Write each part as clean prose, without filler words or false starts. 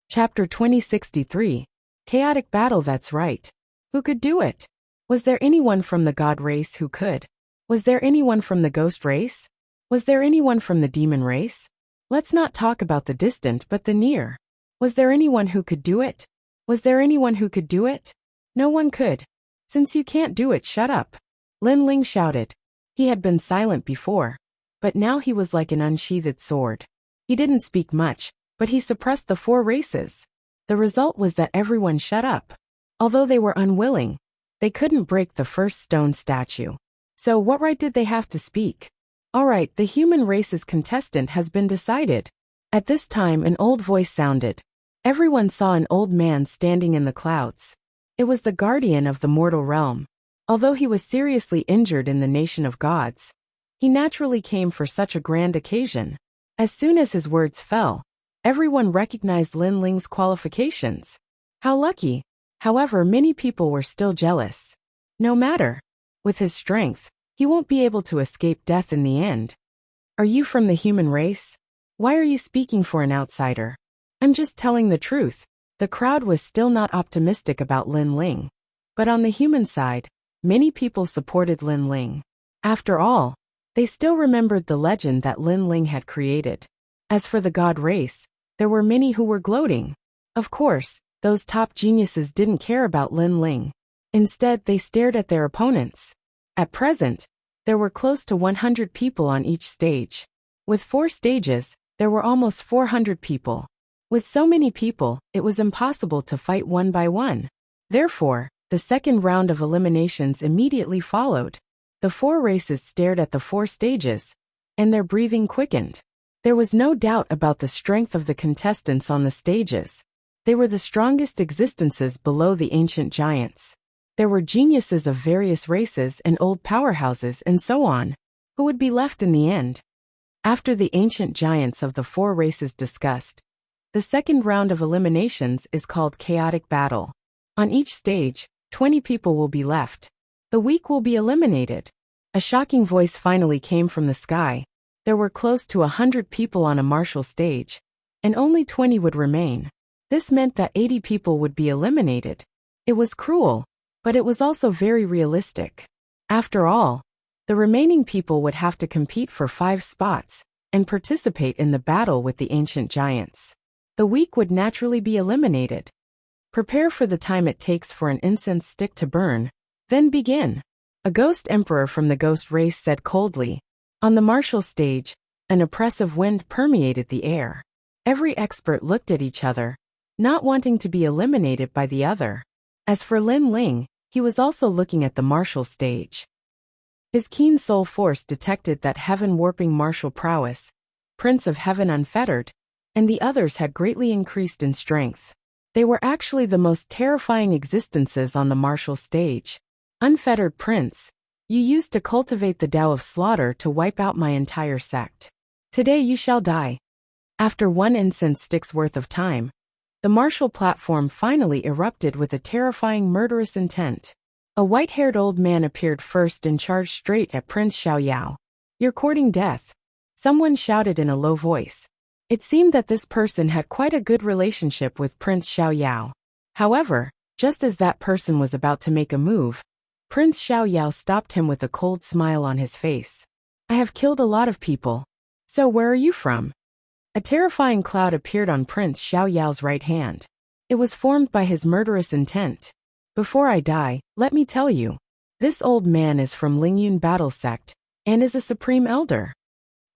Chapter 2063. Chaotic Battle. That's right. Who could do it? Was there anyone from the god race who could? Was there anyone from the ghost race? Was there anyone from the demon race? Let's not talk about the distant but the near. Was there anyone who could do it? Was there anyone who could do it? No one could. Since you can't do it, shut up. Lin Ling shouted. He had been silent before, but now he was like an unsheathed sword. He didn't speak much, but he suppressed the 4 races. The result was that everyone shut up. Although they were unwilling, they couldn't break the first stone statue. So what right did they have to speak? All right, the human race's contestant has been decided. At this time an old voice sounded. Everyone saw an old man standing in the clouds. It was the guardian of the mortal realm. Although he was seriously injured in the nation of gods, he naturally came for such a grand occasion. As soon as his words fell, everyone recognized Lin Ling's qualifications. How lucky! However, many people were still jealous. No matter. With his strength, he won't be able to escape death in the end. Are you from the human race? Why are you speaking for an outsider? I'm just telling the truth. The crowd was still not optimistic about Lin Ling. But on the human side, many people supported Lin Ling. After all, they still remembered the legend that Lin Ling had created. As for the god race, there were many who were gloating. Of course, those top geniuses didn't care about Lin Ling. Instead, they stared at their opponents. At present, there were close to 100 people on each stage. With 4 stages, there were almost 400 people. With so many people, it was impossible to fight one by one. Therefore, the second round of eliminations immediately followed. The 4 races stared at the 4 stages, and their breathing quickened. There was no doubt about the strength of the contestants on the stages. They were the strongest existences below the ancient giants. There were geniuses of various races and old powerhouses and so on. Who would be left in the end? After the ancient giants of the 4 races discussed, the second round of eliminations is called Chaotic Battle. On each stage, 20 people will be left. The weak will be eliminated. A shocking voice finally came from the sky. There were close to 100 people on a martial stage, and only 20 would remain. This meant that 80 people would be eliminated. It was cruel, but it was also very realistic. After all, the remaining people would have to compete for 5 spots and participate in the battle with the ancient giants. The weak would naturally be eliminated. Prepare for the time it takes for an incense stick to burn, then begin. A ghost emperor from the ghost race said coldly. On the martial stage, an oppressive wind permeated the air. Every expert looked at each other, not wanting to be eliminated by the other. As for Lin Ling, he was also looking at the martial stage. His keen soul force detected that heaven-warping martial prowess, Prince of Heaven Unfettered, and the others had greatly increased in strength. They were actually the most terrifying existences on the martial stage. Unfettered Prince, you used to cultivate the Tao of slaughter to wipe out my entire sect. Today you shall die. After 1 incense stick's worth of time, the martial platform finally erupted with a terrifying murderous intent. A white-haired old man appeared first and charged straight at Prince Xiaoyao. You're courting death. Someone shouted in a low voice. It seemed that this person had quite a good relationship with Prince Xiaoyao. However, just as that person was about to make a move, Prince Xiaoyao stopped him with a cold smile on his face. I have killed a lot of people. So where are you from? A terrifying cloud appeared on Prince Xiaoyao's right hand. It was formed by his murderous intent. Before I die, let me tell you. This old man is from Lingyun Battle Sect, and is a supreme elder.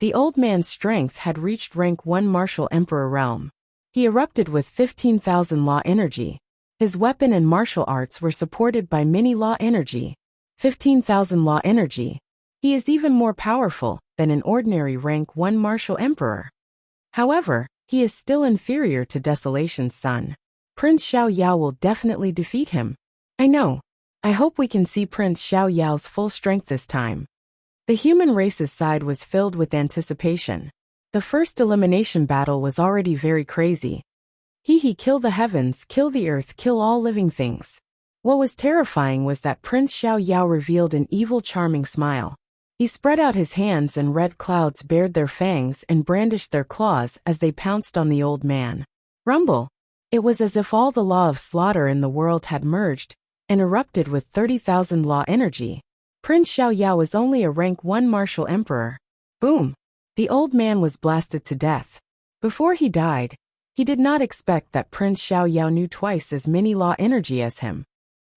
The old man's strength had reached rank 1 martial emperor realm. He erupted with 15,000 law energy. His weapon and martial arts were supported by many law energy. 15,000 law energy. He is even more powerful than an ordinary rank 1 martial emperor. However, he is still inferior to Desolation's son. Prince Xiaoyao will definitely defeat him. I know. I hope we can see Prince Xiaoyao's full strength this time. The human race's side was filled with anticipation. The first elimination battle was already very crazy. He kill the heavens, kill the earth, kill all living things. What was terrifying was that Prince Xiaoyao revealed an evil charming smile. He spread out his hands and red clouds bared their fangs and brandished their claws as they pounced on the old man. Rumble! It was as if all the law of slaughter in the world had merged and erupted with 30,000 law energy. Prince Xiao Yao was only a rank 1 martial emperor. Boom! The old man was blasted to death. Before he died, he did not expect that Prince Xiao Yao knew twice as many law energy as him.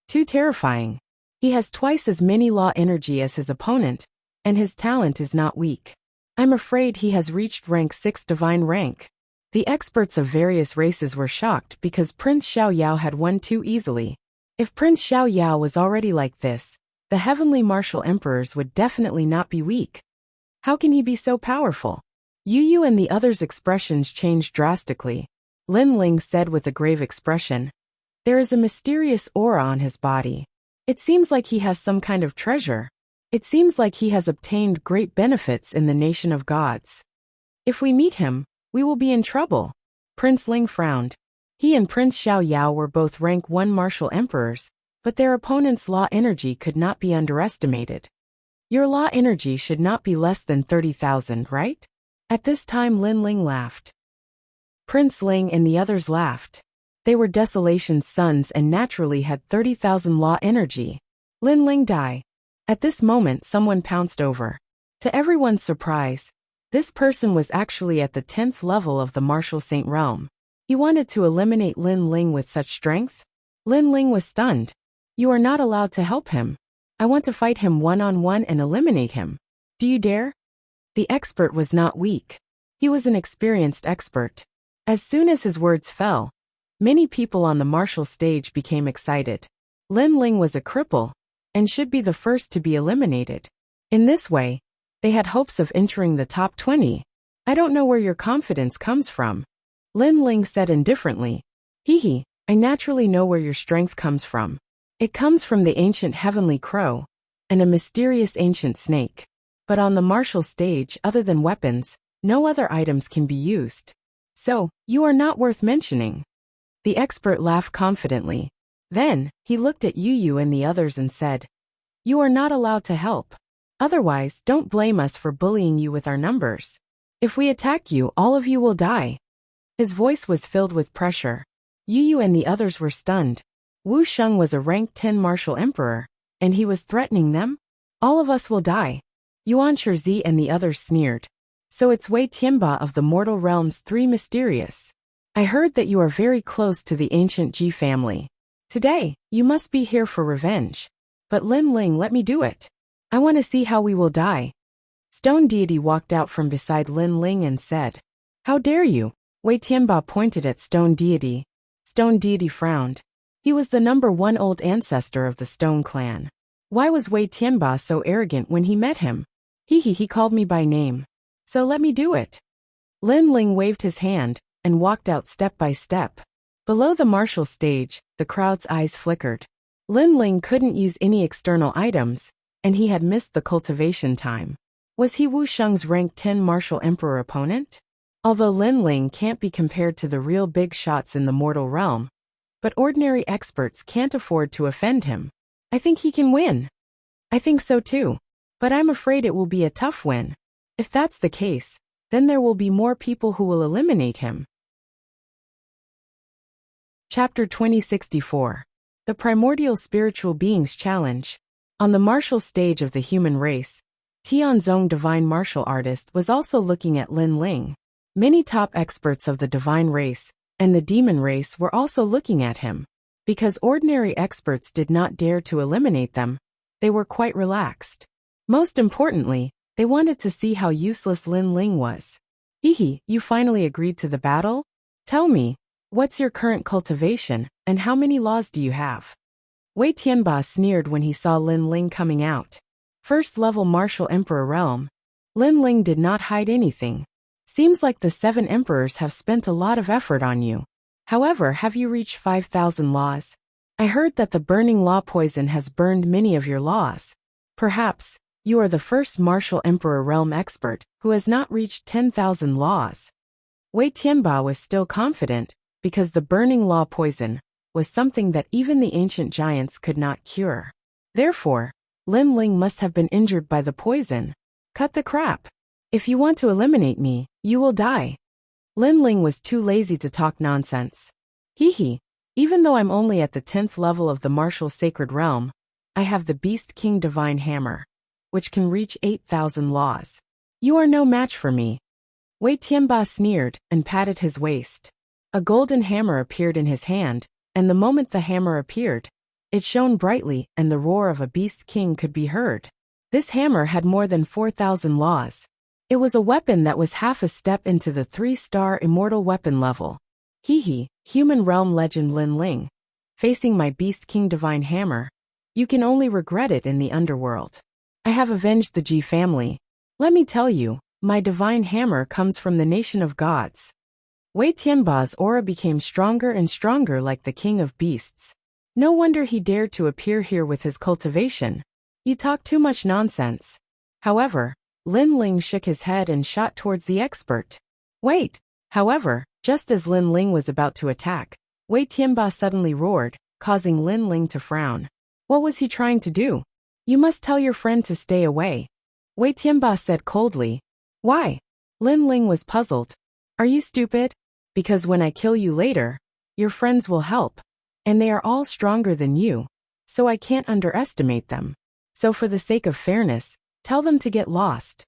Too terrifying. He has twice as many law energy as his opponent, and his talent is not weak. I'm afraid he has reached rank 6 divine rank. The experts of various races were shocked because Prince Xiao Yao had won too easily. If Prince Xiao Yao was already like this, the heavenly martial emperors would definitely not be weak. How can he be so powerful? Yu Yu and the others' expressions changed drastically. Lin Ling said with a grave expression, "There is a mysterious aura on his body. It seems like he has some kind of treasure. It seems like he has obtained great benefits in the nation of gods. If we meet him, we will be in trouble." Prince Ling frowned. He and Prince Xiao Yao were both rank 1 martial emperors, but their opponent's law energy could not be underestimated. Your law energy should not be less than 30,000, right? At this time Lin Ling laughed. Prince Ling and the others laughed. They were Desolation's sons and naturally had 30,000 law energy. Lin Ling died. At this moment someone pounced over. To everyone's surprise, this person was actually at the 10th level of the Martial Saint realm. He wanted to eliminate Lin Ling with such strength. Lin Ling was stunned. "You are not allowed to help him. I want to fight him one-on-one and eliminate him. Do you dare?" The expert was not weak. He was an experienced expert. As soon as his words fell, many people on the martial stage became excited. Lin Ling was a cripple and should be the first to be eliminated. In this way, they had hopes of entering the top 20. "I don't know where your confidence comes from," Lin Ling said indifferently. "Hee, I naturally know where your strength comes from. It comes from the ancient heavenly crow and a mysterious ancient snake. But on the martial stage, other than weapons, no other items can be used. So, you are not worth mentioning." The expert laughed confidently. Then, he looked at Yu Yu and the others and said, "You are not allowed to help. Otherwise, don't blame us for bullying you with our numbers. If we attack you, all of you will die." His voice was filled with pressure. Yu Yu and the others were stunned. Wu Sheng was a rank 10 martial emperor, and he was threatening them? "All of us will die." Yuan Shizi and the others sneered. "So it's Wei Tianba of the mortal realms 3 mysterious. I heard that you are very close to the ancient Ji family. Today, you must be here for revenge. But Lin Ling, let me do it. I want to see how we will die." Stone Deity walked out from beside Lin Ling and said, "How dare you?" Wei Tianba pointed at Stone Deity. Stone Deity frowned. He was the number 1 old ancestor of the Stone clan. Why was Wei Tianba so arrogant when he met him? He called me by name. So let me do it. Lin Ling waved his hand and walked out step by step. Below the martial stage, the crowd's eyes flickered. Lin Ling couldn't use any external items, and he had missed the cultivation time. Was he Wu Sheng's rank 10 martial emperor opponent? Although Lin Ling can't be compared to the real big shots in the mortal realm, but ordinary experts can't afford to offend him. I think he can win. I think so too. But I'm afraid it will be a tough win. If that's the case, then there will be more people who will eliminate him. Chapter 2064. The Primordial Spiritual Beings Challenge. On the martial stage of the human race, Tianzong Divine Martial Artist was also looking at Lin Ling. Many top experts of the divine race and the demon race were also looking at him. Because ordinary experts did not dare to eliminate them, they were quite relaxed. Most importantly, they wanted to see how useless Lin Ling was. You finally agreed to the battle? Tell me, what's your current cultivation, and how many laws do you have? Wei Tianba sneered when he saw Lin Ling coming out. First level martial emperor realm. Lin Ling did not hide anything. Seems like the 7 emperors have spent a lot of effort on you. However, have you reached 5,000 laws? I heard that the burning law poison has burned many of your laws. Perhaps, you are the first martial emperor realm expert who has not reached 10,000 laws. Wei Tianba was still confident, because the burning law poison was something that even the ancient giants could not cure. Therefore, Lin Ling must have been injured by the poison. Cut the crap. If you want to eliminate me, you will die. Lin Ling was too lazy to talk nonsense. Hee hee. Even though I'm only at the 10th level of the martial sacred realm, I have the Beast King Divine Hammer, which can reach 8,000 laws. You are no match for me. Wei Tianba sneered and patted his waist. A golden hammer appeared in his hand, and the moment the hammer appeared, it shone brightly and the roar of a beast king could be heard. This hammer had more than 4,000 laws. It was a weapon that was half a step into the 3-star immortal weapon level. Hee hee, human realm legend Lin Ling. Facing my Beast King Divine Hammer, you can only regret it in the underworld. I have avenged the Ji family. Let me tell you, my divine hammer comes from the nation of gods. Wei Tianba's aura became stronger and stronger like the king of beasts. No wonder he dared to appear here with his cultivation. You talk too much nonsense. However, Lin Ling shook his head and shot towards the expert. Wait! However, just as Lin Ling was about to attack, Wei Tianba suddenly roared, causing Lin Ling to frown. What was he trying to do? You must tell your friend to stay away. Wei Tianba said coldly. Why? Lin Ling was puzzled. Are you stupid? Because when I kill you later, your friends will help. And they are all stronger than you, so I can't underestimate them. So for the sake of fairness, tell them to get lost.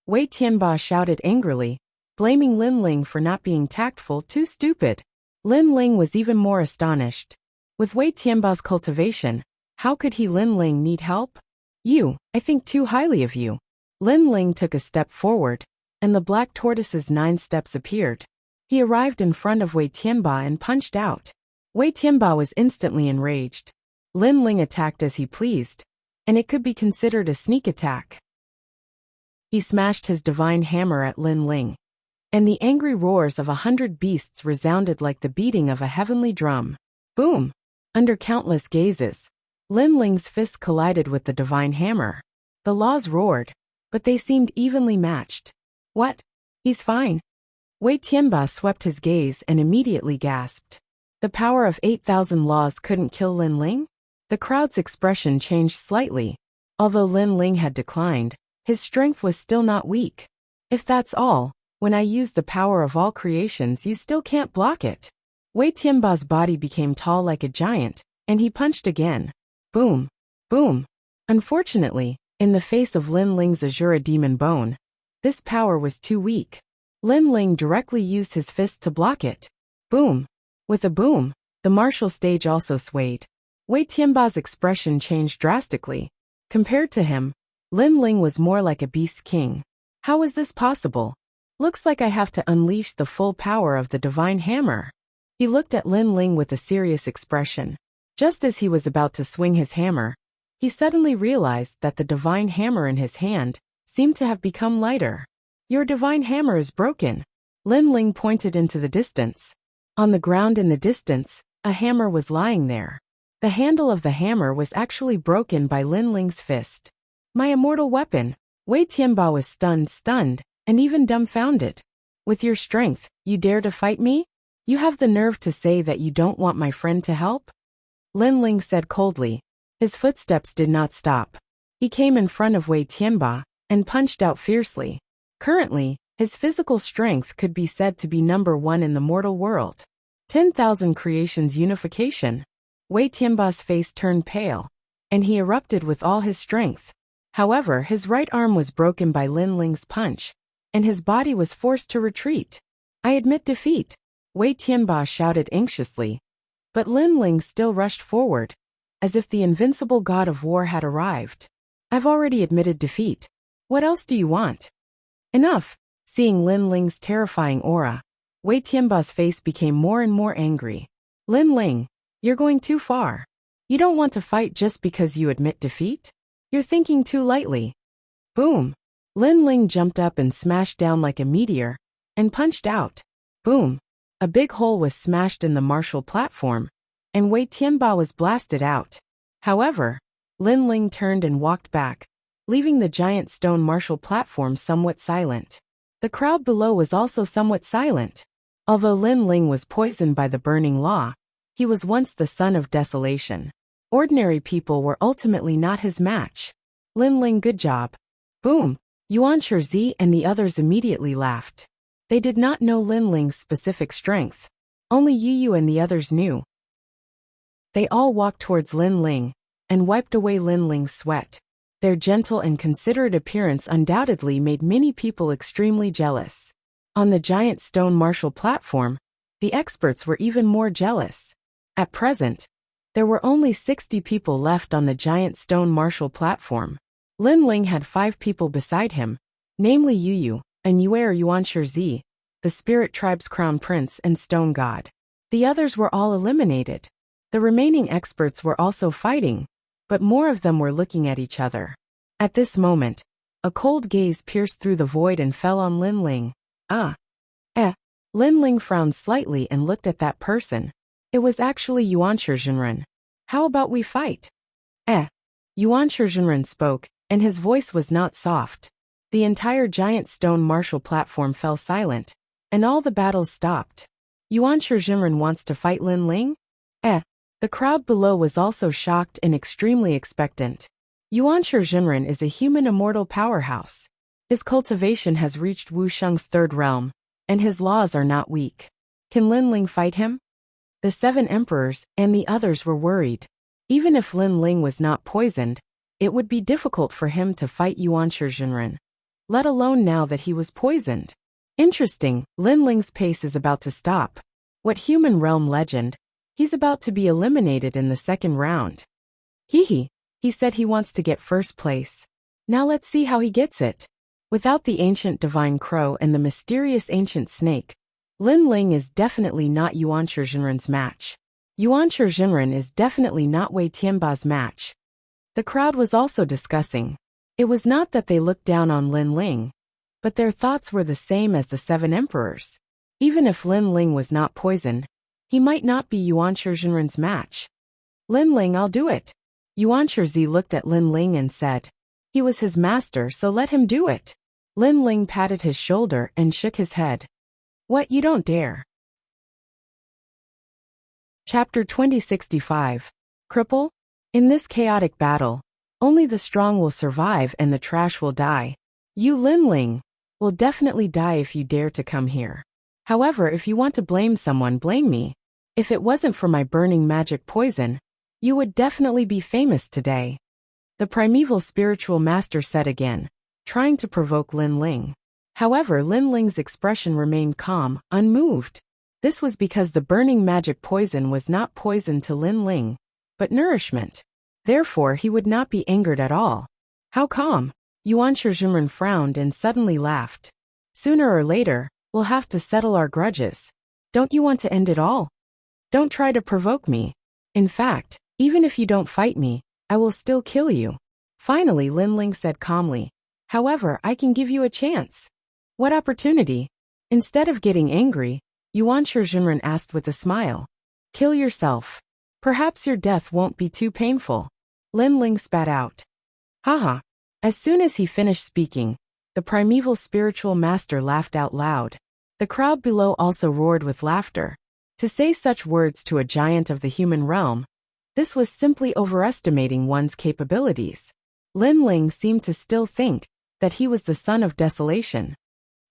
Wei Tianba shouted angrily, blaming Lin Ling for not being tactful. Too stupid. Lin Ling was even more astonished. With Wei Tianba's cultivation, how could Lin Ling need help? I think too highly of you. Lin Ling took a step forward, and the black tortoise's 9 steps appeared. He arrived in front of Wei Tianba and punched out. Wei Tianba was instantly enraged. Lin Ling attacked as he pleased, and it could be considered a sneak attack. He smashed his divine hammer at Lin Ling, and the angry roars of 100 beasts resounded like the beating of a heavenly drum. Boom! Under countless gazes, Lin Ling's fists collided with the divine hammer. The laws roared, but they seemed evenly matched. What? He's fine. Wei Tianba swept his gaze and immediately gasped. The power of 8,000 laws couldn't kill Lin Ling? The crowd's expression changed slightly. Although Lin Ling had declined, his strength was still not weak. If that's all, when I use the power of all creations you still can't block it. Wei Tianba's body became tall like a giant, and he punched again. Boom! Boom! Unfortunately, in the face of Lin Ling's Azura demon bone, this power was too weak. Lin Ling directly used his fist to block it. Boom! With a boom, the martial stage also swayed. Wei Tianba's expression changed drastically. Compared to him, Lin Ling was more like a beast king. How is this possible? Looks like I have to unleash the full power of the divine hammer. He looked at Lin Ling with a serious expression. Just as he was about to swing his hammer, he suddenly realized that the divine hammer in his hand seemed to have become lighter. Your divine hammer is broken. Lin Ling pointed into the distance. On the ground in the distance, a hammer was lying there. The handle of the hammer was actually broken by Lin Ling's fist. My immortal weapon. Wei Tianba was stunned, and even dumbfounded. With your strength, you dare to fight me? You have the nerve to say that you don't want my friend to help? Lin Ling said coldly. His footsteps did not stop. He came in front of Wei Tianba and punched out fiercely. Currently, his physical strength could be said to be number 1 in the mortal world. 10,000 creations unification. Wei Tianba's face turned pale, and he erupted with all his strength. However, his right arm was broken by Lin Ling's punch, and his body was forced to retreat. I admit defeat, Wei Tianba shouted anxiously. But Lin Ling still rushed forward, as if the invincible god of war had arrived. I've already admitted defeat. What else do you want? Enough! Seeing Lin Ling's terrifying aura, Wei Tianba's face became more and more angry. Lin Ling, you're going too far. You don't want to fight just because you admit defeat? You're thinking too lightly. Boom! Lin Ling jumped up and smashed down like a meteor, and punched out. Boom! A big hole was smashed in the martial platform, and Wei Tianba was blasted out. However, Lin Ling turned and walked back, leaving the giant stone martial platform somewhat silent. The crowd below was also somewhat silent. Although Lin Ling was poisoned by the burning law, he was once the son of desolation. Ordinary people were ultimately not his match. Lin Ling, good job. Boom! Yuan Shizi and the others immediately laughed. They did not know Lin Ling's specific strength. Only Yu and the others knew. They all walked towards Lin Ling and wiped away Lin Ling's sweat. Their gentle and considerate appearance undoubtedly made many people extremely jealous. On the giant stone martial platform, the experts were even more jealous. At present, there were only 60 people left on the giant stone martial platform. Lin Ling had 5 people beside him, namely Yu and Yuan Shizi, the spirit tribe's crown prince and stone god. The others were all eliminated. The remaining experts were also fighting, but more of them were looking at each other. At this moment, a cold gaze pierced through the void and fell on Lin Ling. Lin Ling frowned slightly and looked at that person. It was actually Yuan Shirzhenren. How about we fight? Yuan Shirzhenren spoke, and his voice was not soft. The entire giant stone martial platform fell silent, and all the battles stopped. Yuan Shirzhenren wants to fight Lin Ling? The crowd below was also shocked and extremely expectant. Yuan Shirzhenren is a human immortal powerhouse. His cultivation has reached Wuxiang's 3rd realm, and his laws are not weak. Can Lin Ling fight him? The 7 emperors and the others were worried. Even if Lin Ling was not poisoned, it would be difficult for him to fight Yuan Shirzhenren, let alone now that he was poisoned. Interesting, Lin Ling's pace is about to stop. What human realm legend? He's about to be eliminated in the 2nd round. He said he wants to get 1st place. Now let's see how he gets it. Without the ancient divine crow and the mysterious ancient snake, Lin Ling is definitely not Yuan Shirzhenren's match. Yuan Shirzhenren is definitely not Wei Tianba's match. The crowd was also discussing. It was not that they looked down on Lin Ling, but their thoughts were the same as the 7 emperors. Even if Lin Ling was not poisoned, he might not be Yuan Shirzhenren's match. Lin Ling, I'll do it. Yuan Shizi looked at Lin Ling and said. He was his master, so let him do it. Lin Ling patted his shoulder and shook his head. What, you don't dare? Chapter 2065. Cripple? In this chaotic battle, only the strong will survive and the trash will die. You, Lin Ling, will definitely die if you dare to come here. However, if you want to blame someone, blame me. If it wasn't for my burning magic poison, you would definitely be famous today. The primeval spiritual master said again, trying to provoke Lin Ling. However, Lin Ling's expression remained calm, unmoved. This was because the burning magic poison was not poison to Lin Ling, but nourishment. Therefore, he would not be angered at all. How calm? Yuan Shirzhenren frowned and suddenly laughed. Sooner or later, we'll have to settle our grudges. Don't you want to end it all? Don't try to provoke me. In fact, even if you don't fight me, I will still kill you. Finally, Lin Ling said calmly. However, I can give you a chance. What opportunity? Instead of getting angry, Yuan Shirzhenren asked with a smile. Kill yourself. Perhaps your death won't be too painful. Lin Ling spat out. Haha. As soon as he finished speaking, the primeval spiritual master laughed out loud. The crowd below also roared with laughter. To say such words to a giant of the human realm, this was simply overestimating one's capabilities. Lin Ling seemed to still think that he was the son of desolation.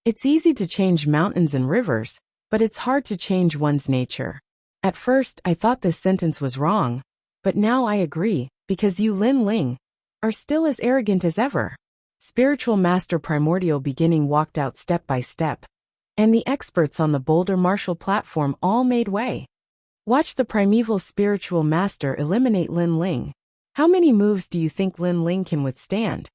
It's easy to change mountains and rivers, but it's hard to change one's nature. At first, I thought this sentence was wrong, but now I agree, because you, Lin Ling, are still as arrogant as ever. Spiritual Master Primordial Beginning walked out step by step, and the experts on the boulder martial platform all made way. Watch the primeval spiritual master eliminate Lin Ling. How many moves do you think Lin Ling can withstand?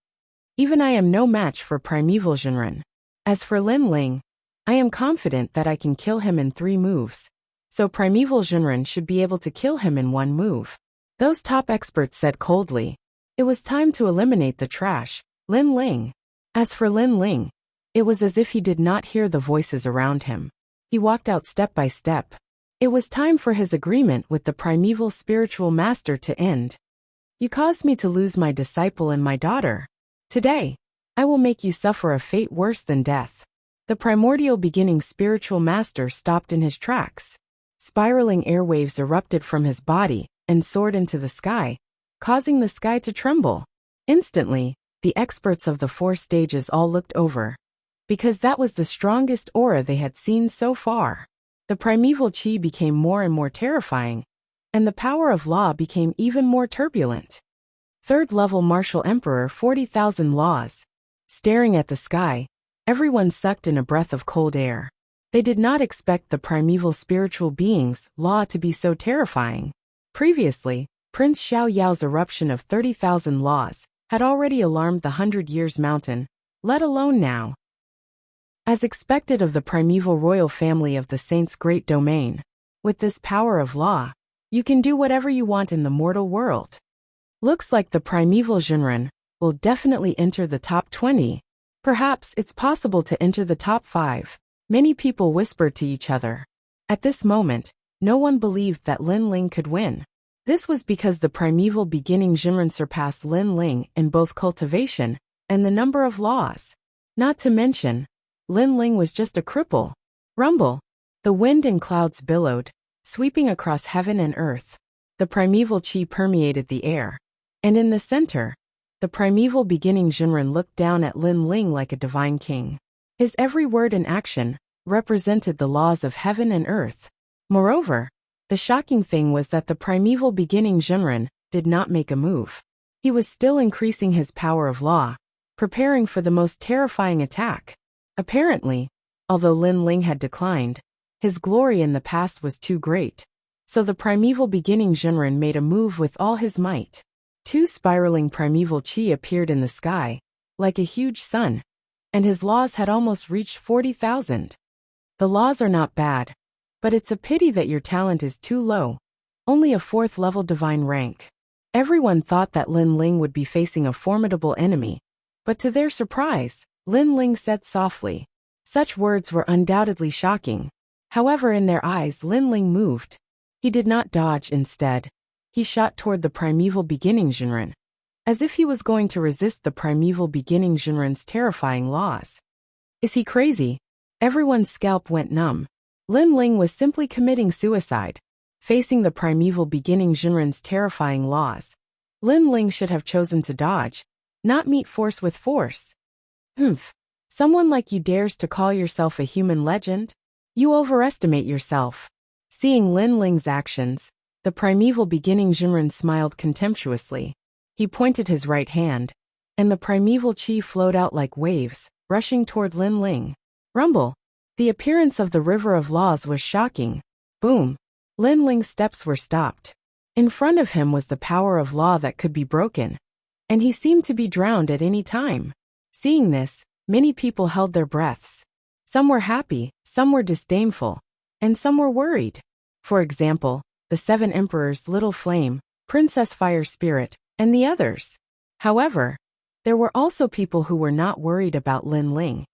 Even I am no match for primeval Zhenren. As for Lin Ling, I am confident that I can kill him in 3 moves. So primeval Zhenren should be able to kill him in 1 move. Those top experts said coldly. It was time to eliminate the trash, Lin Ling. As for Lin Ling, it was as if he did not hear the voices around him. He walked out step by step. It was time for his agreement with the primeval spiritual master to end. You caused me to lose my disciple and my daughter. Today, I will make you suffer a fate worse than death. The primordial beginning spiritual master stopped in his tracks. Spiraling airwaves erupted from his body and soared into the sky, causing the sky to tremble. Instantly, the experts of the 4 stages all looked over, because that was the strongest aura they had seen so far. The primeval chi became more and more terrifying, and the power of law became even more turbulent. Third-level martial emperor 40,000 laws. Staring at the sky, everyone sucked in a breath of cold air. They did not expect the primeval spiritual beings, law, to be so terrifying. Previously, Prince Xiao Yao's eruption of 30,000 laws had already alarmed the 100 Years Mountain, let alone now. As expected of the primeval royal family of the Saint's great domain, with this power of law, you can do whatever you want in the mortal world. Looks like the primeval Jinren will definitely enter the top 20. Perhaps it's possible to enter the top 5. Many people whispered to each other. At this moment, no one believed that Lin Ling could win. This was because the primeval beginning Jinren surpassed Lin Ling in both cultivation and the number of laws. Not to mention, Lin Ling was just a cripple. Rumble. The wind and clouds billowed, sweeping across heaven and earth. The primeval chi permeated the air. And in the center, the primeval beginning Jinren looked down at Lin Ling like a divine king. His every word and action represented the laws of heaven and earth. Moreover, the shocking thing was that the primeval beginning Jinren did not make a move. He was still increasing his power of law, preparing for the most terrifying attack. Apparently, although Lin Ling had declined, his glory in the past was too great. So the primeval beginning Jinren made a move with all his might. 2 spiraling primeval chi appeared in the sky, like a huge sun, and his laws had almost reached 40,000. The laws are not bad, but it's a pity that your talent is too low, only a 4th-level divine rank. Everyone thought that Lin Ling would be facing a formidable enemy, but to their surprise, Lin Ling said softly. Such words were undoubtedly shocking. However, in their eyes Lin Ling moved. He did not dodge. Instead, he shot toward the primeval beginning Jinren, as if he was going to resist the primeval beginning Jinren's terrifying laws. Is he crazy? Everyone's scalp went numb. Lin Ling was simply committing suicide. Facing the primeval beginning Jinren's terrifying laws, Lin Ling should have chosen to dodge, not meet force with force. Someone like you dares to call yourself a human legend? You overestimate yourself. Seeing Lin Ling's actions, the primeval beginning Jinren smiled contemptuously. He pointed his right hand, and the primeval chi flowed out like waves, rushing toward Lin Ling. Rumble. The appearance of the river of laws was shocking. Boom. Lin Ling's steps were stopped. In front of him was the power of law that could be broken, and he seemed to be drowned at any time. Seeing this, many people held their breaths. Some were happy, some were disdainful, and some were worried. For example, the 7 emperors Little Flame, Princess Fire Spirit, and the others. However, there were also people who were not worried about Lin Ling,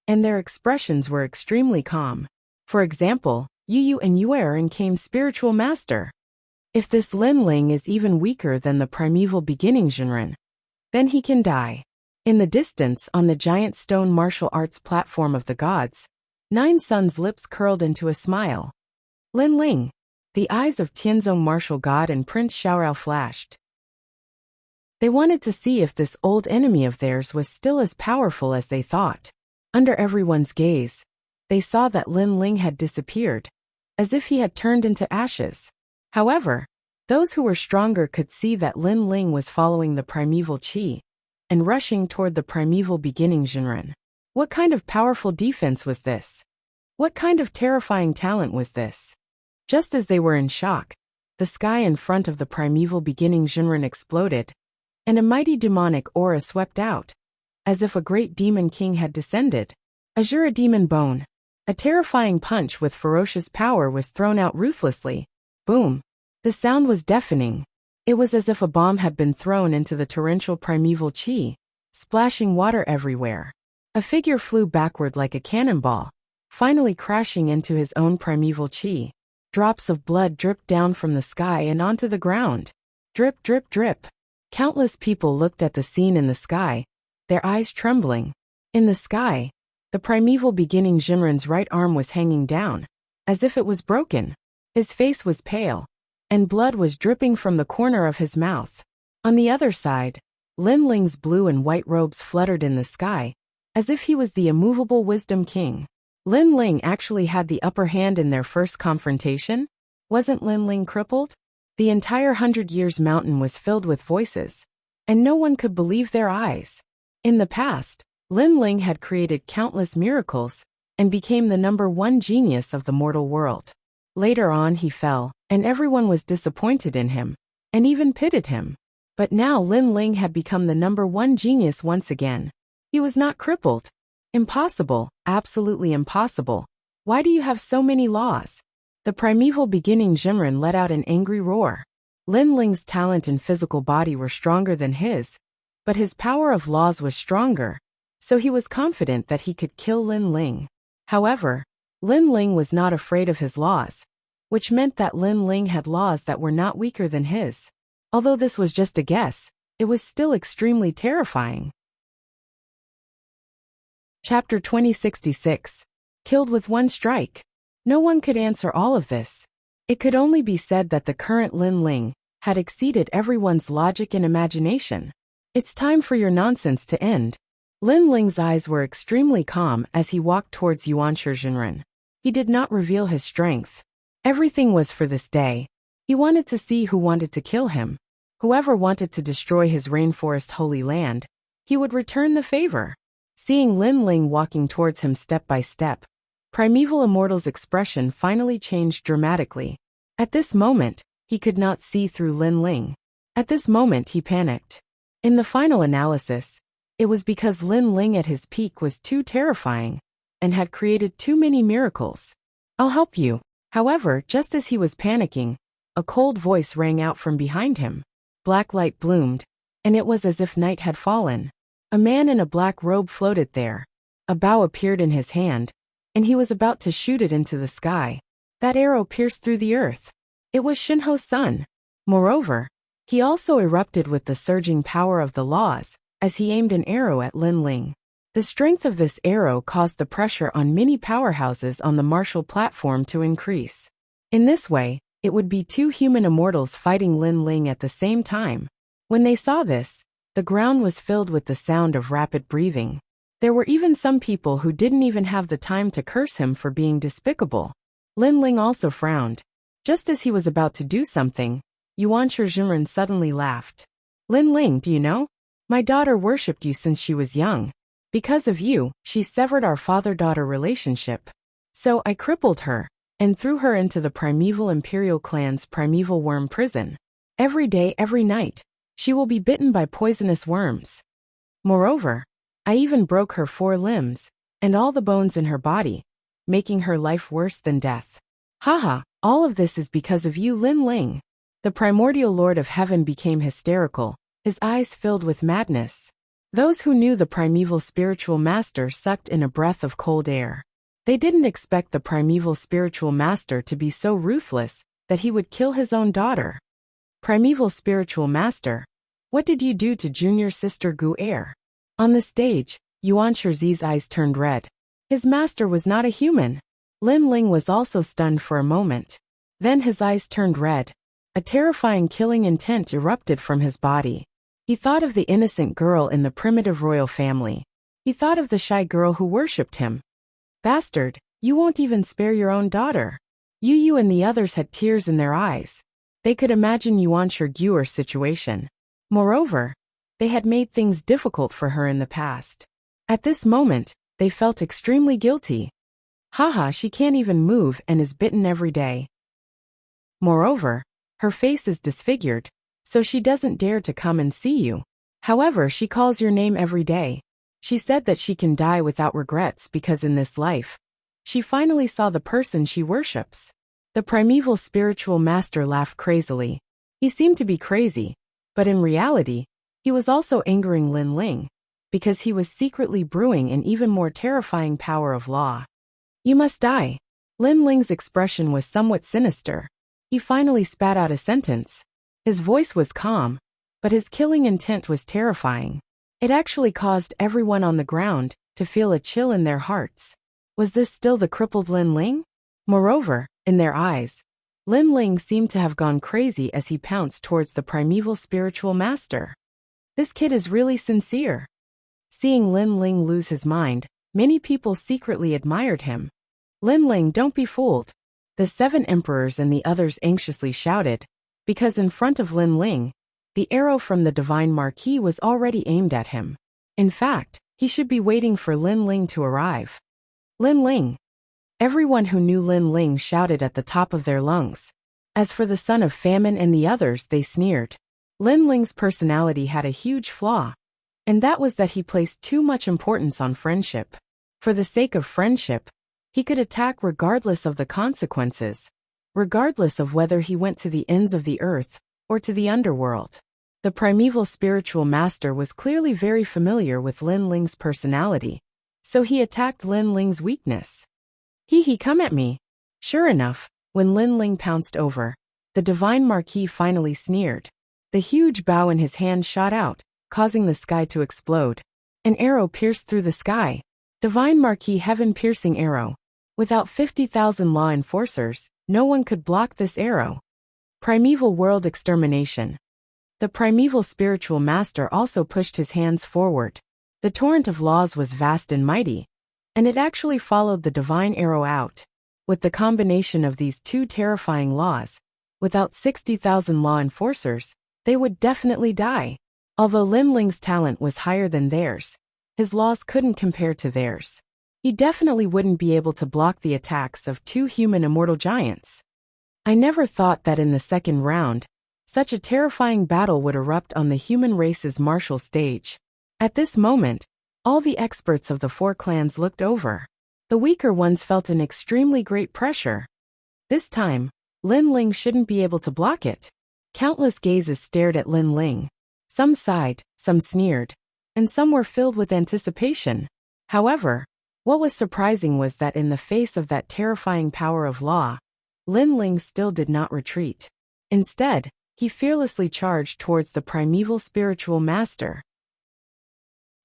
and their expressions were extremely calm. For example, Yu and Yuerin came spiritual master. If this Lin Ling is even weaker than the primeval beginning Jinren, then he can die. In the distance, on the giant stone martial arts platform of the gods, 9 Suns' lips curled into a smile. Lin Ling. The eyes of Tianzong martial god and Prince Xiaorao flashed. They wanted to see if this old enemy of theirs was still as powerful as they thought. Under everyone's gaze, they saw that Lin Ling had disappeared, as if he had turned into ashes. However, those who were stronger could see that Lin Ling was following the primeval chi and rushing toward the primeval beginning Jinren. What kind of powerful defense was this? What kind of terrifying talent was this? Just as they were in shock, the sky in front of the primeval beginning Jinren exploded, and a mighty demonic aura swept out, as if a great demon king had descended. Azura Demon Bone. A terrifying punch with ferocious power was thrown out ruthlessly. Boom. The sound was deafening. It was as if a bomb had been thrown into the torrential primeval chi, splashing water everywhere. A figure flew backward like a cannonball, finally crashing into his own primeval chi. Drops of blood dripped down from the sky and onto the ground. Drip, drip, drip. Countless people looked at the scene in the sky, their eyes trembling. In the sky, the primeval beginning Jinren's right arm was hanging down, as if it was broken. His face was pale, and blood was dripping from the corner of his mouth. On the other side, Lin Ling's blue and white robes fluttered in the sky, as if he was the immovable wisdom king. Lin Ling actually had the upper hand in their first confrontation? Wasn't Lin Ling crippled? The entire 100 Years Mountain was filled with voices, and no one could believe their eyes. In the past, Lin Ling had created countless miracles and became the #1 genius of the mortal world. Later on he fell, and everyone was disappointed in him, and even pitied him. But now Lin Ling had become the #1 genius once again. He was not crippled. Impossible, absolutely impossible. Why do you have so many laws? The primeval beginning Jinren let out an angry roar. Lin Ling's talent and physical body were stronger than his, but his power of laws was stronger, so he was confident that he could kill Lin Ling. However, Lin Ling was not afraid of his laws, which meant that Lin Ling had laws that were not weaker than his. Although this was just a guess, it was still extremely terrifying. Chapter 2066. Killed with one strike. No one could answer all of this. It could only be said that the current Lin Ling had exceeded everyone's logic and imagination. It's time for your nonsense to end. Lin Ling's eyes were extremely calm as he walked towards Yuanshi Jinren. He did not reveal his strength. Everything was for this day. He wanted to see who wanted to kill him. Whoever wanted to destroy his rainforest holy land, he would return the favor. Seeing Lin Ling walking towards him step by step, Primeval Immortal's expression finally changed dramatically. At this moment, he could not see through Lin Ling. At this moment he panicked. In the final analysis, it was because Lin Ling at his peak was too terrifying and had created too many miracles. I'll help you. However, just as he was panicking, a cold voice rang out from behind him. Black light bloomed, and it was as if night had fallen. A man in a black robe floated there. A bow appeared in his hand, and he was about to shoot it into the sky. That arrow pierced through the earth. It was Shinho's son. Moreover, he also erupted with the surging power of the laws as he aimed an arrow at Lin Ling. The strength of this arrow caused the pressure on many powerhouses on the martial platform to increase. In this way, it would be two human immortals fighting Lin Ling at the same time. When they saw this, the ground was filled with the sound of rapid breathing. There were even some people who didn't even have the time to curse him for being despicable. Lin Ling also frowned. Just as he was about to do something, Yuanshi Jinren suddenly laughed. Lin Ling, do you know? My daughter worshipped you since she was young. Because of you, she severed our father-daughter relationship. So I crippled her and threw her into the primeval imperial clan's primeval worm prison. Every day, every night, she will be bitten by poisonous worms. Moreover, I even broke her 4 limbs and all the bones in her body, making her life worse than death. Haha, all of this is because of you, Lin Ling. The primordial Lord of Heaven became hysterical, his eyes filled with madness. Those who knew the primeval spiritual master sucked in a breath of cold air. They didn't expect the primeval spiritual master to be so ruthless that he would kill his own daughter. Primeval spiritual master, what did you do to junior sister Gu Er? On the stage, Yuan Shi's eyes turned red. His master was not a human. Lin Ling was also stunned for a moment. Then his eyes turned red. A terrifying killing intent erupted from his body. He thought of the innocent girl in the primitive royal family. He thought of the shy girl who worshipped him. Bastard, you won't even spare your own daughter. You and the others had tears in their eyes. They could imagine Yuan Guer's situation. Moreover, they had made things difficult for her in the past. At this moment, they felt extremely guilty. Haha, she can't even move and is bitten every day. Moreover, her face is disfigured, so she doesn't dare to come and see you. However, she calls your name every day. She said that she can die without regrets because in this life, she finally saw the person she worships. The primeval spiritual master laughed crazily. He seemed to be crazy, but in reality, he was also angering Lin Ling, because he was secretly brewing an even more terrifying power of law. You must die. Lin Ling's expression was somewhat sinister. He finally spat out a sentence. His voice was calm, but his killing intent was terrifying. It actually caused everyone on the ground to feel a chill in their hearts. Was this still the crippled Lin Ling? Moreover, in their eyes, Lin Ling seemed to have gone crazy as he pounced towards the primeval spiritual master. This kid is really sincere. Seeing Lin Ling lose his mind, Many people secretly admired him. Lin Ling, don't be fooled. The 7 emperors and the others anxiously shouted, because in front of Lin Ling, the arrow from the divine marquis was already aimed at him. In fact, he should be waiting for Lin Ling to arrive. Lin Ling. Everyone who knew Lin Ling shouted at the top of their lungs. As for the son of famine and the others, they sneered. Lin Ling's personality had a huge flaw, and that was that he placed too much importance on friendship. For the sake of friendship, he could attack regardless of the consequences, regardless of whether he went to the ends of the earth or to the underworld. The primeval spiritual master was clearly very familiar with Lin Ling's personality, so he attacked Lin Ling's weakness. He come at me. Sure enough, when Lin Ling pounced over, the divine marquis finally sneered. The huge bow in his hand shot out, causing the sky to explode. An arrow pierced through the sky. Divine marquis heaven-piercing arrow. Without 50,000 law enforcers, no one could block this arrow. Primeval world extermination. The primeval spiritual master also pushed his hands forward. The torrent of laws was vast and mighty, and it actually followed the divine arrow out. With the combination of these 2 terrifying laws, without 60,000 law enforcers, they would definitely die. Although Lin Ling's talent was higher than theirs, his laws couldn't compare to theirs. He definitely wouldn't be able to block the attacks of 2 human immortal giants. I never thought that in the second round, such a terrifying battle would erupt on the human race's martial stage. At this moment, all the experts of the 4 clans looked over. The weaker ones felt an extremely great pressure. This time, Lin Ling shouldn't be able to block it. Countless gazes stared at Lin Ling. Some sighed, some sneered, and some were filled with anticipation. However, what was surprising was that in the face of that terrifying power of law, Lin Ling still did not retreat. Instead, he fearlessly charged towards the primeval spiritual master.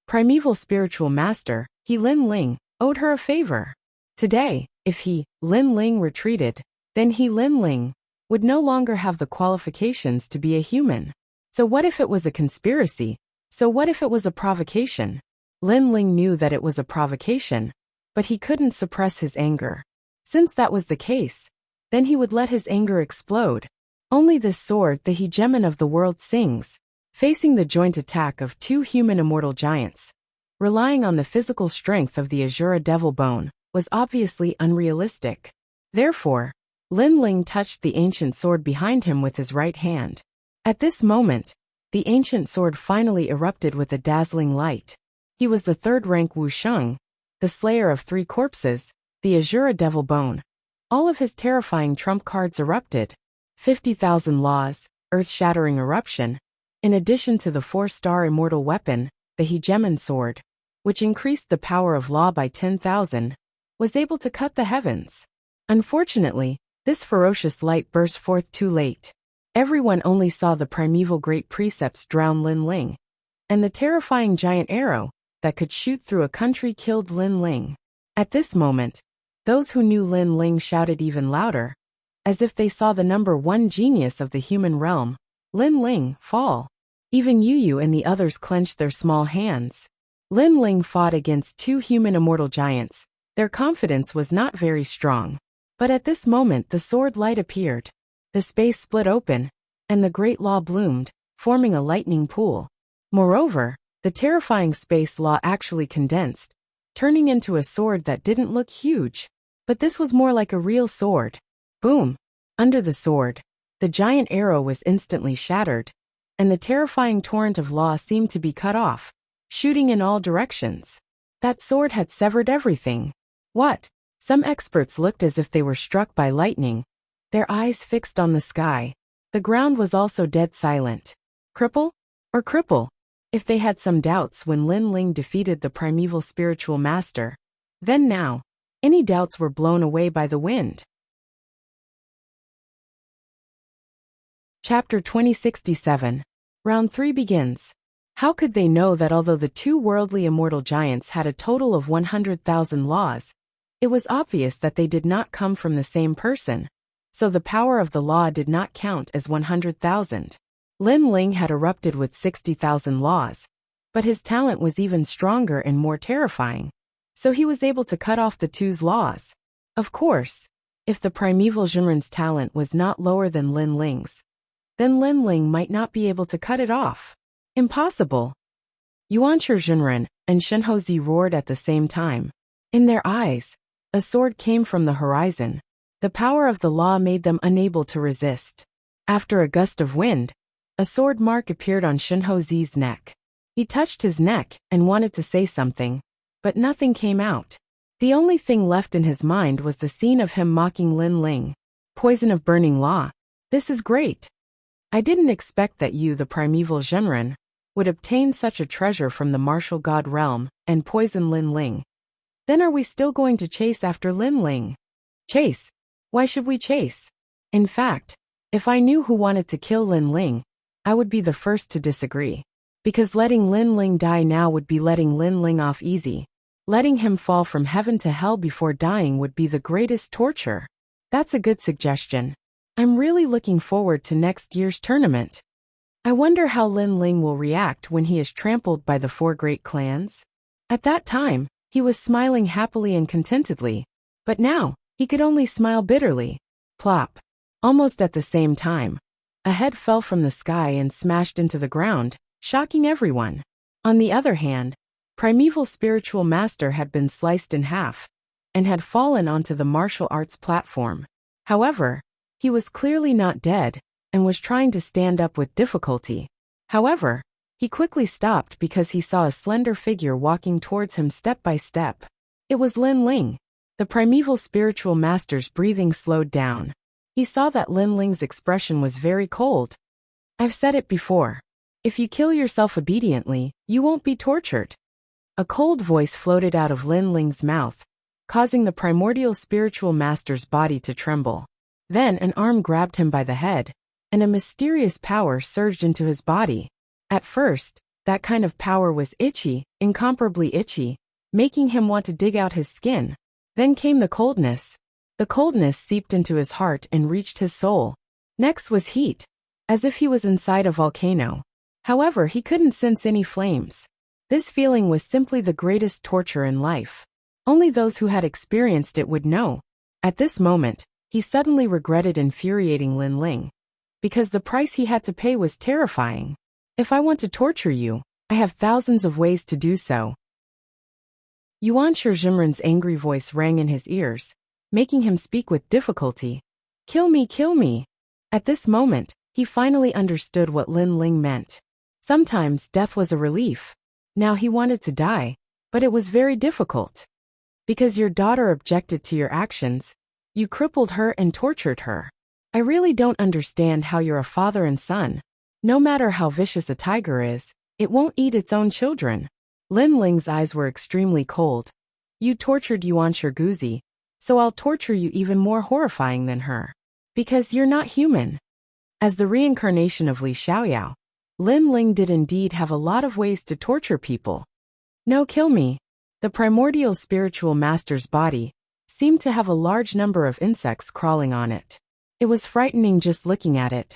Primeval spiritual master, he Lin Ling, owed her a favor. Today, if he, Lin Ling, retreated, then he Lin Ling would no longer have the qualifications to be a human. So what if it was a conspiracy? So what if it was a provocation? Lin Ling knew that it was a provocation, but he couldn't suppress his anger. Since that was the case, then he would let his anger explode. Only this sword, the hegemon of the world, sings. Facing the joint attack of 2 human immortal giants, relying on the physical strength of the Azura Devil Bone, was obviously unrealistic. Therefore, Lin Ling touched the ancient sword behind him with his right hand. At this moment, the ancient sword finally erupted with a dazzling light. He was the 3rd-rank Wuxia, the slayer of 3 corpses, the Azura Devil Bone. All of his terrifying trump cards erupted. 50,000 laws, earth-shattering eruption, in addition to the 4-star immortal weapon, the hegemon sword, which increased the power of law by 10,000, was able to cut the heavens. Unfortunately, this ferocious light burst forth too late. Everyone only saw the primeval great precepts drown Lin Ling, and the terrifying giant arrow that could shoot through a country killed Lin Ling. At this moment, those who knew Lin Ling shouted even louder, as if they saw the number 1 genius of the human realm, Lin Ling, fall. Even Yu and the others clenched their small hands. Lin Ling fought against 2 human immortal giants. Their confidence was not very strong. But at this moment the sword light appeared. The space split open, and the great law bloomed, forming a lightning pool. Moreover, the terrifying space law actually condensed, turning into a sword that didn't look huge. But this was more like a real sword. Boom! Under the sword, the giant arrow was instantly shattered, and the terrifying torrent of law seemed to be cut off, shooting in all directions. That sword had severed everything. What? Some experts looked as if they were struck by lightning, their eyes fixed on the sky. The ground was also dead silent. Cripple? Or cripple? If they had some doubts when Lin Ling defeated the primeval spiritual master, then now, any doubts were blown away by the wind. Chapter 2067. Round 3 begins. How could they know that although the 2 worldly immortal giants had a total of 100,000 laws, it was obvious that they did not come from the same person, so the power of the law did not count as 100,000. Lin Ling had erupted with 60,000 laws, but his talent was even stronger and more terrifying. So he was able to cut off the two's laws. Of course, if the primeval Jinren's talent was not lower than Lin Ling's, then Lin Ling might not be able to cut it off. Impossible. Yuanshi Jinren and Shenhouzi roared at the same time. In their eyes, a sword came from the horizon. The power of the law made them unable to resist. After a gust of wind, a sword mark appeared on Shenhouzi's neck. He touched his neck and wanted to say something, but nothing came out. The only thing left in his mind was the scene of him mocking Lin Ling. Poison of burning law. This is great. I didn't expect that you, the primeval Jinren, would obtain such a treasure from the martial god realm and poison Lin Ling. Then are we still going to chase after Lin Ling? Chase? Why should we chase? In fact, if I knew who wanted to kill Lin Ling, I would be the first to disagree. Because letting Lin Ling die now would be letting Lin Ling off easy. Letting him fall from heaven to hell before dying would be the greatest torture. That's a good suggestion. I'm really looking forward to next year's tournament. I wonder how Lin Ling will react when he is trampled by the 4 great clans. At that time, he was smiling happily and contentedly, but now, he could only smile bitterly. Plop. Almost at the same time, a head fell from the sky and smashed into the ground, shocking everyone. On the other hand, Primeval Spiritual Master had been sliced in half, and had fallen onto the martial arts platform. However, he was clearly not dead, and was trying to stand up with difficulty. However, he quickly stopped because he saw a slender figure walking towards him step by step. It was Lin Ling. The Primeval Spiritual Master's breathing slowed down. He saw that Lin Ling's expression was very cold. I've said it before. If you kill yourself obediently, you won't be tortured. A cold voice floated out of Lin Ling's mouth, causing the Primordial Spiritual Master's body to tremble. Then an arm grabbed him by the head, and a mysterious power surged into his body. At first, that kind of power was itchy, incomparably itchy, making him want to dig out his skin. Then came the coldness. The coldness seeped into his heart and reached his soul. Next was heat, as if he was inside a volcano. However, he couldn't sense any flames. This feeling was simply the greatest torture in life. Only those who had experienced it would know. At this moment, he suddenly regretted infuriating Lin Ling, because the price he had to pay was terrifying. If I want to torture you, I have thousands of ways to do so. Yuanshi Jinren's angry voice rang in his ears, making him speak with difficulty. Kill me, kill me. At this moment, he finally understood what Lin Ling meant. Sometimes death was a relief. Now he wanted to die, but it was very difficult. Because your daughter objected to your actions, you crippled her and tortured her. I really don't understand how you're a father and son. No matter how vicious a tiger is, it won't eat its own children. Lin Ling's eyes were extremely cold. You tortured Yuanshi Guzi, so I'll torture you even more horrifying than her. Because you're not human. As the reincarnation of Li Xiaoyao, Lin Ling did indeed have a lot of ways to torture people. No, kill me. The Primordial Spiritual Master's body seemed to have a large number of insects crawling on it. It was frightening just looking at it.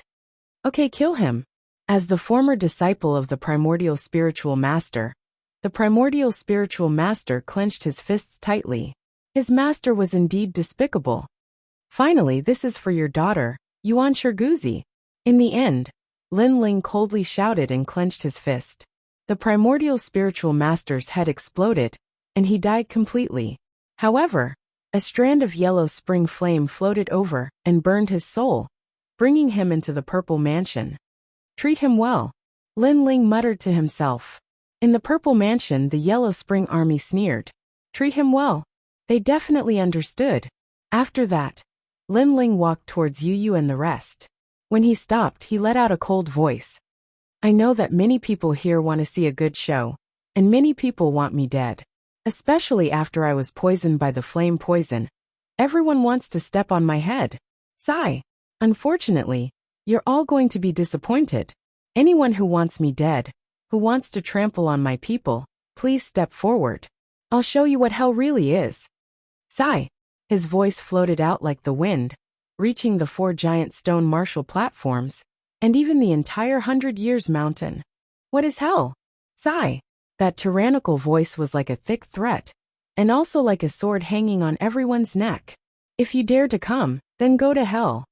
Okay, kill him. As the former disciple of the Primordial Spiritual Master, the Primordial Spiritual Master clenched his fists tightly. His master was indeed despicable. Finally, this is for your daughter, Yuanshi Guzi. In the end, Lin Ling coldly shouted and clenched his fist. The Primordial Spiritual Master's head exploded, and he died completely. However, a strand of yellow spring flame floated over and burned his soul, bringing him into the Purple Mansion. Treat him well, Lin Ling muttered to himself. In the Purple Mansion, the Yellow Spring Army sneered. Treat him well. They definitely understood. After that, Lin Ling walked towards Yu Yu and the rest. When he stopped, he let out a cold voice. I know that many people here want to see a good show, and many people want me dead. Especially after I was poisoned by the flame poison. Everyone wants to step on my head. Sigh. Unfortunately, you're all going to be disappointed. Anyone who wants me dead, who wants to trample on my people, please step forward. I'll show you what hell really is. Sigh. His voice floated out like the wind, reaching the 4 giant stone martial platforms, and even the entire 100 Years Mountain. What is hell? Sigh. That tyrannical voice was like a thick threat, and also like a sword hanging on everyone's neck. If you dare to come, then go to hell.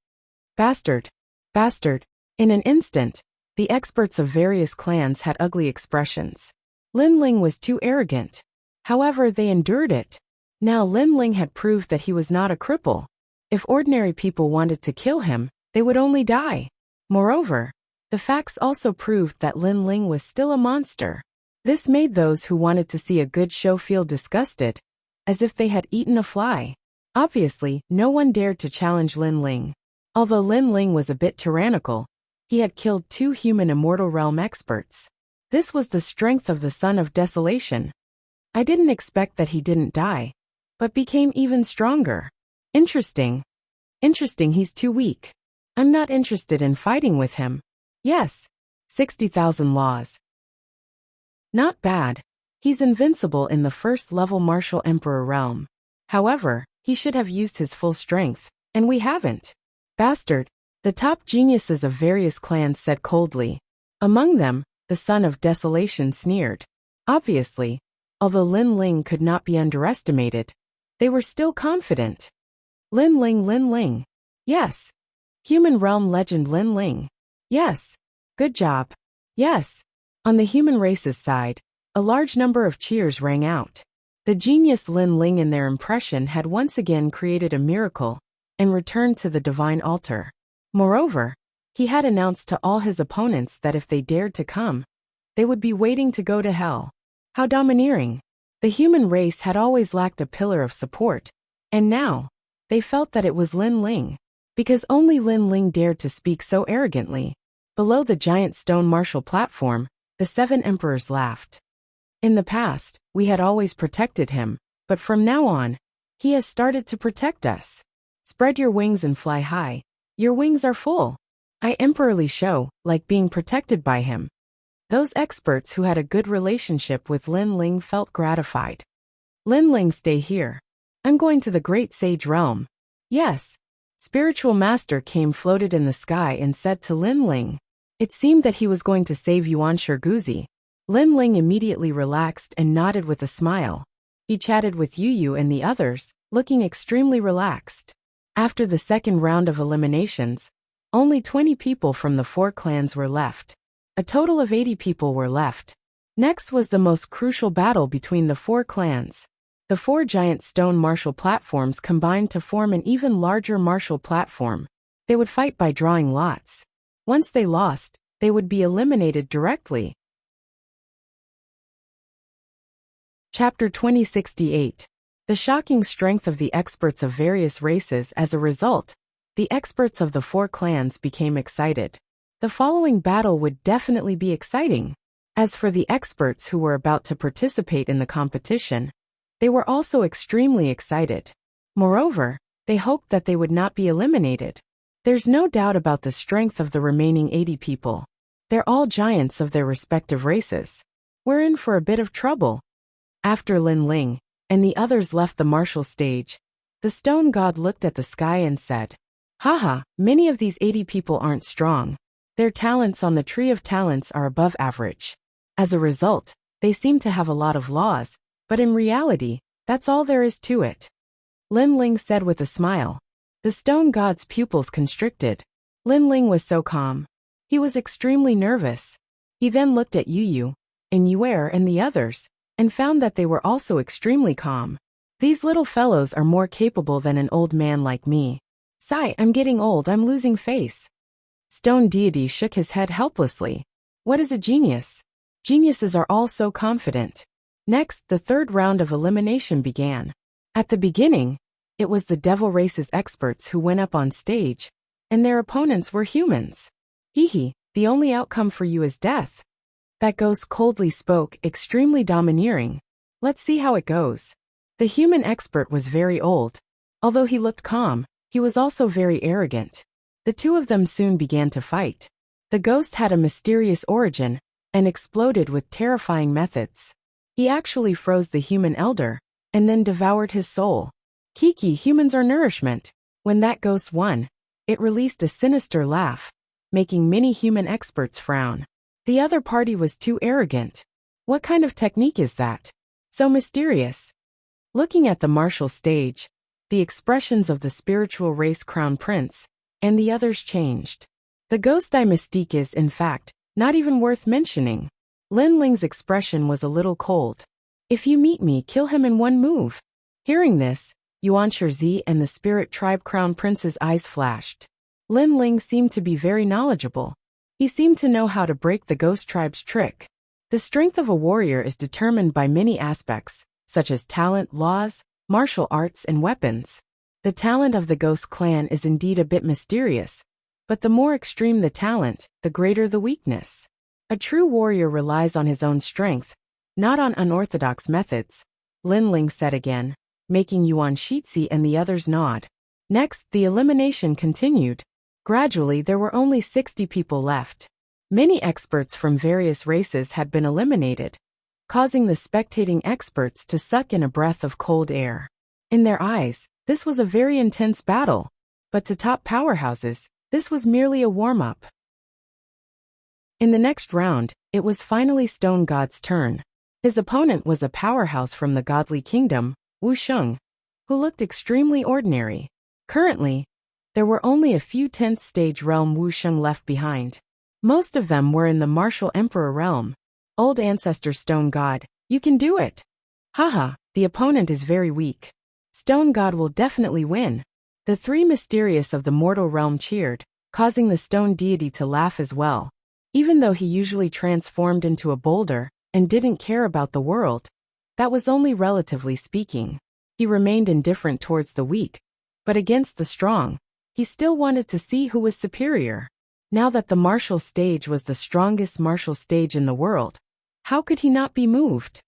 Bastard. Bastard. In an instant, the experts of various clans had ugly expressions. Lin Ling was too arrogant. However, they endured it. Now Lin Ling had proved that he was not a cripple. If ordinary people wanted to kill him, they would only die. Moreover, the facts also proved that Lin Ling was still a monster. This made those who wanted to see a good show feel disgusted, as if they had eaten a fly. Obviously, no one dared to challenge Lin Ling. Although Lin Ling was a bit tyrannical, he had killed 2 human immortal realm experts. This was the strength of the Son of Desolation. I didn't expect that he didn't die, but became even stronger. Interesting. Interesting, he's too weak. I'm not interested in fighting with him. Yes. 60,000 laws. Not bad. He's invincible in the first level martial emperor realm. However, he should have used his full strength, and we haven't. Bastard. The top geniuses of various clans said coldly. Among them, the Son of Desolation sneered. Obviously, although Lin Ling could not be underestimated, they were still confident. Lin Ling. Yes. Human realm legend Lin Ling. Yes. Good job. Yes. On the human race's side, a large number of cheers rang out. The genius Lin Ling in their impression had once again created a miracle and returned to the divine altar. Moreover, he had announced to all his opponents that if they dared to come, they would be waiting to go to hell. How domineering. The human race had always lacked a pillar of support, and now, they felt that it was Lin Ling. Because only Lin Ling dared to speak so arrogantly. Below the giant stone martial platform, the 7 emperors laughed. In the past, we had always protected him, but from now on, he has started to protect us. Spread your wings and fly high. Your wings are full. I emperorly show, like being protected by him. Those experts who had a good relationship with Lin Ling felt gratified. Lin Ling, stay here. I'm going to the great sage realm. Yes. Spiritual master came floated in the sky and said to Lin Ling. It seemed that he was going to save Yuan Shirguzi. Lin Ling immediately relaxed and nodded with a smile. He chatted with Yu and the others, looking extremely relaxed. After the second round of eliminations, only 20 people from the 4 clans were left. A total of 80 people were left. Next was the most crucial battle between the 4 clans. The 4 giant stone martial platforms combined to form an even larger martial platform. They would fight by drawing lots. Once they lost, they would be eliminated directly. Chapter 2068. The shocking strength of the experts of various races. As a result, the experts of the 4 clans became excited. The following battle would definitely be exciting. As for the experts who were about to participate in the competition, they were also extremely excited. Moreover, they hoped that they would not be eliminated. There's no doubt about the strength of the remaining 80 people. They're all giants of their respective races. We're in for a bit of trouble. After Lin Ling and the others left the martial stage, the stone god looked at the sky and said, Haha, many of these 80 people aren't strong. Their talents on the tree of talents are above average. As a result, they seem to have a lot of laws, but in reality, that's all there is to it. Lin Ling said with a smile. The stone god's pupils constricted. Lin Ling was so calm. He was extremely nervous. He then looked at Yu and Yuer and the others, and found that they were also extremely calm. These little fellows are more capable than an old man like me. Sigh, I'm getting old, I'm losing face. Stone deity shook his head helplessly. What is a genius? Geniuses are all so confident. Next, the third round of elimination began. At the beginning, it was the devil race's experts who went up on stage, and their opponents were humans. Hehe, the only outcome for you is death. That ghost coldly spoke, extremely domineering. Let's see how it goes. The human expert was very old. Although he looked calm, he was also very arrogant. The two of them soon began to fight. The ghost had a mysterious origin, and exploded with terrifying methods. He actually froze the human elder, and then devoured his soul. Kiki, humans are nourishment. When that ghost won, it released a sinister laugh, making many human experts frown. The other party was too arrogant. What kind of technique is that? So mysterious. Looking at the martial stage, the expressions of the spiritual race crown prince and the others changed. The ghost eye mystique is, in fact, not even worth mentioning. Lin Ling's expression was a little cold. If you meet me, kill him in one move. Hearing this, Yuan Shizi and the spirit tribe crown prince's eyes flashed. Lin Ling seemed to be very knowledgeable. He seemed to know how to break the ghost tribe's trick. The strength of a warrior is determined by many aspects, such as talent, laws, martial arts, and weapons. The talent of the ghost clan is indeed a bit mysterious, but the more extreme the talent, the greater the weakness. A true warrior relies on his own strength, not on unorthodox methods, Lin Ling said again, making Yuan Shizi and the others nod. Next, the elimination continued. Gradually, there were only 60 people left. Many experts from various races had been eliminated, causing the spectating experts to suck in a breath of cold air. In their eyes, this was a very intense battle, but to top powerhouses, this was merely a warm-up. In the next round, it was finally Stone God's turn. His opponent was a powerhouse from the godly kingdom, Wuxia, who looked extremely ordinary. Currently, there were only a few 10th stage realm Wuxia left behind. Most of them were in the martial emperor realm. Old ancestor Stone God, you can do it. Haha, the opponent is very weak. Stone God will definitely win. The three mysterious of the mortal realm cheered, causing the stone deity to laugh as well. Even though he usually transformed into a boulder and didn't care about the world, that was only relatively speaking. He remained indifferent towards the weak, but against the strong, he still wanted to see who was superior. Now that the martial stage was the strongest martial stage in the world, how could he not be moved?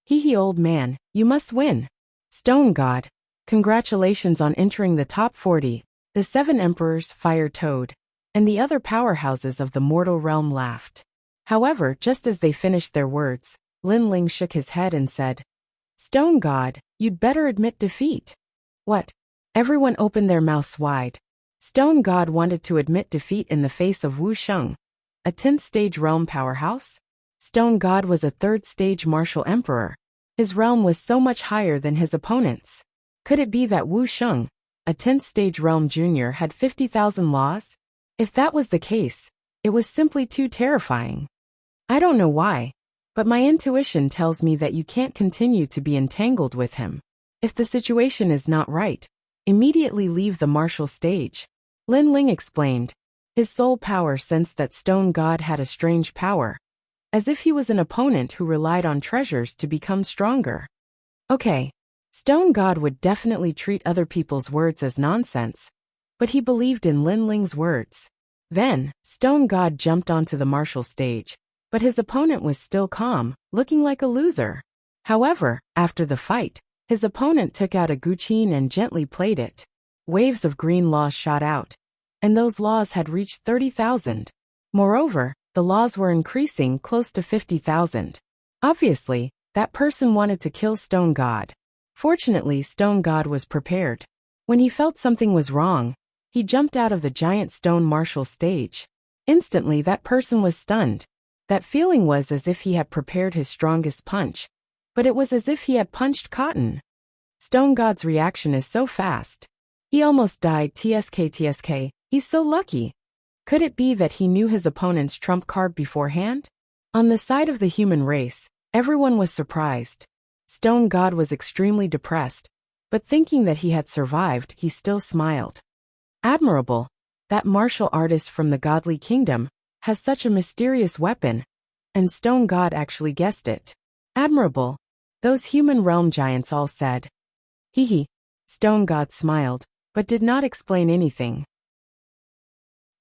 Hee old man, you must win. Stone God, congratulations on entering the top 40. The 7 emperors, Fire Toad, and the other powerhouses of the mortal realm laughed. However, just as they finished their words, Lin Ling shook his head and said, Stone God, you'd better admit defeat. What? Everyone opened their mouths wide. Stone God wanted to admit defeat in the face of Wuxia, a 10th stage realm powerhouse? Stone God was a 3rd stage martial emperor. His realm was so much higher than his opponents. Could it be that Wuxia, a 10th stage realm junior, had 50,000 laws? If that was the case, it was simply too terrifying. I don't know why, but my intuition tells me that you can't continue to be entangled with him. If the situation is not right, immediately leave the martial stage. Lin Ling explained. His soul power sensed that Stone God had a strange power, as if he was an opponent who relied on treasures to become stronger. Okay, Stone God would definitely treat other people's words as nonsense, but he believed in Lin Ling's words. Then, Stone God jumped onto the martial stage, but his opponent was still calm, looking like a loser. However, after the fight, his opponent took out a guqin and gently played it. Waves of green laws shot out, and those laws had reached 30,000. Moreover, the laws were increasing close to 50,000. Obviously, that person wanted to kill Stone God. Fortunately, Stone God was prepared. When he felt something was wrong, he jumped out of the giant stone martial stage. Instantly, that person was stunned. That feeling was as if he had prepared his strongest punch, but it was as if he had punched cotton. Stone God's reaction is so fast. He almost died. TSK, he's so lucky. Could it be that he knew his opponent's trump card beforehand? On the side of the human race, everyone was surprised. Stone God was extremely depressed, but thinking that he had survived, he still smiled. Admirable. That martial artist from the godly kingdom has such a mysterious weapon, and Stone God actually guessed it. Admirable. Those human realm giants all said. Hee. Stone God smiled, but did not explain anything.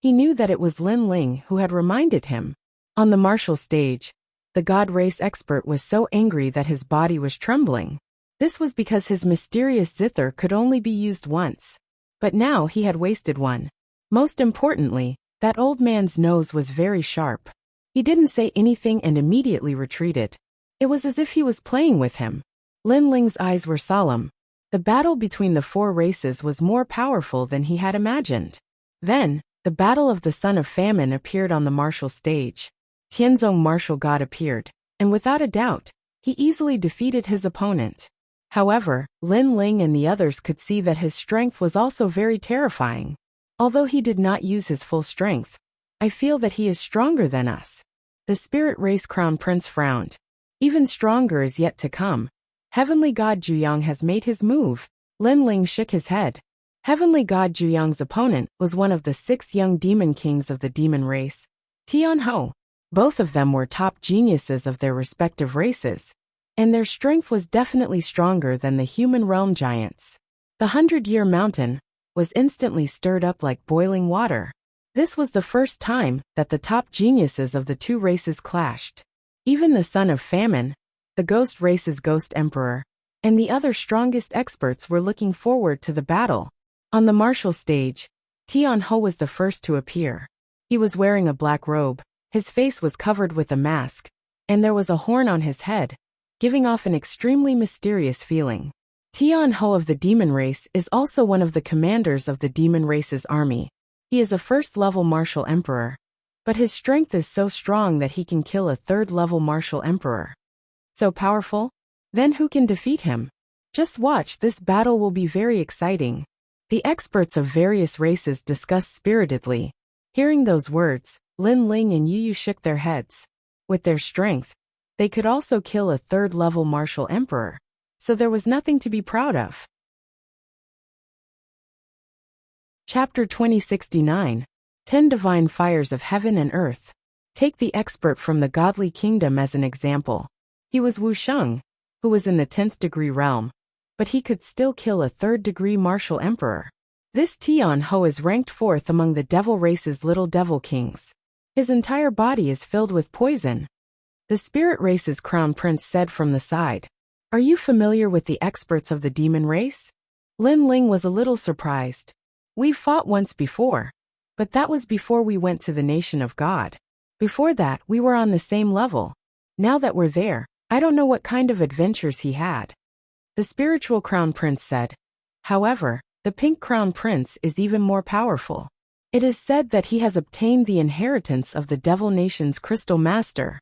He knew that it was Lin Ling who had reminded him. On the martial stage, the god race expert was so angry that his body was trembling. This was because his mysterious zither could only be used once. But now he had wasted one. Most importantly, that old man's nose was very sharp. He didn't say anything and immediately retreated. It was as if he was playing with him. Lin Ling's eyes were solemn. The battle between the 4 races was more powerful than he had imagined. Then, the battle of the Son of Famine appeared on the martial stage. Tianzong martial god appeared, and without a doubt, he easily defeated his opponent. However, Lin Ling and the others could see that his strength was also very terrifying. Although he did not use his full strength, I feel that he is stronger than us. The spirit race crown prince frowned. Even stronger is yet to come. Heavenly God Juyang has made his move. Lin Ling shook his head. Heavenly God Juyang's opponent was one of the 6 young demon kings of the demon race, Tian Ho. Both of them were top geniuses of their respective races, and their strength was definitely stronger than the human realm giants. The 100-year mountain was instantly stirred up like boiling water. This was the first time that the top geniuses of the 2 races clashed. Even the son of famine, the ghost race's ghost emperor, and the other strongest experts were looking forward to the battle. On the martial stage, Tian Ho was the first to appear. He was wearing a black robe, his face was covered with a mask, and there was a horn on his head, giving off an extremely mysterious feeling. Tian Ho of the demon race is also one of the commanders of the demon race's army. He is a first-level martial emperor, but his strength is so strong that he can kill a third-level martial emperor. So powerful? Then who can defeat him? Just watch, this battle will be very exciting. The experts of various races discussed spiritedly. Hearing those words, Lin Ling and Yu Yu shook their heads. With their strength, they could also kill a third-level martial emperor, so there was nothing to be proud of. Chapter 2069. 10 Divine Fires of Heaven and Earth. Take the expert from the godly kingdom as an example. He was Wuxia, who was in the 10th degree realm, but he could still kill a 3rd degree martial emperor. This Tian Ho is ranked 4th among the devil race's little devil kings. His entire body is filled with poison. The spirit race's crown prince said from the side. Are you familiar with the experts of the demon race? Lin Ling was a little surprised. We fought once before, but that was before we went to the nation of God. Before that, we were on the same level. Now that we're there, I don't know what kind of adventures he had. The spiritual crown prince said. However, the pink crown prince is even more powerful. It is said that he has obtained the inheritance of the devil nation's crystal master.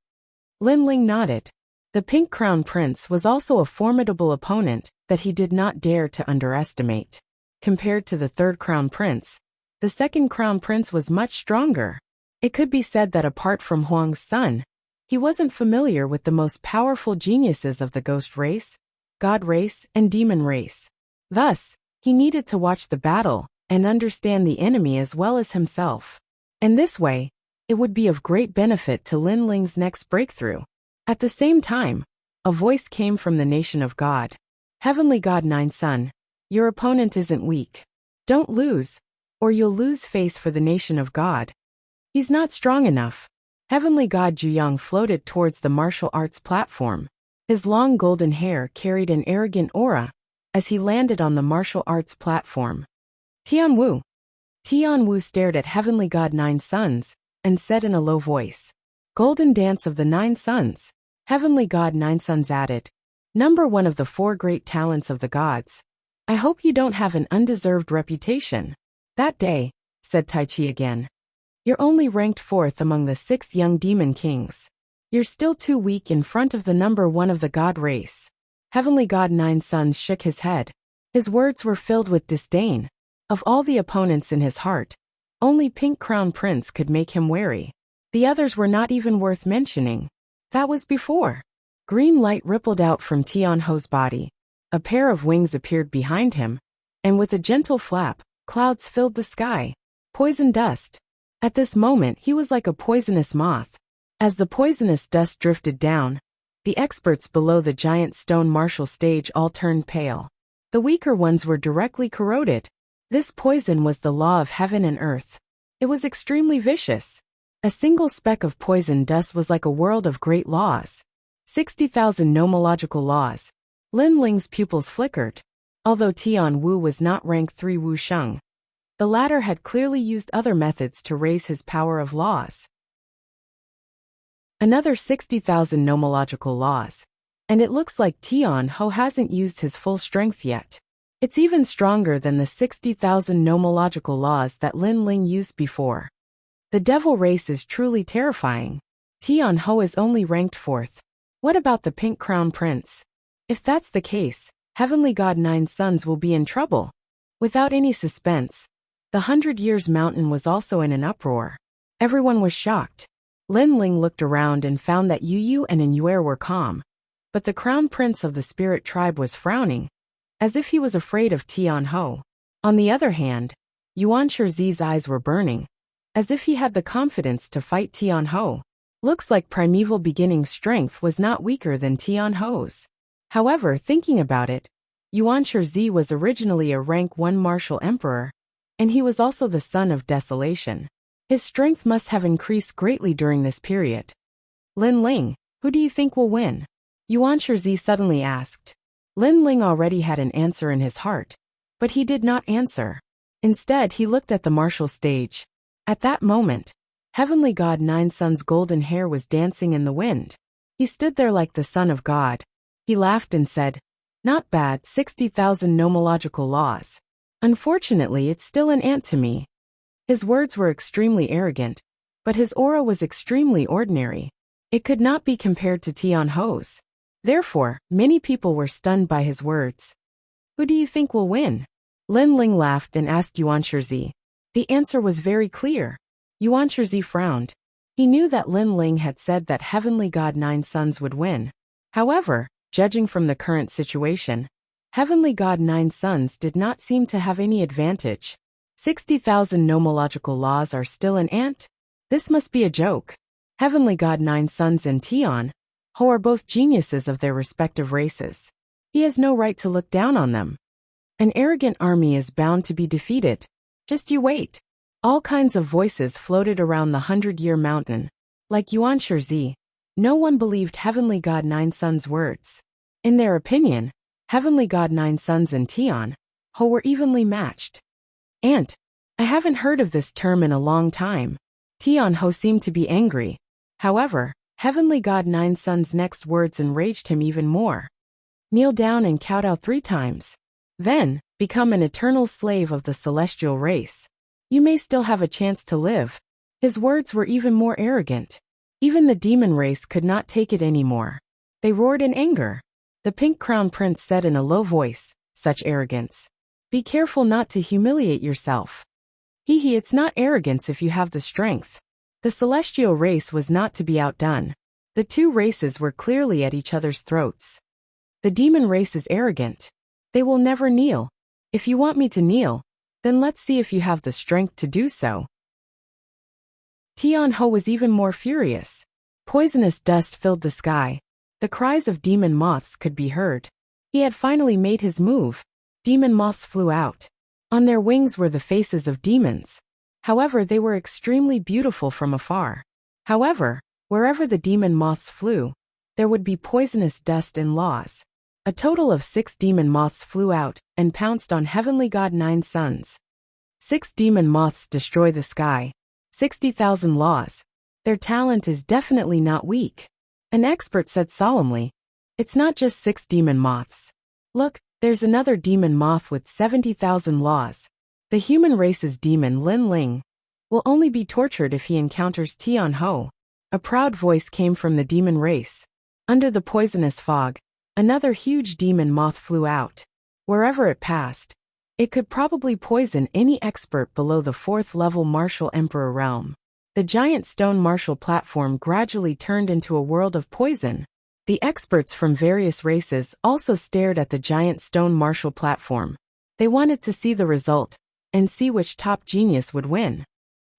Lin Ling nodded. The pink crown prince was also a formidable opponent that he did not dare to underestimate. Compared to the 3rd crown prince, the 2nd crown prince was much stronger. It could be said that apart from Huang's son, he wasn't familiar with the most powerful geniuses of the ghost race, god race, and demon race. Thus, he needed to watch the battle and understand the enemy as well as himself. In this way, it would be of great benefit to Lin Ling's next breakthrough. At the same time, a voice came from the nation of God. Heavenly God Nine Son, your opponent isn't weak. Don't lose, or you'll lose face for the nation of God. He's not strong enough. Heavenly God Juyang floated towards the martial arts platform. His long golden hair carried an arrogant aura as he landed on the martial arts platform. Tian Wu. Tian Wu stared at Heavenly God Nine Sons and said in a low voice, Golden Dance of the Nine Sons. Heavenly God Nine Sons added, Number 1 of the 4 great talents of the gods. I hope you don't have an undeserved reputation. That day, said Tai Chi again. You're only ranked 4th among the 6 young demon kings. You're still too weak in front of the number 1 of the god race. Heavenly God Nine Sons shook his head. His words were filled with disdain. Of all the opponents in his heart, only Pink Crown Prince could make him wary. The others were not even worth mentioning. That was before. Green light rippled out from Tian Ho's body. A pair of wings appeared behind him, and with a gentle flap, clouds filled the sky. Poison dust. At this moment he was like a poisonous moth. As the poisonous dust drifted down, the experts below the giant stone martial stage all turned pale. The weaker ones were directly corroded. This poison was the law of heaven and earth. It was extremely vicious. A single speck of poison dust was like a world of great laws. 60,000 nomological laws. Lin Ling's pupils flickered. Although Tian Wu was not rank 3 Wuxia, the latter had clearly used other methods to raise his power of laws. Another 60,000 nomological laws. And it looks like Tian Ho hasn't used his full strength yet. It's even stronger than the 60,000 nomological laws that Lin Ling used before. The devil race is truly terrifying. Tian Ho is only ranked 4th. What about the Pink Crown Prince? If that's the case, Heavenly God Nine Suns will be in trouble. Without any suspense, the 100 Years Mountain was also in an uproar. Everyone was shocked. Lin Ling looked around and found that Yu and Yue were calm, but the crown prince of the spirit tribe was frowning, as if he was afraid of Tian Ho. On the other hand, Yuan Shizi's eyes were burning, as if he had the confidence to fight Tian Ho. Looks like Primeval Beginning's strength was not weaker than Tian Ho's. However, thinking about it, Yuan Shizi was originally a rank 1 martial emperor, and he was also the son of desolation. His strength must have increased greatly during this period. Lin Ling, who do you think will win? Yuan Shizi suddenly asked. Lin Ling already had an answer in his heart, but he did not answer. Instead, he looked at the martial stage. At that moment, Heavenly God Nine Suns' golden hair was dancing in the wind. He stood there like the son of God. He laughed and said, "Not bad, 60,000 nomological laws. Unfortunately, it's still an ant to me." His words were extremely arrogant, but his aura was extremely ordinary. It could not be compared to Tian Ho's. Therefore, many people were stunned by his words. Who do you think will win? Lin Ling laughed and asked Yuan Shizi. The answer was very clear. Yuan Shizi frowned. He knew that Lin Ling had said that Heavenly God Nine Suns would win. However, judging from the current situation, Heavenly God Nine Suns did not seem to have any advantage. 60,000 nomological laws are still an ant? This must be a joke. Heavenly God Nine Suns and Tian Ho are both geniuses of their respective races. He has no right to look down on them. An arrogant army is bound to be defeated. Just you wait. All kinds of voices floated around the 100-Year Mountain. Like Yuan Shizi, no one believed Heavenly God Nine Suns' words. In their opinion, Heavenly God Nine Suns and Tian Ho were evenly matched. Ant. I haven't heard of this term in a long time. Tian Ho seemed to be angry. However, Heavenly God Nine Suns' next words enraged him even more. Kneel down and kowtow 3 times. Then, become an eternal slave of the celestial race. You may still have a chance to live. His words were even more arrogant. Even the demon race could not take it anymore. They roared in anger. The Pink Crown Prince said in a low voice, "Such arrogance. Be careful not to humiliate yourself. Hee, it's not arrogance if you have the strength." The celestial race was not to be outdone. The two races were clearly at each other's throats. The demon race is arrogant. They will never kneel. If you want me to kneel, then let's see if you have the strength to do so. Tian Ho was even more furious. Poisonous dust filled the sky. The cries of demon moths could be heard. He had finally made his move. Demon moths flew out. On their wings were the faces of demons. However, they were extremely beautiful from afar. However, wherever the demon moths flew, there would be poisonous dust and laws. A total of 6 demon moths flew out and pounced on Heavenly God Nine Suns. 6 demon moths destroy the sky. 60,000 laws. Their talent is definitely not weak. An expert said solemnly, "It's not just 6 demon moths. Look, there's another demon moth with 70,000 laws. The human race's demon Lin Ling will only be tortured if he encounters Tian Ho." A proud voice came from the demon race. Under the poisonous fog, another huge demon moth flew out. Wherever it passed, it could probably poison any expert below the 4th level martial emperor realm. The giant stone martial platform gradually turned into a world of poison. The experts from various races also stared at the giant stone martial platform. They wanted to see the result and see which top genius would win.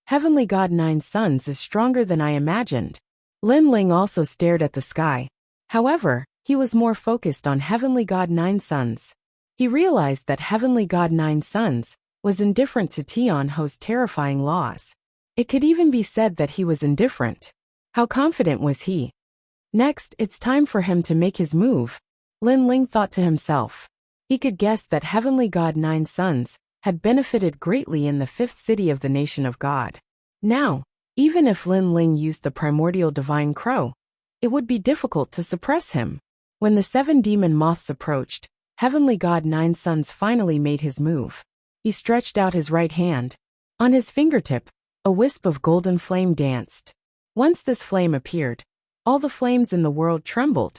Heavenly God Nine Suns is stronger than I imagined. Lin Ling also stared at the sky. However, he was more focused on Heavenly God Nine Suns. He realized that Heavenly God Nine Suns was indifferent to Tian Ho's terrifying laws. It could even be said that he was indifferent. How confident was he? Next, it's time for him to make his move. Lin Ling thought to himself. He could guess that Heavenly God Nine Suns had benefited greatly in the 5th city of the nation of God. Now, even if Lin Ling used the primordial divine crow, it would be difficult to suppress him. When the 7 demon moths approached, Heavenly God Nine Suns finally made his move. He stretched out his right hand. On his fingertip, a wisp of golden flame danced. Once this flame appeared, all the flames in the world trembled.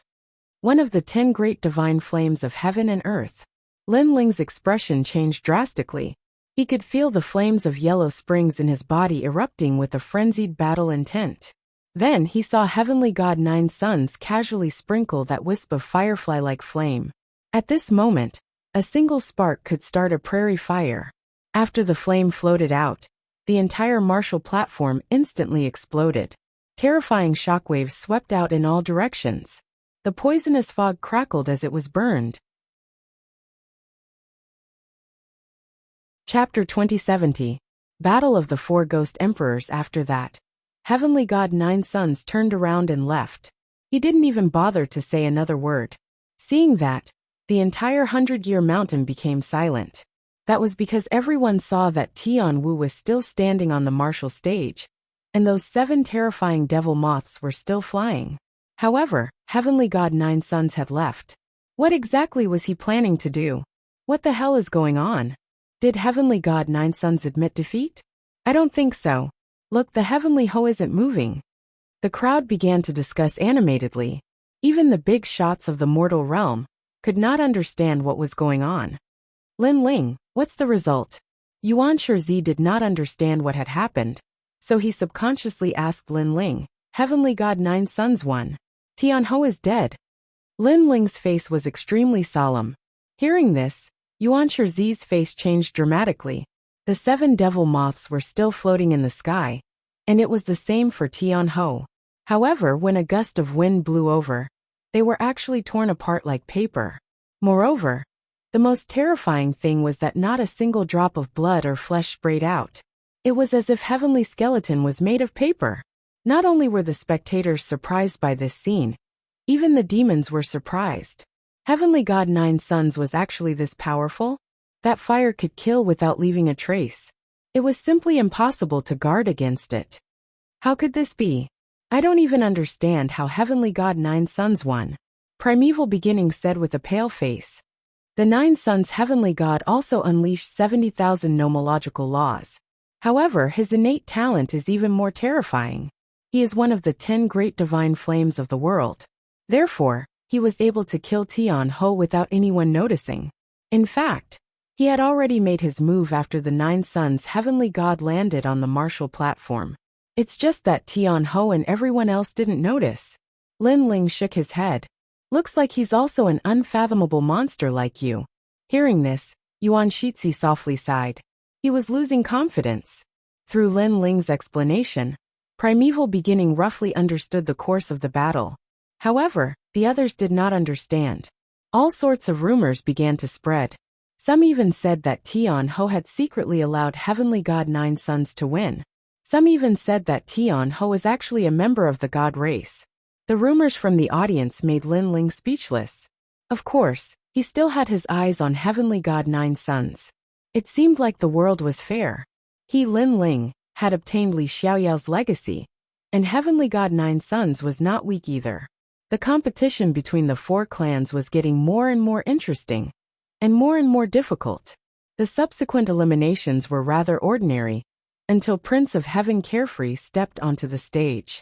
one of the 10 great divine flames of heaven and earth. Lin Ling's expression changed drastically. He could feel the flames of yellow springs in his body erupting with a frenzied battle intent. Then he saw Heavenly God Nine Suns casually sprinkle that wisp of firefly-like flame. At this moment, a single spark could start a prairie fire. After the flame floated out, the entire martial platform instantly exploded. Terrifying shockwaves swept out in all directions. The poisonous fog crackled as it was burned. Chapter 2070. Battle of the Four Ghost Emperors. After that, Heavenly God Nine Suns turned around and left. He didn't even bother to say another word. Seeing that, the entire 100-year mountain became silent. That was because everyone saw that Tian Wu was still standing on the martial stage, and those 7 terrifying devil moths were still flying. However, Heavenly God Nine Suns had left. What exactly was he planning to do? What the hell is going on? Did Heavenly God Nine Suns admit defeat? I don't think so. Look, the Heavenly Ho isn't moving. The crowd began to discuss animatedly. Even the big shots of the mortal realm could not understand what was going on. Lin Ling, what's the result? Yuan Shizhi did not understand what had happened, so he subconsciously asked Lin Ling. Heavenly God Nine Suns won. Tian Ho is dead. Lin Ling's face was extremely solemn. Hearing this, Yuan Shizhi's face changed dramatically. The 7 devil moths were still floating in the sky, and it was the same for Tian Ho. However, when a gust of wind blew over, they were actually torn apart like paper. Moreover, the most terrifying thing was that not a single drop of blood or flesh sprayed out. It was as if Heavenly Skeleton was made of paper. Not only were the spectators surprised by this scene, even the demons were surprised. Heavenly God Nine Suns was actually this powerful? That fire could kill without leaving a trace. It was simply impossible to guard against it. How could this be? I don't even understand how Heavenly God Nine Suns won. Primeval Beginning said with a pale face. The Nine Suns Heavenly God also unleashed 70,000 nomological laws. However, his innate talent is even more terrifying. He is one of the 10 great divine flames of the world. Therefore, he was able to kill Tian Ho without anyone noticing. In fact, he had already made his move after the Nine Suns Heavenly God landed on the martial platform. It's just that Tian Ho and everyone else didn't notice. Lin Ling shook his head. Looks like he's also an unfathomable monster like you. Hearing this, Yuan Shizhi softly sighed. He was losing confidence. Through Lin Ling's explanation, Primeval Beginning roughly understood the course of the battle. However, the others did not understand. All sorts of rumors began to spread. Some even said that Tian Ho had secretly allowed Heavenly God Nine Suns to win. Some even said that Tian Ho was actually a member of the god race. The rumors from the audience made Lin Ling speechless. Of course, he still had his eyes on Heavenly God Nine Suns. It seemed like the world was fair. He, Lin Ling, had obtained Li Xiaoyao's legacy, and Heavenly God Nine Suns was not weak either. The competition between the 4 clans was getting more and more interesting, and more difficult. The subsequent eliminations were rather ordinary, until Prince of Heaven Carefree stepped onto the stage.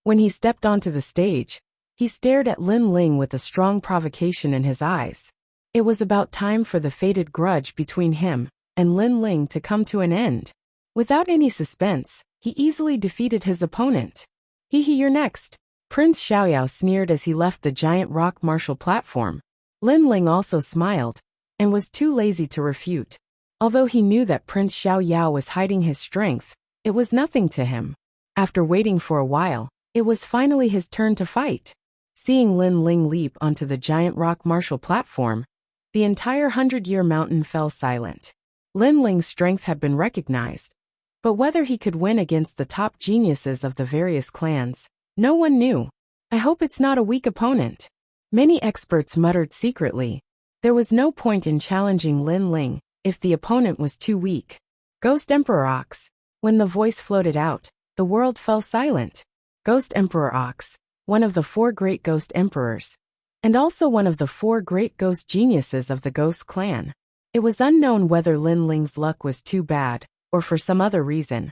When he stepped onto the stage, he stared at Lin Ling with a strong provocation in his eyes. It was about time for the fated grudge between him and Lin Ling to come to an end. Without any suspense, he easily defeated his opponent. You're next. Prince Xiaoyao sneered as he left the giant rock martial platform. Lin Ling also smiled, and was too lazy to refute. Although he knew that Prince Xiaoyao was hiding his strength, it was nothing to him. After waiting for a while, it was finally his turn to fight. Seeing Lin Ling leap onto the giant rock martial platform, the entire 100-year mountain fell silent. Lin Ling's strength had been recognized, but whether he could win against the top geniuses of the various clans, no one knew. I hope it's not a weak opponent. Many experts muttered secretly. There was no point in challenging Lin Ling if the opponent was too weak. Ghost Emperor Ox. When the voice floated out, the world fell silent. Ghost Emperor Ox, one of the 4 great ghost emperors, and also one of the 4 great ghost geniuses of the Ghost clan. It was unknown whether Lin Ling's luck was too bad, or for some other reason,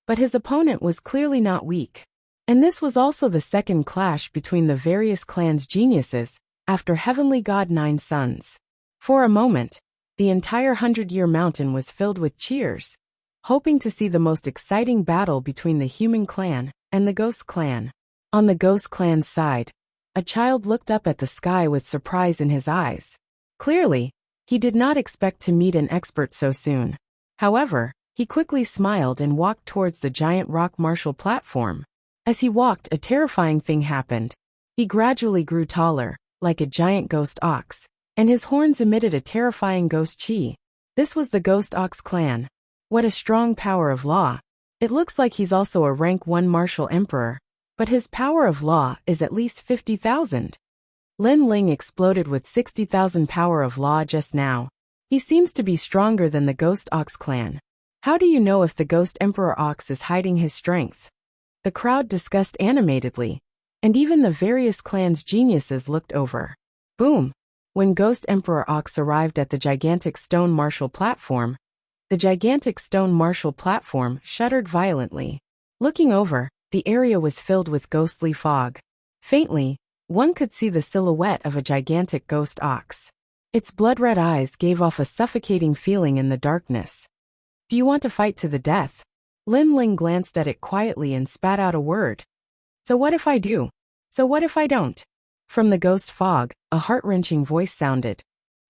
but his opponent was clearly not weak. And this was also the second clash between the various clans' geniuses, after Heavenly God Nine Sons. For a moment, the entire 100-Year Mountain was filled with cheers, hoping to see the most exciting battle between the Human Clan and the Ghost Clan. On the Ghost Clan's side, a child looked up at the sky with surprise in his eyes. Clearly, he did not expect to meet an expert so soon. However, he quickly smiled and walked towards the giant rock martial platform. As he walked, a terrifying thing happened. He gradually grew taller, like a giant ghost ox, and his horns emitted a terrifying ghost chi. This was the Ghost Ox Clan. What a strong power of law. It looks like he's also a rank 1 martial emperor, but his power of law is at least 50,000. Lin Ling exploded with 60,000 power of law just now. He seems to be stronger than the Ghost Ox Clan. How do you know if the Ghost Emperor Ox is hiding his strength? The crowd discussed animatedly, and even the various clans' geniuses looked over. Boom! When Ghost Emperor Ox arrived at the gigantic stone martial platform, the gigantic stone martial platform shuddered violently. Looking over, the area was filled with ghostly fog. Faintly, one could see the silhouette of a gigantic ghost ox. Its blood-red eyes gave off a suffocating feeling in the darkness. Do you want to fight to the death? Lin Ling glanced at it quietly and spat out a word. So what if I do? So what if I don't? From the ghost fog, a heart-wrenching voice sounded.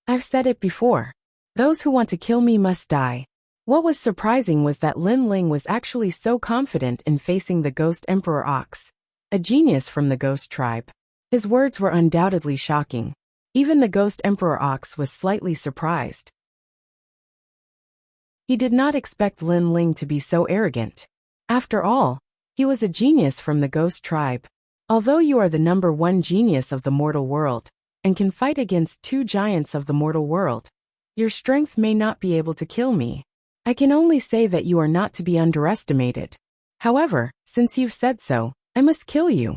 I've said it before. Those who want to kill me must die. What was surprising was that Lin Ling was actually so confident in facing the Ghost Emperor Ox, a genius from the Ghost Tribe. His words were undoubtedly shocking. Even the Ghost Emperor Ox was slightly surprised. He did not expect Lin Ling to be so arrogant. After all, he was a genius from the Ghost Tribe. Although you are the #1 genius of the mortal world, and can fight against 2 giants of the mortal world, your strength may not be able to kill me. I can only say that you are not to be underestimated. However, since you've said so, I must kill you.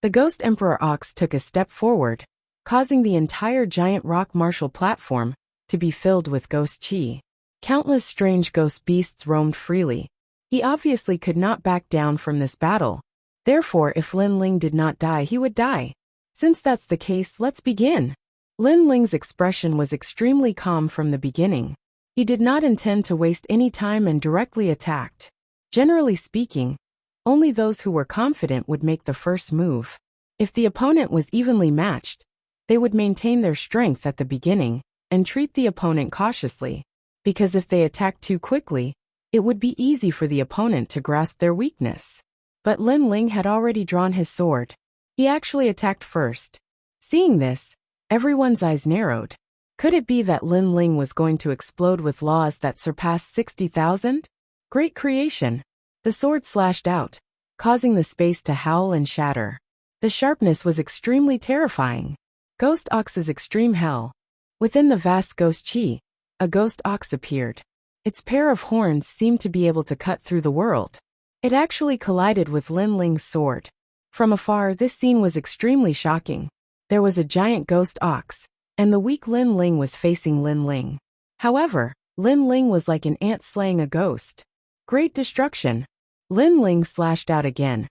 The Ghost Emperor Ox took a step forward, causing the entire giant rock martial platform to be filled with ghost chi. Countless strange ghost beasts roamed freely. He obviously could not back down from this battle. Therefore, if Lin Ling did not die, he would die. Since that's the case, let's begin. Lin Ling's expression was extremely calm from the beginning. He did not intend to waste any time and directly attacked. Generally speaking, only those who were confident would make the first move. If the opponent was evenly matched, they would maintain their strength at the beginning and treat the opponent cautiously, because if they attacked too quickly, it would be easy for the opponent to grasp their weakness. But Lin Ling had already drawn his sword. He actually attacked first. Seeing this, everyone's eyes narrowed. Could it be that Lin Ling was going to explode with laws that surpassed 60,000? Great creation! The sword slashed out, causing the space to howl and shatter. The sharpness was extremely terrifying. Ghost Ox's extreme hell. Within the vast ghost chi, a ghost ox appeared. Its pair of horns seemed to be able to cut through the world. It actually collided with Lin Ling's sword. From afar, this scene was extremely shocking. There was a giant ghost ox, and the weak Lin Ling was facing Lin Ling. However, Lin Ling was like an ant slaying a ghost. Great destruction. Lin Ling slashed out again,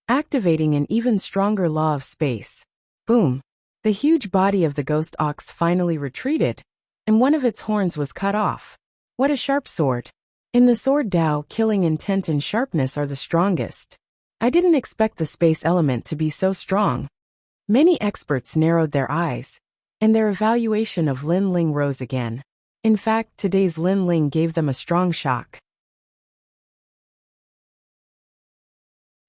activating an even stronger law of space. Boom. The huge body of the ghost ox finally retreated, and one of its horns was cut off. What a sharp sword. In the sword Dao, killing intent and sharpness are the strongest. I didn't expect the space element to be so strong. Many experts narrowed their eyes, and their evaluation of Lin Ling rose again. In fact, today's Lin Ling gave them a strong shock.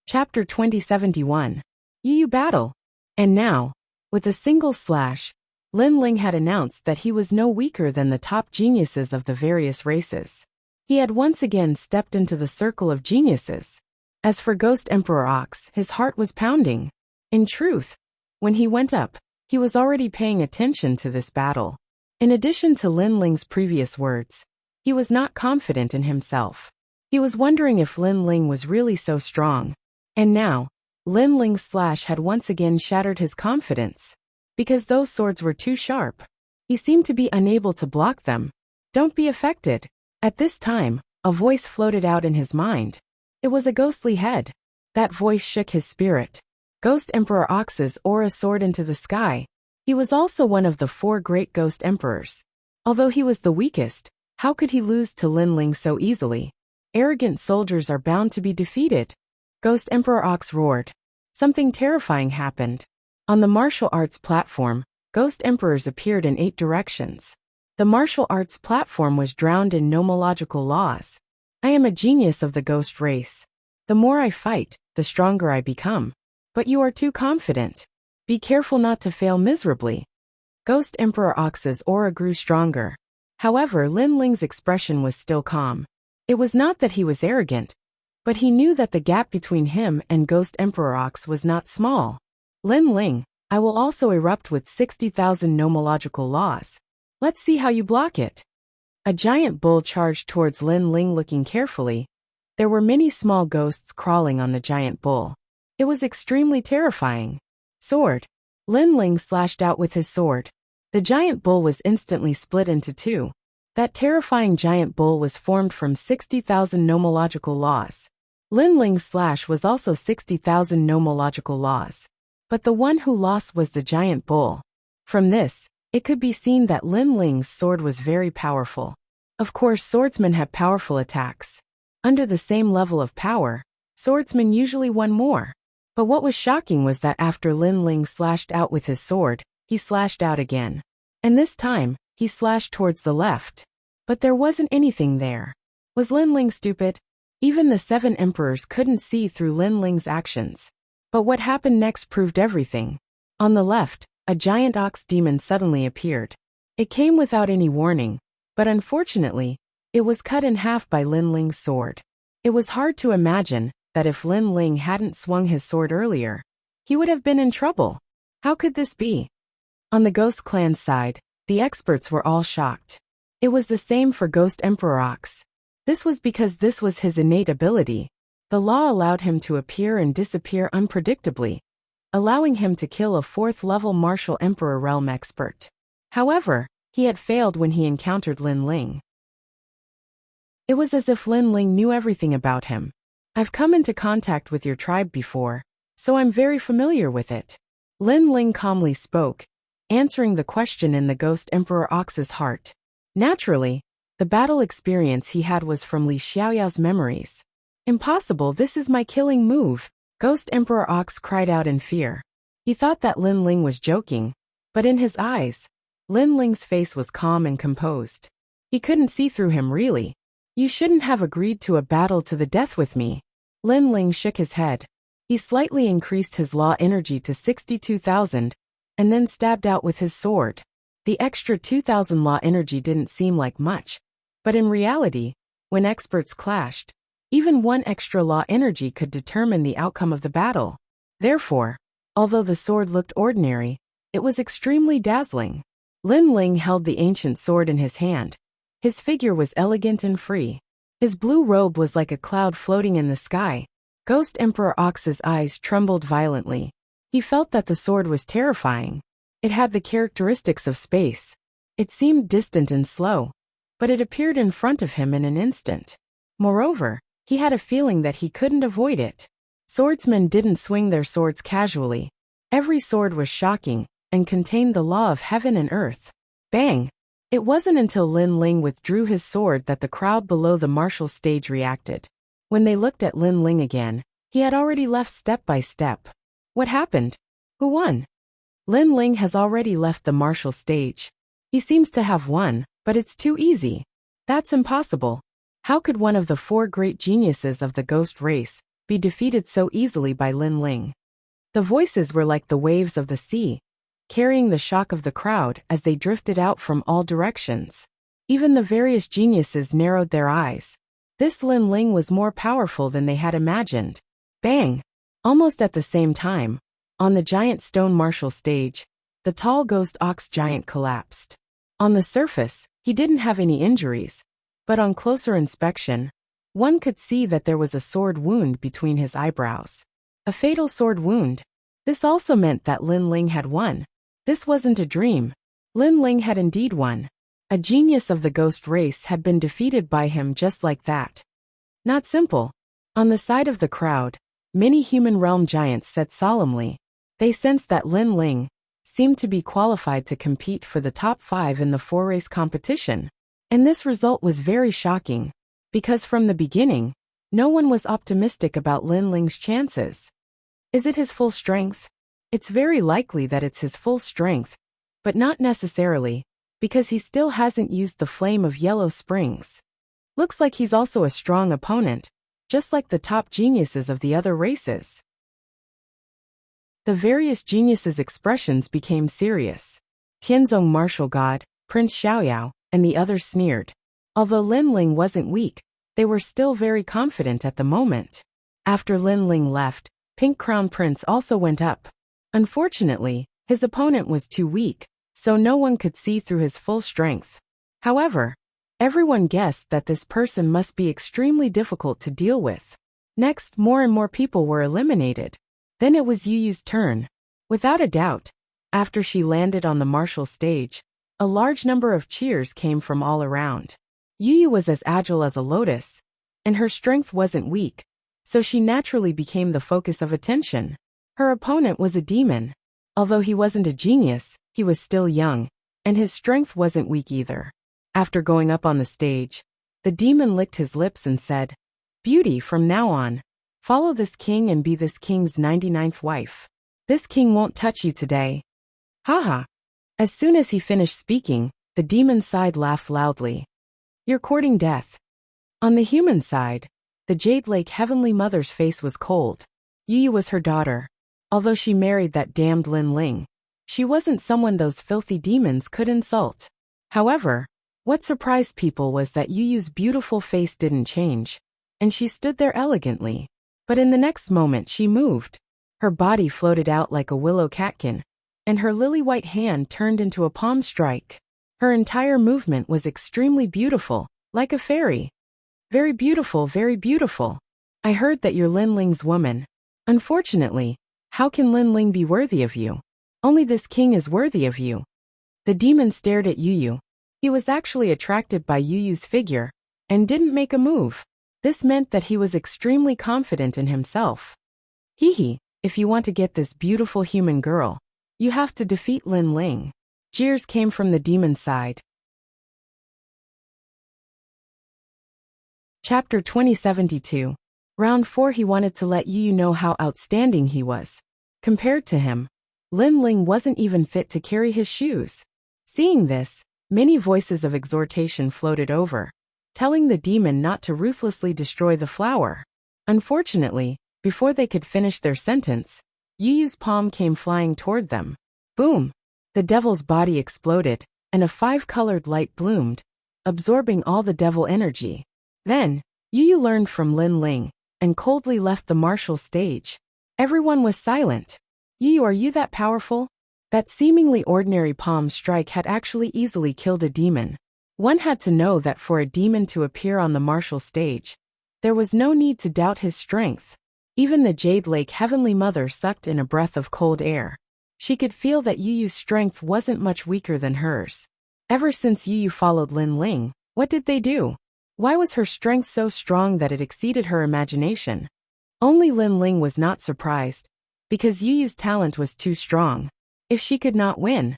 Chapter 2071. Yu Battle. And now, with a single slash, Lin Ling had announced that he was no weaker than the top geniuses of the various races. He had once again stepped into the circle of geniuses. As for Ghost Emperor Ox, his heart was pounding. In truth, when he went up, he was already paying attention to this battle. In addition to Lin Ling's previous words, he was not confident in himself. He was wondering if Lin Ling was really so strong. And now, Lin Ling's slash had once again shattered his confidence. Because those swords were too sharp. He seemed to be unable to block them. Don't be affected. At this time, a voice floated out in his mind. It was a ghostly head. That voice shook his spirit. Ghost Emperor Ox's aura soared into the sky. He was also one of the 4 great ghost emperors. Although he was the weakest, how could he lose to Lin Ling so easily? Arrogant soldiers are bound to be defeated. Ghost Emperor Ox roared. Something terrifying happened. On the martial arts platform, ghost emperors appeared in 8 directions. The martial arts platform was drowned in nomological laws. I am a genius of the ghost race. The more I fight, the stronger I become. But you are too confident. Be careful not to fail miserably. Ghost Emperor Ox's aura grew stronger. However, Lin Ling's expression was still calm. It was not that he was arrogant, but he knew that the gap between him and Ghost Emperor Ox was not small. Lin Ling, I will also erupt with 60,000 nomological laws. Let's see how you block it. A giant bull charged towards Lin Ling looking carefully. There were many small ghosts crawling on the giant bull. It was extremely terrifying. Sword. Lin Ling slashed out with his sword. The giant bull was instantly split into 2. That terrifying giant bull was formed from 60,000 nomological laws. Lin Ling's slash was also 60,000 nomological laws. But the one who lost was the giant bull. From this, it could be seen that Lin Ling's sword was very powerful. Of course, swordsmen have powerful attacks. Under the same level of power, swordsmen usually won more. But what was shocking was that after Lin Ling slashed out with his sword, he slashed out again. And this time, he slashed towards the left. But there wasn't anything there. Was Lin Ling stupid? Even the 7 emperors couldn't see through Lin Ling's actions. But what happened next proved everything. On the left, a giant ox demon suddenly appeared. It came without any warning, but unfortunately, it was cut in half by Lin Ling's sword. It was hard to imagine that if Lin Ling hadn't swung his sword earlier, he would have been in trouble. How could this be? On the Ghost Clan's side, the experts were all shocked. It was the same for Ghost Emperor Ox. This was because this was his innate ability. The law allowed him to appear and disappear unpredictably, allowing him to kill a 4th-level martial emperor realm expert. However, he had failed when he encountered Lin Ling. It was as if Lin Ling knew everything about him. I've come into contact with your tribe before, so I'm very familiar with it. Lin Ling calmly spoke, answering the question in the Ghost Emperor Ox's heart. Naturally, the battle experience he had was from Li Xiaoyao's memories. Impossible, this is my killing move, Ghost Emperor Ox cried out in fear. He thought that Lin Ling was joking, but in his eyes, Lin Ling's face was calm and composed. He couldn't see through him really. You shouldn't have agreed to a battle to the death with me. Lin Ling shook his head. He slightly increased his law energy to 62,000, and then stabbed out with his sword. The extra 2,000 law energy didn't seem like much, but in reality, when experts clashed, even 1 extra law energy could determine the outcome of the battle. Therefore, although the sword looked ordinary, it was extremely dazzling. Lin Ling held the ancient sword in his hand. His figure was elegant and free. His blue robe was like a cloud floating in the sky. Ghost Emperor Ox's eyes trembled violently. He felt that the sword was terrifying. It had the characteristics of space. It seemed distant and slow, but it appeared in front of him in an instant. Moreover, he had a feeling that he couldn't avoid it. Swordsmen didn't swing their swords casually. Every sword was shocking and contained the law of heaven and earth. Bang! It wasn't until Lin Ling withdrew his sword that the crowd below the martial stage reacted. When they looked at Lin Ling again, he had already left step by step. What happened? Who won? Lin Ling has already left the martial stage. He seems to have won, but it's too easy. That's impossible. How could one of the 4 great geniuses of the ghost race be defeated so easily by Lin Ling? The voices were like the waves of the sea, carrying the shock of the crowd as they drifted out from all directions. Even the various geniuses narrowed their eyes. This Lin Ling was more powerful than they had imagined. Bang! Almost at the same time, on the giant stone martial stage, the tall ghost ox giant collapsed. On the surface, he didn't have any injuries, but on closer inspection, one could see that there was a sword wound between his eyebrows. A fatal sword wound. This also meant that Lin Ling had won. This wasn't a dream. Lin Ling had indeed won. A genius of the ghost race had been defeated by him just like that. Not simple. On the side of the crowd, many human realm giants said solemnly. They sensed that Lin Ling seemed to be qualified to compete for the top 5 in the 4-race competition. And this result was very shocking, because from the beginning, no one was optimistic about Lin Ling's chances. Is it his full strength? It's very likely that it's his full strength, but not necessarily, because he still hasn't used the Flame of Yellow Springs. Looks like he's also a strong opponent, just like the top geniuses of the other races. The various geniuses' expressions became serious. Tianzong Martial God, Prince Xiaoyao, and the others sneered. Although Lin Ling wasn't weak, they were still very confident at the moment. After Lin Ling left, Pink Crown Prince also went up. Unfortunately, his opponent was too weak, so no one could see through his full strength. However, everyone guessed that this person must be extremely difficult to deal with. Next, more and more people were eliminated. Then it was Yu Yu's turn. Without a doubt, after she landed on the martial stage, a large number of cheers came from all around. Yu Yu was as agile as a lotus, and her strength wasn't weak, so she naturally became the focus of attention. Her opponent was a demon. Although he wasn't a genius, he was still young, and his strength wasn't weak either. After going up on the stage, the demon licked his lips and said, "Beauty, from now on, follow this king and be this king's 99th wife. This king won't touch you today." Haha. As soon as he finished speaking, the demon side laughed loudly. "You're courting death." On the human side, the Jade Lake Heavenly Mother's face was cold. Yu Yu was her daughter. Although she married that damned Lin Ling, she wasn't someone those filthy demons could insult. However, what surprised people was that Yu Yu's beautiful face didn't change, and she stood there elegantly. But in the next moment she moved. Her body floated out like a willow catkin, and her lily-white hand turned into a palm strike. Her entire movement was extremely beautiful, like a fairy. Very beautiful, very beautiful. I heard that you're Lin Ling's woman. Unfortunately, how can Lin Ling be worthy of you? Only this king is worthy of you. The demon stared at Yu Yu. He was actually attracted by Yu Yu's figure, and didn't make a move. This meant that he was extremely confident in himself. Hee, if you want to get this beautiful human girl, you have to defeat Lin Ling. Jeers came from the demon side. Chapter 2072. Round 4. He wanted to let Yu Yu know how outstanding he was. Compared to him, Lin Ling wasn't even fit to carry his shoes. Seeing this, many voices of exhortation floated over, telling the demon not to ruthlessly destroy the flower. Unfortunately, before they could finish their sentence, Yu Yu's palm came flying toward them. Boom! The devil's body exploded, and a 5-colored light bloomed, absorbing all the devil energy. Then, Yu Yu learned from Lin Ling, and coldly left the martial stage. Everyone was silent. Yu Yu, are you that powerful? That seemingly ordinary palm strike had actually easily killed a demon. One had to know that for a demon to appear on the martial stage, there was no need to doubt his strength. Even the Jade Lake Heavenly Mother sucked in a breath of cold air. She could feel that Yu Yu's strength wasn't much weaker than hers. Ever since Yu Yu followed Lin Ling, what did they do? Why was her strength so strong that it exceeded her imagination? Only Lin Ling was not surprised, because Yu Yu's talent was too strong. If she could not win,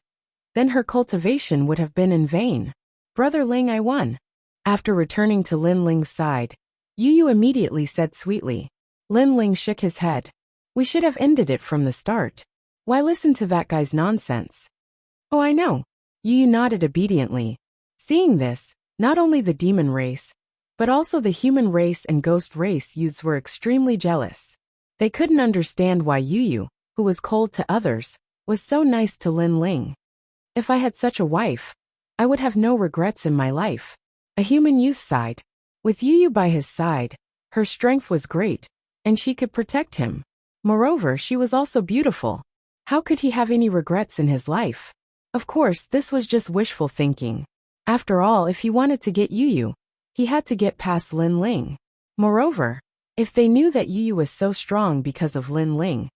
then her cultivation would have been in vain. Brother Ling, I won. After returning to Lin Ling's side, Yu Yu immediately said sweetly. Lin Ling shook his head. We should have ended it from the start. Why listen to that guy's nonsense? Oh, I know. Yu Yu nodded obediently. Seeing this, not only the demon race, but also the human race and ghost race youths were extremely jealous. They couldn't understand why Yu Yu, who was cold to others, was so nice to Lin Ling. If I had such a wife, I would have no regrets in my life. A human youth sighed. With Yu Yu by his side, her strength was great, and she could protect him. Moreover, she was also beautiful. How could he have any regrets in his life? Of course, this was just wishful thinking. After all, if he wanted to get Yu Yu, he had to get past Lin Ling. Moreover, if they knew that Yu Yu was so strong because of Lin Ling,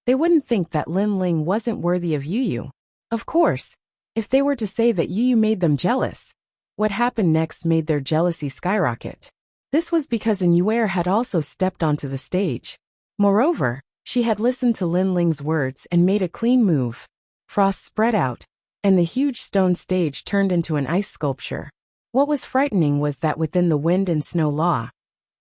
they wouldn't think that Lin Ling wasn't worthy of Yu Yu. Of course, if they were to say that Yu Yu made them jealous, what happened next made their jealousy skyrocket. This was because An Yuer had also stepped onto the stage. Moreover, she had listened to Lin Ling's words and made a clean move. Frost spread out, and the huge stone stage turned into an ice sculpture. What was frightening was that within the wind and snow law,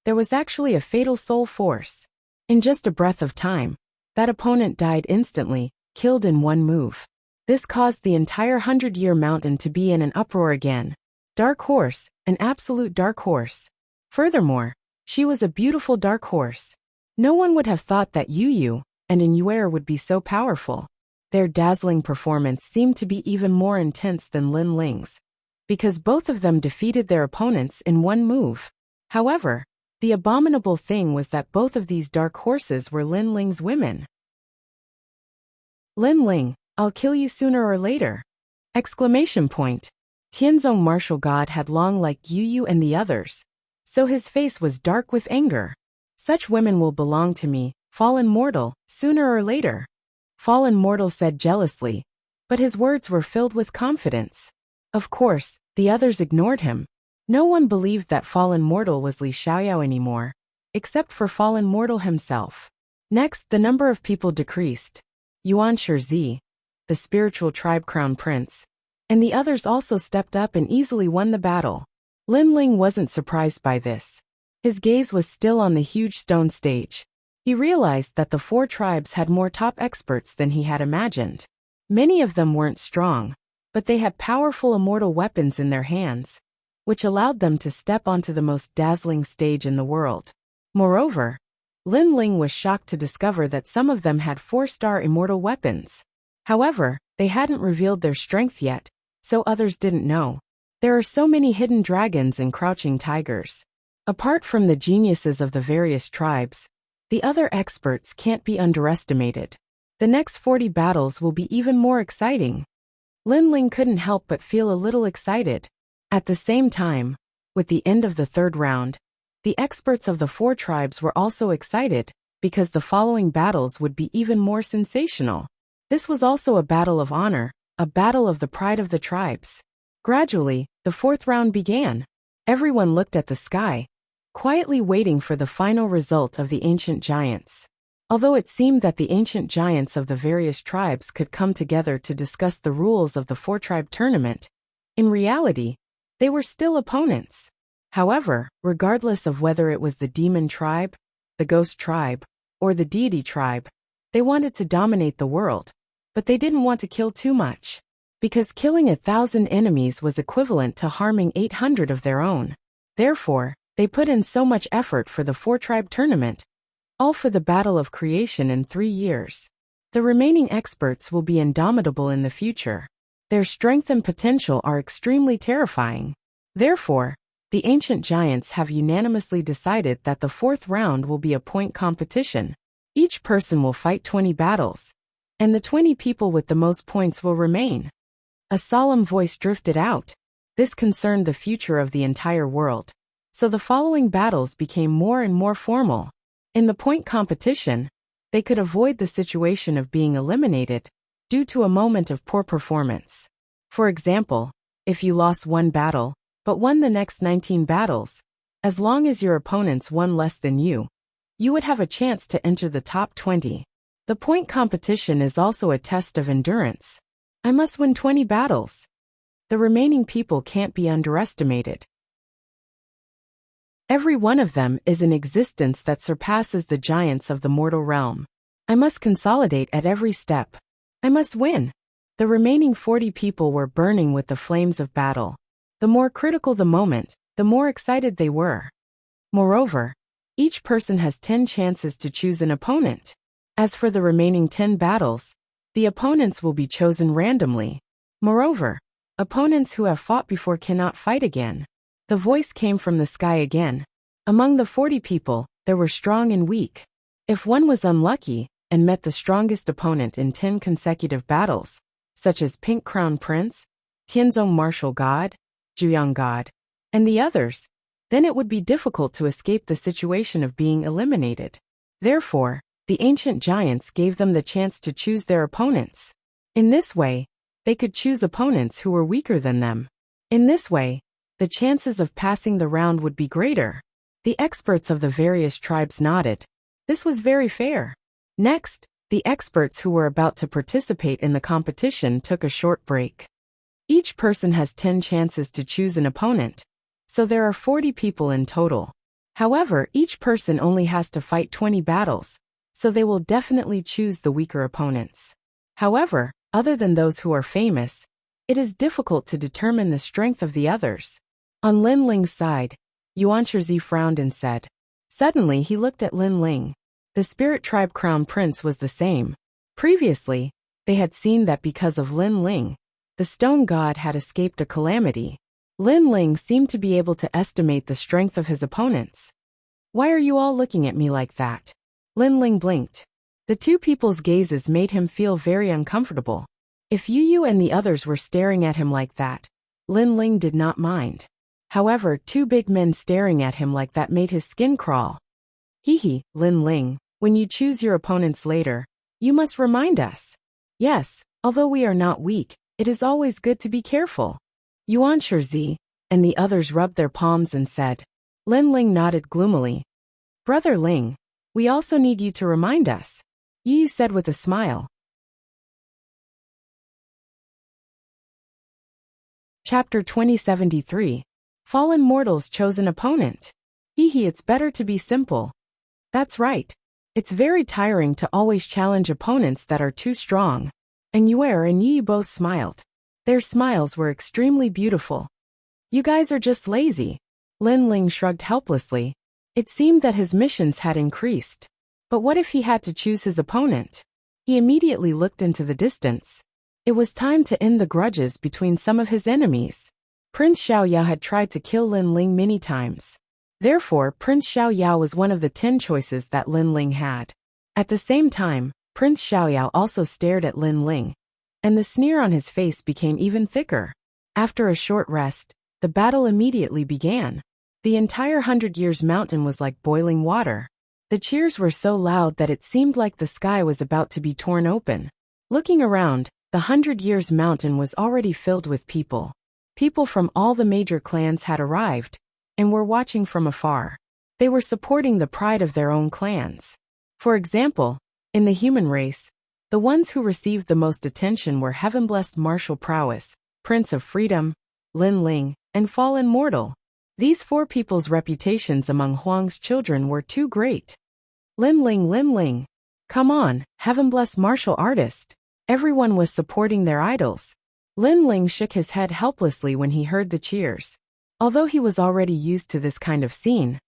there was actually a fatal soul force. In just a breath of time, that opponent died instantly, killed in one move. This caused the entire 100-year mountain to be in an uproar again. Dark horse, an absolute dark horse. Furthermore, she was a beautiful dark horse. No one would have thought that Yu and Inuer would be so powerful. Their dazzling performance seemed to be even more intense than Lin Ling's, because both of them defeated their opponents in one move. However, the abominable thing was that both of these dark horses were Lin Ling's women. Lin Ling, I'll kill you sooner or later! Exclamation point. Tianzong martial god had long liked Yu and the others, so his face was dark with anger. Such women will belong to me, fallen mortal, sooner or later. Fallen mortal said jealously, but his words were filled with confidence. Of course, the others ignored him. No one believed that fallen mortal was Li Xiaoyao anymore, except for fallen mortal himself. Next, the number of people decreased. Yuan Shizi, the spiritual tribe crown prince, and the others also stepped up and easily won the battle. Lin Ling wasn't surprised by this. His gaze was still on the huge stone stage. He realized that the 4 tribes had more top experts than he had imagined. Many of them weren't strong, but they had powerful immortal weapons in their hands, which allowed them to step onto the most dazzling stage in the world. Moreover, Lin Ling was shocked to discover that some of them had 4-star immortal weapons. However, they hadn't revealed their strength yet, so others didn't know. There are so many hidden dragons and crouching tigers. Apart from the geniuses of the various tribes, the other experts can't be underestimated. The next 40 battles will be even more exciting. Lin Ling couldn't help but feel a little excited. At the same time, with the end of the 3rd round, the experts of the 4 tribes were also excited, because the following battles would be even more sensational. This was also a battle of honor, a battle of the pride of the tribes. Gradually, the 4th round began. Everyone looked at the sky, quietly waiting for the final result of the ancient giants. Although it seemed that the ancient giants of the various tribes could come together to discuss the rules of the 4-tribe tournament, in reality, they were still opponents. However, regardless of whether it was the demon tribe, the ghost tribe, or the deity tribe, they wanted to dominate the world, but they didn't want to kill too much, because killing 1,000 enemies was equivalent to harming 800 of their own. Therefore, they put in so much effort for the 4-tribe tournament, all for the battle of creation in 3 years. The remaining experts will be indomitable in the future. Their strength and potential are extremely terrifying. Therefore, the ancient giants have unanimously decided that the 4th round will be a point competition. Each person will fight 20 battles, and the 20 people with the most points will remain. A solemn voice drifted out. This concerned the future of the entire world, so the following battles became more and more formal. In the point competition, they could avoid the situation of being eliminated due to a moment of poor performance. For example, if you lost 1 battle, but won the next 19 battles, as long as your opponents won less than you would have a chance to enter the top 20. The point competition is also a test of endurance. I must win 20 battles. The remaining people can't be underestimated. Every one of them is an existence that surpasses the giants of the mortal realm. I must consolidate at every step. I must win. The remaining 40 people were burning with the flames of battle. The more critical the moment, the more excited they were. Moreover, each person has 10 chances to choose an opponent. As for the remaining 10 battles, the opponents will be chosen randomly. Moreover, opponents who have fought before cannot fight again. The voice came from the sky again. Among the 40 people, there were strong and weak. If one was unlucky and met the strongest opponent in 10 consecutive battles, such as Pink Crown Prince, Tianzong Martial God, Zhuyang God, and the others, then it would be difficult to escape the situation of being eliminated. Therefore, the ancient giants gave them the chance to choose their opponents. In this way, they could choose opponents who were weaker than them. In this way, the chances of passing the round would be greater. The experts of the various tribes nodded. This was very fair. Next, the experts who were about to participate in the competition took a short break. Each person has 10 chances to choose an opponent, so there are 40 people in total. However, each person only has to fight 20 battles, so they will definitely choose the weaker opponents. However, other than those who are famous, it is difficult to determine the strength of the others. On Lin Ling's side, Yuan Shizi frowned and said. Suddenly he looked at Lin Ling. The Spirit Tribe Crown Prince was the same. Previously, they had seen that because of Lin Ling, the Stone God had escaped a calamity. Lin Ling seemed to be able to estimate the strength of his opponents. Why are you all looking at me like that? Lin Ling blinked. The two people's gazes made him feel very uncomfortable. If Yu and the others were staring at him like that, Lin Ling did not mind. However, two big men staring at him like that made his skin crawl. Hee, Lin Ling, when you choose your opponents later, you must remind us. Yes, although we are not weak, it is always good to be careful. Yuan Shizi and the others rubbed their palms and said. Lin Ling nodded gloomily. Brother Ling, we also need you to remind us, Yu said with a smile. Chapter 2073. Fallen Mortals Chosen Opponent. It's better to be simple. That's right. It's very tiring to always challenge opponents that are too strong. And Yuer and Yi both smiled. Their smiles were extremely beautiful. You guys are just lazy. Lin Ling shrugged helplessly. It seemed that his missions had increased. But what if he had to choose his opponent? He immediately looked into the distance. It was time to end the grudges between some of his enemies. Prince Xiaoyao had tried to kill Lin Ling many times. Therefore, Prince Xiaoyao was one of the 10 choices that Lin Ling had. At the same time, Prince Xiaoyao also stared at Lin Ling, and the sneer on his face became even thicker. After a short rest, the battle immediately began. The entire 100 Years Mountain was like boiling water. The cheers were so loud that it seemed like the sky was about to be torn open. Looking around, the 100 Years Mountain was already filled with people. People from all the major clans had arrived, and were watching from afar. They were supporting the pride of their own clans. For example, in the human race, the ones who received the most attention were Heaven-Blessed Martial Prowess, Prince of Freedom, Lin Ling, and Fallen Mortal. These 4 people's reputations among Huang's children were too great. Lin Ling, come on, Heaven-Blessed Martial Artist. Everyone was supporting their idols. Lin Ling shook his head helplessly when he heard the cheers. Although he was already used to this kind of scene,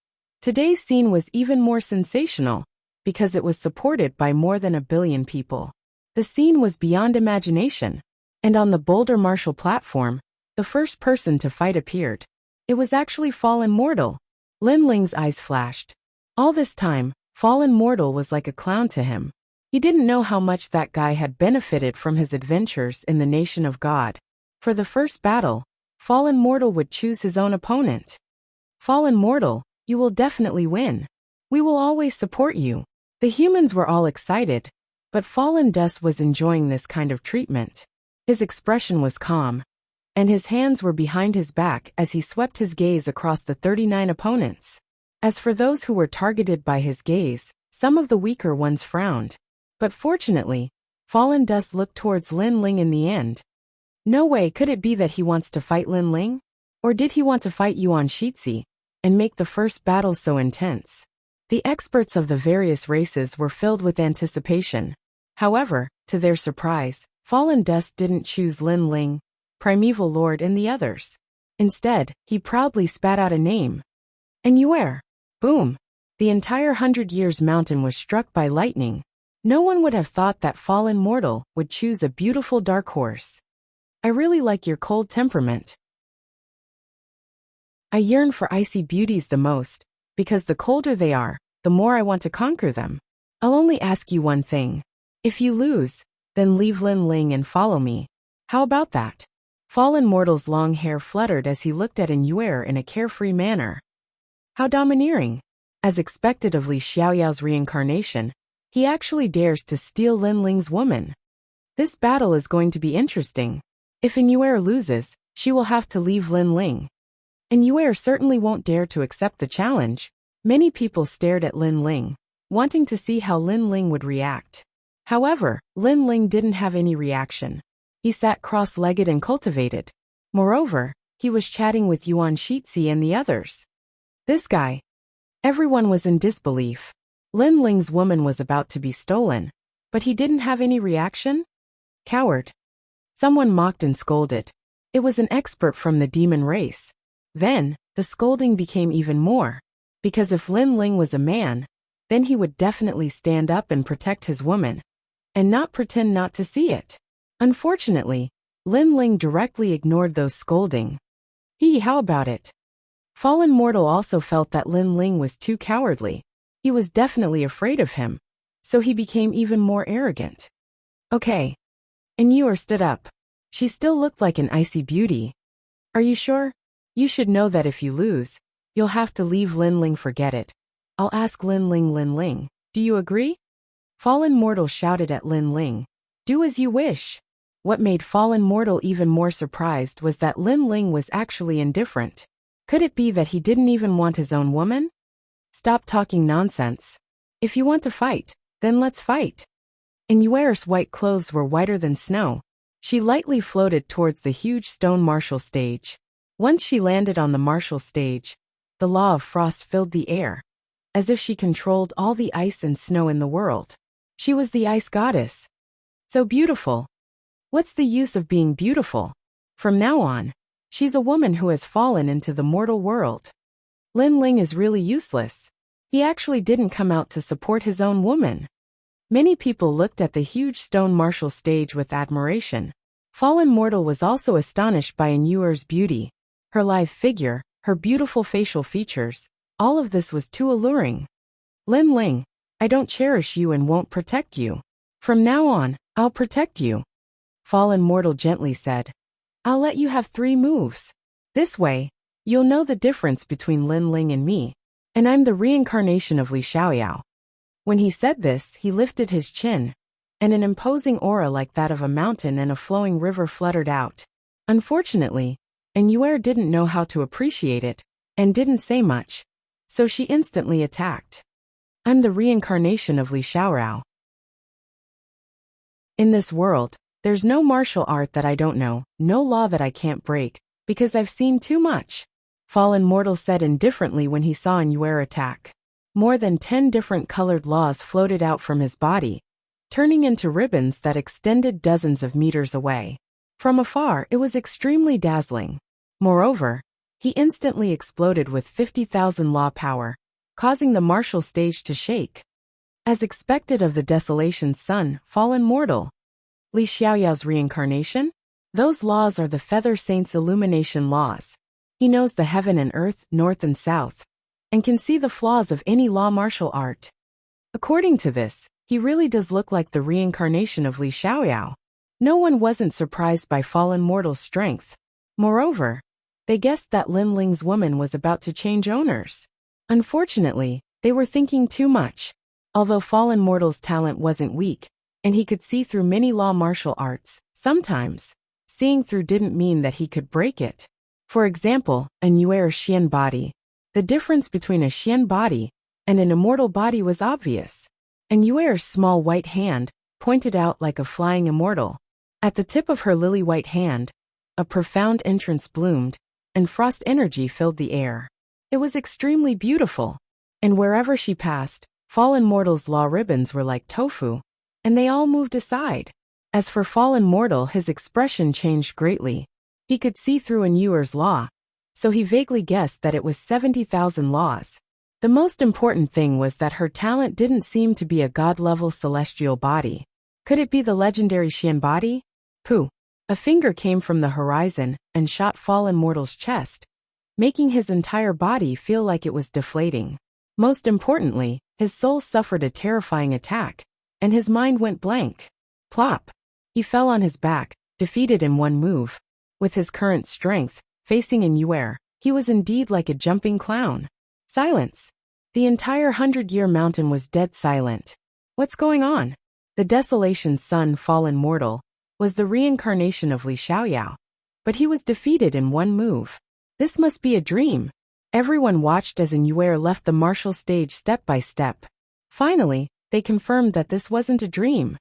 today's scene was even more sensational, because it was supported by more than 1 billion people. The scene was beyond imagination, and on the Boulder Martial platform, the first person to fight appeared. It was actually Fallen Mortal. Lin Ling's eyes flashed. All this time, Fallen Mortal was like a clown to him. He didn't know how much that guy had benefited from his adventures in the Nation of God. For the first battle, Fallen Mortal would choose his own opponent. Fallen Mortal, you will definitely win. We will always support you. The humans were all excited, but Fallen Dust was enjoying this kind of treatment. His expression was calm, and his hands were behind his back as he swept his gaze across the 39 opponents. As for those who were targeted by his gaze, some of the weaker ones frowned. But fortunately, Fallen Dust looked towards Lin Ling in the end. No way could it be that he wants to fight Lin Ling? Or did he want to fight Yuan Shizi and make the first battle so intense? The experts of the various races were filled with anticipation. However, to their surprise, Fallen Dust didn't choose Lin Ling, Primeval Lord and the others. Instead, he proudly spat out a name. And Yuer. Boom! The entire 100 Years Mountain was struck by lightning. No one would have thought that Fallen Mortal would choose a beautiful dark horse. I really like your cold temperament. I yearn for icy beauties the most, because the colder they are, the more I want to conquer them. I'll only ask you one thing. If you lose, then leave Lin Ling and follow me. How about that? Fallen Mortal's long hair fluttered as he looked at Yuer in a carefree manner. How domineering. As expected of Li Xiaoyao's reincarnation, he actually dares to steal Lin Ling's woman. This battle is going to be interesting. If Yuer loses, she will have to leave Lin Ling. And Yuer certainly won't dare to accept the challenge. Many people stared at Lin Ling. wanting to see how Lin Ling would react. However, Lin Ling didn't have any reaction. He sat cross-legged and cultivated. Moreover, he was chatting with Yuan Shixi and the others. This guy. Everyone was in disbelief. Lin Ling's woman was about to be stolen, but he didn't have any reaction? Coward. Someone mocked and scolded. It was an expert from the demon race. Then, the scolding became even more. Because if Lin Ling was a man, then he would definitely stand up and protect his woman, and not pretend not to see it. Unfortunately, Lin Ling directly ignored those scolding. How about it? Fallen Mortal also felt that Lin Ling was too cowardly. He was definitely afraid of him, so he became even more arrogant. Okay. And Yuer stood up. She still looked like an icy beauty. Are you sure? You should know that if you lose, you'll have to leave Lin Ling. Forget it. I'll ask Lin Ling. Do you agree? Fallen Mortal shouted at Lin Ling. Do as you wish. What made Fallen Mortal even more surprised was that Lin Ling was actually indifferent. Could it be that he didn't even want his own woman? Stop talking nonsense. If you want to fight, then let's fight. And Yuer's white clothes were whiter than snow. She lightly floated towards the huge stone martial stage. Once she landed on the martial stage, the law of frost filled the air, as if she controlled all the ice and snow in the world. She was the ice goddess. So beautiful. What's the use of being beautiful? From now on, she's a woman who has fallen into the mortal world. Lin Ling is really useless. He actually didn't come out to support his own woman. Many people looked at the huge stone martial stage with admiration. Fallen Mortal was also astonished by Yuer's beauty. Her lithe figure, her beautiful facial features, all of this was too alluring. Lin Ling, I don't cherish you and won't protect you. From now on, I'll protect you. Fallen Mortal gently said. I'll let you have 3 moves. This way, you'll know the difference between Lin Ling and me, and I'm the reincarnation of Li Xiaoyao. When he said this, he lifted his chin, and an imposing aura like that of a mountain and a flowing river fluttered out. Unfortunately, Yuer didn't know how to appreciate it, and didn't say much, so she instantly attacked. I'm the reincarnation of Li Xiaoyao. In this world, there's no martial art that I don't know, no law that I can't break, because I've seen too much. Fallen Mortal said indifferently when he saw Yuer attack. More than 10 different colored laws floated out from his body, turning into ribbons that extended dozens of meters away. From afar, it was extremely dazzling. Moreover, he instantly exploded with 50,000 law power, causing the martial stage to shake. As expected of the Desolation's son, Fallen Mortal. Li Xiaoyao's reincarnation? Those laws are the Feather Saint's illumination laws. He knows the heaven and earth, north and south, and can see the flaws of any law martial art. According to this, he really does look like the reincarnation of Li Xiaoyao. No one wasn't surprised by Fallen Mortal's strength. Moreover, they guessed that Lin Ling's woman was about to change owners. Unfortunately, they were thinking too much. Although Fallen Mortal's talent wasn't weak, and he could see through many law martial arts, sometimes, seeing through didn't mean that he could break it. For example, a Yuer Xian body. The difference between a Xian body and an immortal body was obvious. And Yuer's small white hand pointed out like a flying immortal. At the tip of her lily-white hand, a profound entrance bloomed, and frost energy filled the air. It was extremely beautiful, and wherever she passed, Fallen Mortal's law ribbons were like tofu, and they all moved aside. As for Fallen Mortal, his expression changed greatly. He could see through Yuer's law, so he vaguely guessed that it was 70,000 laws. The most important thing was that her talent didn't seem to be a god-level celestial body. Could it be the legendary Xian body? Pooh! A finger came from the horizon and shot Fallen Mortal's chest, making his entire body feel like it was deflating. Most importantly, his soul suffered a terrifying attack, and his mind went blank. Plop! He fell on his back, defeated in one move. With his current strength, facing Yuer, he was indeed like a jumping clown. Silence. The entire 100-year mountain was dead silent. What's going on? The Desolation's son, Fallen Mortal, was the reincarnation of Li Xiaoyao, but he was defeated in one move. This must be a dream. Everyone watched as Yuer left the martial stage step by step. Finally, they confirmed that this wasn't a dream.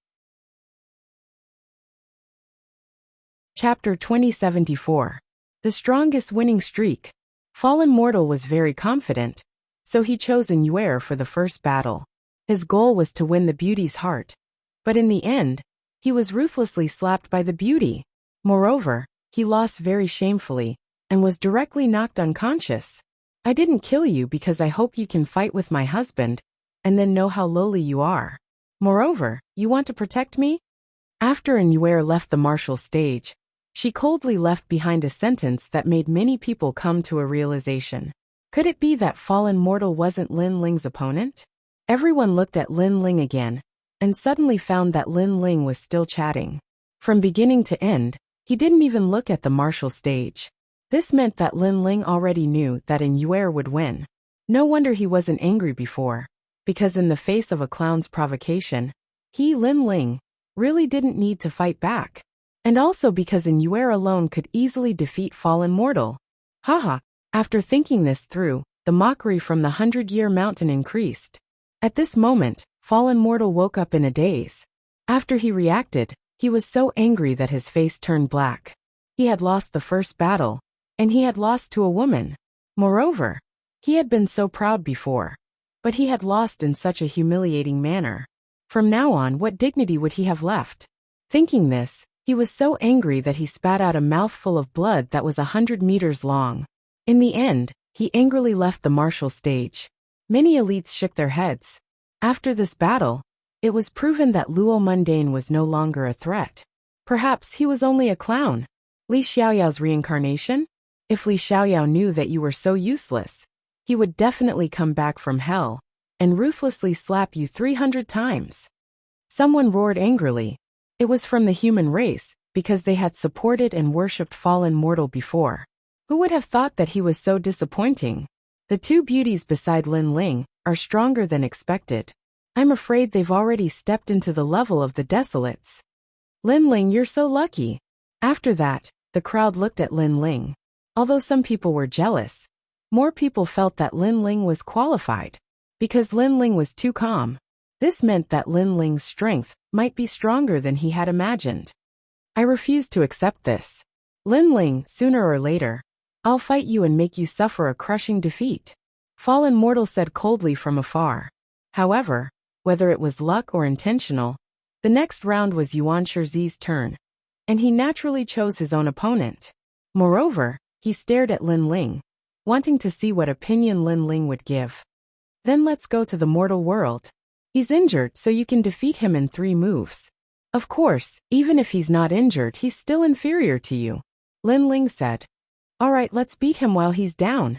Chapter 2074. The Strongest Winning Streak. Fallen Mortal was very confident, so he chose Yuer for the first battle. His goal was to win the beauty's heart. But in the end, he was ruthlessly slapped by the beauty. Moreover, he lost very shamefully, and was directly knocked unconscious. I didn't kill you because I hope you can fight with my husband, and then know how lowly you are. Moreover, you want to protect me? After Yuer left the martial stage, she coldly left behind a sentence that made many people come to a realization. Could it be that Fallen Mortal wasn't Lin Ling's opponent? Everyone looked at Lin Ling again, and suddenly found that Lin Ling was still chatting. From beginning to end, he didn't even look at the martial stage. This meant that Lin Ling already knew that Yuer would win. No wonder he wasn't angry before, because in the face of a clown's provocation, he, Lin Ling, really didn't need to fight back. And also because Yuer alone could easily defeat Fallen Mortal. Haha, after thinking this through, the mockery from the 100-Year Mountain increased. At this moment, Fallen Mortal woke up in a daze. After he reacted, he was so angry that his face turned black. He had lost the first battle, and he had lost to a woman. Moreover, he had been so proud before, but he had lost in such a humiliating manner. From now on, what dignity would he have left? Thinking this, he was so angry that he spat out a mouthful of blood that was 100 meters long. In the end, he angrily left the martial stage. Many elites shook their heads. After this battle, it was proven that Luo Mundane was no longer a threat. Perhaps he was only a clown. Li Xiaoyao's reincarnation? If Li Xiaoyao knew that you were so useless, he would definitely come back from hell and ruthlessly slap you 300 times. Someone roared angrily. It was from the human race, because they had supported and worshipped Fallen Mortal before. Who would have thought that he was so disappointing? The two beauties beside Lin Ling are stronger than expected. I'm afraid they've already stepped into the level of the desolates. Lin Ling, you're so lucky. After that, the crowd looked at Lin Ling. Although some people were jealous, more people felt that Lin Ling was qualified. Because Lin Ling was too calm. This meant that Lin Ling's strength might be stronger than he had imagined. I refuse to accept this. Lin Ling, sooner or later, I'll fight you and make you suffer a crushing defeat. Fallen Mortal said coldly from afar. However, whether it was luck or intentional, the next round was Yuan Shizi's turn, and he naturally chose his own opponent. Moreover, he stared at Lin Ling, wanting to see what opinion Lin Ling would give. Then let's go to the mortal world. He's injured, so you can defeat him in 3 moves. Of course, even if he's not injured, he's still inferior to you. Lin Ling said. Alright, let's beat him while he's down.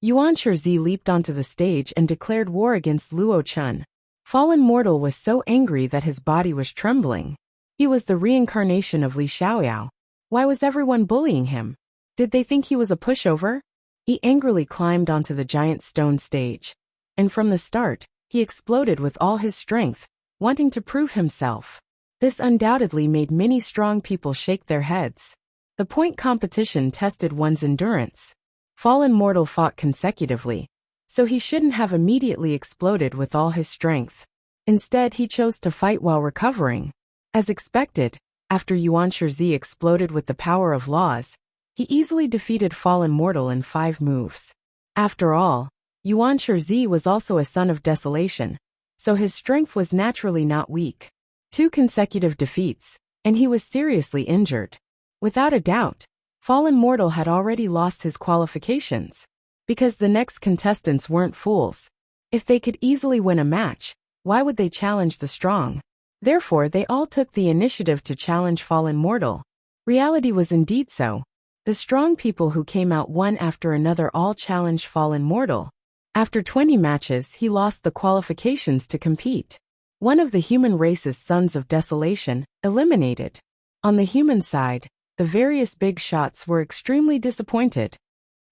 Yuan Shizi leaped onto the stage and declared war against Luo Chun. Fallen Mortal was so angry that his body was trembling. He was the reincarnation of Li Xiaoyao. Why was everyone bullying him? Did they think he was a pushover? He angrily climbed onto the giant stone stage. And from the start, he exploded with all his strength, wanting to prove himself. This undoubtedly made many strong people shake their heads. The point competition tested one's endurance. Fallen Mortal fought consecutively, so he shouldn't have immediately exploded with all his strength. Instead, he chose to fight while recovering. As expected, after Yuan Shizi exploded with the power of laws, he easily defeated Fallen Mortal in 5 moves. After all, Yuan Shizi was also a son of desolation, so his strength was naturally not weak. 2 consecutive defeats, and he was seriously injured. Without a doubt, Fallen Mortal had already lost his qualifications. Because the next contestants weren't fools. If they could easily win a match, why would they challenge the strong? Therefore, they all took the initiative to challenge Fallen Mortal. Reality was indeed so. The strong people who came out one after another all challenged Fallen Mortal. After 20 matches, he lost the qualifications to compete. One of the human race's sons of desolation, eliminated. On the human side, the various big shots were extremely disappointed.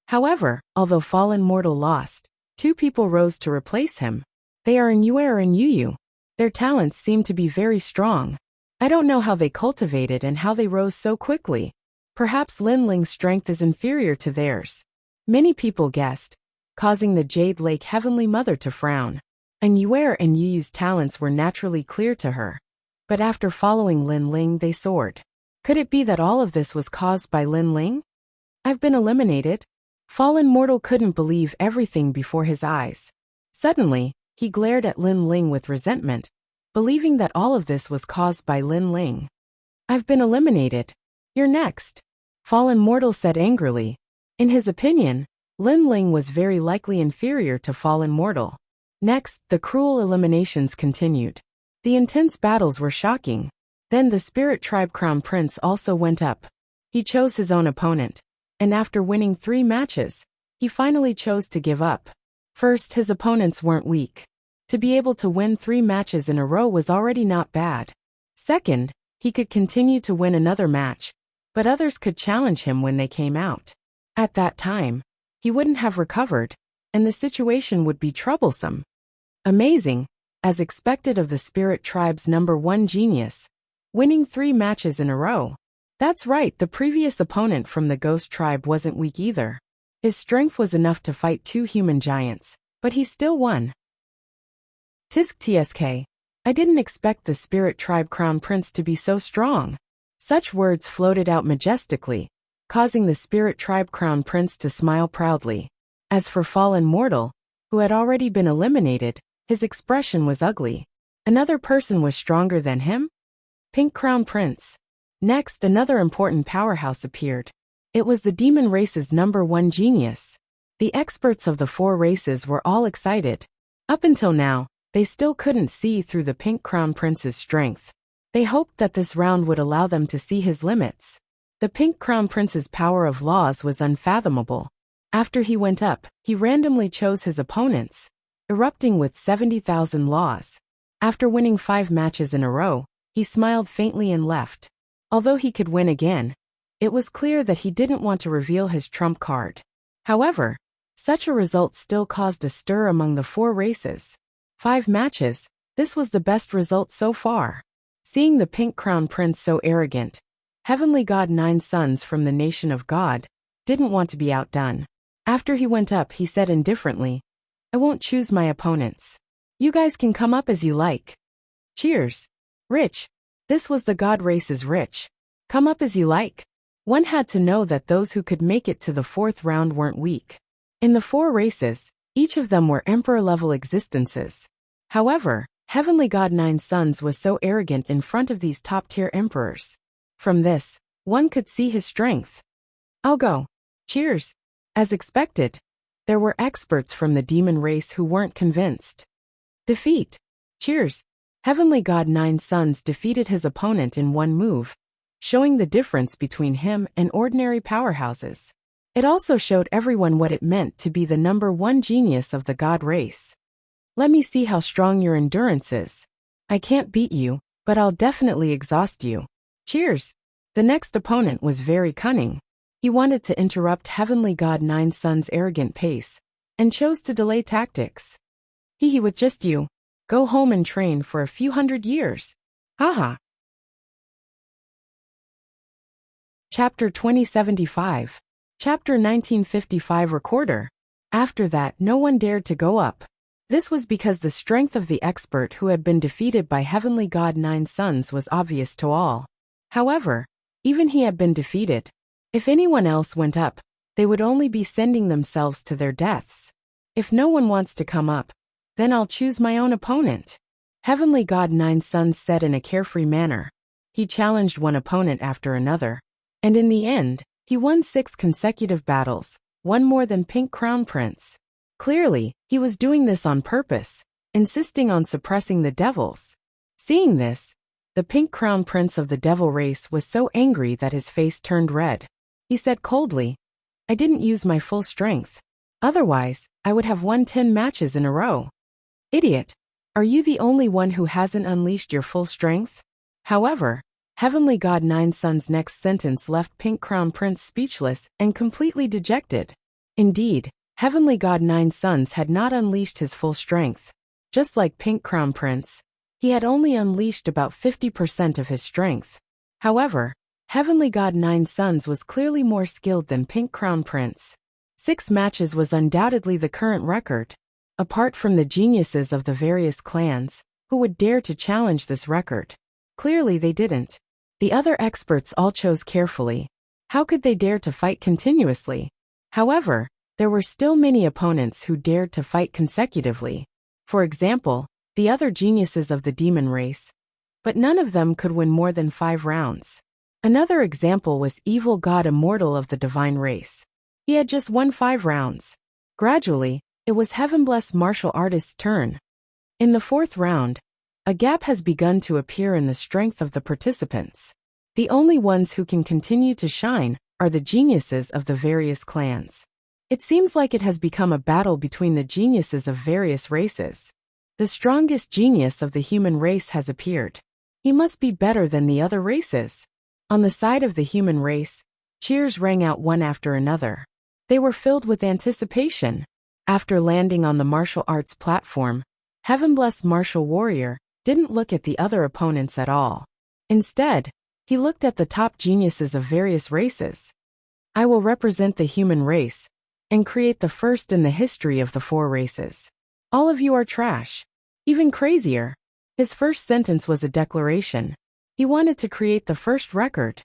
However, although Fallen Mortal lost, 2 people rose to replace him. They are Yuer and Yu. Their talents seem to be very strong. I don't know how they cultivated and how they rose so quickly. Perhaps Lin Ling's strength is inferior to theirs. Many people guessed, causing the Jade Lake Heavenly Mother to frown. and Yuer and Yuyu's talents were naturally clear to her. But after following Lin Ling, they soared. Could it be that all of this was caused by Lin Ling? I've been eliminated? Fallen mortal couldn't believe everything before his eyes. Suddenly, he glared at Lin Ling with resentment, believing that all of this was caused by Lin Ling. I've been eliminated. You're next. Fallen mortal said angrily. In his opinion, Lin Ling was very likely inferior to fallen mortal. Next, the cruel eliminations continued. The intense battles were shocking. Then the Spirit Tribe Crown Prince also went up. He chose his own opponent, and after winning 3 matches, he finally chose to give up. First, his opponents weren't weak. To be able to win 3 matches in a row was already not bad. Second, he could continue to win another match, but others could challenge him when they came out. At that time, he wouldn't have recovered, and the situation would be troublesome. Amazing, as expected of the Spirit Tribe's #1 genius, winning 3 matches in a row. That's right, the previous opponent from the Ghost Tribe wasn't weak either. His strength was enough to fight 2 human giants, but he still won. Tisk tsk. I didn't expect the Spirit Tribe Crown Prince to be so strong. Such words floated out majestically, causing the Spirit Tribe Crown Prince to smile proudly. As for Fallen Mortal, who had already been eliminated, his expression was ugly. Another person was stronger than him? Pink Crown Prince. Next, another important powerhouse appeared. It was the demon race's #1 genius. The experts of the 4 races were all excited. Up until now, they still couldn't see through the Pink Crown Prince's strength. They hoped that this round would allow them to see his limits. The Pink Crown Prince's power of laws was unfathomable. After he went up, he randomly chose his opponents, erupting with 70,000 laws. After winning 5 matches in a row, he smiled faintly and left. Although he could win again, it was clear that he didn't want to reveal his trump card. However, such a result still caused a stir among the 4 races. 5 matches, this was the best result so far. Seeing the Pink Crown Prince so arrogant, Heavenly God 9 Sons from the nation of God didn't want to be outdone. After he went up, he said indifferently, I won't choose my opponents. You guys can come up as you like. Cheers. Rich. This was the God race's Rich. Come up as you like. One had to know that those who could make it to the 4th round weren't weak. In the 4 races, each of them were emperor-level existences. However, Heavenly God 9 Sons was so arrogant in front of these top-tier emperors. From this, one could see his strength. I'll go. Cheers. As expected, there were experts from the demon race who weren't convinced. Defeat. Cheers. Heavenly God 9 Sons defeated his opponent in 1 move, showing the difference between him and ordinary powerhouses. It also showed everyone what it meant to be the #1 genius of the God race. Let me see how strong your endurance is. I can't beat you, but I'll definitely exhaust you. Cheers. The next opponent was very cunning. He wanted to interrupt Heavenly God 9 Sons' arrogant pace, and chose to delay tactics. Hee with just you. Go home and train for a few hundred years. Haha. Chapter 2075. Chapter 1955 Recorder. After that, no one dared to go up. This was because the strength of the expert who had been defeated by Heavenly God 9 Sons was obvious to all. However, even he had been defeated. If anyone else went up, they would only be sending themselves to their deaths. If no one wants to come up, then I'll choose my own opponent. Heavenly God 9 Sons said in a carefree manner. He challenged one opponent after another, and in the end, he won 6 consecutive battles, 1 more than Pink Crown Prince. Clearly, he was doing this on purpose, insisting on suppressing the devils. Seeing this, the Pink Crown Prince of the Devil race was so angry that his face turned red. He said coldly, I didn't use my full strength. Otherwise, I would have won 10 matches in a row. Idiot, are you the only one who hasn't unleashed your full strength? However, Heavenly God 9 Sons' next sentence left Pink Crown Prince speechless and completely dejected. Indeed, Heavenly God 9 Sons had not unleashed his full strength. Just like Pink Crown Prince, he had only unleashed about 50% of his strength. However, Heavenly God 9 Sons was clearly more skilled than Pink Crown Prince. 6 matches was undoubtedly the current record. Apart from the geniuses of the various clans, who would dare to challenge this record? Clearly they didn't. The other experts all chose carefully. How could they dare to fight continuously? However, there were still many opponents who dared to fight consecutively. For example, the other geniuses of the demon race. But none of them could win more than 5 rounds. Another example was evil god immortal of the divine race. He had just won 5 rounds. Gradually, it was Heavenblessed martial artist's turn. In the 4th round, a gap has begun to appear in the strength of the participants. The only ones who can continue to shine are the geniuses of the various clans. It seems like it has become a battle between the geniuses of various races. The strongest genius of the human race has appeared. He must be better than the other races. On the side of the human race, cheers rang out one after another. They were filled with anticipation. After landing on the martial arts platform, Heavenblessed martial warrior didn't look at the other opponents at all. Instead, he looked at the top geniuses of various races. I will represent the human race and create the first in the history of the 4 races. All of you are trash. Even crazier. His first sentence was a declaration. He wanted to create the first record.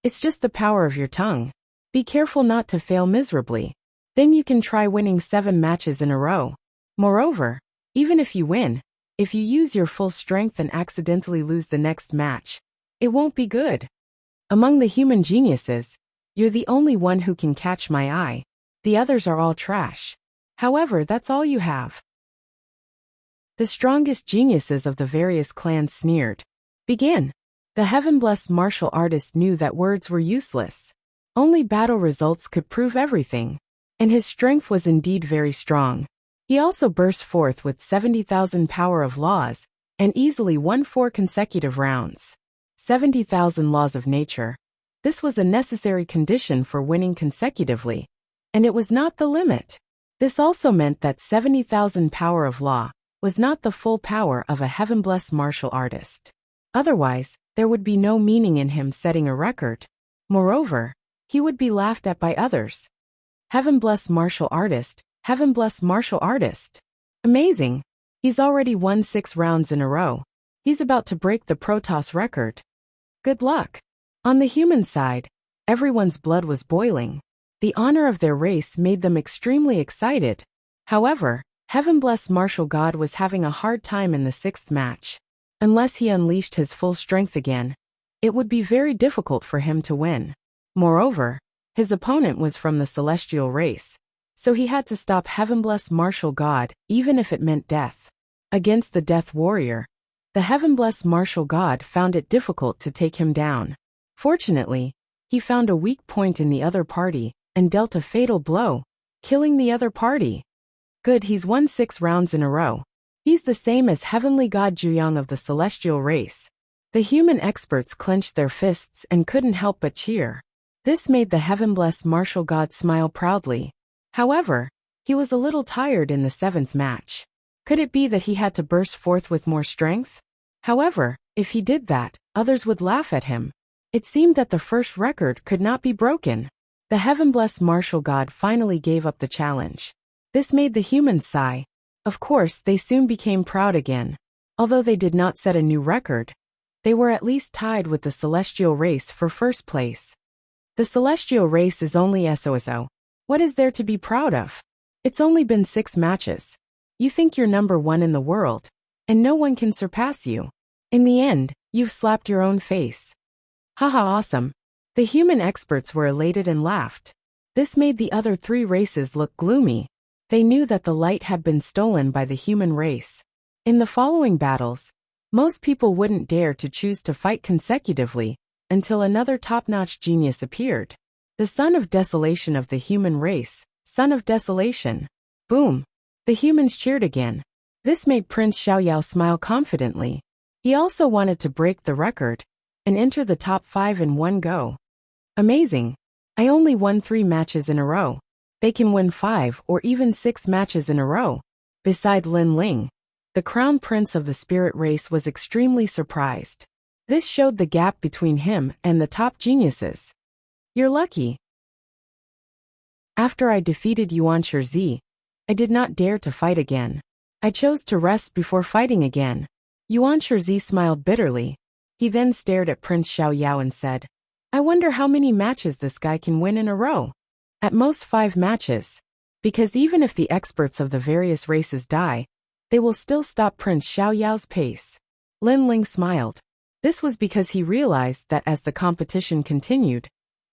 It's just the power of your tongue. Be careful not to fail miserably. Then you can try winning 7 matches in a row. Moreover, even if you win, if you use your full strength and accidentally lose the next match, it won't be good. Among the human geniuses, you're the only one who can catch my eye. The others are all trash. However, that's all you have. The strongest geniuses of the various clans sneered. Begin. The Heavenblessed martial artist knew that words were useless. Only battle results could prove everything. And his strength was indeed very strong. He also burst forth with 70,000 power of laws, and easily won 4 consecutive rounds. 70,000 laws of nature. This was a necessary condition for winning consecutively. And it was not the limit. This also meant that 70,000 power of law was not the full power of a Heavenblessed martial artist. Otherwise, there would be no meaning in him setting a record. Moreover, he would be laughed at by others. Heavenblessed martial artist, Heavenblessed martial artist. Amazing. He's already won 6 rounds in a row. He's about to break the Protoss record. Good luck. On the human side, everyone's blood was boiling. The honor of their race made them extremely excited. However, Heavenblessed martial god was having a hard time in the 6th match. Unless he unleashed his full strength again, it would be very difficult for him to win. Moreover, his opponent was from the celestial race, so he had to stop Heavenblessed martial god even if it meant death. Against the death warrior, the Heavenblessed martial god found it difficult to take him down. Fortunately, he found a weak point in the other party and dealt a fatal blow, killing the other party. Good, he's won 6 rounds in a row. He's the same as Heavenly God Juyang of the celestial race. The human experts clenched their fists and couldn't help but cheer. This made the Heavenblessed martial god smile proudly. However, he was a little tired in the 7th match. Could it be that he had to burst forth with more strength? However, if he did that, others would laugh at him. It seemed that the first record could not be broken. The Heavenblessed martial god finally gave up the challenge. This made the humans sigh. Of course, they soon became proud again. Although they did not set a new record, they were at least tied with the celestial race for first place. The celestial race is only SOSO. What is there to be proud of? It's only been 6 matches. You think you're number 1 in the world, and no one can surpass you. In the end, you've slapped your own face. Haha, awesome. The human experts were elated and laughed. This made the other 3 races look gloomy. They knew that the light had been stolen by the human race. In the following battles, most people wouldn't dare to choose to fight consecutively until another top-notch genius appeared. The son of desolation of the human race, son of desolation. Boom. The humans cheered again. This made Prince Xiaoyao smile confidently. He also wanted to break the record and enter the top 5 in one go. Amazing. I only won 3 matches in a row. They can win 5 or even 6 matches in a row. Beside Lin Ling, the crown prince of the spirit race was extremely surprised. This showed the gap between him and the top geniuses. You're lucky. After I defeated Yuan Shizhi, I did not dare to fight again. I chose to rest before fighting again. Yuan Shizi smiled bitterly. He then stared at Prince Xiao Yao and said, I wonder how many matches this guy can win in a row. At most 5 matches. Because even if the experts of the various races die, they will still stop Prince Xiao Yao's pace. Lin Ling smiled. This was because he realized that as the competition continued,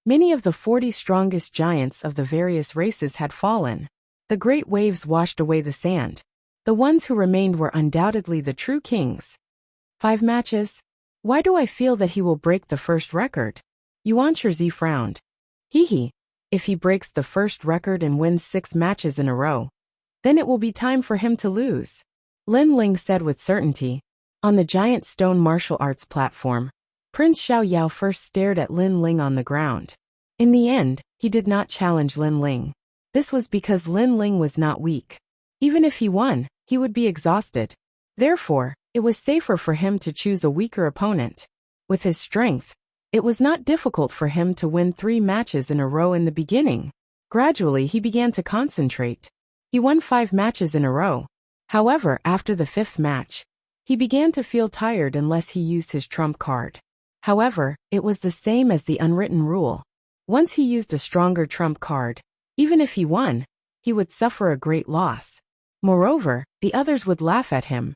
many of the 40 strongest giants of the various races had fallen. The great waves washed away the sand. The ones who remained were undoubtedly the true kings. 5 matches? Why do I feel that he will break the first record? Yuan Shizi frowned. Hee. If he breaks the first record and wins 6 matches in a row, then it will be time for him to lose. Lin Ling said with certainty. On the giant stone martial arts platform, Prince Xiao Yao first stared at Lin Ling on the ground. In the end, he did not challenge Lin Ling. This was because Lin Ling was not weak. Even if he won, he would be exhausted. Therefore, it was safer for him to choose a weaker opponent. With his strength, it was not difficult for him to win 3 matches in a row in the beginning. Gradually, he began to concentrate. He won 5 matches in a row. However, after the 5th match, he began to feel tired unless he used his trump card. However, it was the same as the unwritten rule. Once he used a stronger trump card, even if he won, he would suffer a great loss. Moreover, the others would laugh at him.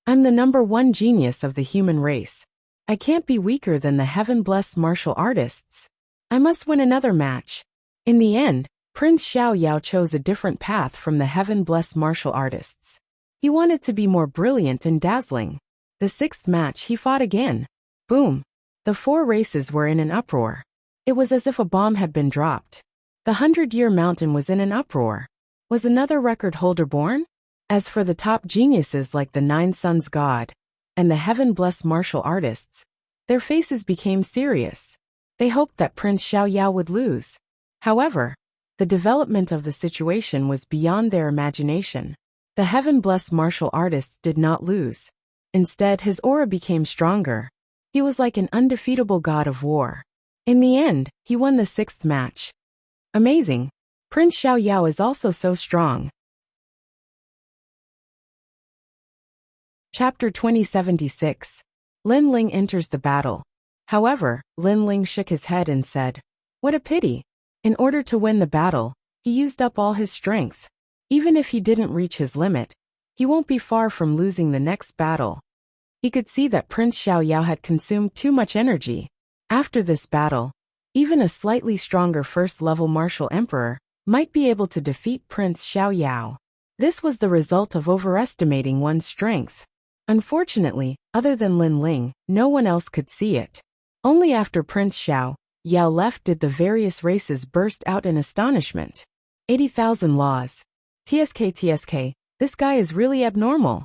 I'm the #1 genius of the human race. I can't be weaker than the heaven-blessed martial artists. I must win another match. In the end, Prince Xiao Yao chose a different path from the heaven-blessed martial artists. He wanted to be more brilliant and dazzling. The 6th match he fought again. Boom. The 4 races were in an uproar. It was as if a bomb had been dropped. The 100-year mountain was in an uproar. Was another record holder born? As for the top geniuses like the 9 Suns God and the heaven-blessed martial artists, their faces became serious. They hoped that Prince Xiao Yao would lose. However, the development of the situation was beyond their imagination. The heaven-blessed martial artist did not lose. Instead, his aura became stronger. He was like an undefeatable god of war. In the end, he won the 6th match. Amazing. Prince Xiao Yao is also so strong. Chapter 2076. Lin Ling enters the battle. However, Lin Ling shook his head and said, What a pity. In order to win the battle, he used up all his strength. Even if he didn't reach his limit, he won't be far from losing the next battle. He could see that Prince Xiao Yao had consumed too much energy. After this battle, even a slightly stronger first-level martial emperor might be able to defeat Prince Xiao Yao. This was the result of overestimating one's strength. Unfortunately, other than Lin Ling, no one else could see it. Only after Prince Xiao Yao left did the various races burst out in astonishment. 80,000 laws. TSK, this guy is really abnormal.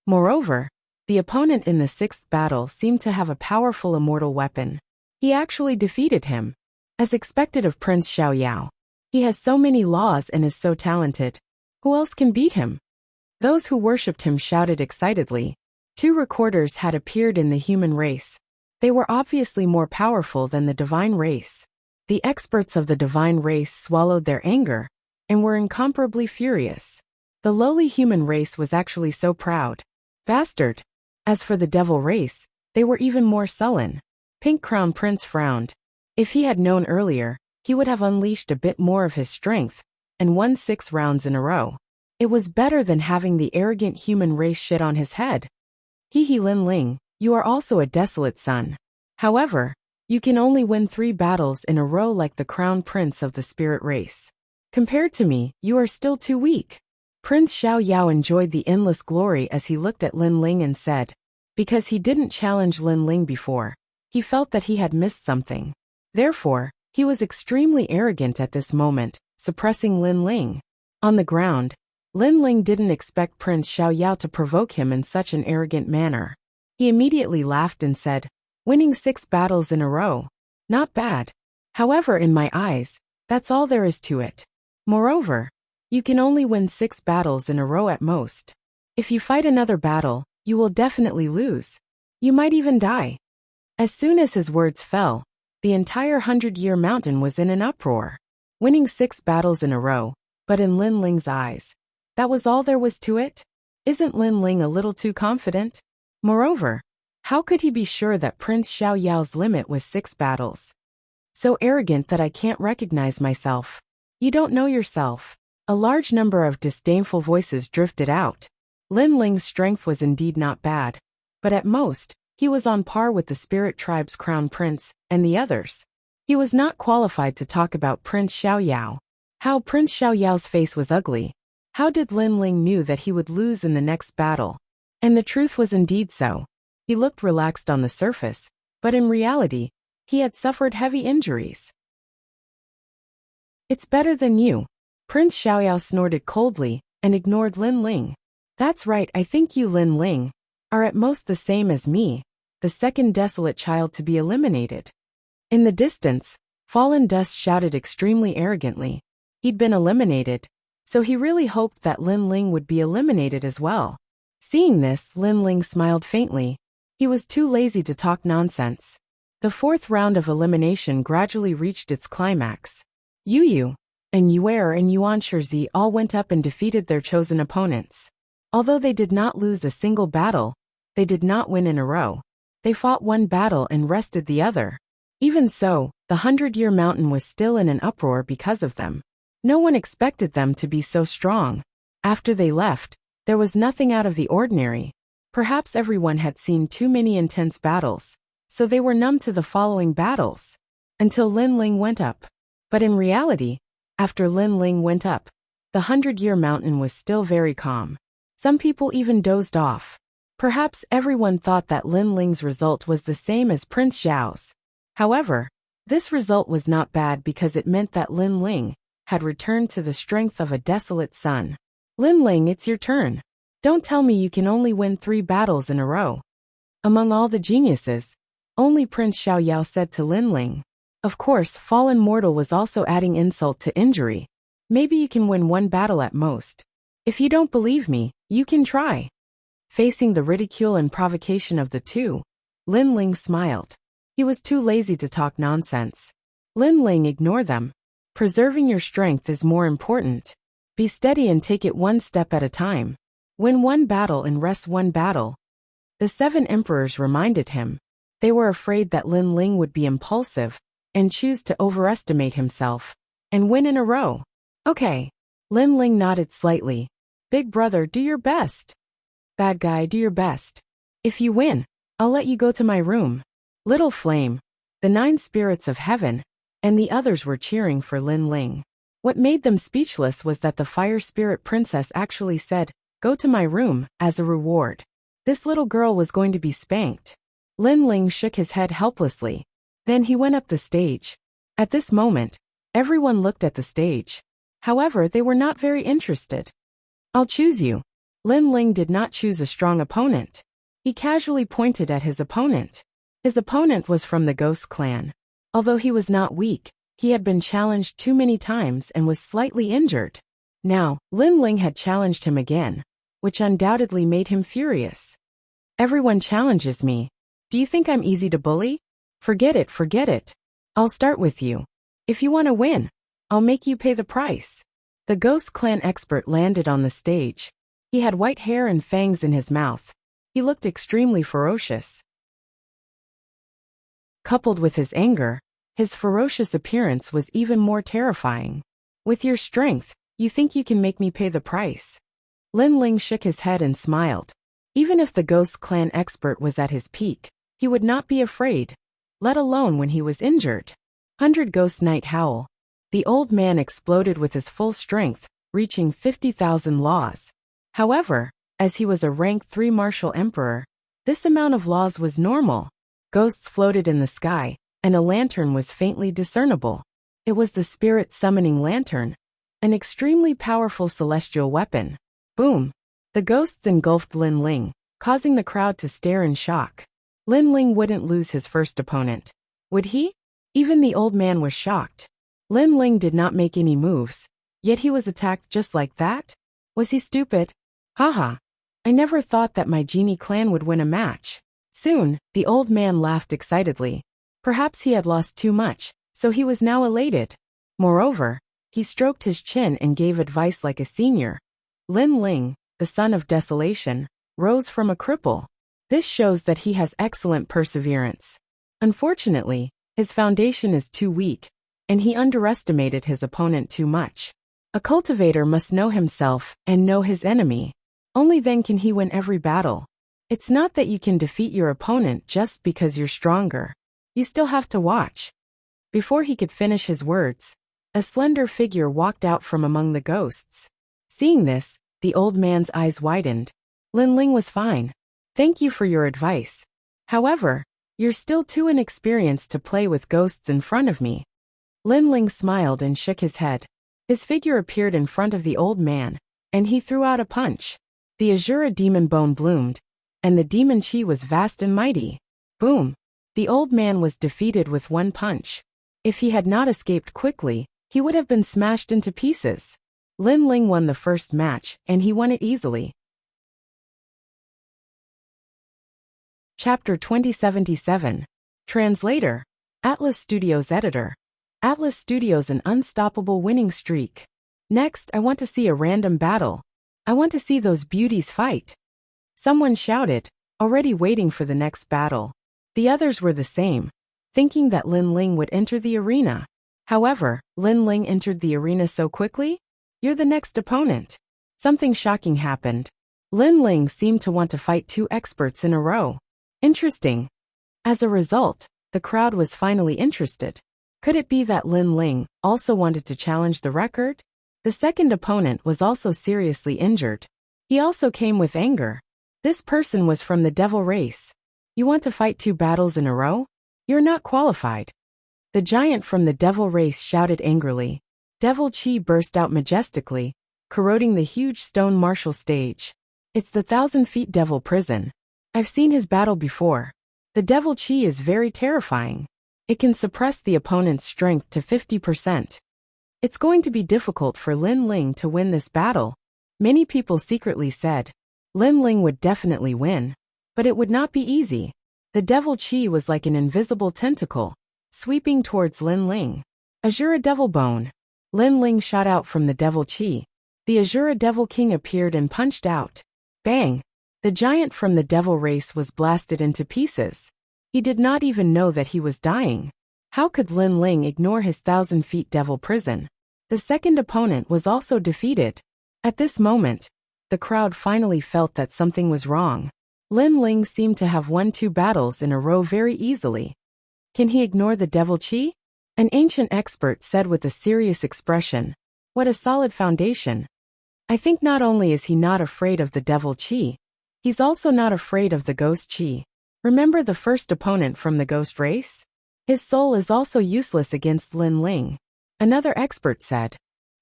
Moreover, the opponent in the 6th battle seemed to have a powerful immortal weapon. He actually defeated him. As expected of Prince Xiao Yao. He has so many laws and is so talented. Who else can beat him? Those who worshipped him shouted excitedly. 2 recorders had appeared in the human race. They were obviously more powerful than the divine race. The experts of the divine race swallowed their anger and were incomparably furious. The lowly human race was actually so proud. Bastard. As for the devil race, they were even more sullen. Pink Crown Prince frowned. If he had known earlier, he would have unleashed a bit more of his strength and won 6 rounds in a row. It was better than having the arrogant human race shit on his head. Hee Lin Ling, you are also a desolate son. However, you can only win 3 battles in a row like the crown prince of the spirit race. Compared to me, you are still too weak. Prince Xiao Yao enjoyed the endless glory as he looked at Lin Ling and said, because he didn't challenge Lin Ling before, he felt that he had missed something. Therefore, he was extremely arrogant at this moment, suppressing Lin Ling. On the ground, Lin Ling didn't expect Prince Xiao Yao to provoke him in such an arrogant manner. He immediately laughed and said, winning 6 battles in a row. Not bad. However, in my eyes, that's all there is to it. Moreover, you can only win 6 battles in a row at most. If you fight another battle, you will definitely lose. You might even die. As soon as his words fell, the entire 100-year mountain was in an uproar. Winning 6 battles in a row, but in Lin Ling's eyes, That was all there was to it? Isn't Lin Ling a little too confident? Moreover, how could he be sure that Prince Xiao Yao's limit was 6 battles? So arrogant that I can't recognize myself. You don't know yourself. A large number of disdainful voices drifted out. Lin Ling's strength was indeed not bad, but at most, he was on par with the Spirit Tribe's crown prince and the others. He was not qualified to talk about Prince Xiao Yao. How Prince Xiao Yao's face was ugly. How did Lin Ling knew that he would lose in the next battle? And the truth was indeed so. He looked relaxed on the surface, but in reality, he had suffered heavy injuries. It's better than you. Prince Xiao Yao snorted coldly and ignored Lin Ling. That's right, I think you, Lin Ling, are at most the same as me, the second desolate child to be eliminated. In the distance, Fallen Dust shouted extremely arrogantly. He'd been eliminated, so he really hoped that Lin Ling would be eliminated as well. Seeing this, Lin Ling smiled faintly. He was too lazy to talk nonsense. The 4th round of elimination gradually reached its climax. Yu Yu and Yuer and Yuan Shizi all went up and defeated their chosen opponents. Although they did not lose a single battle, they did not win in a row. They fought one battle and rested the other. Even so, the 100-Year Mountain was still in an uproar because of them. No one expected them to be so strong. After they left, there was nothing out of the ordinary. Perhaps everyone had seen too many intense battles, so they were numb to the following battles. Until Lin Ling went up. But in reality, after Lin Ling went up, the 100-Year Mountain was still very calm. Some people even dozed off. Perhaps everyone thought that Lin Ling's result was the same as Prince Xiao's. However, this result was not bad because it meant that Lin Ling had returned to the strength of a desolate sun. Lin Ling, it's your turn. Don't tell me you can only win 3 battles in a row. Among all the geniuses, only Prince Xiao Yao said to Lin Ling. Of course, Fallen Mortal was also adding insult to injury. Maybe you can win 1 battle at most. If you don't believe me, you can try. Facing the ridicule and provocation of the two, Lin Ling smiled. He was too lazy to talk nonsense. Lin Ling, ignore them. Preserving your strength is more important. Be steady and take it 1 step at a time. Win 1 battle and rest 1 battle. The 7 emperors reminded him. They were afraid that Lin Ling would be impulsive and choose to overestimate himself and win in a row. Okay. Lin Ling nodded slightly. Big brother, do your best. Bad guy, do your best. If you win, I'll let you go to my room. Little Flame, the 9 spirits of heaven, and the others were cheering for Lin Ling. What made them speechless was that the Fire Spirit Princess actually said, "Go to my room," as a reward. This little girl was going to be spanked. Lin Ling shook his head helplessly. Then he went up the stage. At this moment, everyone looked at the stage. However, they were not very interested. I'll choose you. Lin Ling did not choose a strong opponent. He casually pointed at his opponent. His opponent was from the Ghost clan. Although he was not weak, he had been challenged too many times and was slightly injured. Now, Lin Ling had challenged him again, which undoubtedly made him furious. Everyone challenges me. Do you think I'm easy to bully? Forget it, forget it. I'll start with you. If you want to win, I'll make you pay the price. The Ghost clan expert landed on the stage. He had white hair and fangs in his mouth. He looked extremely ferocious. Coupled with his anger, his ferocious appearance was even more terrifying. With your strength, you think you can make me pay the price? Lin Ling shook his head and smiled. Even if the Ghost clan expert was at his peak, he would not be afraid, let alone when he was injured. 100 Ghost Night Howl. The old man exploded with his full strength, reaching 50,000 laws. However, as he was a rank 3 martial emperor, this amount of laws was normal. Ghosts floated in the sky, and a lantern was faintly discernible. It was the spirit summoning lantern, an extremely powerful celestial weapon. Boom! The ghosts engulfed Lin Ling, causing the crowd to stare in shock. Lin Ling wouldn't lose his first opponent. Would he? Even the old man was shocked. Lin Ling did not make any moves, yet he was attacked just like that? Was he stupid? Haha. I never thought that my genie clan would win a match. Soon, the old man laughed excitedly. Perhaps he had lost too much, so he was now elated. Moreover, he stroked his chin and gave advice like a senior. Lin Ling, the son of desolation, rose from a cripple. This shows that he has excellent perseverance. Unfortunately, his foundation is too weak, and he underestimated his opponent too much. A cultivator must know himself and know his enemy. Only then can he win every battle. It's not that you can defeat your opponent just because you're stronger. You still have to watch. Before he could finish his words, a slender figure walked out from among the ghosts. Seeing this, the old man's eyes widened. Lin Ling was fine. Thank you for your advice. However, you're still too inexperienced to play with ghosts in front of me. Lin Ling smiled and shook his head. His figure appeared in front of the old man, and he threw out a punch. The Azura demon bone bloomed, and the demon chi was vast and mighty. Boom! The old man was defeated with one punch. If he had not escaped quickly, he would have been smashed into pieces. Lin Ling won the first match, and he won it easily. Chapter 2077. Translator. Atlas Studios Editor. Atlas Studios an unstoppable winning streak. Next, I want to see a random battle. I want to see those beauties fight. Someone shouted, already waiting for the next battle. The others were the same, thinking that Lin Ling would enter the arena. However, Lin Ling entered the arena so quickly? You're the next opponent. Something shocking happened. Lin Ling seemed to want to fight two experts in a row. Interesting. As a result, the crowd was finally interested. Could it be that Lin Ling also wanted to challenge the record? The second opponent was also seriously injured. He also came with anger. This person was from the devil race. You want to fight two battles in a row? You're not qualified. The giant from the devil race shouted angrily. Devil chi burst out majestically, corroding the huge stone martial stage. It's the 1,000-feet devil prison. I've seen his battle before. The devil chi is very terrifying. It can suppress the opponent's strength to 50%. It's going to be difficult for Lin Ling to win this battle. Many people secretly said Lin Ling would definitely win. But it would not be easy. The devil chi was like an invisible tentacle, sweeping towards Lin Ling. Azura Devil Bone. Lin Ling shot out from the devil chi. The Azura Devil King appeared and punched out. Bang! The giant from the devil race was blasted into pieces. He did not even know that he was dying. How could Lin Ling ignore his 1,000-feet devil prison? The second opponent was also defeated. At this moment, the crowd finally felt that something was wrong. Lin Ling seemed to have won two battles in a row very easily. Can he ignore the devil chi? An ancient expert said with a serious expression. What a solid foundation. I think not only is he not afraid of the devil chi, he's also not afraid of the ghost chi. Remember the first opponent from the ghost race? His soul is also useless against Lin Ling. Another expert said.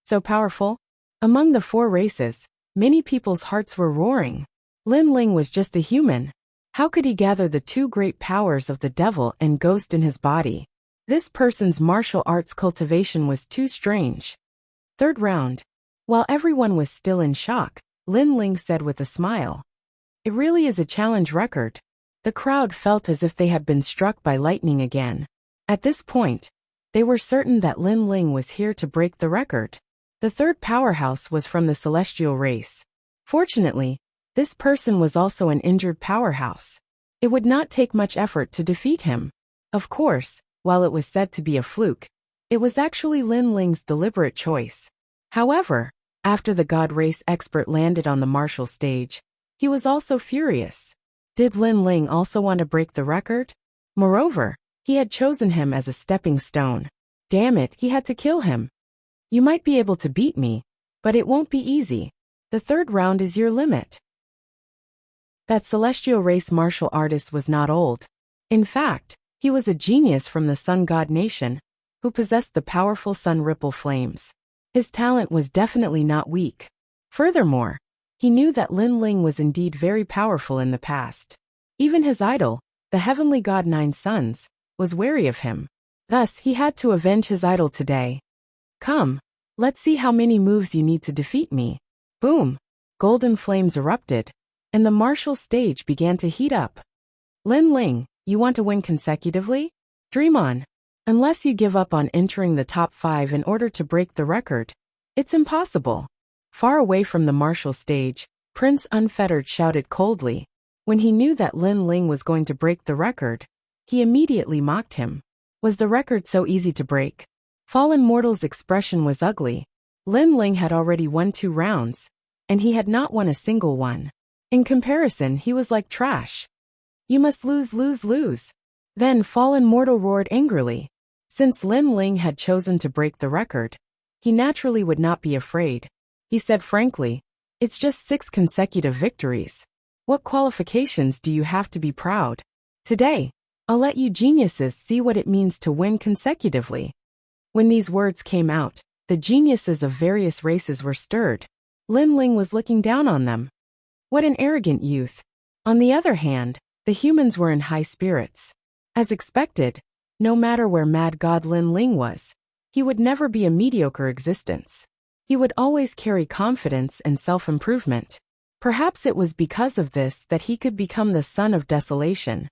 So powerful? Among the four races, many people's hearts were roaring. Lin Ling was just a human. How could he gather the two great powers of the devil and ghost in his body? This person's martial arts cultivation was too strange. Third round. While everyone was still in shock, Lin Ling said with a smile. It really is a challenge record. The crowd felt as if they had been struck by lightning again. At this point, they were certain that Lin Ling was here to break the record. The third powerhouse was from the celestial race. Fortunately, this person was also an injured powerhouse. It would not take much effort to defeat him. Of course, while it was said to be a fluke, it was actually Lin Ling's deliberate choice. However, after the God race expert landed on the martial stage, he was also furious. Did Lin Ling also want to break the record? Moreover, he had chosen him as a stepping stone. Damn it, he had to kill him. You might be able to beat me, but it won't be easy. The third round is your limit. That celestial race martial artist was not old. In fact, he was a genius from the Sun God Nation, who possessed the powerful sun ripple flames. His talent was definitely not weak. Furthermore, he knew that Lin Ling was indeed very powerful in the past. Even his idol, the heavenly god Nine Suns, was wary of him. Thus, he had to avenge his idol today. Come, let's see how many moves you need to defeat me. Boom! Golden flames erupted, and the martial stage began to heat up. Lin Ling, you want to win consecutively? Dream on. Unless you give up on entering the top 5 in order to break the record, it's impossible. Far away from the martial stage, Prince Unfettered shouted coldly. When he knew that Lin Ling was going to break the record, he immediately mocked him. Was the record so easy to break? Fallen Mortal's expression was ugly. Lin Ling had already won 2 rounds, and he had not won a single one. In comparison, he was like trash. You must lose, lose, lose. Then Fallen Mortal roared angrily. Since Lin Ling had chosen to break the record, he naturally would not be afraid. He said frankly, "It's just 6 consecutive victories. What qualifications do you have to be proud? Today, I'll let you geniuses see what it means to win consecutively." When these words came out, the geniuses of various races were stirred. Lin Ling was looking down on them. What an arrogant youth. On the other hand, the humans were in high spirits. As expected, no matter where Mad God Lin Ling was, he would never be a mediocre existence. He would always carry confidence and self-improvement. Perhaps it was because of this that he could become the son of desolation.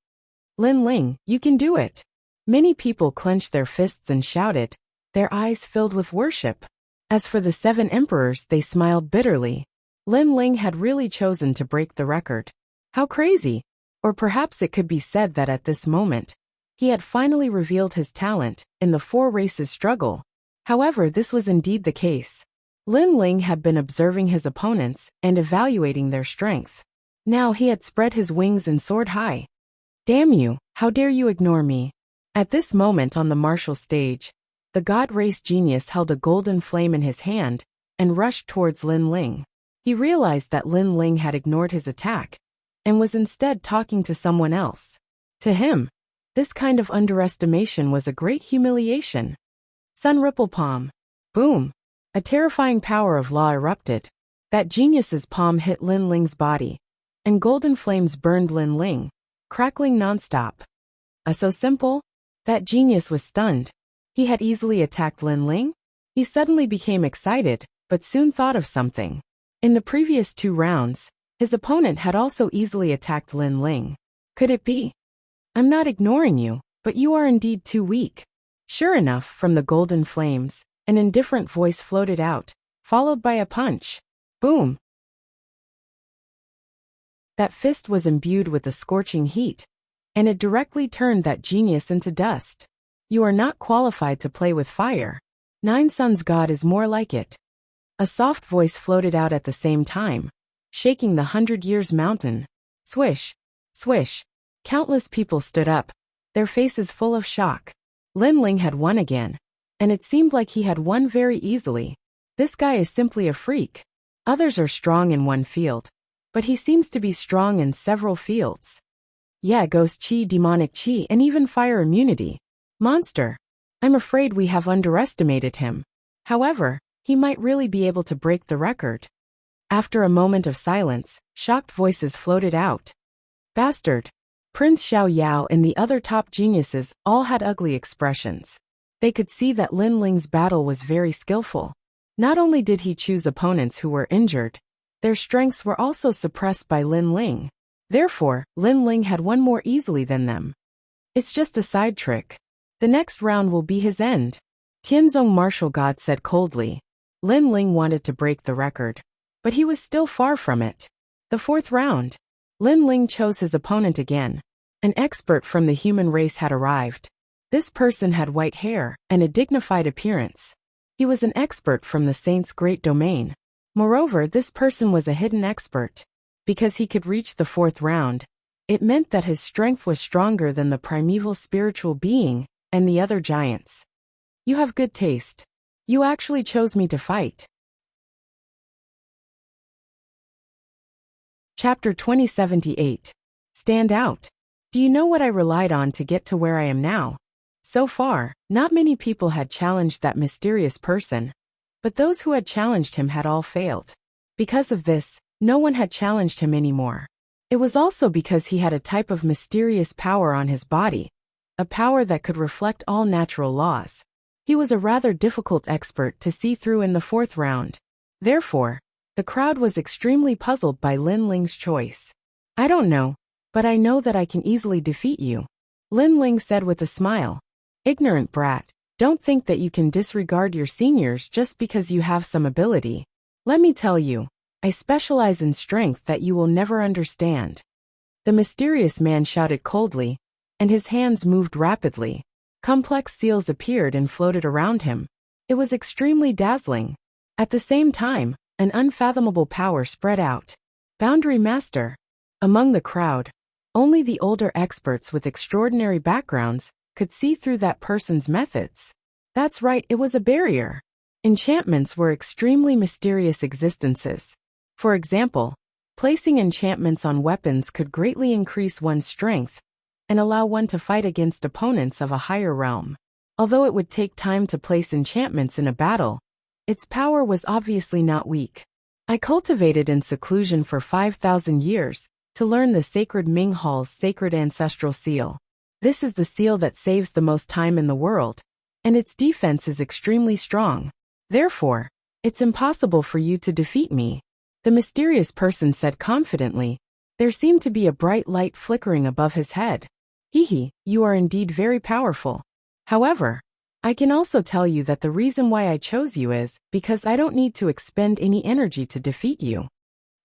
Lin Ling, you can do it. Many people clenched their fists and shouted, their eyes filled with worship. As for the 7 emperors, they smiled bitterly. Lin Ling had really chosen to break the record. How crazy! Or perhaps it could be said that at this moment, he had finally revealed his talent in the 4 races struggle. However, this was indeed the case. Lin Ling had been observing his opponents and evaluating their strength. Now he had spread his wings and soared high. Damn you, how dare you ignore me? At this moment on the martial stage, the God Race genius held a golden flame in his hand and rushed towards Lin Ling. He realized that Lin Ling had ignored his attack and was instead talking to someone else. To him, this kind of underestimation was a great humiliation. Sun Ripple Palm. Boom. A terrifying power of law erupted. That genius's palm hit Lin Ling's body, and golden flames burned Lin Ling, crackling nonstop. So simple? That genius was stunned. He had easily attacked Lin Ling? He suddenly became excited, but soon thought of something. In the previous 2 rounds, his opponent had also easily attacked Lin Ling. Could it be? I'm not ignoring you, but you are indeed too weak. Sure enough, from the golden flames, an indifferent voice floated out, followed by a punch. Boom! That fist was imbued with a scorching heat, and it directly turned that genius into dust. You are not qualified to play with fire. 9 Suns God is more like it. A soft voice floated out at the same time, shaking the 100 Years Mountain. Swish, swish. Countless people stood up, their faces full of shock. Lin Ling had won again, and it seemed like he had won very easily. This guy is simply a freak. Others are strong in one field, but he seems to be strong in several fields. Yeah, ghost chi, demonic chi, and even fire immunity. Monster. I'm afraid we have underestimated him. However, he might really be able to break the record. After a moment of silence, shocked voices floated out. Bastard. Prince Xiao Yao and the other top geniuses all had ugly expressions. They could see that Lin Ling's battle was very skillful. Not only did he choose opponents who were injured, their strengths were also suppressed by Lin Ling. Therefore, Lin Ling had won more easily than them. It's just a side trick. The next round will be his end. Tianzong Martial God said coldly. Lin Ling wanted to break the record, but he was still far from it. The 4th round. Lin Ling chose his opponent again. An expert from the human race had arrived. This person had white hair and a dignified appearance. He was an expert from the Saint's great domain. Moreover, this person was a hidden expert. Because he could reach the 4th round, it meant that his strength was stronger than the primeval spiritual being and the other giants. You have good taste. You actually chose me to fight. Chapter 2078. Stand out. Do you know what I relied on to get to where I am now? So far, not many people had challenged that mysterious person, but those who had challenged him had all failed. Because of this, no one had challenged him anymore. It was also because he had a type of mysterious power on his body, a power that could reflect all natural laws. He was a rather difficult expert to see through in the 4th round. Therefore, the crowd was extremely puzzled by Lin Ling's choice. I don't know, but I know that I can easily defeat you, Lin Ling said with a smile. Ignorant brat, don't think that you can disregard your seniors just because you have some ability. Let me tell you, I specialize in strength that you will never understand. The mysterious man shouted coldly, and his hands moved rapidly. Complex seals appeared and floated around him. It was extremely dazzling. At the same time, an unfathomable power spread out. Boundary Master. Among the crowd, only the older experts with extraordinary backgrounds could see through that person's methods. That's right, it was a barrier. Enchantments were extremely mysterious existences. For example, placing enchantments on weapons could greatly increase one's strength and allow one to fight against opponents of a higher realm. Although it would take time to place enchantments in a battle, its power was obviously not weak. I cultivated in seclusion for 5,000 years to learn the sacred Ming Hall's sacred ancestral seal. This is the seal that saves the most time in the world, and its defense is extremely strong. Therefore, it's impossible for you to defeat me. The mysterious person said confidently. There seemed to be a bright light flickering above his head. Hehe, you are indeed very powerful. However, I can also tell you that the reason why I chose you is because I don't need to expend any energy to defeat you.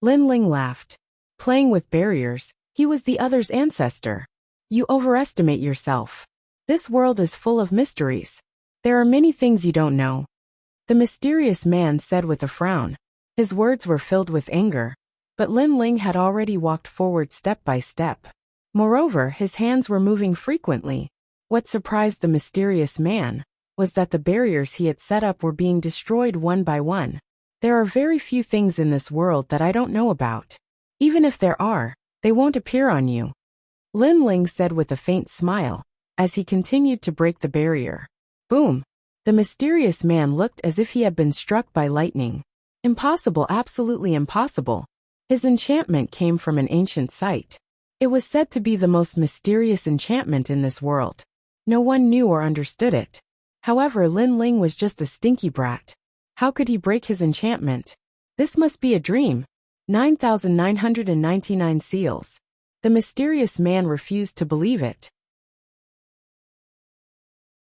Lin Ling laughed. Playing with barriers, he was the other's ancestor. You overestimate yourself. This world is full of mysteries. There are many things you don't know. The mysterious man said with a frown. His words were filled with anger, but Lin Ling had already walked forward step by step. Moreover, his hands were moving frequently. What surprised the mysterious man was that the barriers he had set up were being destroyed one by one. There are very few things in this world that I don't know about. Even if there are, they won't appear on you. Lin Ling said with a faint smile, as he continued to break the barrier. Boom! The mysterious man looked as if he had been struck by lightning. Impossible, absolutely impossible. His enchantment came from an ancient site. It was said to be the most mysterious enchantment in this world. No one knew or understood it. However, Lin Ling was just a stinky brat. How could he break his enchantment? This must be a dream. 9,999 seals. The mysterious man refused to believe it.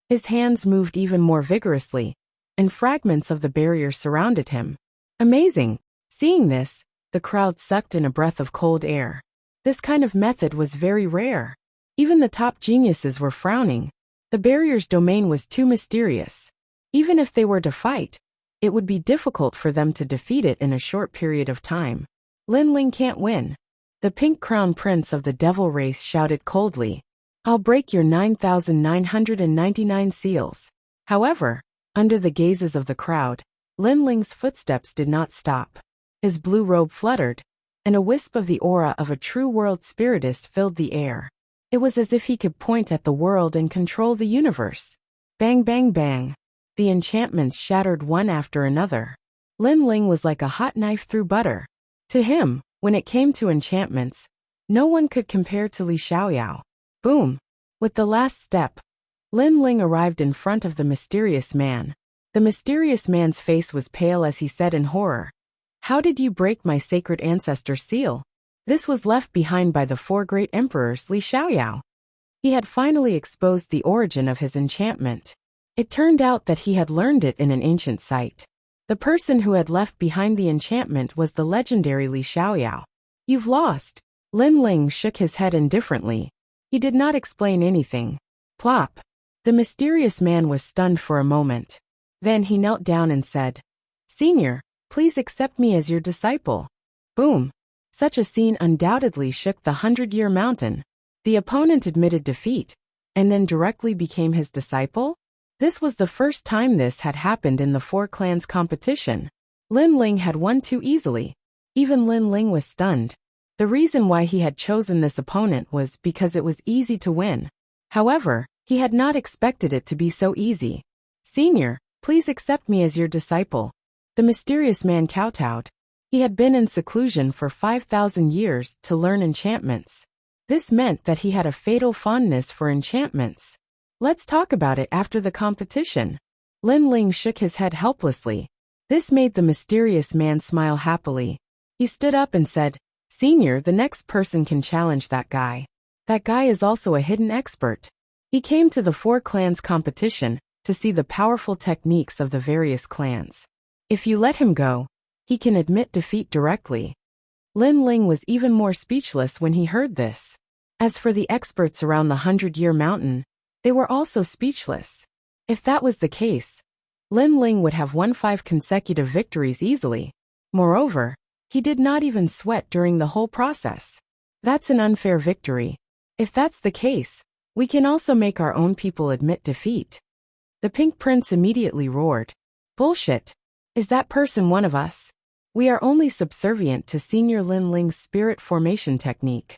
His hands moved even more vigorously, and fragments of the barrier surrounded him. Amazing! Seeing this, the crowd sucked in a breath of cold air. This kind of method was very rare. Even the top geniuses were frowning. The barrier's domain was too mysterious. Even if they were to fight, it would be difficult for them to defeat it in a short period of time. Lin Ling can't win. The pink crown prince of the devil race shouted coldly. I'll break your 9,999 seals. However, under the gazes of the crowd, Lin Ling's footsteps did not stop. His blue robe fluttered, and a wisp of the aura of a true world spiritist filled the air. It was as if he could point at the world and control the universe. Bang, bang, bang. The enchantments shattered one after another. Lin Ling was like a hot knife through butter. To him, when it came to enchantments, no one could compare to Li Xiaoyao. Boom! With the last step, Lin Ling arrived in front of the mysterious man. The mysterious man's face was pale as he said in horror. How did you break my sacred ancestor seal? This was left behind by the four great emperors Li Xiaoyao. He had finally exposed the origin of his enchantment. It turned out that he had learned it in an ancient site. The person who had left behind the enchantment was the legendary Li Xiaoyao. You've lost. Lin Ling shook his head indifferently. He did not explain anything. Plop. The mysterious man was stunned for a moment. Then he knelt down and said, Senior, please accept me as your disciple. Boom. Such a scene undoubtedly shook the 100-year mountain. The opponent admitted defeat, and then directly became his disciple? This was the first time this had happened in the Four Clans competition. Lin Ling had won too easily. Even Lin Ling was stunned. The reason why he had chosen this opponent was because it was easy to win. However, he had not expected it to be so easy. Senior, please accept me as your disciple. The mysterious man kowtowed. He had been in seclusion for 5,000 years to learn enchantments. This meant that he had a fatal fondness for enchantments. Let's talk about it after the competition. Lin Ling shook his head helplessly. This made the mysterious man smile happily. He stood up and said, Senior, the next person can challenge that guy. That guy is also a hidden expert. He came to the Four Clans competition to see the powerful techniques of the various clans. If you let him go, He can admit defeat directly. Lin Ling was even more speechless when he heard this. As for the experts around the 100-Year Mountain, they were also speechless. If that was the case, Lin Ling would have won 5 consecutive victories easily. Moreover, he did not even sweat during the whole process. That's an unfair victory. If that's the case, we can also make our own people admit defeat. The Pink Prince immediately roared. Bullshit. Is that person one of us? We are only subservient to Senior Lin Ling's spirit formation technique.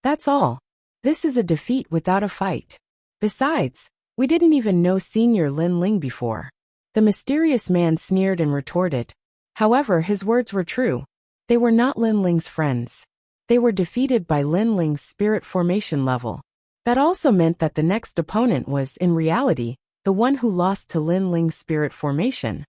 That's all. This is a defeat without a fight. Besides, we didn't even know Senior Lin Ling before. The mysterious man sneered and retorted. However, his words were true. They were not Lin Ling's friends. They were defeated by Lin Ling's spirit formation level. That also meant that the next opponent was, in reality, the one who lost to Lin Ling's spirit formation.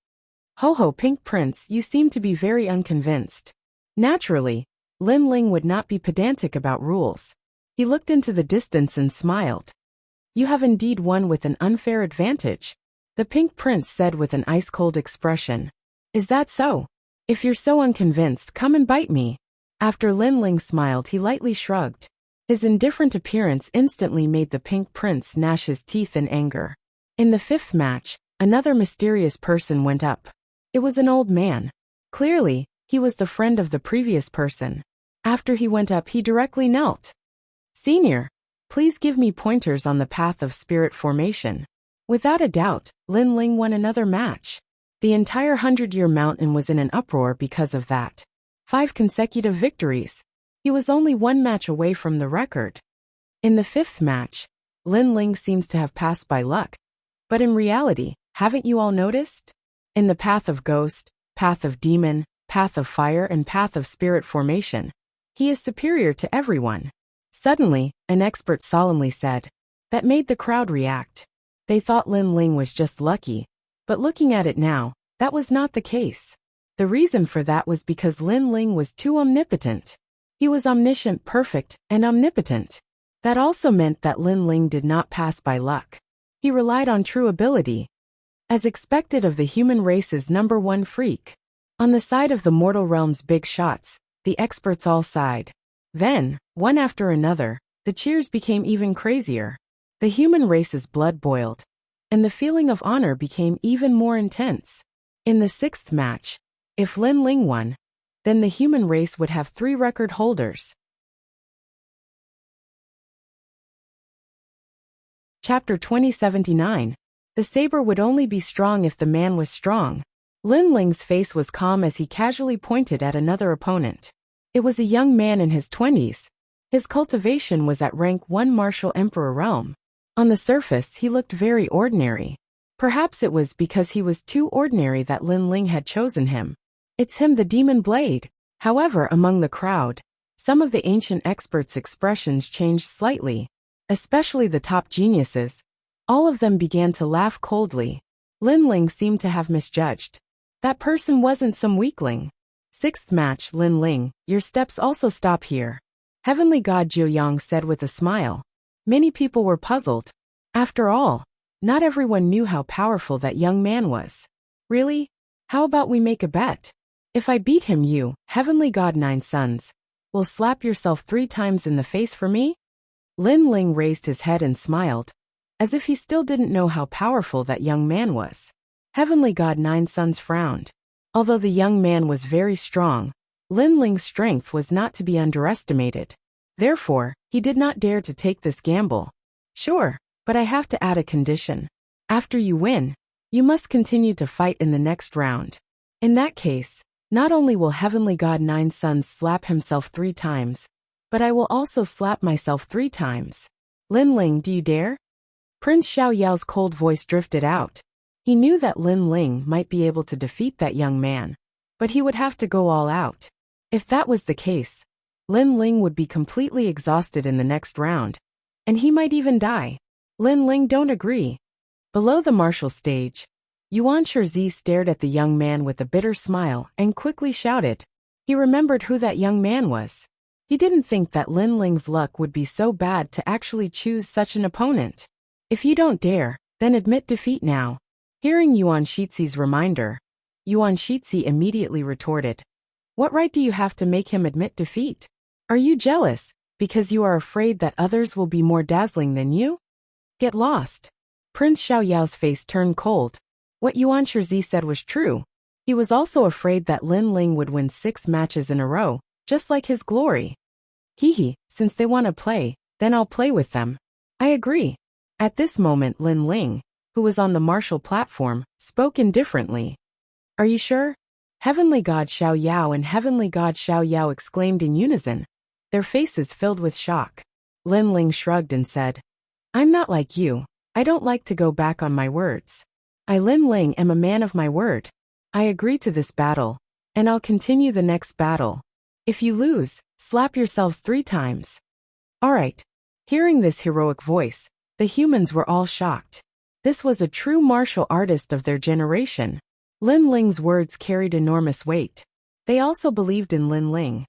Ho, Pink Prince, you seem to be very unconvinced. Naturally, Lin Ling would not be pedantic about rules. He looked into the distance and smiled. You have indeed won with an unfair advantage, the Pink Prince said with an ice-cold expression. Is that so? If you're so unconvinced, come and bite me. After Lin Ling smiled, he lightly shrugged. His indifferent appearance instantly made the Pink Prince gnash his teeth in anger. In the 5th match, another mysterious person went up. It was an old man. Clearly, he was the friend of the previous person. After he went up, he directly knelt. Senior, please give me pointers on the path of spirit formation. Without a doubt, Lin Ling won another match. The entire 100-Year Mountain was in an uproar because of that. 5 consecutive victories. He was only 1 match away from the record. In the 5th match, Lin Ling seems to have passed by luck. But in reality, haven't you all noticed? In the path of ghost, path of demon, path of fire and path of spirit formation, he is superior to everyone. Suddenly, an expert solemnly said. That made the crowd react. They thought Lin Ling was just lucky, but looking at it now, that was not the case. The reason for that was because Lin Ling was too omnipotent. He was omniscient, perfect, and omnipotent. That also meant that Lin Ling did not pass by luck. He relied on true ability. As expected of the human race's #1 freak. On the side of the mortal realm's big shots, the experts all sighed. Then, one after another, the cheers became even crazier. The human race's blood boiled, and the feeling of honor became even more intense. In the 6th match, if Lin Ling won, then the human race would have 3 record holders. Chapter 2079. The saber would only be strong if the man was strong. Lin Ling's face was calm as he casually pointed at another opponent. It was a young man in his 20s. His cultivation was at rank 1 Martial Emperor realm. On the surface, he looked very ordinary. Perhaps it was because he was too ordinary that Lin Ling had chosen him. It's him, the Demon Blade. However, among the crowd, some of the ancient experts' expressions changed slightly, especially the top geniuses. All of them began to laugh coldly. Lin Ling seemed to have misjudged. That person wasn't some weakling. 6th match, Lin Ling, your steps also stop here. Heavenly God Jiu Yang said with a smile. Many people were puzzled. After all, not everyone knew how powerful that young man was. Really? How about we make a bet? If I beat him, you, Heavenly God 9 Sons, will slap yourself 3 times in the face for me? Lin Ling raised his head and smiled, as if he still didn't know how powerful that young man was. Heavenly God 9 Sons frowned. Although the young man was very strong, Lin Ling's strength was not to be underestimated. Therefore, he did not dare to take this gamble. Sure, but I have to add a condition. After you win, you must continue to fight in the next round. In that case, not only will Heavenly God 9 Sons slap himself 3 times, but I will also slap myself 3 times. Lin Ling, do you dare? Prince Xiao Yao's cold voice drifted out. He knew that Lin Ling might be able to defeat that young man, but he would have to go all out. If that was the case, Lin Ling would be completely exhausted in the next round, and he might even die. Lin Ling don't agree. Below the martial stage, Yuan Shizi stared at the young man with a bitter smile and quickly shouted. He remembered who that young man was. He didn't think that Lin Ling's luck would be so bad to actually choose such an opponent. If you don't dare, then admit defeat now. Hearing Yuan Shizi's reminder, Yuan Shizi immediately retorted. What right do you have to make him admit defeat? Are you jealous, because you are afraid that others will be more dazzling than you? Get lost. Prince Xiaoyao's face turned cold. What Yuan Shizi said was true. He was also afraid that Lin Ling would win 6 matches in a row, just like his glory. Hee, since they want to play, then I'll play with them. I agree. At this moment Lin Ling, who was on the martial platform, spoke indifferently. Are you sure? Heavenly God Xiao Yao and Heavenly God Xiao Yao exclaimed in unison, their faces filled with shock. Lin Ling shrugged and said, I'm not like you. I don't like to go back on my words. I Lin Ling am a man of my word. I agree to this battle, and I'll continue the next battle. If you lose, slap yourselves 3 times. Alright. Hearing this heroic voice, the humans were all shocked. This was a true martial artist of their generation. Lin Ling's words carried enormous weight. They also believed in Lin Ling.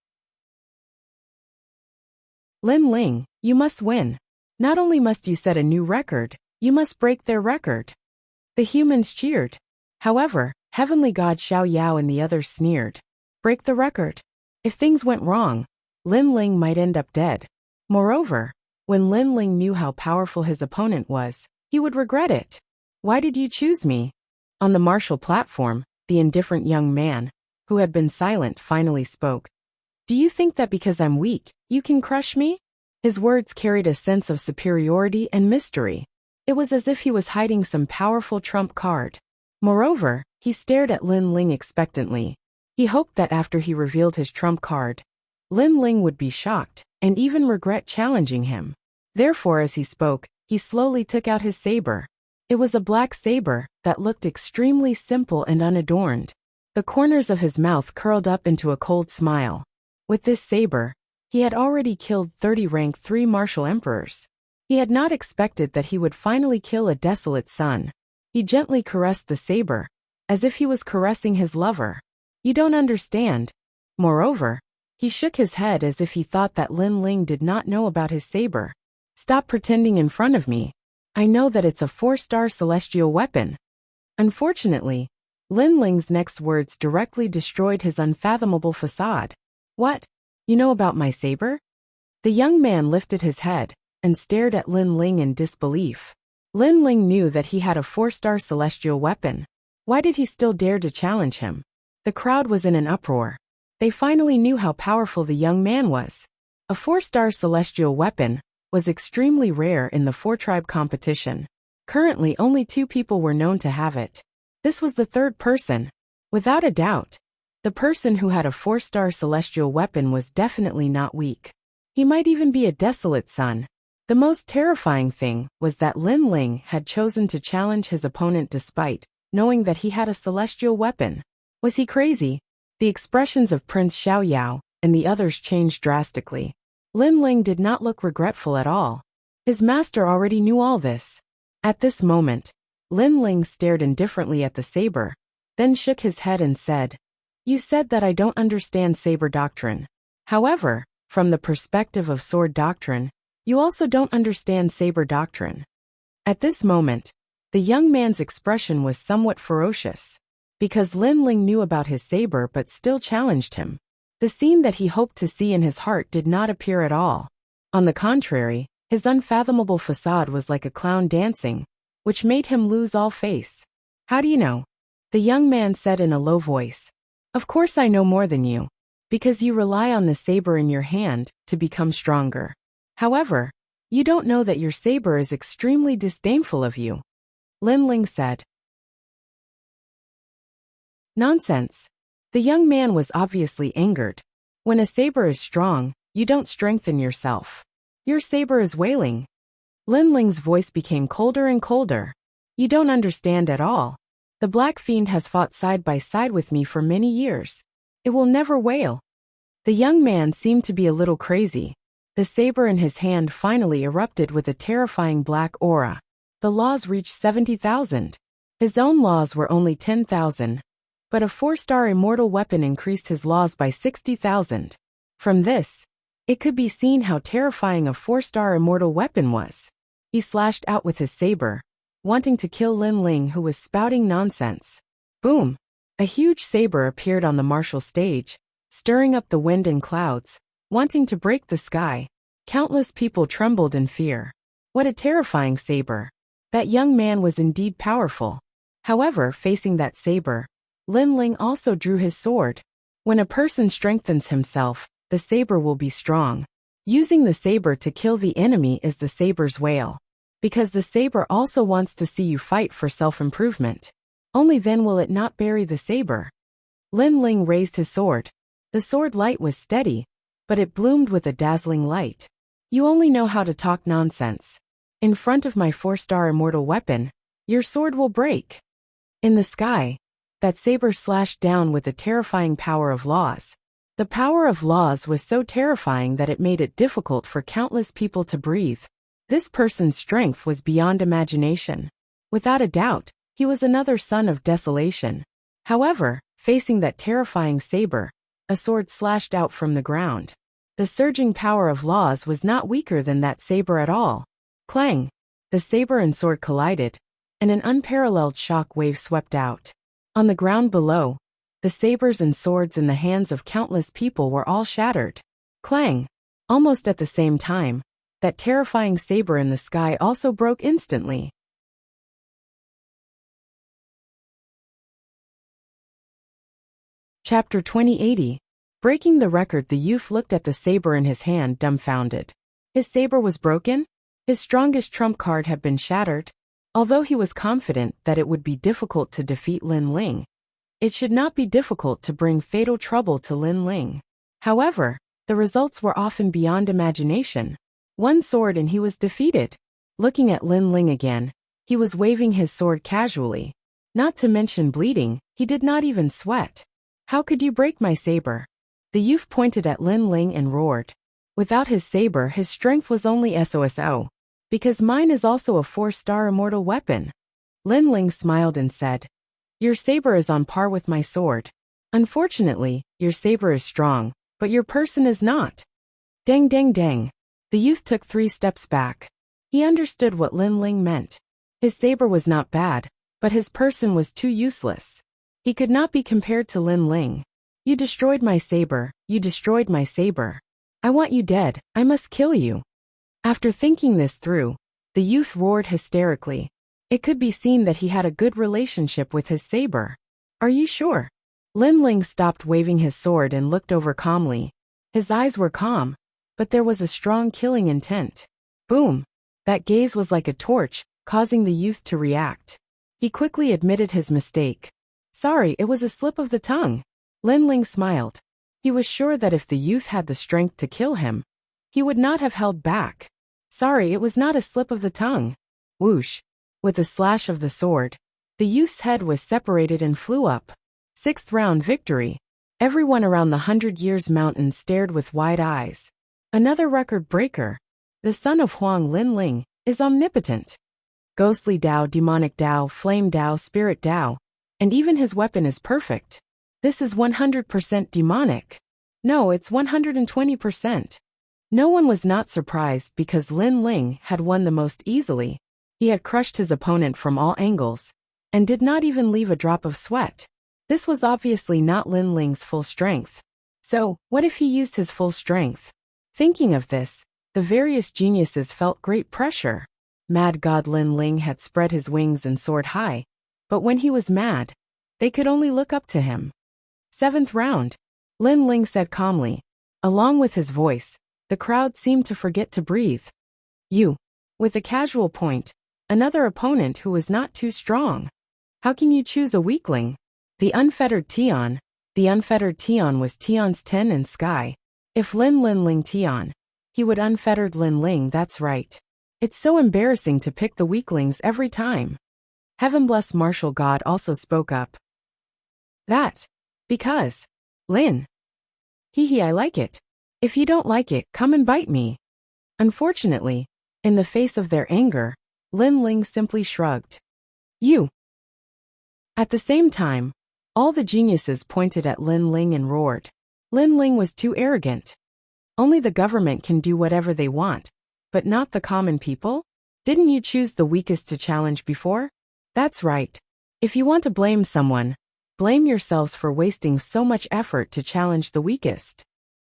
Lin Ling, you must win. Not only must you set a new record, you must break their record. The humans cheered. However, Heavenly God Xiao Yao and the others sneered. Break the record. If things went wrong, Lin Ling might end up dead. Moreover, when Lin Ling knew how powerful his opponent was, he would regret it. Why did you choose me? On the martial platform, the indifferent young man, who had been silent, finally spoke. Do you think that because I'm weak, you can crush me? His words carried a sense of superiority and mystery. It was as if he was hiding some powerful trump card. Moreover, he stared at Lin Ling expectantly. He hoped that after he revealed his trump card, Lin Ling would be shocked and even regret challenging him. Therefore, as he spoke, he slowly took out his saber. It was a black saber that looked extremely simple and unadorned. The corners of his mouth curled up into a cold smile. With this saber, he had already killed 30 rank 3 martial emperors. He had not expected that he would finally kill a desolate son. He gently caressed the saber, as if he was caressing his lover. You don't understand. Moreover, he shook his head as if he thought that Lin Ling did not know about his saber. Stop pretending in front of me. I know that it's a 4-star celestial weapon. Unfortunately, Lin Ling's next words directly destroyed his unfathomable facade. What? You know about my saber? The young man lifted his head and stared at Lin Ling in disbelief. Lin Ling knew that he had a 4-star celestial weapon. Why did he still dare to challenge him? The crowd was in an uproar. They finally knew how powerful the young man was. A 4-star celestial weapon was extremely rare in the 4-tribe competition. Currently only 2 people were known to have it. This was the 3rd person. Without a doubt, the person who had a 4-star celestial weapon was definitely not weak. He might even be a desolate son. The most terrifying thing was that Lin Ling had chosen to challenge his opponent despite knowing that he had a celestial weapon. Was he crazy? The expressions of Prince Xiaoyao and the others changed drastically. Lin Ling did not look regretful at all. His master already knew all this. At this moment, Lin Ling stared indifferently at the saber, then shook his head and said, You said that I don't understand saber doctrine. However, from the perspective of sword doctrine, you also don't understand saber doctrine. At this moment, the young man's expression was somewhat ferocious. Because Lin Ling knew about his saber but still challenged him. The scene that he hoped to see in his heart did not appear at all. On the contrary, his unfathomable facade was like a clown dancing, which made him lose all face. How do you know? The young man said in a low voice. Of course I know more than you. Because you rely on the saber in your hand to become stronger. However, you don't know that your saber is extremely disdainful of you. Lin Ling said. Nonsense. The young man was obviously angered. When a saber is strong, you don't strengthen yourself. Your saber is wailing. Lin Ling's voice became colder and colder. You don't understand at all. The Black Fiend has fought side by side with me for many years. It will never wail. The young man seemed to be a little crazy. The saber in his hand finally erupted with a terrifying black aura. The laws reached 70,000. His own laws were only 10,000. But a 4-star immortal weapon increased his laws by 60,000. From this, it could be seen how terrifying a 4-star immortal weapon was. He slashed out with his saber, wanting to kill Lin Ling who was spouting nonsense. Boom! A huge saber appeared on the martial stage, stirring up the wind and clouds, wanting to break the sky. Countless people trembled in fear. What a terrifying saber! That young man was indeed powerful. However, facing that saber, Lin Ling also drew his sword. When a person strengthens himself, the saber will be strong. Using the saber to kill the enemy is the saber's wail. Because the saber also wants to see you fight for self-improvement. Only then will it not bury the saber. Lin Ling raised his sword. The sword light was steady, but it bloomed with a dazzling light. You only know how to talk nonsense. In front of my 4-star immortal weapon, your sword will break. In the sky, that saber slashed down with the terrifying power of laws. The power of laws was so terrifying that it made it difficult for countless people to breathe. This person's strength was beyond imagination. Without a doubt, he was another son of desolation. However, facing that terrifying saber, a sword slashed out from the ground. The surging power of laws was not weaker than that saber at all. Clang! The saber and sword collided, and an unparalleled shock wave swept out. On the ground below, the sabers and swords in the hands of countless people were all shattered. Clang! Almost at the same time, that terrifying saber in the sky also broke instantly. Chapter 2080. Breaking the record. The youth looked at the saber in his hand dumbfounded. His saber was broken? His strongest trump card had been shattered. Although he was confident that it would be difficult to defeat Lin Ling, it should not be difficult to bring fatal trouble to Lin Ling. However, the results were often beyond imagination. One sword and he was defeated. Looking at Lin Ling again, he was waving his sword casually. Not to mention bleeding, he did not even sweat. How could you break my saber? The youth pointed at Lin Ling and roared. Without his saber, his strength was only SOSO. Because mine is also a 4-star immortal weapon. Lin Ling smiled and said, your saber is on par with my sword. Unfortunately, your saber is strong, but your person is not. Dang dang dang. The youth took 3 steps back. He understood what Lin Ling meant. His saber was not bad, but his person was too useless. He could not be compared to Lin Ling. You destroyed my saber, you destroyed my saber. I want you dead, I must kill you. After thinking this through, the youth roared hysterically. It could be seen that he had a good relationship with his saber. Are you sure? Lin Ling stopped waving his sword and looked over calmly. His eyes were calm, but there was a strong killing intent. Boom! That gaze was like a torch, causing the youth to react. He quickly admitted his mistake. Sorry, it was a slip of the tongue. Lin Ling smiled. He was sure that if the youth had the strength to kill him, he would not have held back. Sorry, it was not a slip of the tongue. Whoosh! With a slash of the sword, the youth's head was separated and flew up. 6th round victory. Everyone around the 100 Years Mountain stared with wide eyes. Another record breaker. The son of Huang Lin Ling is omnipotent. Ghostly Dao, demonic Dao, flame Dao, spirit Dao, and even his weapon is perfect. This is 100% demonic. No, it's 120%. No one was not surprised because Lin Ling had won the most easily. He had crushed his opponent from all angles, and did not even leave a drop of sweat. This was obviously not Lin Ling's full strength. So, what if he used his full strength? Thinking of this, the various geniuses felt great pressure. Mad God Lin Ling had spread his wings and soared high, but when he was mad, they could only look up to him. 7th round. Lin Ling said calmly. Along with his voice, the crowd seemed to forget to breathe. You. With a casual point, another opponent who was not too strong. How can you choose a weakling? The unfettered Tian. The unfettered Tian was Tian's 10 and Sky. If Lin Ling Tian, he would unfettered Lin Ling, that's right. It's so embarrassing to pick the weaklings every time. Heaven bless martial God also spoke up. That. Because. Lin. Hee, I like it. If you don't like it, come and bite me. Unfortunately, in the face of their anger, Lin Ling simply shrugged. You. At the same time, all the geniuses pointed at Lin Ling and roared. Lin Ling was too arrogant. Only the government can do whatever they want, but not the common people? Didn't you choose the weakest to challenge before? That's right. If you want to blame someone, Blame yourselves for wasting so much effort to challenge the weakest.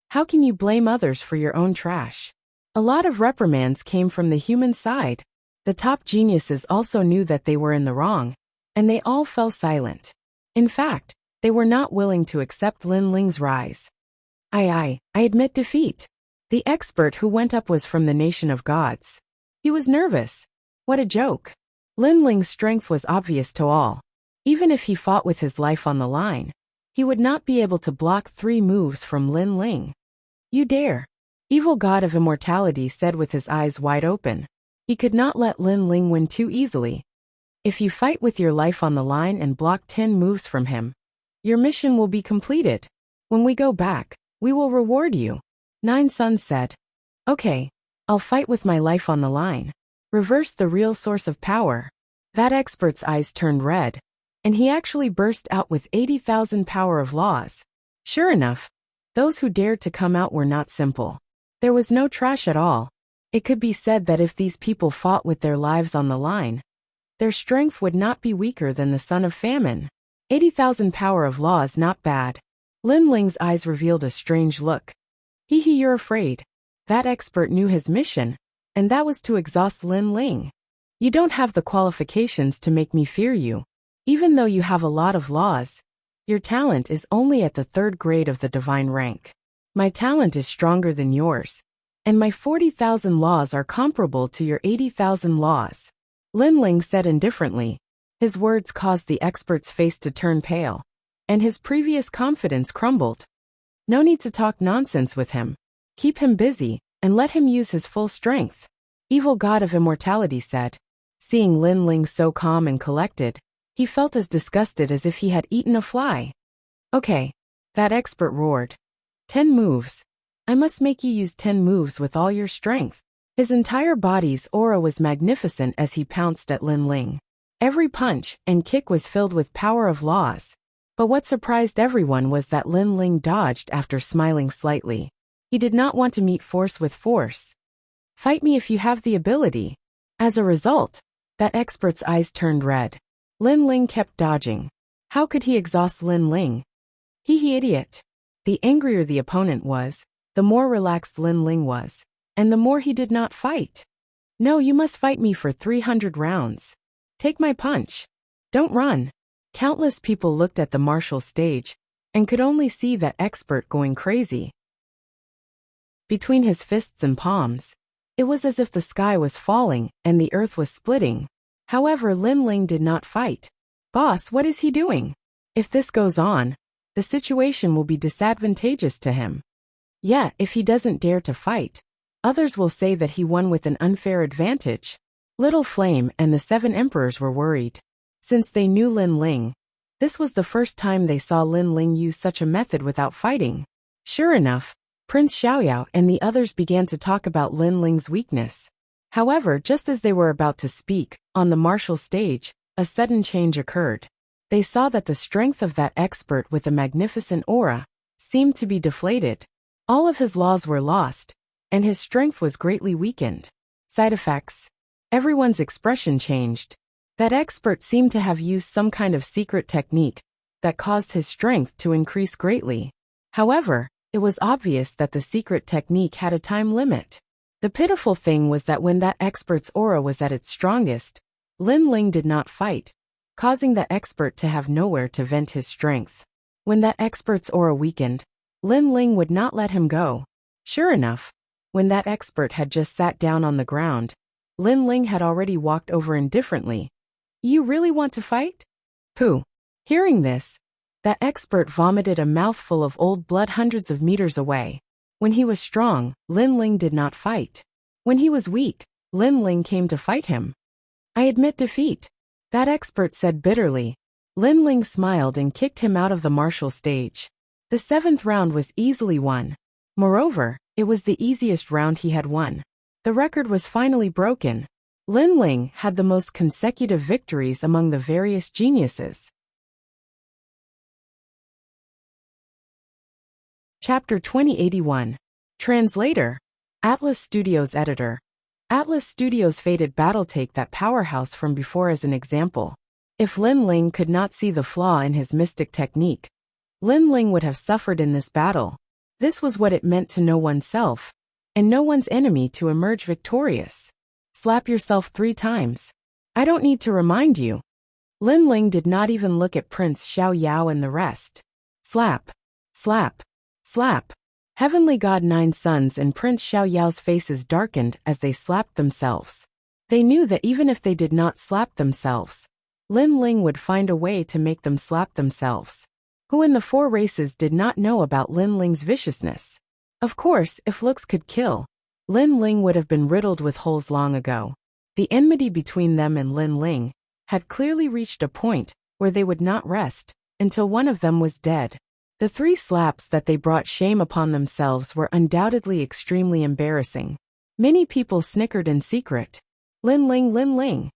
How can you blame others for your own trash? A lot of reprimands came from the human side. The top geniuses also knew that they were in the wrong, and they all fell silent. In fact, they were not willing to accept Lin Ling's rise. I admit defeat. The expert who went up was from the nation of gods. He was nervous. What a joke. Lin Ling's strength was obvious to all. Even if he fought with his life on the line, he would not be able to block 3 moves from Lin Ling. You dare. Evil god of immortality said with his eyes wide open. He could not let Lin Ling win too easily. If you fight with your life on the line and block 10 moves from him, your mission will be completed. When we go back, we will reward you. Nine Suns said. Okay, I'll fight with my life on the line. Reverse the real source of power. That expert's eyes turned red, and he actually burst out with 80,000 power of laws. Sure enough, those who dared to come out were not simple. There was no trash at all. It could be said that if these people fought with their lives on the line, their strength would not be weaker than the son of famine. 80,000 power of laws, not bad. Lin Ling's eyes revealed a strange look. You're afraid. That expert knew his mission, and that was to exhaust Lin Ling. You don't have the qualifications to make me fear you. Even though you have a lot of laws, your talent is only at the 3rd grade of the divine rank. My talent is stronger than yours, and my 40,000 laws are comparable to your 80,000 laws. Lin Ling said indifferently. His words caused the expert's face to turn pale, and his previous confidence crumbled. No need to talk nonsense with him. Keep him busy, and let him use his full strength. Evil god of immortality said. Seeing Lin Ling so calm and collected, he felt as disgusted as if he had eaten a fly. Okay, that expert roared. 10 moves. I must make you use 10 moves with all your strength. His entire body's aura was magnificent as he pounced at Lin Ling. Every punch and kick was filled with power of laws. But what surprised everyone was that Lin Ling dodged after smiling slightly. He did not want to meet force with force. Fight me if you have the ability. As a result, that expert's eyes turned red. Lin Ling kept dodging. How could he exhaust Lin Ling? He idiot. The angrier the opponent was, the more relaxed Lin Ling was, and the more he did not fight. No, you must fight me for 300 rounds. Take my punch. Don't run. Countless people looked at the martial stage, and could only see that expert going crazy. Between his fists and palms, it was as if the sky was falling and the earth was splitting. However, Lin Ling did not fight. Boss, what is he doing? If this goes on, the situation will be disadvantageous to him. Yeah, if he doesn't dare to fight, others will say that he won with an unfair advantage. Little Flame and the 7 emperors were worried. Since they knew Lin Ling, this was the first time they saw Lin Ling use such a method without fighting. Sure enough, Prince Xiaoyao and the others began to talk about Lin Ling's weakness. However, just as they were about to speak, on the martial stage, a sudden change occurred. They saw that the strength of that expert with a magnificent aura seemed to be deflated. All of his laws were lost, and his strength was greatly weakened. Side effects. Everyone's expression changed. That expert seemed to have used some kind of secret technique that caused his strength to increase greatly. However, it was obvious that the secret technique had a time limit. The pitiful thing was that when that expert's aura was at its strongest, Lin Ling did not fight, causing that expert to have nowhere to vent his strength. When that expert's aura weakened, Lin Ling would not let him go. Sure enough, when that expert had just sat down on the ground, Lin Ling had already walked over indifferently. You really want to fight? Pooh. Hearing this, that expert vomited a mouthful of old blood hundreds of meters away. When he was strong, Lin Ling did not fight. When he was weak, Lin Ling came to fight him. I admit defeat. That expert said bitterly. Lin Ling smiled and kicked him out of the martial stage. The 7th round was easily won. Moreover, it was the easiest round he had won. The record was finally broken. Lin Ling had the most consecutive victories among the various geniuses. Chapter 2081. Translator. Atlas Studios Editor. Atlas Studios' fated battle take that powerhouse from before as an example. If Lin Ling could not see the flaw in his mystic technique, Lin Ling would have suffered in this battle. This was what it meant to know oneself, and know one's enemy to emerge victorious. Slap yourself 3 times. I don't need to remind you. Lin Ling did not even look at Prince Xiao Yao and the rest. Slap. Slap. Slap. Heavenly God Nine Sons and Prince Xiao Yao's faces darkened as they slapped themselves. They knew that even if they did not slap themselves, Lin Ling would find a way to make them slap themselves. Who in the 4 races did not know about Lin Ling's viciousness? Of course, if looks could kill, Lin Ling would have been riddled with holes long ago. The enmity between them and Lin Ling had clearly reached a point where they would not rest until one of them was dead. The 3 slaps that they brought shame upon themselves were undoubtedly extremely embarrassing. Many people snickered in secret. Lin Ling, Lin Ling.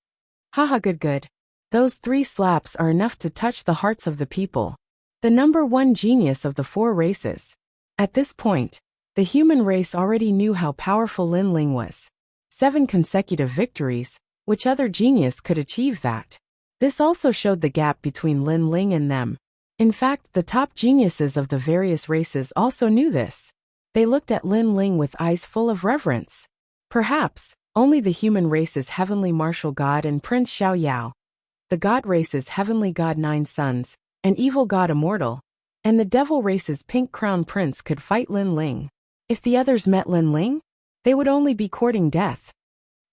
Haha, good. Those 3 slaps are enough to touch the hearts of the people. The number 1 genius of the 4 races. At this point, the human race already knew how powerful Lin Ling was. 7 consecutive victories. Which other genius could achieve that? This also showed the gap between Lin Ling and them. In fact, the top geniuses of the various races also knew this. They looked at Lin Ling with eyes full of reverence. Perhaps, only the human race's heavenly martial god and Prince Xiao Yao, the god race's heavenly god Nine Sons, an evil god immortal, and the devil race's pink crown prince could fight Lin Ling. If the others met Lin Ling, they would only be courting death.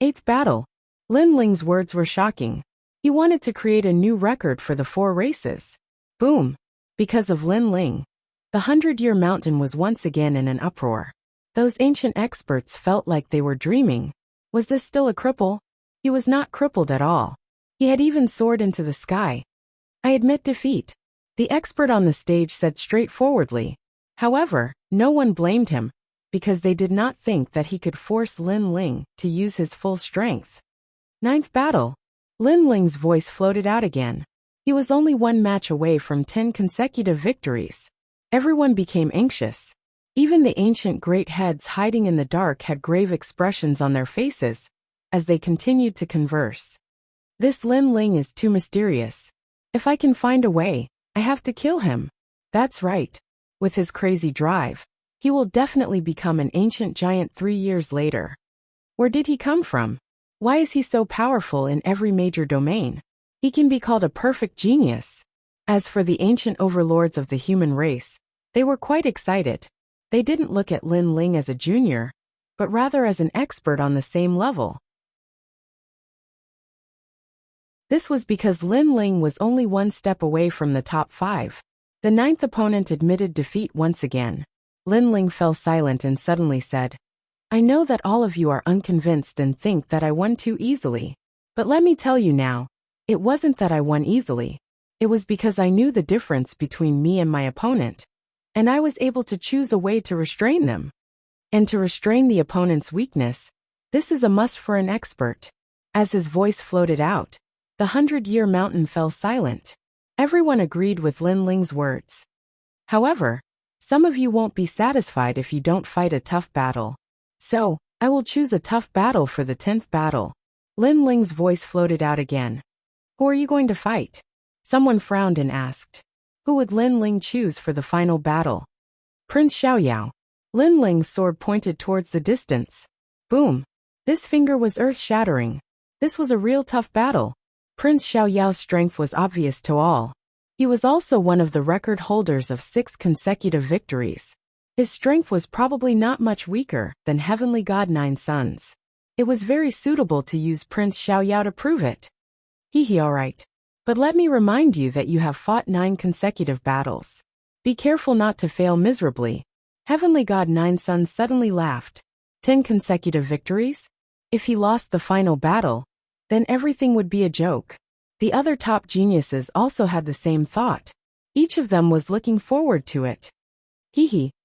8th battle. Lin Ling's words were shocking. He wanted to create a new record for the 4 races. Boom! Because of Lin Ling, the 100-year mountain was once again in an uproar. Those ancient experts felt like they were dreaming. Was this still a cripple? He was not crippled at all. He had even soared into the sky. I admit defeat, the expert on the stage said straightforwardly. However, no one blamed him, because they did not think that he could force Lin Ling to use his full strength. 9th battle. Lin Ling's voice floated out again. He was only 1 match away from 10 consecutive victories. Everyone became anxious. Even the ancient great heads hiding in the dark had grave expressions on their faces as they continued to converse. This Lin Ling is too mysterious. If I can find a way, I have to kill him. That's right. With his crazy drive, he will definitely become an ancient giant 3 years later. Where did he come from? Why is he so powerful in every major domain? He can be called a perfect genius. As for the ancient overlords of the human race, they were quite excited. They didn't look at Lin Ling as a junior, but rather as an expert on the same level. This was because Lin Ling was only 1 step away from the top 5. The 9th opponent admitted defeat once again. Lin Ling fell silent and suddenly said, I know that all of you are unconvinced and think that I won too easily. But let me tell you now, it wasn't that I won easily. It was because I knew the difference between me and my opponent, and I was able to choose a way to restrain them. And to restrain the opponent's weakness, this is a must for an expert. As his voice floated out, the 100-year mountain fell silent. Everyone agreed with Lin Ling's words. However, some of you won't be satisfied if you don't fight a tough battle. So, I will choose a tough battle for the 10th battle. Lin Ling's voice floated out again. Who are you going to fight? Someone frowned and asked. Who would Lin Ling choose for the final battle? Prince Xiao Yao. Lin Ling's sword pointed towards the distance. Boom! This finger was earth-shattering. This was a real tough battle. Prince Xiao Yao's strength was obvious to all. He was also one of the record holders of 6 consecutive victories. His strength was probably not much weaker than Heavenly God Nine Sons. It was very suitable to use Prince Xiao Yao to prove it. Alright. But let me remind you that you have fought 9 consecutive battles. Be careful not to fail miserably. Heavenly God Nine Sons suddenly laughed. 10 consecutive victories? If he lost the final battle, then everything would be a joke. The other top geniuses also had the same thought. Each of them was looking forward to it.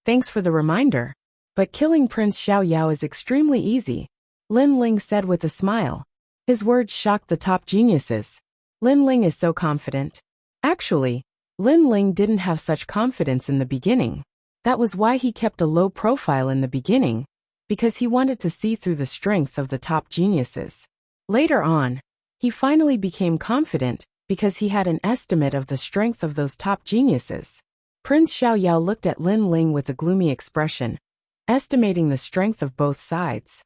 Thanks for the reminder. But killing Prince Xiao Yao is extremely easy, Lin Ling said with a smile. His words shocked the top geniuses. Lin Ling is so confident. Actually, Lin Ling didn't have such confidence in the beginning. That was why he kept a low profile in the beginning, because he wanted to see through the strength of the top geniuses. Later on, he finally became confident because he had an estimate of the strength of those top geniuses. Prince Xiaoyao looked at Lin Ling with a gloomy expression, estimating the strength of both sides.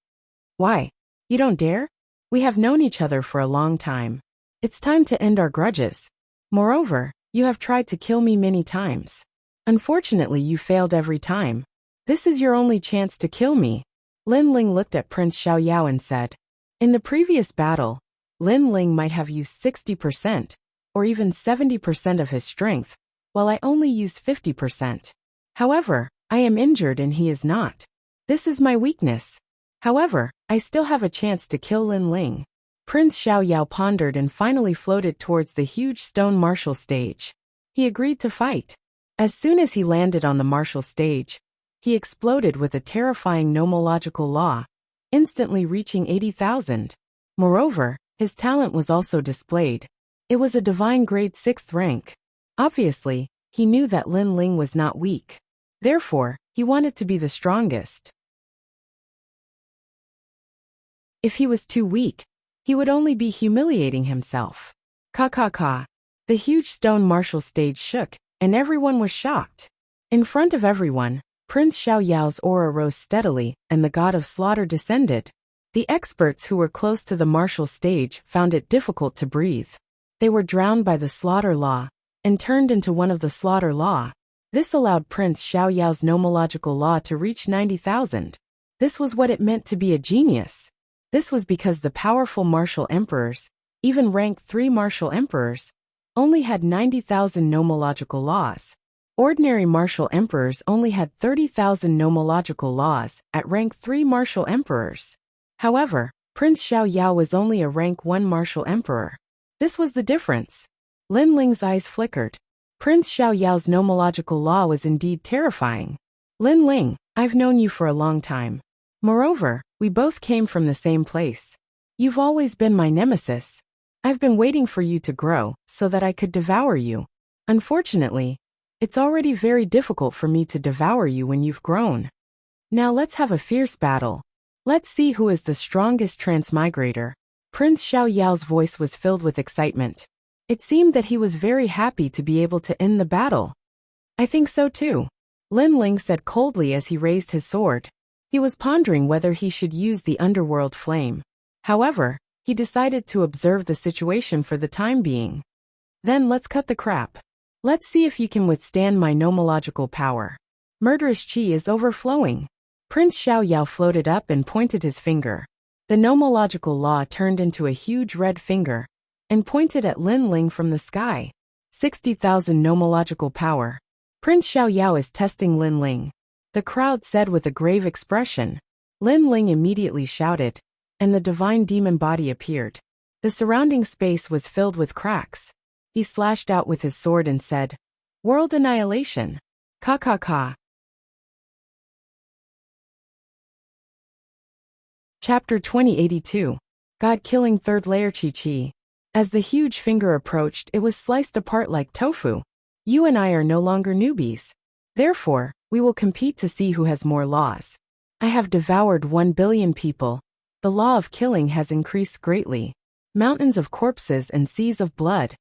Why? You don't dare? We have known each other for a long time. It's time to end our grudges. Moreover, you have tried to kill me many times. Unfortunately, you failed every time. This is your only chance to kill me. Lin Ling looked at Prince Xiaoyao and said, in the previous battle, Lin Ling might have used 60% or even 70% of his strength, while I only used 50%. However, I am injured and he is not. This is my weakness. However, I still have a chance to kill Lin Ling. Prince Xiaoyao pondered and finally floated towards the huge stone martial stage. He agreed to fight. As soon as he landed on the martial stage, he exploded with a terrifying nomological law, instantly reaching 80,000. Moreover, his talent was also displayed. It was a divine grade 6th rank. Obviously, he knew that Lin Ling was not weak. Therefore, he wanted to be the strongest. If he was too weak, he would only be humiliating himself. Ka. The huge stone martial stage shook, and everyone was shocked. In front of everyone, Prince Xiaoyao's aura rose steadily, and the god of slaughter descended. The experts who were close to the martial stage found it difficult to breathe. They were drowned by the slaughter law, and turned into one of the slaughter law. This allowed Prince Xiaoyao's nomological law to reach 90,000. This was what it meant to be a genius. This was because the powerful martial emperors, even rank 3 martial emperors, only had 90,000 nomological laws. Ordinary martial emperors only had 30,000 nomological laws at rank 3 martial emperors. However, Prince Xiaoyao was only a rank 1 martial emperor. This was the difference. Lin Ling's eyes flickered. Prince Xiaoyao's nomological law was indeed terrifying. Lin Ling, I've known you for a long time. Moreover, we both came from the same place. You've always been my nemesis. I've been waiting for you to grow so that I could devour you. Unfortunately, it's already very difficult for me to devour you when you've grown. Now let's have a fierce battle. Let's see who is the strongest transmigrator. Prince Xiaoyao's voice was filled with excitement. It seemed that he was very happy to be able to end the battle. I think so too, Lin Ling said coldly as he raised his sword. He was pondering whether he should use the underworld flame. However, he decided to observe the situation for the time being. Then let's cut the crap. Let's see if you can withstand my nomological power. Murderous chi is overflowing. Prince Xiaoyao floated up and pointed his finger. The nomological law turned into a huge red finger and pointed at Lin Ling from the sky. 60,000 nomological power. Prince Xiaoyao is testing Lin Ling. The crowd said with a grave expression. Lin Ling immediately shouted, and the divine demon body appeared. The surrounding space was filled with cracks. He slashed out with his sword and said, World annihilation. Ka. Chapter 2082. God-killing third layer Chi. As the huge finger approached, it was sliced apart like tofu. You and I are no longer newbies. Therefore, we will compete to see who has more laws. I have devoured 1 billion people. The law of killing has increased greatly. Mountains of corpses and seas of blood.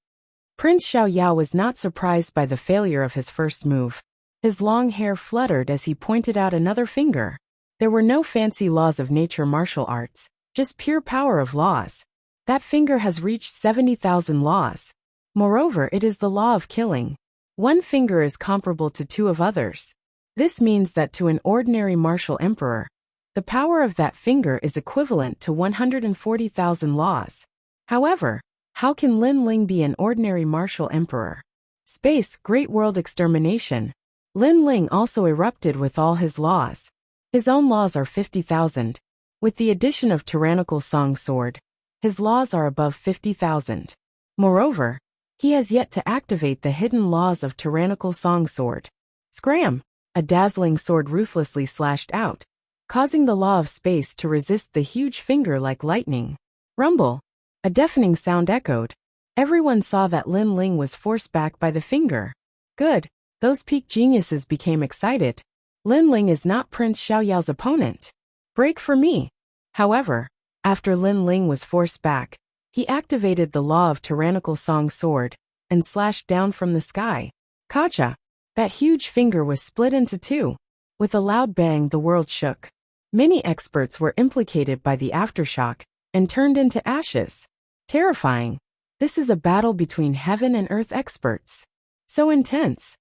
Prince Xiaoyao was not surprised by the failure of his first move. His long hair fluttered as he pointed out another finger. There were no fancy laws of nature martial arts, just pure power of laws. That finger has reached 70,000 laws. Moreover, it is the law of killing. 1 finger is comparable to 2 of others. This means that to an ordinary martial emperor, the power of that finger is equivalent to 140,000 laws. However, how can Lin Ling be an ordinary martial emperor? Space, Great World Extermination. Lin Ling also erupted with all his laws. His own laws are 50,000. With the addition of tyrannical song sword, his laws are above 50,000. Moreover, he has yet to activate the hidden laws of tyrannical song sword. Scram! A dazzling sword ruthlessly slashed out, causing the law of space to resist the huge finger like lightning. Rumble! A deafening sound echoed. Everyone saw that Lin Ling was forced back by the finger. Good. Those peak geniuses became excited. Lin Ling is not Prince Xiaoyao's opponent. Break for me. However, after Lin Ling was forced back, He activated the law of tyrannical song sword and slashed down from the sky. Kacha! That huge finger was split into two. With a loud bang, the world shook. Many experts were implicated by the aftershock and turned into ashes. Terrifying. This is a battle between heaven and earth experts. So intense.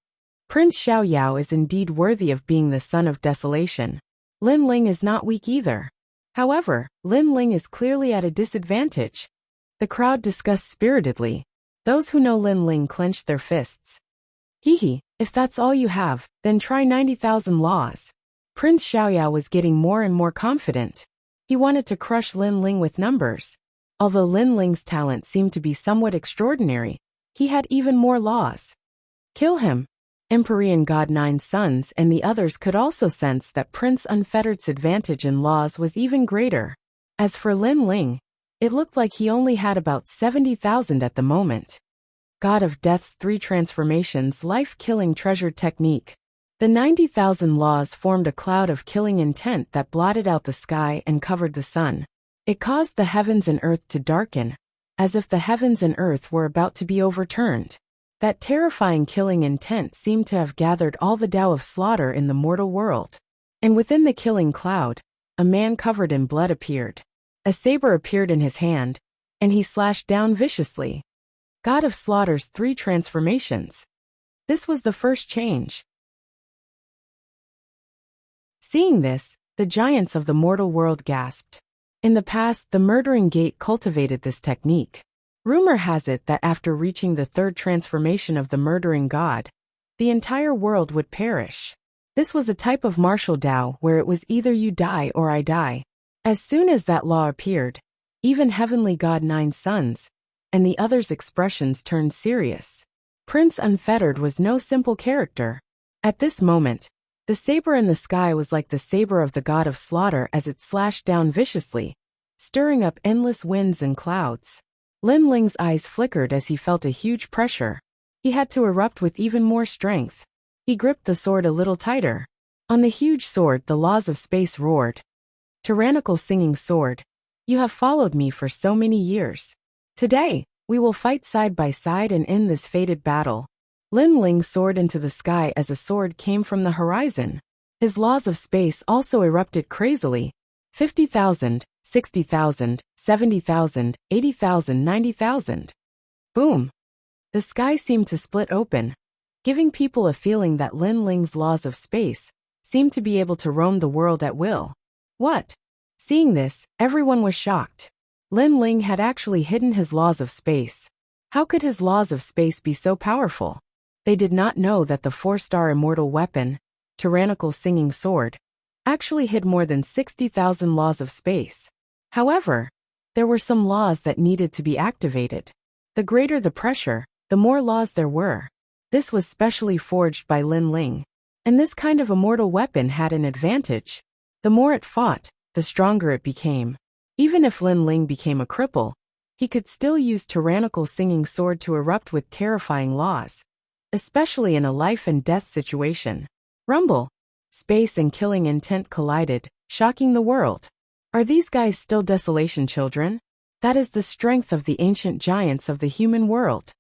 Prince Xiaoyao is indeed worthy of being the son of desolation. Lin Ling is not weak either. However, Lin Ling is clearly at a disadvantage. The crowd discussed spiritedly. Those who know Lin Ling clenched their fists. Hehe, if that's all you have, then try 90,000 laws. Prince Xiaoyao was getting more and more confident. He wanted to crush Lin Ling with numbers. Although Lin Ling's talent seemed to be somewhat extraordinary, he had even more laws. Kill him. Empyrean God Nine Sons and the others could also sense that Prince Unfettered's advantage in laws was even greater. As for Lin Ling, it looked like he only had about 70,000 at the moment. God of Death's 3 transformations life-killing treasure technique. The 90,000 laws formed a cloud of killing intent that blotted out the sky and covered the sun. It caused the heavens and earth to darken, as if the heavens and earth were about to be overturned. That terrifying killing intent seemed to have gathered all the Tao of slaughter in the mortal world. And within the killing cloud, a man covered in blood appeared. A saber appeared in his hand, and he slashed down viciously. God of Slaughter's 3 transformations. This was the first change. Seeing this, the giants of the mortal world gasped. In the past, the Murdering Gate cultivated this technique. Rumor has it that after reaching the 3rd transformation of the Murdering God, the entire world would perish. This was a type of martial Tao where it was either you die or I die. As soon as that law appeared, even Heavenly God Nine Sons and the others' expressions turned serious. Prince Unfettered was no simple character. At this moment, the saber in the sky was like the saber of the God of Slaughter as it slashed down viciously, stirring up endless winds and clouds. Lin Ling's eyes flickered as he felt a huge pressure. He had to erupt with even more strength. He gripped the sword a little tighter. On the huge sword, the laws of space roared. Tyrannical singing sword, you have followed me for so many years. Today, we will fight side by side and end this fated battle. Lin Ling soared into the sky as a sword came from the horizon. His laws of space also erupted crazily. 50,000, 60,000, 70,000, 80,000, 90,000. Boom! The sky seemed to split open, giving people a feeling that Lin Ling's laws of space seemed to be able to roam the world at will. What? Seeing this, everyone was shocked. Lin Ling had actually hidden his laws of space. How could his laws of space be so powerful? They did not know that the 4-star immortal weapon, tyrannical singing sword, actually hid more than 60,000 laws of space. However, there were some laws that needed to be activated. The greater the pressure, the more laws there were. This was specially forged by Lin Ling, and this kind of immortal weapon had an advantage. The more it fought, the stronger it became. Even if Lin Ling became a cripple, he could still use tyrannical singing sword to erupt with terrifying laws, especially in a life and death situation. Rumble. Space and killing intent collided, shocking the world. Are these guys still desolation children? That is the strength of the ancient giants of the human world.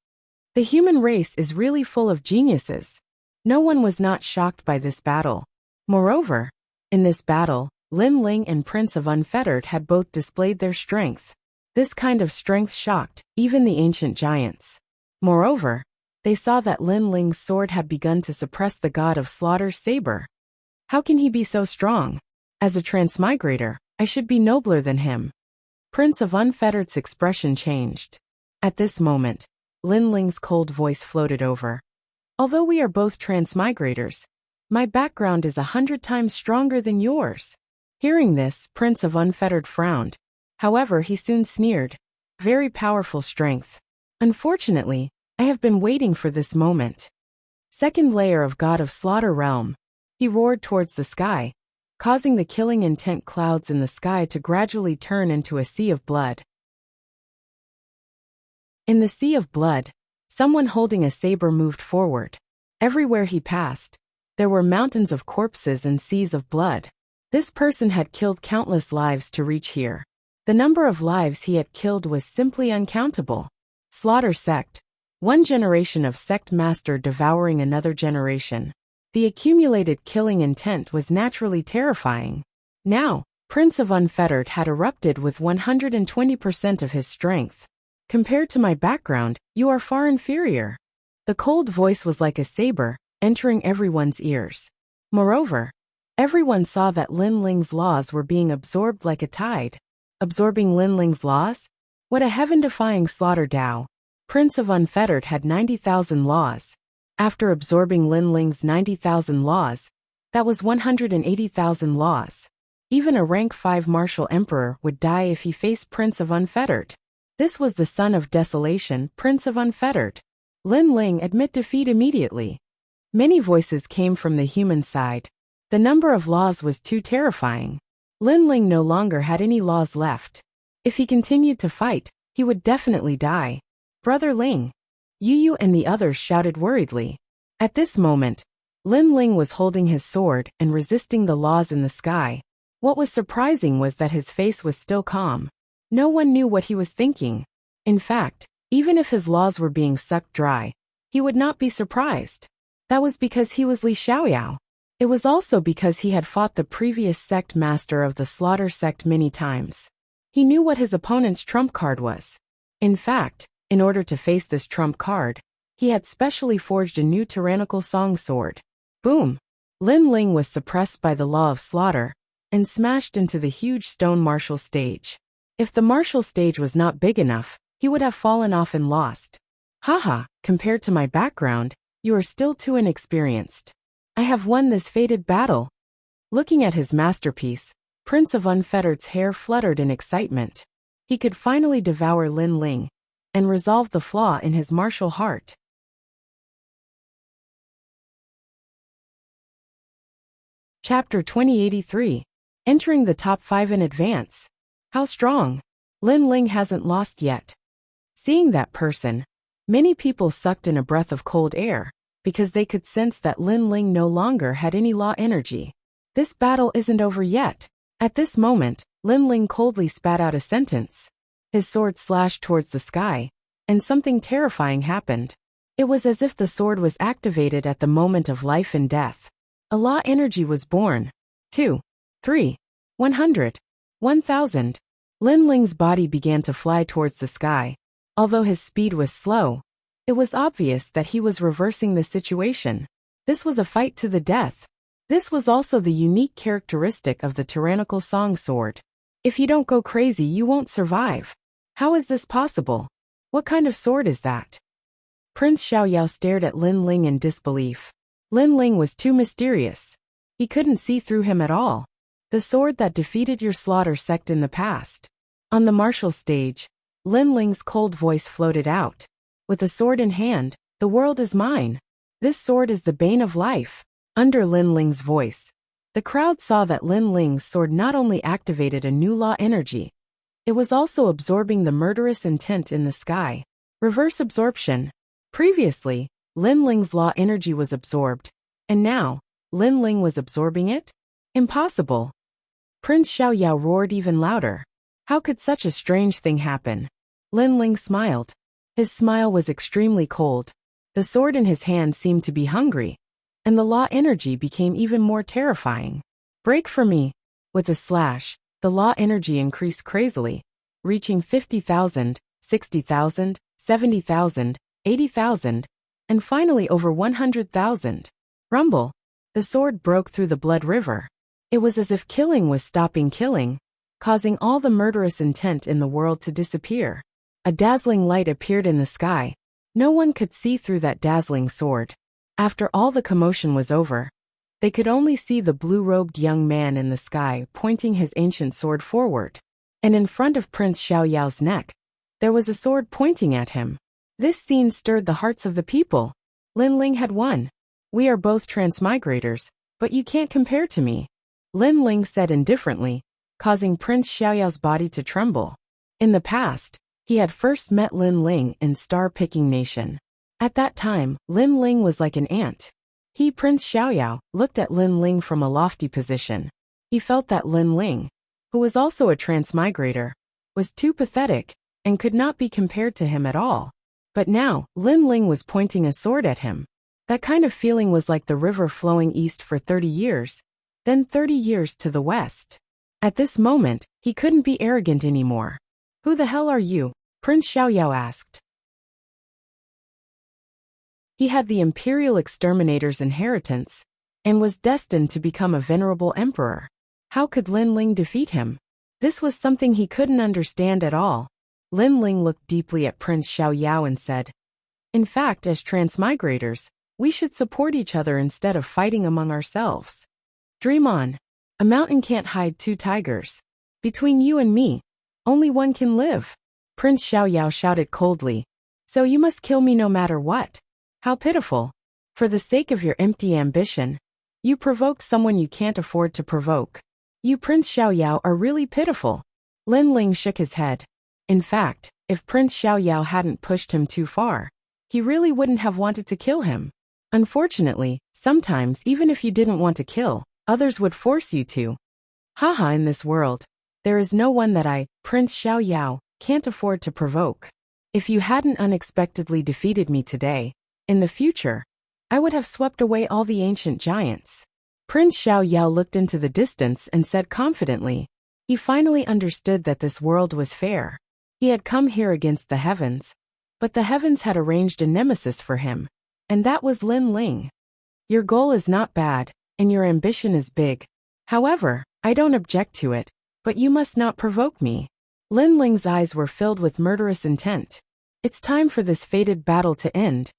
The human race is really full of geniuses. No one was not shocked by this battle. Moreover, in this battle, Lin Ling and Prince of Unfettered had both displayed their strength. This kind of strength shocked even the ancient giants. Moreover, they saw that Lin Ling's sword had begun to suppress the God of Slaughter's saber. How can he be so strong? As a transmigrator, I should be nobler than him. Prince of Unfettered's expression changed. At this moment, Lin Ling's cold voice floated over. Although we are both transmigrators, my background is 100 times stronger than yours. Hearing this, Prince of Unfettered frowned. However, he soon sneered. Very powerful strength. Unfortunately, I have been waiting for this moment. Second layer of God of Slaughter realm. He roared towards the sky, causing the killing intent clouds in the sky to gradually turn into a sea of blood. In the sea of blood, someone holding a saber moved forward. Everywhere he passed, there were mountains of corpses and seas of blood. This person had killed countless lives to reach here. The number of lives he had killed was simply uncountable. Slaughter sect. One generation of sect master devouring another generation. The accumulated killing intent was naturally terrifying. Now, Prince of Unfettered had erupted with 120% of his strength. Compared to my background, you are far inferior. The cold voice was like a saber, entering everyone's ears. Moreover, everyone saw that Lin Ling's laws were being absorbed like a tide. Absorbing Lin Ling's laws? What a heaven-defying slaughter Dao. Prince of Unfettered had 90,000 laws. After absorbing Lin Ling's 90,000 laws, that was 180,000 laws. Even a rank 5 martial emperor would die if he faced Prince of Unfettered. This was the son of desolation, Prince of Unfettered. Lin Ling admit defeat immediately. Many voices came from the human side. The number of laws was too terrifying. Lin Ling no longer had any laws left. If he continued to fight, he would definitely die. Brother Ling. Yu Yu and the others shouted worriedly. At this moment, Lin Ling was holding his sword and resisting the laws in the sky. What was surprising was that his face was still calm. No one knew what he was thinking. In fact, even if his laws were being sucked dry, he would not be surprised. That was because he was Li Xiaoyao. It was also because he had fought the previous sect master of the Slaughter sect many times. He knew what his opponent's trump card was. In fact, in order to face this trump card, he had specially forged a new tyrannical song sword. Boom! Lin Ling was suppressed by the law of slaughter and smashed into the huge stone martial stage. If the martial stage was not big enough, he would have fallen off and lost. Haha, compared to my background, you are still too inexperienced. I have won this fated battle. Looking at his masterpiece, Prince of Unfettered's hair fluttered in excitement. He could finally devour Lin Ling and resolve the flaw in his martial heart. Chapter 2083. Entering the top 5 in advance. How strong? Lin Ling hasn't lost yet. Seeing that person, many people sucked in a breath of cold air, because they could sense that Lin Ling no longer had any law energy. This battle isn't over yet. At this moment, Lin Ling coldly spat out a sentence. His sword slashed towards the sky, and something terrifying happened. It was as if the sword was activated at the moment of life and death. A law energy was born. 2, 3, 100, 1000. Lin Ling's body began to fly towards the sky. Although his speed was slow, it was obvious that he was reversing the situation. This was a fight to the death. This was also the unique characteristic of the tyrannical song sword. If you don't go crazy, you won't survive. How is this possible? What kind of sword is that? Prince Xiaoyao stared at Lin Ling in disbelief. Lin Ling was too mysterious. He couldn't see through him at all. The sword that defeated your slaughter sect in the past. On the martial stage, Lin Ling's cold voice floated out. With a sword in hand, the world is mine. This sword is the bane of life. Under Lin Ling's voice, the crowd saw that Lin Ling's sword not only activated a new law energy, it was also absorbing the murderous intent in the sky. Reverse absorption. Previously, Lin Ling's law energy was absorbed, and now, Lin Ling was absorbing it? Impossible. Prince Xiaoyao roared even louder. How could such a strange thing happen? Lin Ling smiled. His smile was extremely cold. The sword in his hand seemed to be hungry, and the law energy became even more terrifying. Break for me. With a slash, the law energy increased crazily, reaching 50,000, 60,000, 70,000, 80,000, and finally over 100,000. Rumble. The sword broke through the blood river. It was as if killing was stopping killing, causing all the murderous intent in the world to disappear. A dazzling light appeared in the sky. No one could see through that dazzling sword. After all the commotion was over, they could only see the blue-robed young man in the sky pointing his ancient sword forward. And in front of Prince Xiaoyao's neck, there was a sword pointing at him. This scene stirred the hearts of the people. Lin Ling had won. We are both transmigrators, but you can't compare to me. Lin Ling said indifferently, causing Prince Xiaoyao's body to tremble. In the past, he had first met Lin Ling in Star-Picking Nation. At that time, Lin Ling was like an ant. He, Prince Xiaoyao, looked at Lin Ling from a lofty position. He felt that Lin Ling, who was also a transmigrator, was too pathetic, and could not be compared to him at all. But now, Lin Ling was pointing a sword at him. That kind of feeling was like the river flowing east for 30 years, then 30 years to the west. At this moment, he couldn't be arrogant anymore. "Who the hell are you?" Prince Xiaoyao asked. He had the Imperial Exterminator's inheritance, and was destined to become a venerable emperor. How could Lin Ling defeat him? This was something he couldn't understand at all. Lin Ling looked deeply at Prince Xiaoyao and said, "In fact, as transmigrators, we should support each other instead of fighting among ourselves. Dream on. A mountain can't hide two tigers. Between you and me, only one can live." Prince Xiaoyao shouted coldly, "So you must kill me no matter what? How pitiful. For the sake of your empty ambition, you provoke someone you can't afford to provoke. You, Prince Xiaoyao, are really pitiful." Lin Ling shook his head. In fact, if Prince Xiaoyao hadn't pushed him too far, he really wouldn't have wanted to kill him. Unfortunately, sometimes even if you didn't want to kill, others would force you to. Haha, in this world, there is no one that I, Prince Xiaoyao, can't afford to provoke. If you hadn't unexpectedly defeated me today, in the future, I would have swept away all the ancient giants. Prince Xiaoyao looked into the distance and said confidently. He finally understood that this world was fair. He had come here against the heavens, but the heavens had arranged a nemesis for him, and that was Lin Ling. Your goal is not bad, and your ambition is big. However, I don't object to it, but you must not provoke me. Lin Ling's eyes were filled with murderous intent. It's time for this fated battle to end.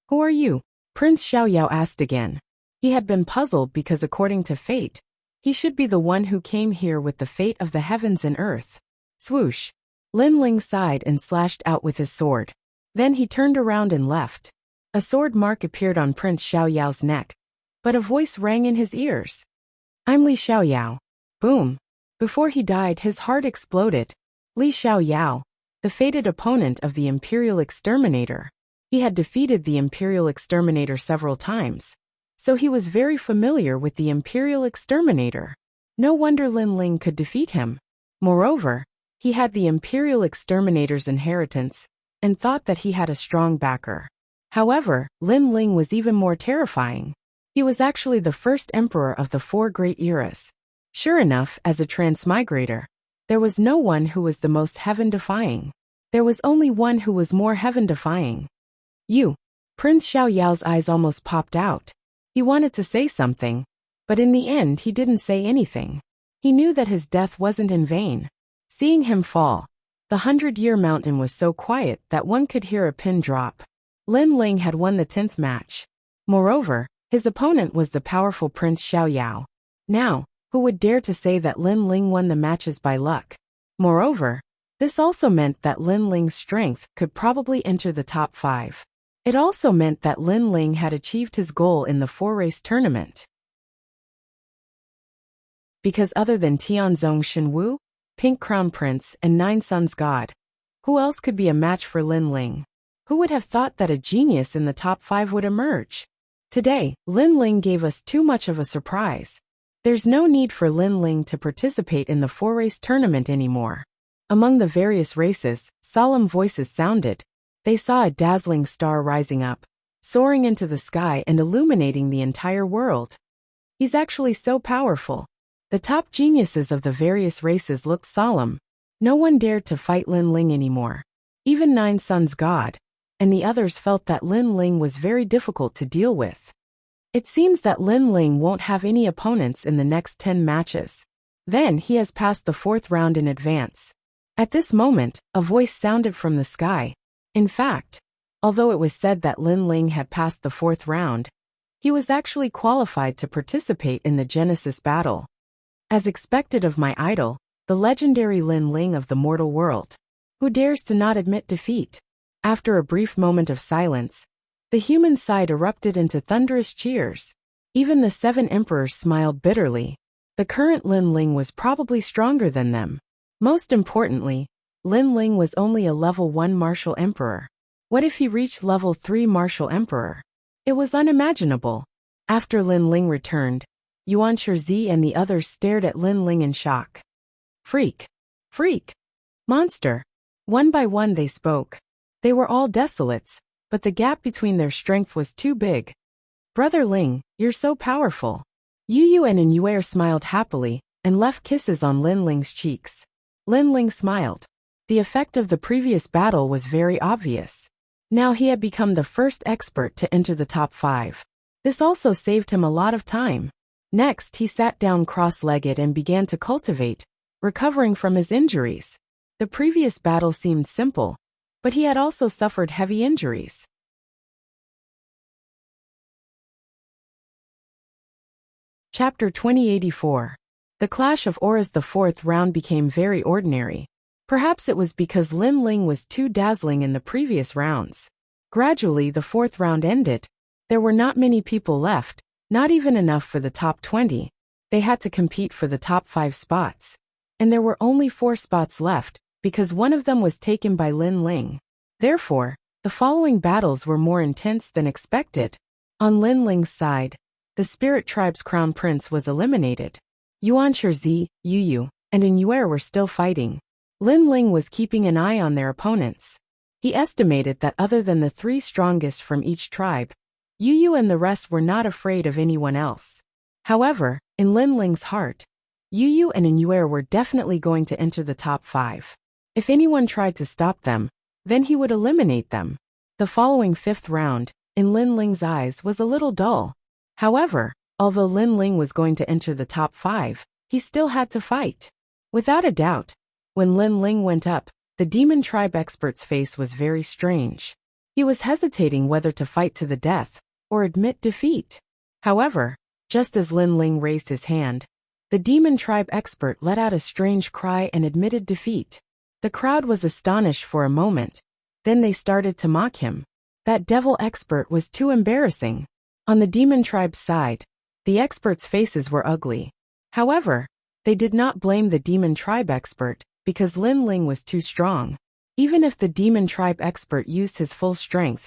Who are you? Prince Xiaoyao asked again. He had been puzzled because according to fate, he should be the one who came here with the fate of the heavens and earth. Swoosh. Lin Ling sighed and slashed out with his sword. Then he turned around and left. A sword mark appeared on Prince Xiaoyao's neck, but a voice rang in his ears. I'm Li Xiaoyao. Boom. Before he died, his heart exploded. Li Xiaoyao, the fated opponent of the Imperial Exterminator. He had defeated the Imperial Exterminator several times, so he was very familiar with the Imperial Exterminator. No wonder Lin Ling could defeat him. Moreover, he had the Imperial Exterminator's inheritance, and thought that he had a strong backer. However, Lin Ling was even more terrifying. He was actually the first emperor of the 4 great eras. Sure enough, as a transmigrator, there was no one who was the most heaven-defying. There was only one who was more heaven-defying. You. Prince Xiaoyao's eyes almost popped out. He wanted to say something, but in the end he didn't say anything. He knew that his death wasn't in vain. Seeing him fall, the 100-year mountain was so quiet that one could hear a pin drop. Lin Ling had won the 10th match. Moreover, his opponent was the powerful Prince Xiaoyao. Now, who would dare to say that Lin Ling won the matches by luck? Moreover, this also meant that Lin Ling's strength could probably enter the top 5. It also meant that Lin Ling had achieved his goal in the 4-race tournament. Because other than Tianzong Shenwu, Pink Crown Prince, and 9 Suns God, who else could be a match for Lin Ling? Who would have thought that a genius in the top 5 would emerge? Today, Lin Ling gave us too much of a surprise. There's no need for Lin Ling to participate in the 4-race tournament anymore. Among the various races, solemn voices sounded. They saw a dazzling star rising up, soaring into the sky and illuminating the entire world. He's actually so powerful. The top geniuses of the various races looked solemn. No one dared to fight Lin Ling anymore. Even 9 Suns God, and the others felt that Lin Ling was very difficult to deal with. It seems that Lin Ling won't have any opponents in the next 10 matches. Then he has passed the 4th round in advance. At this moment, a voice sounded from the sky. In fact, although it was said that Lin Ling had passed the 4th round, he was actually qualified to participate in the Genesis battle. As expected of my idol, the legendary Lin Ling of the mortal world, who dares to not admit defeat. After a brief moment of silence, the human side erupted into thunderous cheers. Even the 7 emperors smiled bitterly. The current Lin Ling was probably stronger than them. Most importantly, Lin Ling was only a level 1 martial emperor. What if he reached level 3 martial emperor? It was unimaginable. After Lin Ling returned, Yuan Shizi and the others stared at Lin Ling in shock. Freak! Freak! Monster. One by one they spoke. They were all desolates, but the gap between their strength was too big. Brother Ling, you're so powerful. Yu and Yuer smiled happily, and left kisses on Lin Ling's cheeks. Lin Ling smiled. The effect of the previous battle was very obvious. Now he had become the first expert to enter the top 5. This also saved him a lot of time. Next he sat down cross-legged and began to cultivate, recovering from his injuries. The previous battle seemed simple, but he had also suffered heavy injuries. Chapter 2084. The clash of auras. The fourth round became very ordinary. Perhaps it was because Lin Ling was too dazzling in the previous rounds. Gradually the fourth round ended. There were not many people left, not even enough for the top 20. They had to compete for the top 5 spots. And there were only 4 spots left, because one of them was taken by Lin Ling. Therefore, the following battles were more intense than expected. On Lin Ling's side, the Spirit Tribe's Crown Prince was eliminated. Yuan Shizi, Yu, and Yuer were still fighting. Lin Ling was keeping an eye on their opponents. He estimated that other than the 3 strongest from each tribe, Yu and the rest were not afraid of anyone else. However, in Lin Ling's heart, Yu and Yuer were definitely going to enter the top 5. If anyone tried to stop them, then he would eliminate them. The following 5th round, in Lin Ling's eyes, was a little dull. However, although Lin Ling was going to enter the top 5, he still had to fight. Without a doubt, when Lin Ling went up, the Demon Tribe expert's face was very strange. He was hesitating whether to fight to the death or admit defeat. However, just as Lin Ling raised his hand, the Demon Tribe expert let out a strange cry and admitted defeat. The crowd was astonished for a moment. Then they started to mock him. That devil expert was too embarrassing. On the Demon Tribe's side, the experts' faces were ugly. However, they did not blame the Demon Tribe expert, because Lin Ling was too strong. Even if the Demon Tribe expert used his full strength,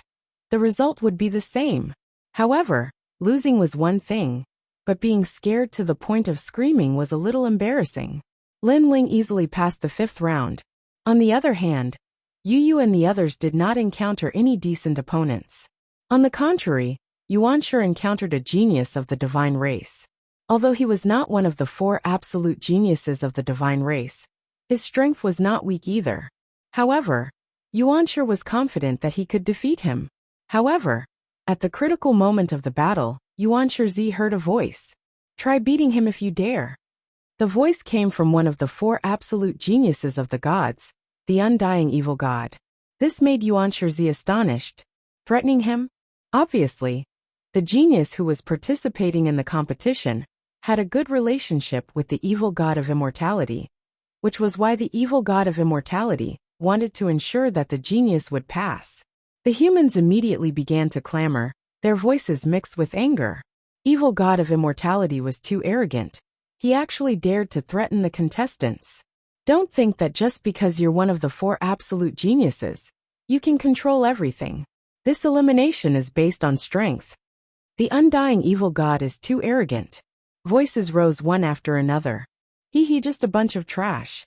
the result would be the same. However, losing was one thing, but being scared to the point of screaming was a little embarrassing. Lin Ling easily passed the 5th round. On the other hand, Yu and the others did not encounter any decent opponents. On the contrary, Yuan Shi encountered a genius of the divine race. Although he was not one of the 4 absolute geniuses of the divine race, his strength was not weak either. However, Yuan Shi was confident that he could defeat him. However, at the critical moment of the battle, Yuan Shi heard a voice. "Try beating him if you dare." The voice came from one of the 4 absolute geniuses of the gods, the undying evil god. This made Yuan Shi astonished. Threatening him? Obviously, the genius who was participating in the competition had a good relationship with the evil god of immortality, which was why the evil god of immortality wanted to ensure that the genius would pass. The humans immediately began to clamor, their voices mixed with anger. Evil god of immortality was too arrogant. He actually dared to threaten the contestants. Don't think that just because you're one of the 4 absolute geniuses, you can control everything. This elimination is based on strength. The undying evil god is too arrogant. Voices rose one after another. He just a bunch of trash.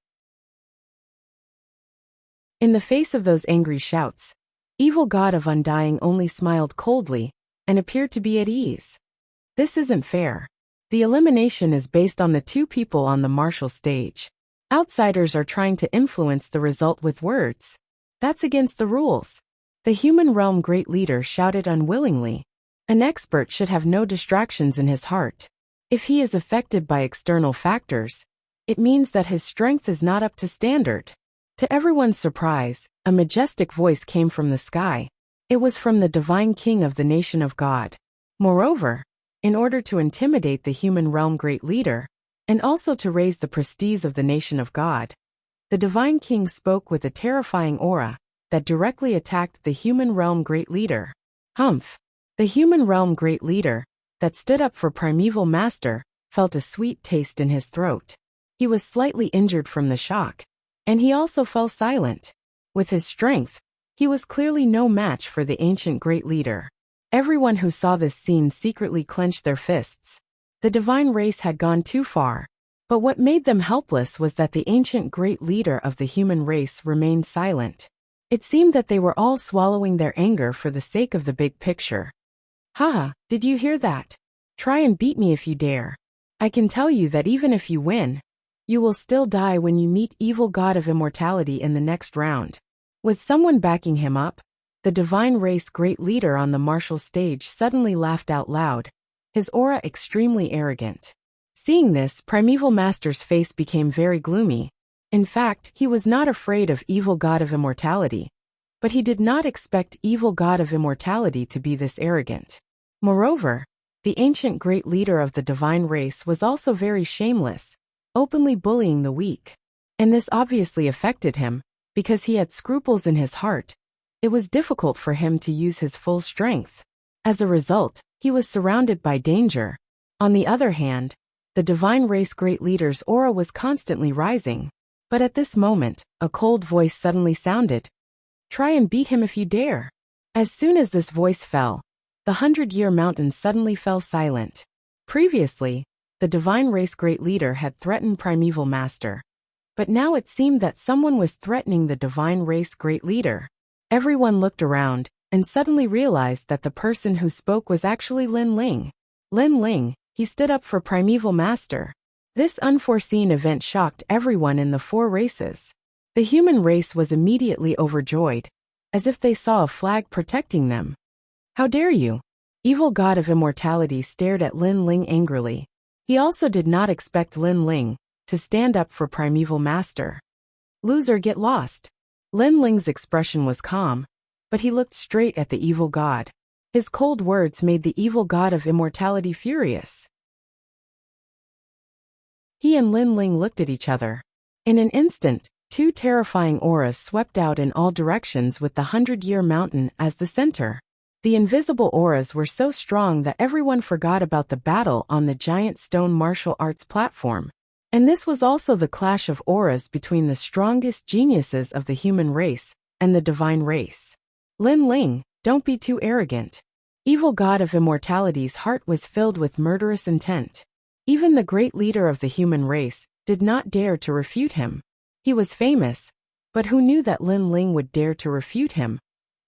In the face of those angry shouts, evil god of undying only smiled coldly and appeared to be at ease. This isn't fair. The elimination is based on the 2 people on the martial stage. Outsiders are trying to influence the result with words. That's against the rules. The human realm great leader shouted unwillingly. An expert should have no distractions in his heart. If he is affected by external factors, it means that his strength is not up to standard. To everyone's surprise, a majestic voice came from the sky. It was from the divine king of the nation of God. Moreover, in order to intimidate the human realm great leader, and also to raise the prestige of the nation of God, the divine king spoke with a terrifying aura that directly attacked the human realm great leader. Humph! The human realm great leader, that stood up for primeval master, felt a sweet taste in his throat. He was slightly injured from the shock, and he also fell silent. With his strength, he was clearly no match for the ancient great leader. Everyone who saw this scene secretly clenched their fists. The divine race had gone too far. But what made them helpless was that the ancient great leader of the human race remained silent. It seemed that they were all swallowing their anger for the sake of the big picture. Haha, did you hear that? Try and beat me if you dare. I can tell you that even if you win, you will still die when you meet evil god of immortality in the next round. With someone backing him up, the divine race great leader on the martial stage suddenly laughed out loud, his aura extremely arrogant. Seeing this, Primeval Master's face became very gloomy. In fact, he was not afraid of evil god of immortality, but he did not expect evil god of immortality to be this arrogant. Moreover, the ancient great leader of the divine race was also very shameless, openly bullying the weak. And this obviously affected him, because he had scruples in his heart. It was difficult for him to use his full strength. As a result, he was surrounded by danger. On the other hand, the divine race great leader's aura was constantly rising. But at this moment, a cold voice suddenly sounded. Try and beat him if you dare. As soon as this voice fell, the 100-year mountain suddenly fell silent. Previously, the divine race great leader had threatened Primeval Master. But now it seemed that someone was threatening the divine race great leader. Everyone looked around, and suddenly realized that the person who spoke was actually Lin Ling. Lin Ling, he stood up for Primeval Master. This unforeseen event shocked everyone in the 4 races. The human race was immediately overjoyed, as if they saw a flag protecting them. How dare you? Evil god of immortality stared at Lin Ling angrily. He also did not expect Lin Ling to stand up for Primeval Master. Loser, get lost. Lin Ling's expression was calm, but he looked straight at the evil god. His cold words made the evil god of immortality furious. He and Lin Ling looked at each other. In an instant, 2 terrifying auras swept out in all directions with the 100-year mountain as the center. The invisible auras were so strong that everyone forgot about the battle on the giant stone martial arts platform. And this was also the clash of auras between the strongest geniuses of the human race and the divine race. Lin Ling, don't be too arrogant. Evil god of immortality's heart was filled with murderous intent. Even the great leader of the human race did not dare to refute him. He was famous, but who knew that Lin Ling would dare to refute him,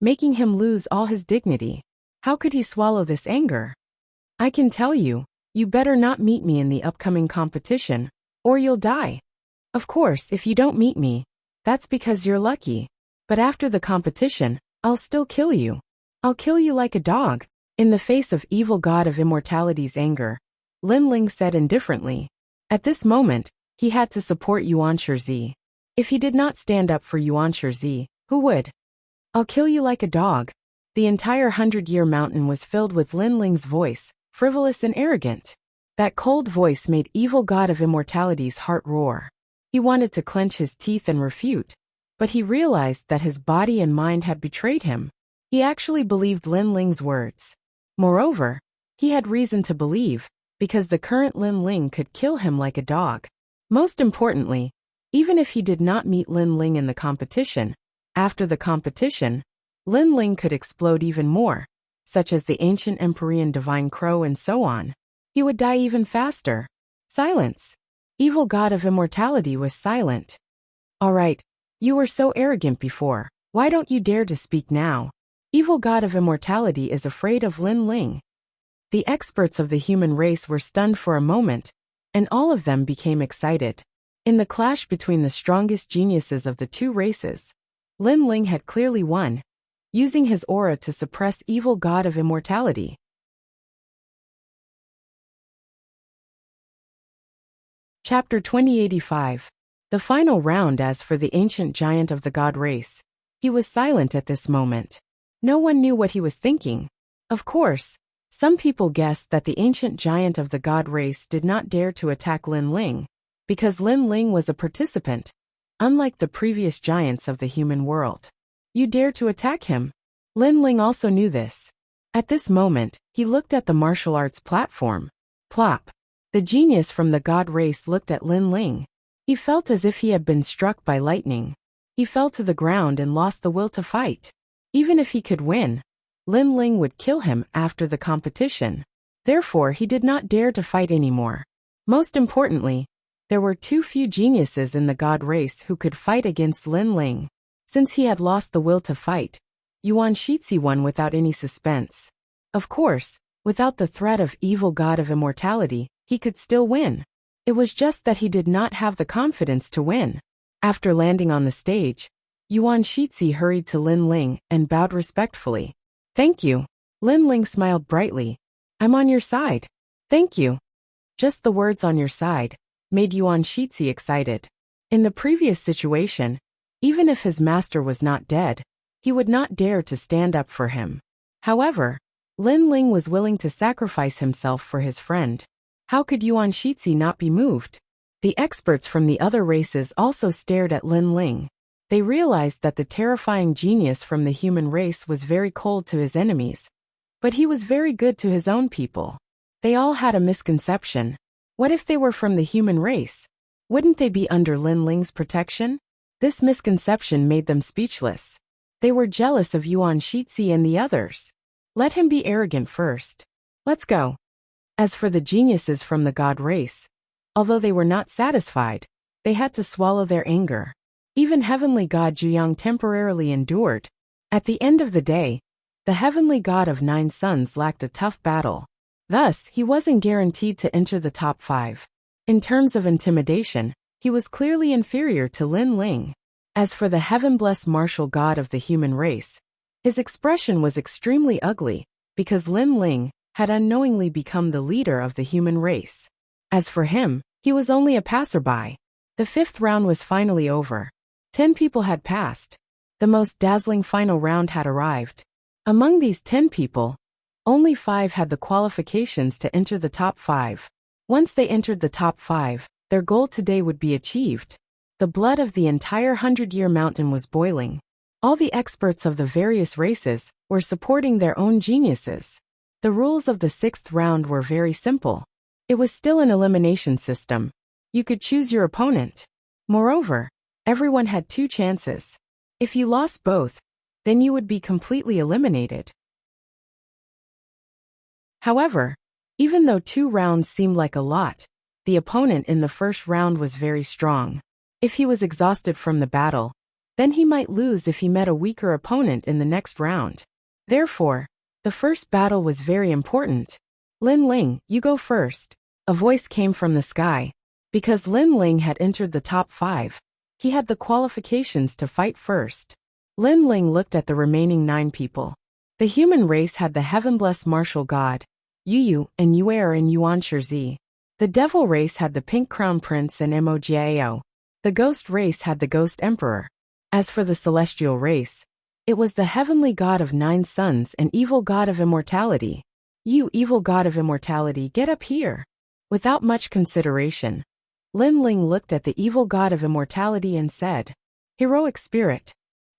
making him lose all his dignity? How could he swallow this anger? I can tell you, you better not meet me in the upcoming competition, or you'll die. Of course, if you don't meet me, that's because you're lucky. But after the competition, I'll still kill you. I'll kill you like a dog. In the face of evil god of immortality's anger, Lin Ling said indifferently. At this moment, he had to support Yuan Shizi. If he did not stand up for Yuan Shizi, who would? I'll kill you like a dog. The entire 100-year mountain was filled with Lin Ling's voice, frivolous and arrogant. That cold voice made evil god of immortality's heart roar. He wanted to clench his teeth and refute, but he realized that his body and mind had betrayed him. He actually believed Lin Ling's words. Moreover, he had reason to believe, because the current Lin Ling could kill him like a dog. Most importantly, even if he did not meet Lin Ling in the competition, after the competition, Lin Ling could explode even more, such as the ancient Empyrean divine crow and so on. He would die even faster. Silence. Evil god of immortality was silent. All right, you were so arrogant before. Why don't you dare to speak now? Evil god of immortality is afraid of Lin Ling. The experts of the human race were stunned for a moment, and all of them became excited. In the clash between the strongest geniuses of the 2 races, Lin Ling had clearly won, using his aura to suppress evil god of immortality. Chapter 2085. The final round. As for the ancient giant of the god race, he was silent at this moment. No one knew what he was thinking. Of course, some people guessed that the ancient giant of the god race did not dare to attack Lin Ling, because Lin Ling was a participant, unlike the previous giants of the human world. You dare to attack him? Lin Ling also knew this. At this moment, he looked at the martial arts platform. Plop. The genius from the god race looked at Lin Ling. He felt as if he had been struck by lightning. He fell to the ground and lost the will to fight. Even if he could win, Lin Ling would kill him after the competition. Therefore, he did not dare to fight anymore. Most importantly, There were too few geniuses in the god race who could fight against Lin Ling. Since he had lost the will to fight, Yuan Shizi won without any suspense. Of course, without the threat of evil god of immortality, he could still win. It was just that he did not have the confidence to win. After landing on the stage, Yuan Shizi hurried to Lin Ling and bowed respectfully. "Thank you." Lin Ling smiled brightly. "I'm on your side." "Thank you." Just the words "on your side" made Yuan Shizi excited. In the previous situation, even if his master was not dead, he would not dare to stand up for him. However, Lin Ling was willing to sacrifice himself for his friend. How could Yuan Shizi not be moved? The experts from the other races also stared at Lin Ling. They realized that the terrifying genius from the human race was very cold to his enemies, but he was very good to his own people. They all had a misconception. What if they were from the human race? Wouldn't they be under Lin Ling's protection? This misconception made them speechless. They were jealous of Yuan Shizi and the others. Let him be arrogant first. Let's go. As for the geniuses from the god race, although they were not satisfied, they had to swallow their anger. Even heavenly god Zhuyang temporarily endured. At the end of the day, the heavenly god of 9 suns lacked a tough battle. Thus, he wasn't guaranteed to enter the top 5. In terms of intimidation, he was clearly inferior to Lin Ling. As for the heaven-blessed martial god of the human race, his expression was extremely ugly, because Lin Ling had unknowingly become the leader of the human race. As for him, he was only a passerby. The 5th round was finally over. 10 people had passed. The most dazzling final round had arrived. Among these 10 people, only 5 had the qualifications to enter the top 5. Once they entered the top 5, their goal today would be achieved. The blood of the entire 100-year mountain was boiling. All the experts of the various races were supporting their own geniuses. The rules of the 6th round were very simple. It was still an elimination system. You could choose your opponent. Moreover, everyone had 2 chances. If you lost both, then you would be completely eliminated. However, even though 2 rounds seemed like a lot, the opponent in the first round was very strong. If he was exhausted from the battle, then he might lose if he met a weaker opponent in the next round. Therefore, the first battle was very important. "Lin Ling, you go first." A voice came from the sky. Because Lin Ling had entered the top 5, he had the qualifications to fight first. Lin Ling looked at the remaining 9 people. The human race had the heaven-blessed martial god, Yu and Yuer and Yuan Shizi. The devil race had the pink crown prince and Mojiao. The ghost race had the ghost emperor. As for the celestial race, it was the heavenly god of 9 suns and evil god of immortality. "You evil god of immortality, get up here." Without much consideration, Lin Ling looked at the evil god of immortality and said, "Heroic spirit."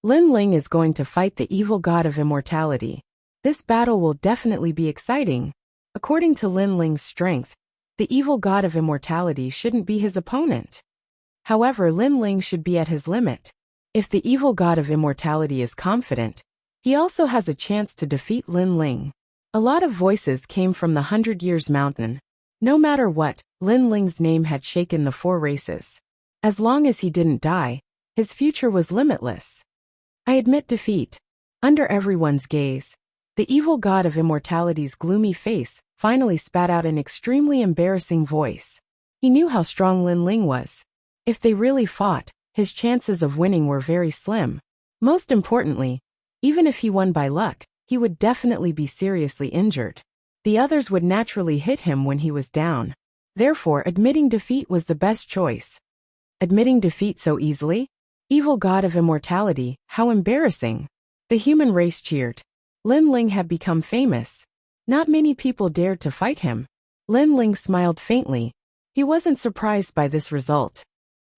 Lin Ling is going to fight the evil god of immortality. This battle will definitely be exciting. According to Lin Ling's strength, the evil god of immortality shouldn't be his opponent. However, Lin Ling should be at his limit. If the evil god of immortality is confident, he also has a chance to defeat Lin Ling. A lot of voices came from the 100 Years Mountain. No matter what, Lin Ling's name had shaken the 4 races. As long as he didn't die, his future was limitless. "I admit defeat." Under everyone's gaze, the evil god of immortality's gloomy face finally spat out an extremely embarrassing voice. He knew how strong Lin Ling was. If they really fought, his chances of winning were very slim. Most importantly, even if he won by luck, he would definitely be seriously injured. The others would naturally hit him when he was down. Therefore, admitting defeat was the best choice. Admitting defeat so easily? Evil god of immortality, how embarrassing. The human race cheered. Lin Ling had become famous. Not many people dared to fight him. Lin Ling smiled faintly. He wasn't surprised by this result.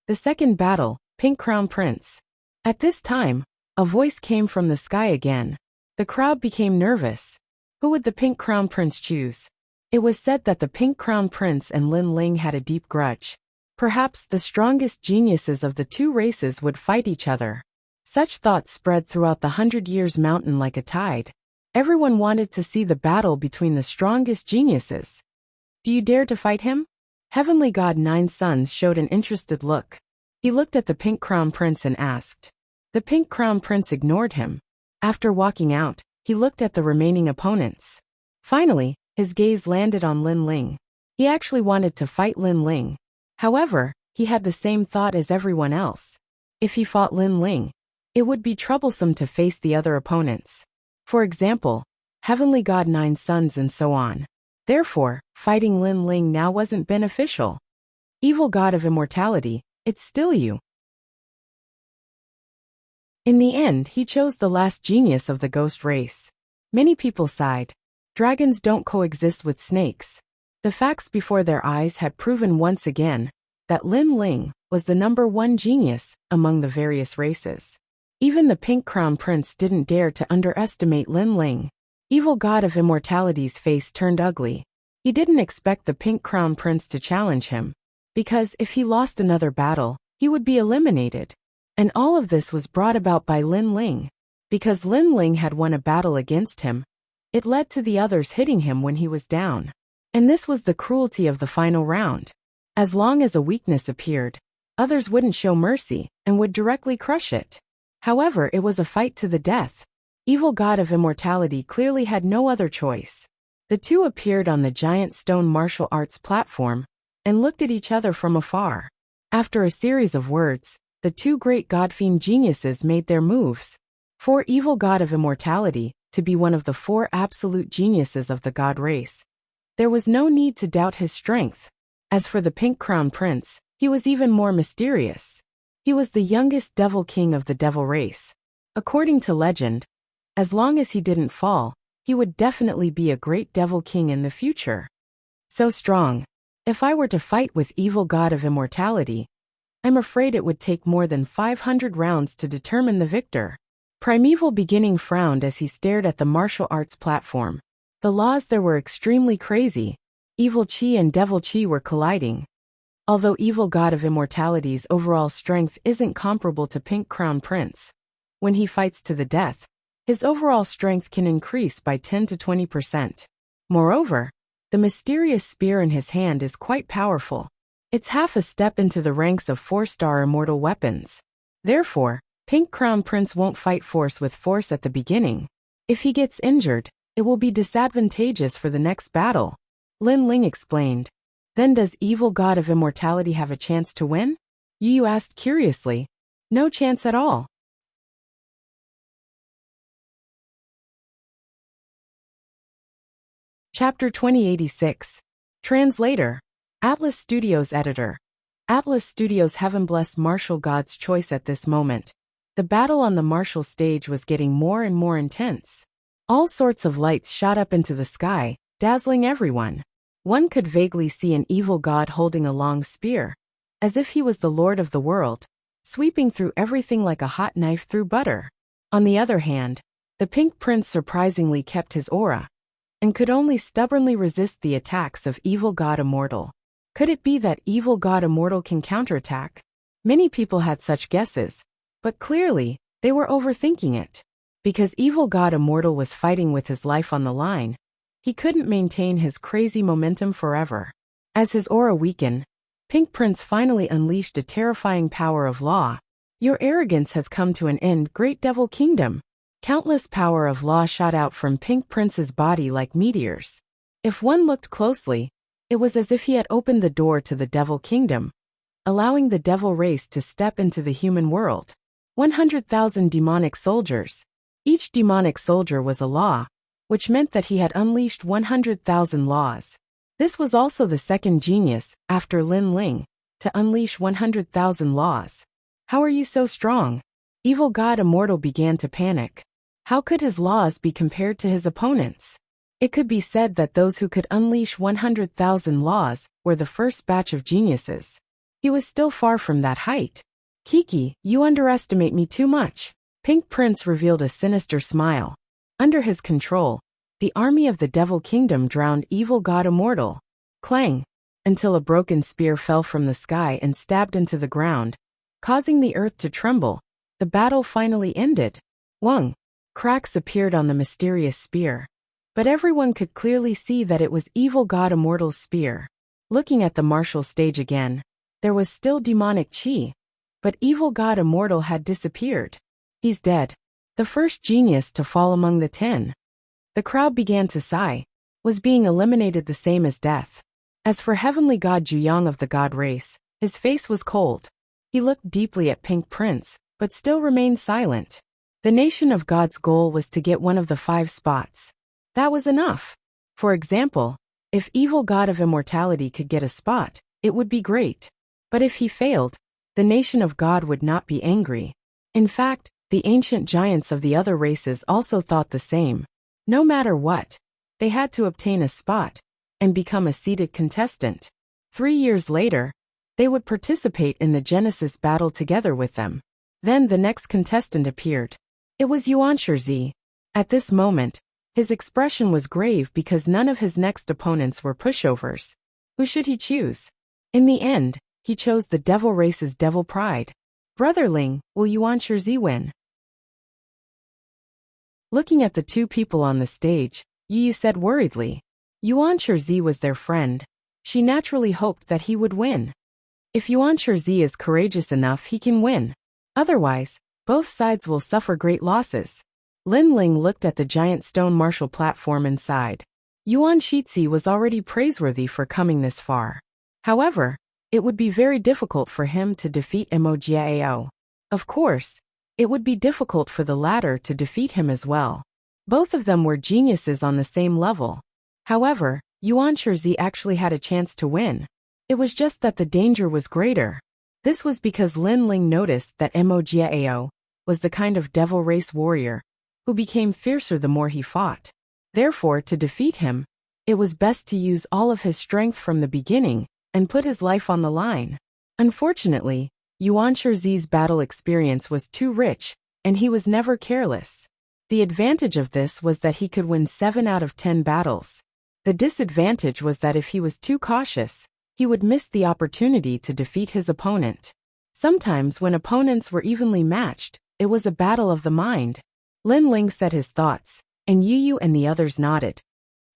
The second battle, Pink Crown Prince. At this time, a voice came from the sky again. The crowd became nervous. Who would the Pink Crown Prince choose? It was said that the Pink Crown Prince and Lin Ling had a deep grudge. Perhaps the strongest geniuses of the 2 races would fight each other. Such thoughts spread throughout the 100 Years Mountain like a tide. Everyone wanted to see the battle between the strongest geniuses. "Do you dare to fight him?" Heavenly God Nine Sons showed an interested look. He looked at the Pink Crown Prince and asked. The Pink Crown Prince ignored him. After walking out, he looked at the remaining opponents. Finally, his gaze landed on Lin Ling. He actually wanted to fight Lin Ling. However, he had the same thought as everyone else. If he fought Lin Ling, it would be troublesome to face the other opponents. For example, Heavenly God Nine Sons and so on. Therefore, fighting Lin Ling now wasn't beneficial. Evil God of Immortality, it's still you. In the end, he chose the last genius of the ghost race. Many people sighed. Dragons don't coexist with snakes. The facts before their eyes had proven once again that Lin Ling was the #1 genius among the various races. Even the Pink Crown Prince didn't dare to underestimate Lin Ling. Evil God of Immortality's face turned ugly. He didn't expect the Pink Crown Prince to challenge him, because if he lost another battle, he would be eliminated. And all of this was brought about by Lin Ling. Because Lin Ling had won a battle against him, it led to the others hitting him when he was down. And this was the cruelty of the final round. As long as a weakness appeared, others wouldn't show mercy and would directly crush it. However, it was a fight to the death. Evil God of Immortality clearly had no other choice. The two appeared on the giant stone martial arts platform and looked at each other from afar. After a series of words, the two great godfiend geniuses made their moves. For Evil God of Immortality to be one of the 4 absolute geniuses of the god race, there was no need to doubt his strength. As for the Pink Crown Prince, he was even more mysterious. He was the youngest devil king of the devil race. According to legend, as long as he didn't fall, he would definitely be a great devil king in the future. So strong. If I were to fight with Evil God of Immortality, I'm afraid it would take more than 500 rounds to determine the victor. Primeval Beginning frowned as he stared at the martial arts platform. The laws there were extremely crazy. Evil Chi and Devil Chi were colliding. Although Evil God of Immortality's overall strength isn't comparable to Pink Crown Prince, when he fights to the death, his overall strength can increase by 10 to 20%. Moreover, the mysterious spear in his hand is quite powerful. It's half a step into the ranks of 4-star immortal weapons. Therefore, Pink Crown Prince won't fight force with force at the beginning. If he gets injured, it will be disadvantageous for the next battle. Lin Ling explained. Then does Evil God of Immortality have a chance to win? Yu asked curiously. No chance at all. Chapter 2086. Translator. Atlas Studios Editor. Atlas Studios Heaven blessed martial god's choice at this moment. The battle on the martial stage was getting more and more intense. All sorts of lights shot up into the sky, dazzling everyone. One could vaguely see an evil god holding a long spear, as if he was the lord of the world, sweeping through everything like a hot knife through butter. On the other hand, the Pink Prince surprisingly kept his aura, and could only stubbornly resist the attacks of Evil God Immortal. Could it be that Evil God Immortal can counterattack? Many people had such guesses, but clearly, they were overthinking it. Because Evil God Immortal was fighting with his life on the line, he couldn't maintain his crazy momentum forever. As his aura weakened, Pink Prince finally unleashed a terrifying power of law. Your arrogance has come to an end, Great Devil Kingdom. Countless power of law shot out from Pink Prince's body like meteors. If one looked closely, it was as if he had opened the door to the Devil Kingdom, allowing the devil race to step into the human world. 100,000 demonic soldiers. Each demonic soldier was a law, which meant that he had unleashed 100,000 laws. This was also the second genius, after Lin Ling, to unleash 100,000 laws. How are you so strong? Evil God Immortal began to panic. How could his laws be compared to his opponents? It could be said that those who could unleash 100,000 laws were the first batch of geniuses. He was still far from that height. Kiki, you underestimate me too much. Pink Prince revealed a sinister smile. Under his control, the army of the Devil Kingdom drowned Evil God Immortal. Clang! Until a broken spear fell from the sky and stabbed into the ground, causing the earth to tremble. The battle finally ended. Wang! Cracks appeared on the mysterious spear. But everyone could clearly see that it was Evil God Immortal's spear. Looking at the martial stage again, there was still demonic chi, but evil god Immortal had disappeared. He's dead. The first genius to fall among the 10. The crowd began to sigh. Was being eliminated the same as death? As for heavenly god Juyang of the god race, his face was cold. He looked deeply at Pink Prince, but still remained silent. The nation of God's goal was to get one of the 5 spots. That was enough. For example, if evil god of immortality could get a spot, it would be great. But if he failed, the nation of God would not be angry. In fact, the ancient giants of the other races also thought the same. No matter what, they had to obtain a spot and become a seeded contestant. 3 years later, they would participate in the Genesis battle together with them. Then the next contestant appeared. It was Yuan Shizi. At this moment, his expression was grave because none of his next opponents were pushovers. Who should he choose? In the end, he chose the devil race's devil pride. Brotherling, will Yuan Shizi win? Looking at the 2 people on the stage, Yu said worriedly. Yuan Shizi was their friend. She naturally hoped that he would win. If Yuan Shizi is courageous enough, he can win. Otherwise, both sides will suffer great losses. Lin Ling looked at the giant stone martial platform and sighed. Yuan Shizi was already praiseworthy for coming this far. However, it would be very difficult for him to defeat Emojiao. Of course, it would be difficult for the latter to defeat him as well. Both of them were geniuses on the same level. However, Yuan Shizi actually had a chance to win. It was just that the danger was greater. This was because Lin Ling noticed that Emojiao was the kind of devil race warrior who became fiercer the more he fought. Therefore, to defeat him, it was best to use all of his strength from the beginning and put his life on the line. Unfortunately, Yuan Shizi's battle experience was too rich, and he was never careless. The advantage of this was that he could win 7 out of 10 battles. The disadvantage was that if he was too cautious, he would miss the opportunity to defeat his opponent. Sometimes when opponents were evenly matched, it was a battle of the mind. Lin Ling said his thoughts, and Yu and the others nodded.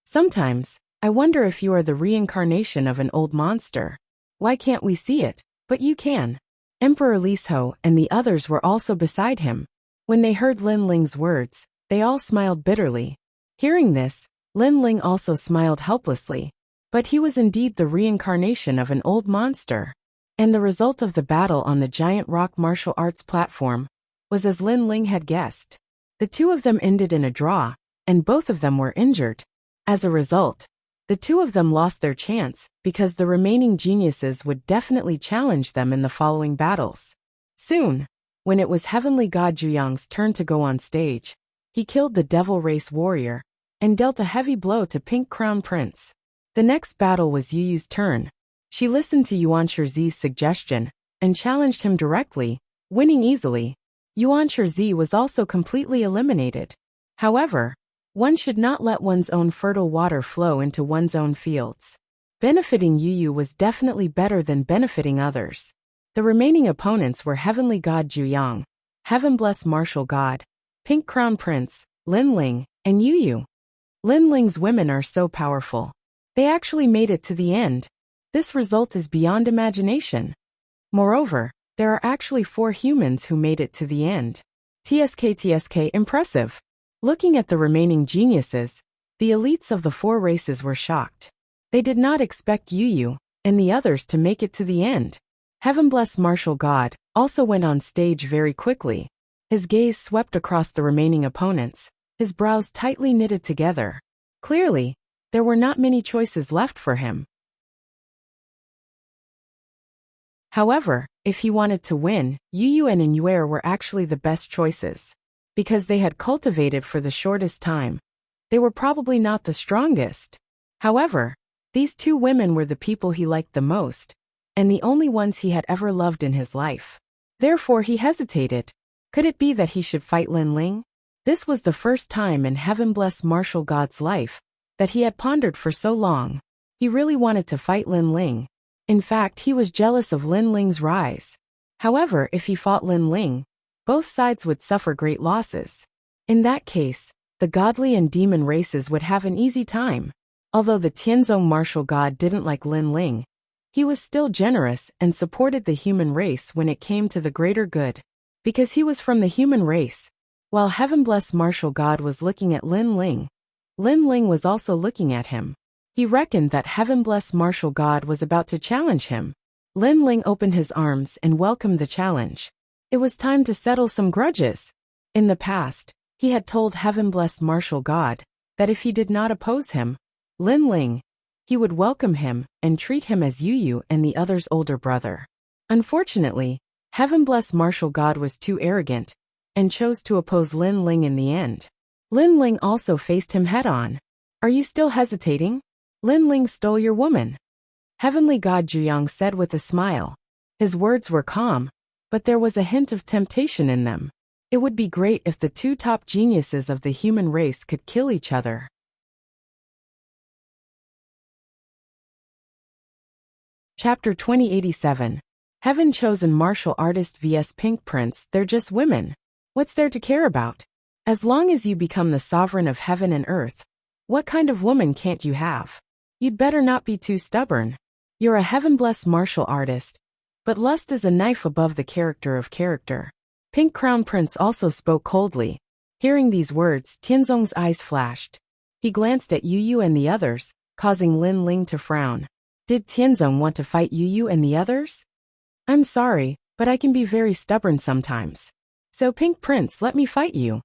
Sometimes, I wonder if you are the reincarnation of an old monster. Why can't we see it? But you can. Emperor Lisho and the others were also beside him. When they heard Lin Ling's words, they all smiled bitterly. Hearing this, Lin Ling also smiled helplessly. But he was indeed the reincarnation of an old monster. And the result of the battle on the giant rock martial arts platform was as Lin Ling had guessed. The 2 of them ended in a draw, and both of them were injured. As a result, the 2 of them lost their chance because the remaining geniuses would definitely challenge them in the following battles. Soon, when it was Heavenly God Juyang's turn to go on stage, he killed the devil race warrior and dealt a heavy blow to Pink Crown Prince. The next battle was Yu's turn. She listened to Yuan Shizi's suggestion and challenged him directly, winning easily. Yuan Shizi was also completely eliminated. However, one should not let one's own fertile water flow into one's own fields. Benefiting Yu was definitely better than benefiting others. The remaining opponents were Heavenly God Juyang, Heaven Bless Martial God, Pink Crown Prince, Lin Ling, and Yu. Lin Ling's women are so powerful. They actually made it to the end. This result is beyond imagination. Moreover, there are actually 4 humans who made it to the end. TSK impressive. Looking at the remaining geniuses, the elites of the 4 races were shocked. They did not expect Yu and the others to make it to the end. Heaven Bless Martial God also went on stage very quickly. His gaze swept across the remaining opponents, his brows tightly knitted together. Clearly, there were not many choices left for him. However, if he wanted to win, Yu and Inuer were actually the best choices. Because they had cultivated for the shortest time, they were probably not the strongest. However, these 2 women were the people he liked the most, and the only ones he had ever loved in his life. Therefore he hesitated. Could it be that he should fight Lin Ling? This was the first time in Heaven Bless Martial God's life that he had pondered for so long. He really wanted to fight Lin Ling. In fact, he was jealous of Lin Ling's rise. However, if he fought Lin Ling, both sides would suffer great losses. In that case, the godly and demon races would have an easy time. Although the Tianzong martial god didn't like Lin Ling, he was still generous and supported the human race when it came to the greater good. Because he was from the human race. While Heaven-blessed martial god was looking at Lin Ling was also looking at him. He reckoned that Heaven-blessed martial god was about to challenge him. Lin Ling opened his arms and welcomed the challenge. It was time to settle some grudges. In the past, he had told Heaven-blessed martial god that if he did not oppose him, Lin Ling, he would welcome him and treat him as Yu and the other's older brother. Unfortunately, Heaven-blessed martial god was too arrogant and chose to oppose Lin Ling in the end. Lin Ling also faced him head-on. Are you still hesitating? Lin Ling stole your woman. Heavenly God Zhuyang said with a smile. His words were calm, but there was a hint of temptation in them. It would be great if the two top geniuses of the human race could kill each other. Chapter 2087. Heaven-chosen martial artist vs Pink Prince. They're just women. What's there to care about? As long as you become the sovereign of heaven and earth, what kind of woman can't you have? You'd better not be too stubborn. You're a heaven-blessed martial artist, but lust is a knife above the character of character. Pink Crown Prince also spoke coldly. Hearing these words, Tianzong's eyes flashed. He glanced at Yu and the others, causing Lin Ling to frown. Did Tianzong want to fight Yu and the others? I'm sorry, but I can be very stubborn sometimes. So Pink Prince, let me fight you.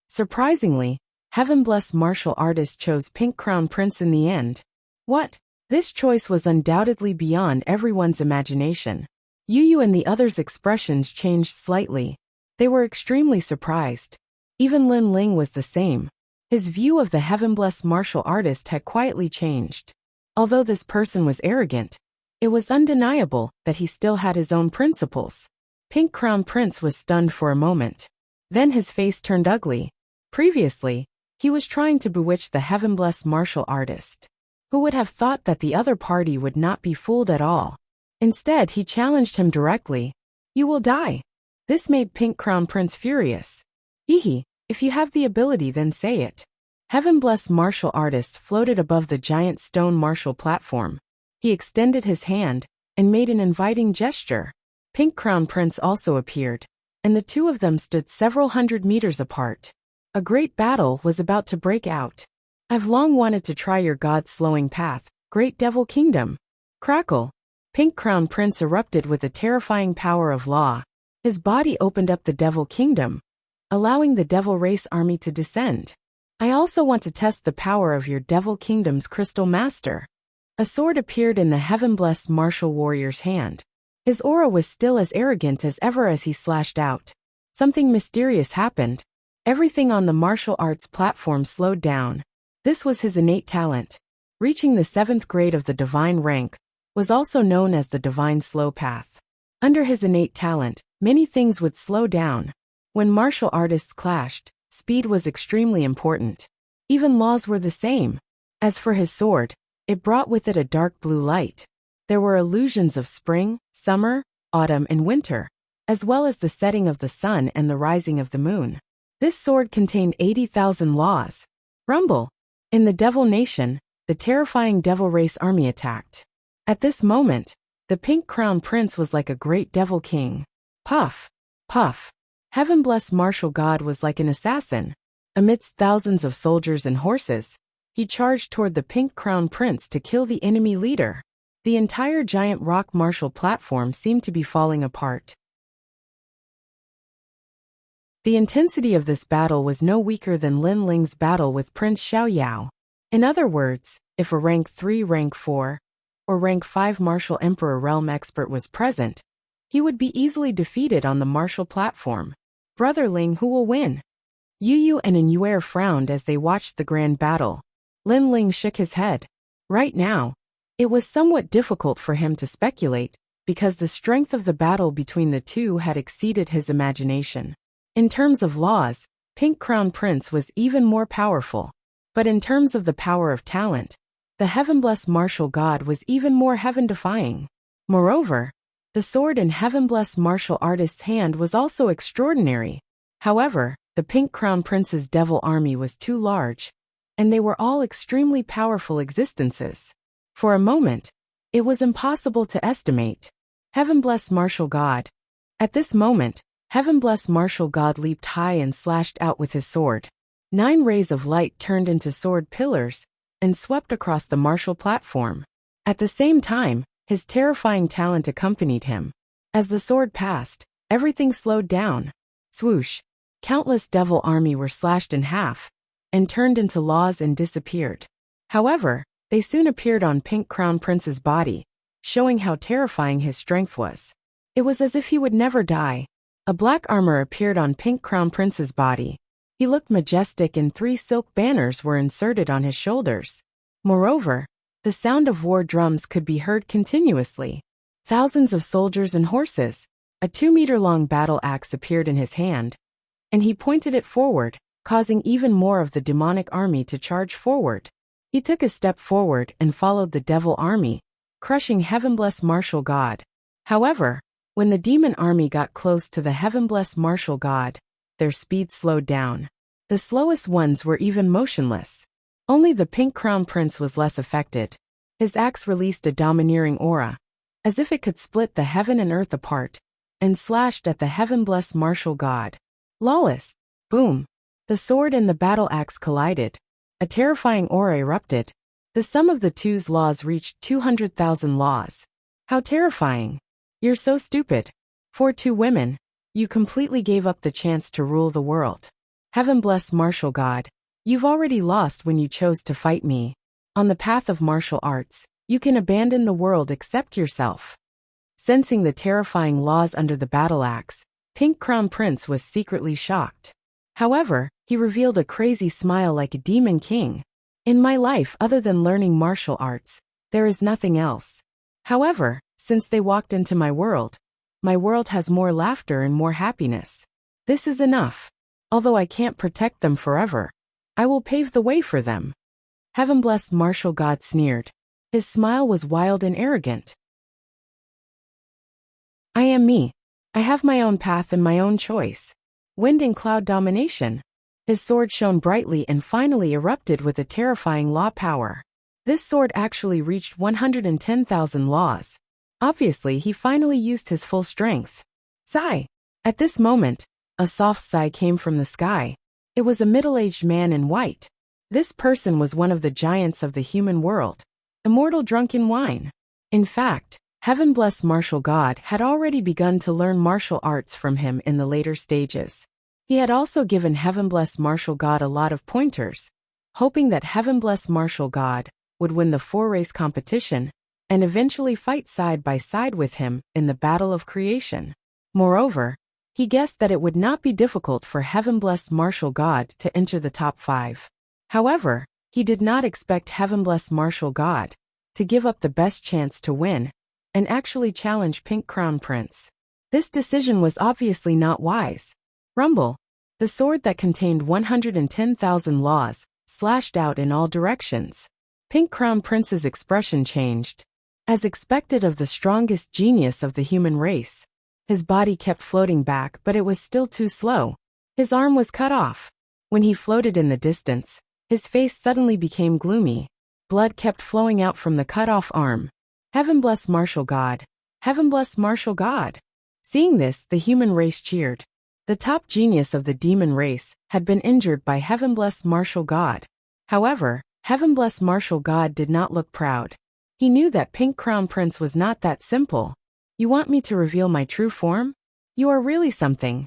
Surprisingly, Heaven-blessed martial artist chose Pink Crown Prince in the end. What? This choice was undoubtedly beyond everyone's imagination. Yu and the others' expressions changed slightly. They were extremely surprised. Even Lin Ling was the same. His view of the Heaven-blessed martial artist had quietly changed. Although this person was arrogant, it was undeniable that he still had his own principles. Pink Crown Prince was stunned for a moment. Then his face turned ugly. Previously, he was trying to bewitch the Heaven-blessed martial artist. Who would have thought that the other party would not be fooled at all? Instead, he challenged him directly. You will die. This made Pink Crown Prince furious. Hehe, if you have the ability then say it. Heaven-blessed martial artist floated above the giant stone martial platform. He extended his hand and made an inviting gesture. Pink Crown Prince also appeared, and the two of them stood several hundred meters apart. A great battle was about to break out. I've long wanted to try your God-slowing path, Great Devil Kingdom. Crackle. Pink Crown Prince erupted with the terrifying power of law. His body opened up the Devil Kingdom, allowing the Devil Race army to descend. I also want to test the power of your Devil Kingdom's Crystal Master. A sword appeared in the Heaven-blessed martial warrior's hand. His aura was still as arrogant as ever as he slashed out. Something mysterious happened. Everything on the martial arts platform slowed down. This was his innate talent. Reaching the 7th grade of the divine rank was also known as the divine slow path. Under his innate talent, many things would slow down. When martial artists clashed, speed was extremely important. Even laws were the same. As for his sword, it brought with it a dark blue light. There were illusions of spring, summer, autumn and winter, as well as the setting of the sun and the rising of the moon. This sword contained 80,000 laws. Rumble. In the Devil Nation, the terrifying Devil Race army attacked. At this moment, the Pink Crown Prince was like a great Devil King. Puff. Puff. Heaven-blessed martial god was like an assassin. Amidst thousands of soldiers and horses, he charged toward the Pink Crown Prince to kill the enemy leader. The entire giant rock martial platform seemed to be falling apart. The intensity of this battle was no weaker than Lin Ling's battle with Prince Xiaoyao. In other words, if a rank 3, rank 4, or rank 5 martial emperor realm expert was present, he would be easily defeated on the martial platform. Brother Ling, who will win? Yu and Yuer frowned as they watched the grand battle. Lin Ling shook his head. Right now, it was somewhat difficult for him to speculate, because the strength of the battle between the two had exceeded his imagination. In terms of laws, Pink Crown Prince was even more powerful. But in terms of the power of talent, the Heaven-blessed martial god was even more heaven-defying. Moreover, the sword in Heaven-blessed martial artist's hand was also extraordinary. However, the Pink Crown Prince's devil army was too large. and they were all extremely powerful existences. For a moment, it was impossible to estimate. Heaven bless martial God. At this moment, Heaven bless martial God leaped high and slashed out with his sword. 9 rays of light turned into sword pillars and swept across the martial platform. At the same time, his terrifying talent accompanied him. As the sword passed, everything slowed down. Swoosh! Countless devil army were slashed in half and turned into laws and disappeared. However, they soon appeared on Pink Crown Prince's body, showing how terrifying his strength was. It was as if he would never die. A black armor appeared on Pink Crown Prince's body. He looked majestic and 3 silk banners were inserted on his shoulders. Moreover, the sound of war drums could be heard continuously. Thousands of soldiers and horses. A 2-meter-long battle axe appeared in his hand, and he pointed it forward, causing even more of the demonic army to charge forward. He took a step forward and followed the devil army, crushing Heaven bless martial God. However, when the demon army got close to the Heaven bless martial God, their speed slowed down. The slowest ones were even motionless. Only the Pink Crown Prince was less affected. His axe released a domineering aura, as if it could split the heaven and earth apart, and slashed at the Heaven bless martial God. Lawless! Boom! The sword and the battle axe collided. A terrifying aura erupted. The sum of the two's laws reached 200,000 laws. How terrifying! You're so stupid. For 2 women, you completely gave up the chance to rule the world. Heaven bless martial God. You've already lost when you chose to fight me. On the path of martial arts, you can abandon the world except yourself. Sensing the terrifying laws under the battle axe, Pink Crown Prince was secretly shocked. However, he revealed a crazy smile like a demon king. In my life, other than learning martial arts, there is nothing else. However, since they walked into my world has more laughter and more happiness. This is enough. Although I can't protect them forever, I will pave the way for them. Heaven bless martial God sneered. His smile was wild and arrogant. I am me. I have my own path and my own choice. Wind and cloud domination. His sword shone brightly and finally erupted with a terrifying law power. This sword actually reached 110,000 laws. Obviously, he finally used his full strength. Sigh. At this moment, a soft sigh came from the sky. It was a middle-aged man in white. This person was one of the giants of the human world, immortal drunk in wine. In fact, Heaven bless martial God had already begun to learn martial arts from him in the later stages. He had also given Heaven bless martial God a lot of pointers, hoping that Heaven bless martial God would win the 4-race competition and eventually fight side by side with him in the battle of creation. Moreover, he guessed that it would not be difficult for Heaven bless martial God to enter the top 5. However, he did not expect Heaven bless martial God to give up the best chance to win and actually challenge Pink Crown Prince. This decision was obviously not wise. Rumble. The sword that contained 110,000 laws slashed out in all directions. Pink Crown Prince's expression changed. As expected of the strongest genius of the human race, his body kept floating back, but it was still too slow. His arm was cut off. When he floated in the distance, his face suddenly became gloomy. Blood kept flowing out from the cut-off arm. Heaven bless martial God. Heaven bless martial God. Seeing this, the human race cheered. The top genius of the demon race had been injured by Heaven bless martial God. However, Heaven bless martial God did not look proud. He knew that Pink Crown Prince was not that simple. You want me to reveal my true form? You are really something.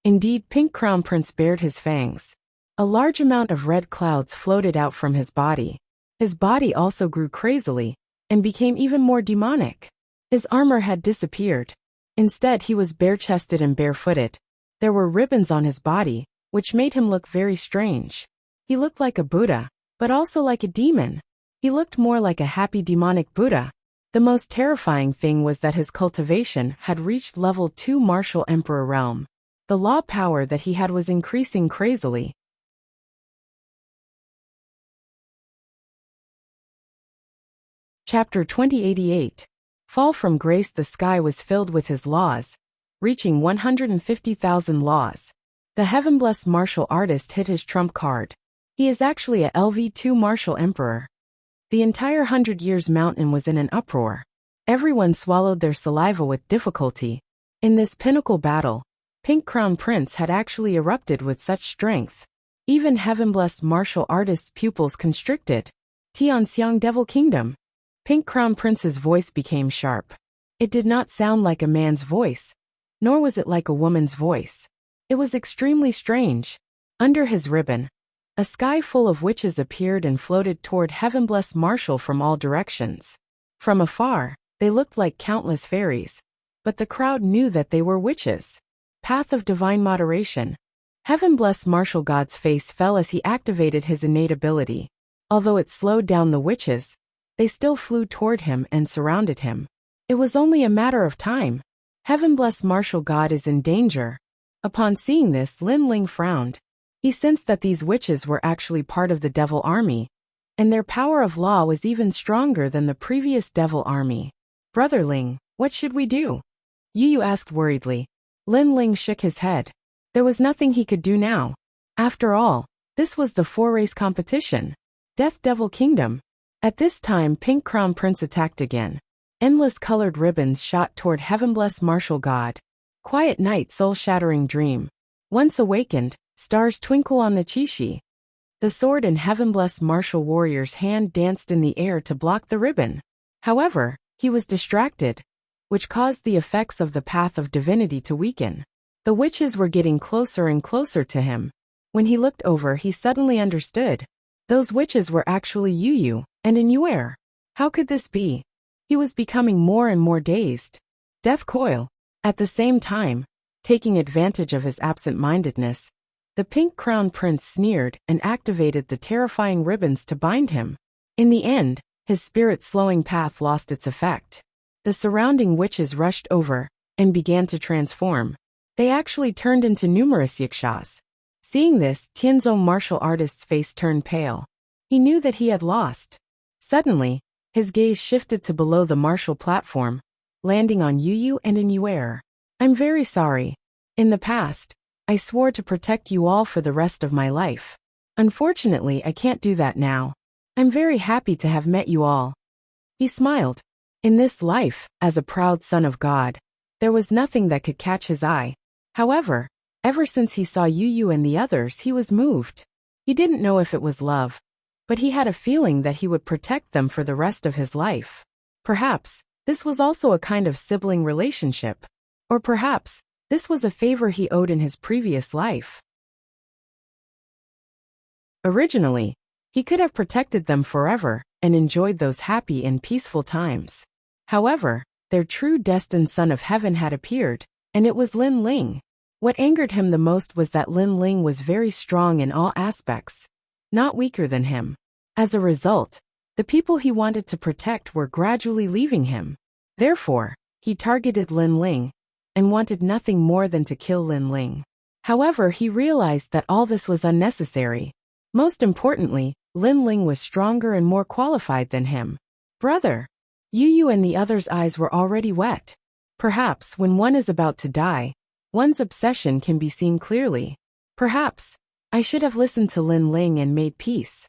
Indeed, Pink Crown Prince bared his fangs. A large amount of red clouds floated out from his body. His body also grew crazily and became even more demonic. His armor had disappeared. Instead, he was bare-chested and barefooted. There were ribbons on his body, which made him look very strange. He looked like a Buddha, but also like a demon. He looked more like a happy demonic Buddha. The most terrifying thing was that his cultivation had reached level 2 martial emperor realm. The law power that he had was increasing crazily. Chapter 2088. Fall from grace. The sky was filled with his laws, reaching 150,000 laws. The Heaven bless martial artist hit his trump card. He is actually a LV2 martial emperor. The entire 100 Years Mountain was in an uproar. Everyone swallowed their saliva with difficulty. In this pinnacle battle, Pink Crown Prince had actually erupted with such strength. Even heaven-blessed martial artists' pupils constricted. Tianxiang Devil Kingdom. Pink Crown Prince's voice became sharp. It did not sound like a man's voice, nor was it like a woman's voice. It was extremely strange. Under his ribbon, a sky full of witches appeared and floated toward heaven-blessed Marshal from all directions. From afar, they looked like countless fairies, but the crowd knew that they were witches. Path of Divine Moderation. Heaven-blessed Martial God's face fell as he activated his innate ability. Although it slowed down the witches, they still flew toward him and surrounded him. It was only a matter of time. Heaven-blessed Martial God is in danger. Upon seeing this, Lin Ling frowned. He sensed that these witches were actually part of the Devil Army, and their power of law was even stronger than the previous Devil Army. Brother Ling, what should we do? Yu Yu asked worriedly. Lin Ling shook his head. There was nothing he could do now. After all, this was the 4-race competition. Death Devil Kingdom. At this time, Pink Crown Prince attacked again. Endless colored ribbons shot toward heaven-blessed Martial God. Quiet night, soul-shattering dream. Once awakened, stars twinkle on the Qixi. The sword in heaven-blessed martial warrior's hand danced in the air to block the ribbon. However, he was distracted, which caused the effects of the path of divinity to weaken. The witches were getting closer and closer to him. When he looked over, he suddenly understood. Those witches were actually Yu Yu and Inuer. How could this be? He was becoming more and more dazed. Death Coil. At the same time, taking advantage of his absent-mindedness, the Pink Crown Prince sneered and activated the terrifying ribbons to bind him. In the end, his spirit-slowing path lost its effect. The surrounding witches rushed over and began to transform. They actually turned into numerous yakshas. Seeing this, Tianzong martial artist's face turned pale. He knew that he had lost. Suddenly, his gaze shifted to below the martial platform, landing on Yu Yu and Inuer. I'm very sorry. In the past, I swore to protect you all for the rest of my life. Unfortunately, I can't do that now. I'm very happy to have met you all. He smiled. In this life, as a proud son of God, there was nothing that could catch his eye. However, ever since he saw Yu Yu and the others, he was moved. He didn't know if it was love, but he had a feeling that he would protect them for the rest of his life. Perhaps, this was also a kind of sibling relationship. Or perhaps, this was a favor he owed in his previous life. Originally, he could have protected them forever and enjoyed those happy and peaceful times. However, their true destined son of heaven had appeared, and it was Lin Ling. What angered him the most was that Lin Ling was very strong in all aspects, not weaker than him. As a result, the people he wanted to protect were gradually leaving him. Therefore, he targeted Lin Ling and wanted nothing more than to kill Lin Ling. However, he realized that all this was unnecessary. Most importantly, Lin Ling was stronger and more qualified than him. Brother! Yu Yu and the others' eyes were already wet. Perhaps when one is about to die, one's obsession can be seen clearly. Perhaps I should have listened to Lin Ling and made peace.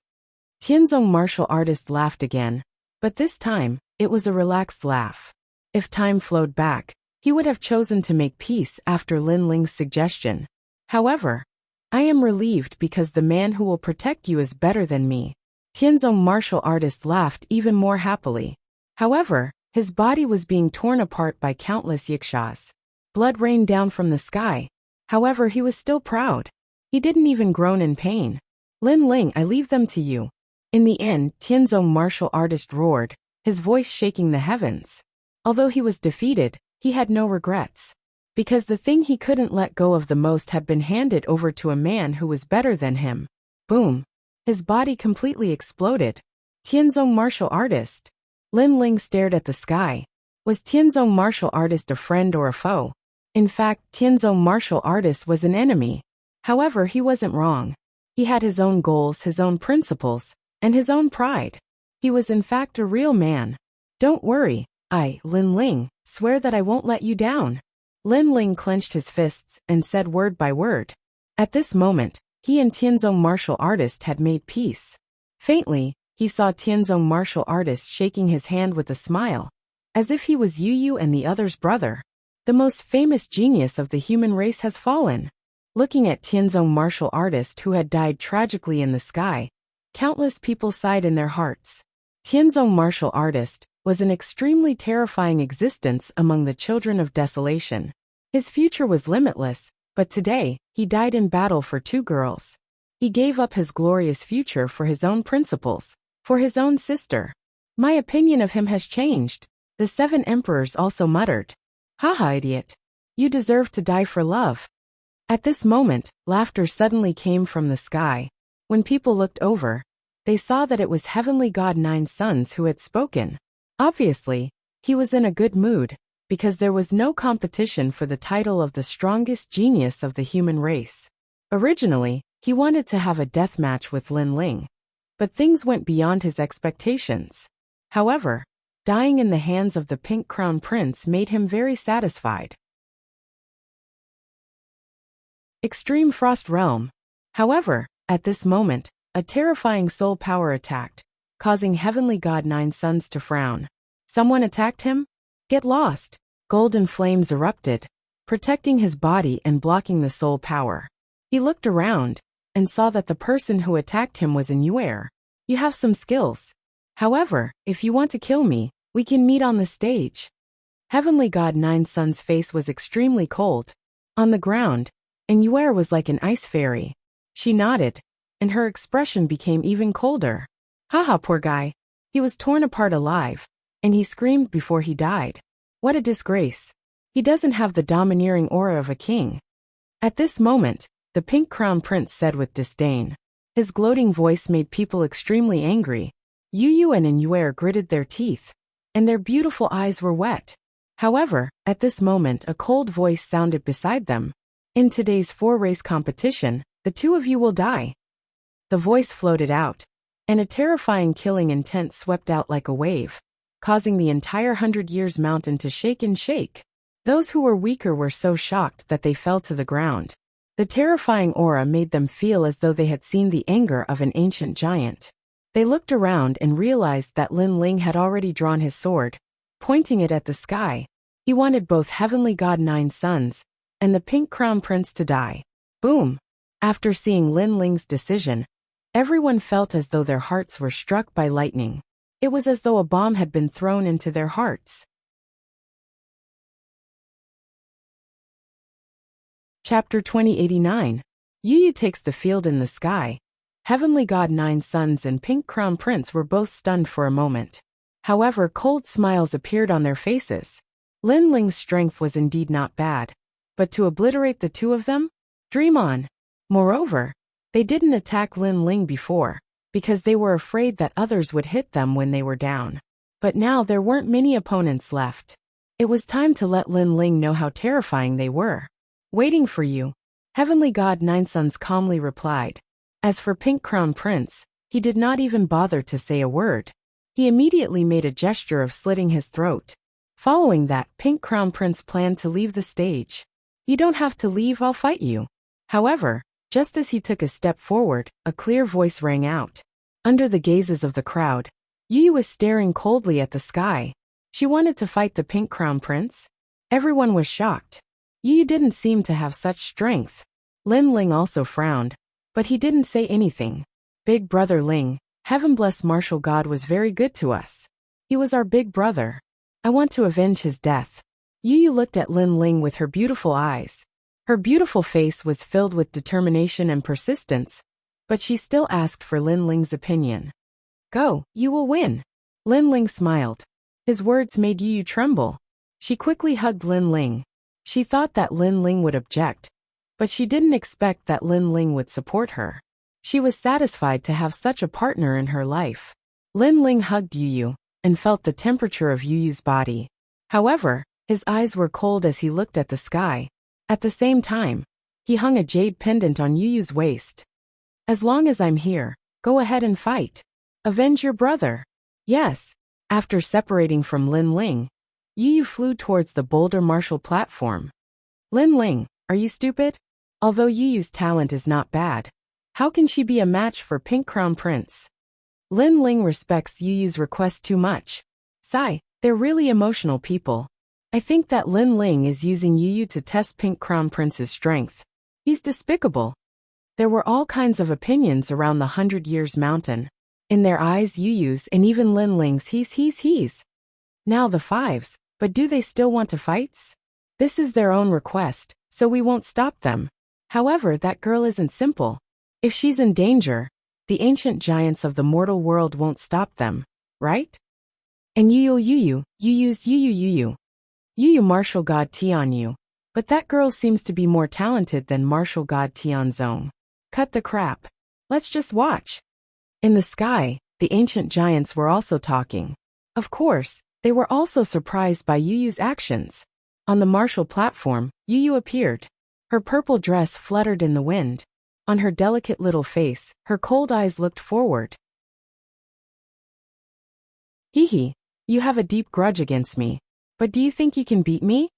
Tianzong martial artist laughed again, but this time, it was a relaxed laugh. If time flowed back, he would have chosen to make peace after Lin Ling's suggestion. However, I am relieved because the man who will protect you is better than me. Tianzong martial artist laughed even more happily. However, his body was being torn apart by countless yakshas. Blood rained down from the sky. However, he was still proud. He didn't even groan in pain. Lin Ling, I leave them to you. In the end, Tianzong martial artist roared, his voice shaking the heavens. Although he was defeated, he had no regrets. Because the thing he couldn't let go of the most had been handed over to a man who was better than him. Boom. His body completely exploded. Tianzong martial artist. Lin Ling stared at the sky. Was Tianzong martial artist a friend or a foe? In fact, Tianzong martial artist was an enemy. However, he wasn't wrong. He had his own goals, his own principles, and his own pride. He was in fact a real man. Don't worry, I, Lin Ling, swear that I won't let you down. Lin Ling clenched his fists and said word by word. At this moment, He and Tianzong martial artist had made peace. Faintly, he saw Tianzong martial artist shaking his hand with a smile, as if he was Yu and the other's brother. The most famous genius of the human race has fallen. Looking at Tianzong martial artist who had died tragically in the sky, countless people sighed in their hearts. Tianzong martial artist was an extremely terrifying existence among the children of desolation. His future was limitless, but today, he died in battle for 2 girls. He gave up his glorious future for his own principles, for his own sister. My opinion of him has changed, the 7 emperors also muttered. Haha, idiot. You deserve to die for love. At this moment, laughter suddenly came from the sky. When people looked over, they saw that it was Heavenly God Nine Sons who had spoken. Obviously, he was in a good mood, because there was no competition for the title of the strongest genius of the human race. Originally, he wanted to have a death match with Lin Ling, but things went beyond his expectations. However, dying in the hands of the Pink Crown Prince made him very satisfied. Extreme Frost Realm. However, at this moment, a terrifying soul power attacked, causing Heavenly God Nine Sons to frown. Someone attacked him? Get lost! Golden flames erupted, protecting his body and blocking the soul power. He looked around, and saw that the person who attacked him was in Yuer. You have some skills. However, if you want to kill me, we can meet on the stage. Heavenly God Nine Sons' face was extremely cold. On the ground, and Yuer was like an ice fairy. She nodded, and her expression became even colder. Haha, poor guy. He was torn apart alive, and he screamed before he died. What a disgrace. He doesn't have the domineering aura of a king. At this moment, the Pink Crown Prince said with disdain. His gloating voice made people extremely angry. Yu and Yuer gritted their teeth, and their beautiful eyes were wet. However, at this moment a cold voice sounded beside them. In today's 4-race competition, the 2 of you will die. The voice floated out, and a terrifying killing intent swept out like a wave, causing the entire 100 Years mountain to shake and shake. Those who were weaker were so shocked that they fell to the ground. The terrifying aura made them feel as though they had seen the anger of an ancient giant. They looked around and realized that Lin Ling had already drawn his sword, pointing it at the sky. He wanted both Heavenly God Nine Sons and the Pink Crown Prince to die. Boom! After seeing Lin Ling's decision, everyone felt as though their hearts were struck by lightning. It was as though a bomb had been thrown into their hearts. Chapter 2089. Yu takes the field in the sky. Heavenly God Nine Sons and Pink Crown Prince were both stunned for a moment. However, cold smiles appeared on their faces. Lin Ling's strength was indeed not bad, but to obliterate the 2 of them? Dream on. Moreover, they didn't attack Lin Ling before, because they were afraid that others would hit them when they were down. But now there weren't many opponents left. It was time to let Lin Ling know how terrifying they were. Waiting for you, Heavenly God Nine Sons calmly replied. As for Pink Crown Prince, he did not even bother to say a word. He immediately made a gesture of slitting his throat. Following that, Pink Crown Prince planned to leave the stage. You don't have to leave, I'll fight you. However, just as he took a step forward, a clear voice rang out. Under the gazes of the crowd, Yu was staring coldly at the sky. She wanted to fight the Pink Crown Prince? Everyone was shocked. Yu didn't seem to have such strength. Lin Ling also frowned, but he didn't say anything. Big brother Ling, heaven bless martial god, was very good to us. He was our big brother. I want to avenge his death. Yu looked at Lin Ling with her beautiful eyes. Her beautiful face was filled with determination and persistence, but she still asked for Lin Ling's opinion. Go, you will win. Lin Ling smiled. His words made Yu tremble. She quickly hugged Lin Ling. She thought that Lin Ling would object, but she didn't expect that Lin Ling would support her. She was satisfied to have such a partner in her life. Lin Ling hugged Yu and felt the temperature of Yu's body. However, his eyes were cold as he looked at the sky. At the same time, he hung a jade pendant on Yu's waist. As long as I'm here, go ahead and fight. Avenge your brother. Yes. After separating from Lin Ling, Yu flew towards the boulder martial platform. Lin Ling, are you stupid? Although Yu's talent is not bad, How can she be a match for Pink Crown Prince? Lin Ling respects Yu Yu's request too much. Sigh, they're really emotional people. I think that Lin Ling is using Yu Yu to test Pink Crown Prince's strength. He's despicable. There were all kinds of opinions around the 100 Years Mountain. In their eyes, Yu Yu's and even Lin Ling's he's. Now the fives, but do they still want to fight? This is their own request, so we won't stop them. However, that girl isn't simple. If she's in danger, the ancient giants of the mortal world won't stop them, right? And Yu Yu martial god Tian Yu. But that girl seems to be more talented than martial god Tian Zong. Cut the crap. Let's just watch. In the sky, the ancient giants were also talking. Of course, they were also surprised by Yu Yu's actions. On the martial platform, Yu Yu appeared. Her purple dress fluttered in the wind. On her delicate little face, her cold eyes looked forward. Hee, you have a deep grudge against me. But do you think you can beat me?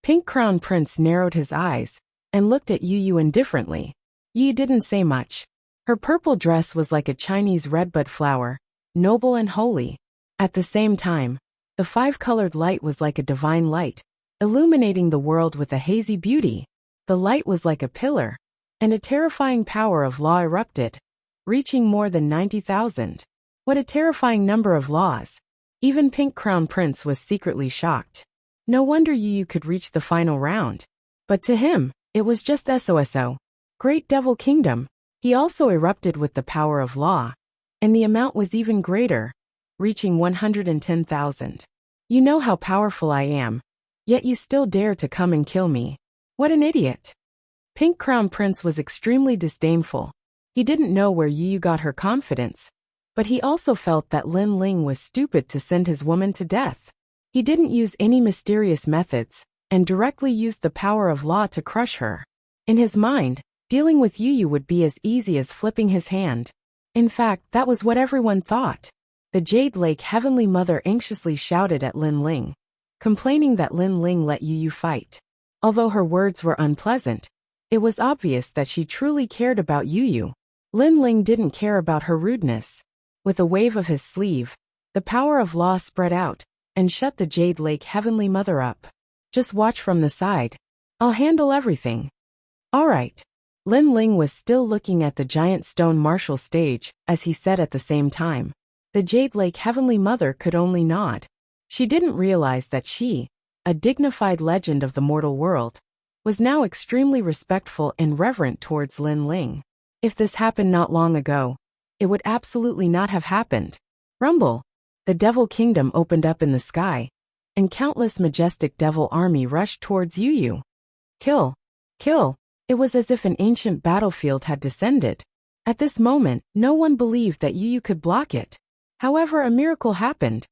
Pink Crown Prince narrowed his eyes and looked at Yu Yu indifferently. Yu Yu didn't say much. Her purple dress was like a Chinese redbud flower, noble and holy. At the same time, the five-colored light was like a divine light, illuminating the world with a hazy beauty. The light was like a pillar, and a terrifying power of law erupted, reaching more than 90,000. What a terrifying number of laws. Even Pink Crown Prince was secretly shocked. No wonder Yu Yu could reach the final round. But to him, it was just SOSO. Great Devil Kingdom. He also erupted with the power of law. And the amount was even greater, reaching 110,000. You know how powerful I am. Yet you still dare to come and kill me. What an idiot. Pink Crown Prince was extremely disdainful. He didn't know where Yu Yu got her confidence. But he also felt that Lin Ling was stupid to send his woman to death. He didn't use any mysterious methods, and directly used the power of law to crush her. In his mind, dealing with Yu Yu would be as easy as flipping his hand. In fact, that was what everyone thought. The Jade Lake Heavenly Mother anxiously shouted at Lin Ling, complaining that Lin Ling let Yu Yu fight. Although her words were unpleasant, it was obvious that she truly cared about Yu Yu. Lin Ling didn't care about her rudeness. With a wave of his sleeve, the power of law spread out and shut the Jade Lake Heavenly Mother up. Just watch from the side. I'll handle everything. All right. Lin Ling was still looking at the giant stone martial stage as he said at the same time. The Jade Lake Heavenly Mother could only nod. She didn't realize that she, a dignified legend of the mortal world, was now extremely respectful and reverent towards Lin Ling. If this happened not long ago, it would absolutely not have happened. Rumble. The Devil Kingdom opened up in the sky, and countless majestic devil army rushed towards Yu Yu. Kill. Kill. It was as if an ancient battlefield had descended. At this moment, no one believed that Yu Yu could block it. However, a miracle happened.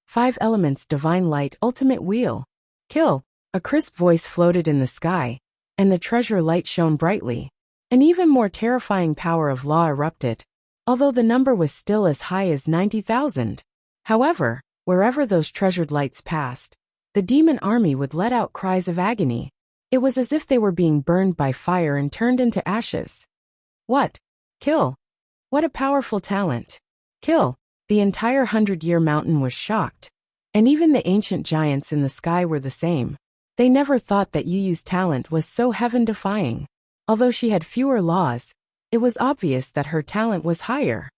5 elements divine light ultimate wheel. Kill. A crisp voice floated in the sky, and the treasure light shone brightly. An even more terrifying power of law erupted, although the number was still as high as 90,000. However, wherever those treasured lights passed, the demon army would let out cries of agony. It was as if they were being burned by fire and turned into ashes. What? Kill. What a powerful talent. Kill. The entire 100-Year Mountain was shocked. And even the ancient giants in the sky were the same. They never thought that Yu Yu's talent was so heaven-defying. Although she had fewer laws, it was obvious that her talent was higher.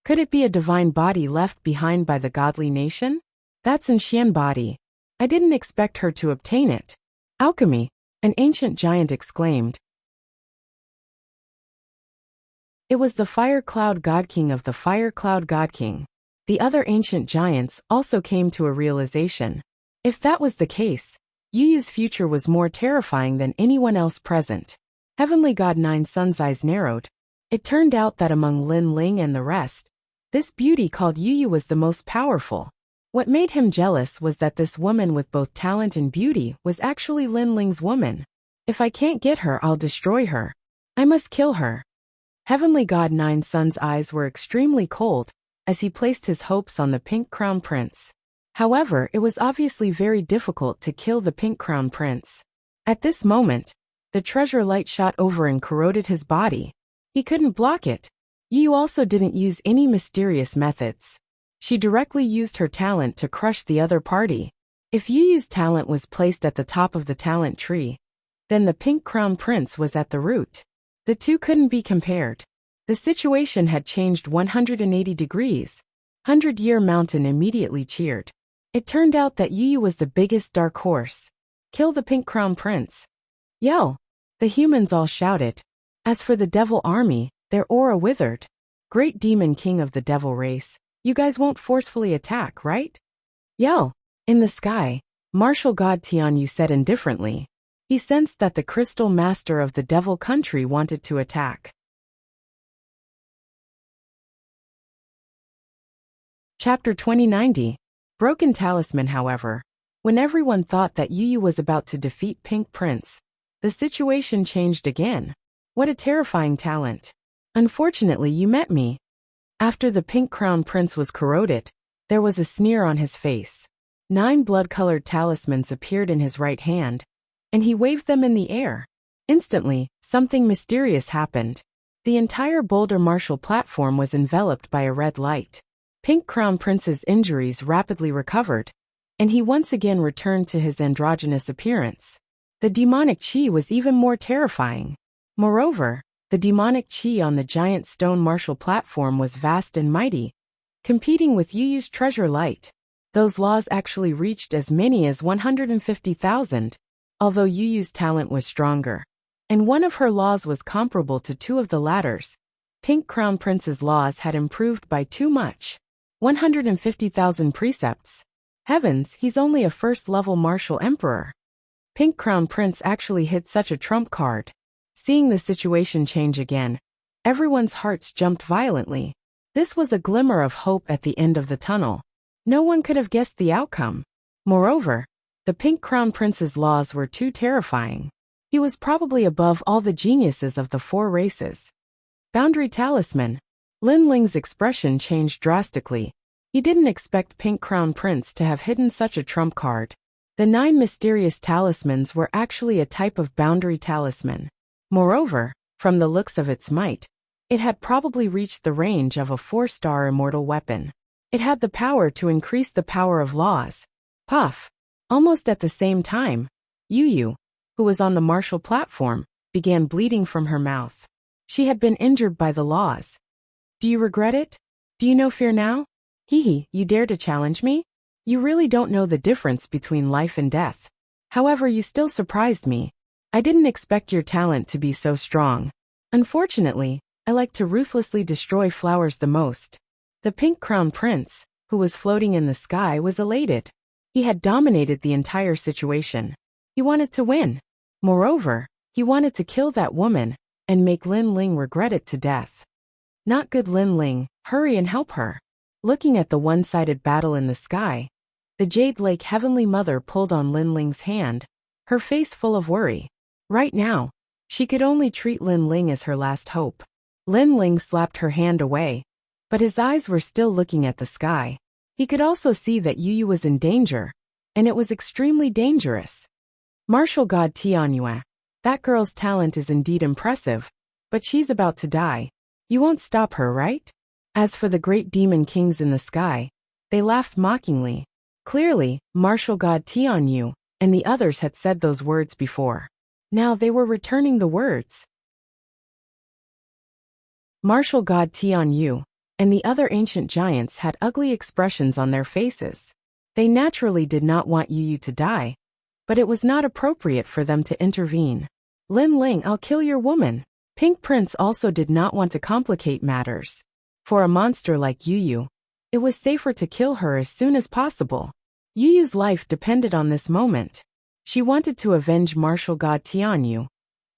Could it be a divine body left behind by the godly nation? That's an Xian body. I didn't expect her to obtain it. Alchemy, an ancient giant exclaimed. It was the Fire Cloud God King of the Fire Cloud God King. The other ancient giants also came to a realization. If that was the case, Yu Yu's future was more terrifying than anyone else present. Heavenly God Nine Sun's eyes narrowed. It turned out that among Lin Ling and the rest, this beauty called Yu Yu was the most powerful. What made him jealous was that this woman with both talent and beauty was actually Lin Ling's woman. If I can't get her, I'll destroy her. I must kill her. Heavenly God Nine Sun's eyes were extremely cold as he placed his hopes on the Pink Crown Prince. However, it was obviously very difficult to kill the Pink Crown Prince. At this moment, the treasure light shot over and corroded his body. He couldn't block it. Yu also didn't use any mysterious methods. She directly used her talent to crush the other party. If Yuyu's talent was placed at the top of the talent tree, then the Pink Crown Prince was at the root. The two couldn't be compared. The situation had changed 180 degrees. 100-Year Mountain immediately cheered. It turned out that Yuyu was the biggest dark horse. Kill the Pink Crown Prince. Yell! The humans all shouted. As for the devil army, their aura withered. Great Demon King of the Devil Race, you guys won't forcefully attack, right? Yell! In the sky, martial god Tianyu said indifferently. He sensed that the crystal master of the devil country wanted to attack. Chapter 2090. Broken Talisman. However, when everyone thought that Yuyu was about to defeat Pink Prince, the situation changed again. What a terrifying talent. Unfortunately, you met me. After the Pink Crown Prince was corroded, there was a sneer on his face. 9 blood-colored talismans appeared in his right hand, and he waved them in the air. Instantly, something mysterious happened. The entire boulder martial platform was enveloped by a red light. Pink Crown Prince's injuries rapidly recovered, and he once again returned to his androgynous appearance. The demonic chi was even more terrifying. Moreover, the demonic chi on the giant stone martial platform was vast and mighty, competing with Yuyu's treasure light. Those laws actually reached as many as 150,000, although Yuyu's talent was stronger. And one of her laws was comparable to 2 of the latter's. Pink Crown Prince's laws had improved by too much. 150,000 precepts. Heavens, he's only a first-level martial emperor. Pink Crown Prince actually hit such a trump card. Seeing the situation change again, everyone's hearts jumped violently. This was a glimmer of hope at the end of the tunnel. No one could have guessed the outcome. Moreover, the Pink Crown Prince's laws were too terrifying. He was probably above all the geniuses of the 4 races. Boundary Talisman. Lin Ling's expression changed drastically. He didn't expect Pink Crown Prince to have hidden such a trump card. The 9 mysterious talismans were actually a type of boundary talisman. Moreover, from the looks of its might, it had probably reached the range of a 4-star immortal weapon. It had the power to increase the power of laws. Puff! Almost at the same time, Yuyu, who was on the martial platform, began bleeding from her mouth. She had been injured by the laws. Do you regret it? Do you know fear now? Hee, you dare to challenge me? You really don't know the difference between life and death. However, you still surprised me. I didn't expect your talent to be so strong. Unfortunately, I like to ruthlessly destroy flowers the most. The Pink Crown Prince, who was floating in the sky, was elated. He had dominated the entire situation. He wanted to win. Moreover, he wanted to kill that woman and make Lin Ling regret it to death. Not good, Lin Ling, hurry and help her. Looking at the one-sided battle in the sky, the Jade Lake Heavenly Mother pulled on Lin Ling's hand, her face full of worry. Right now, she could only treat Lin Ling as her last hope. Lin Ling slapped her hand away, but his eyes were still looking at the sky. He could also see that Yuyu was in danger, and it was extremely dangerous. Martial God Tianyue, that girl's talent is indeed impressive, but she's about to die. You won't stop her, right? As for the great demon kings in the sky, they laughed mockingly. Clearly, Martial God Tianyue and the others had said those words before. Now they were returning the words. Martial God Tianyue and the other ancient giants had ugly expressions on their faces. They naturally did not want Yuyu to die, but it was not appropriate for them to intervene. Lin Ling, I'll kill your woman. Pink Prince also did not want to complicate matters. For a monster like Yuyu, it was safer to kill her as soon as possible. Yuyu's life depended on this moment. She wanted to avenge Martial God Tianyue,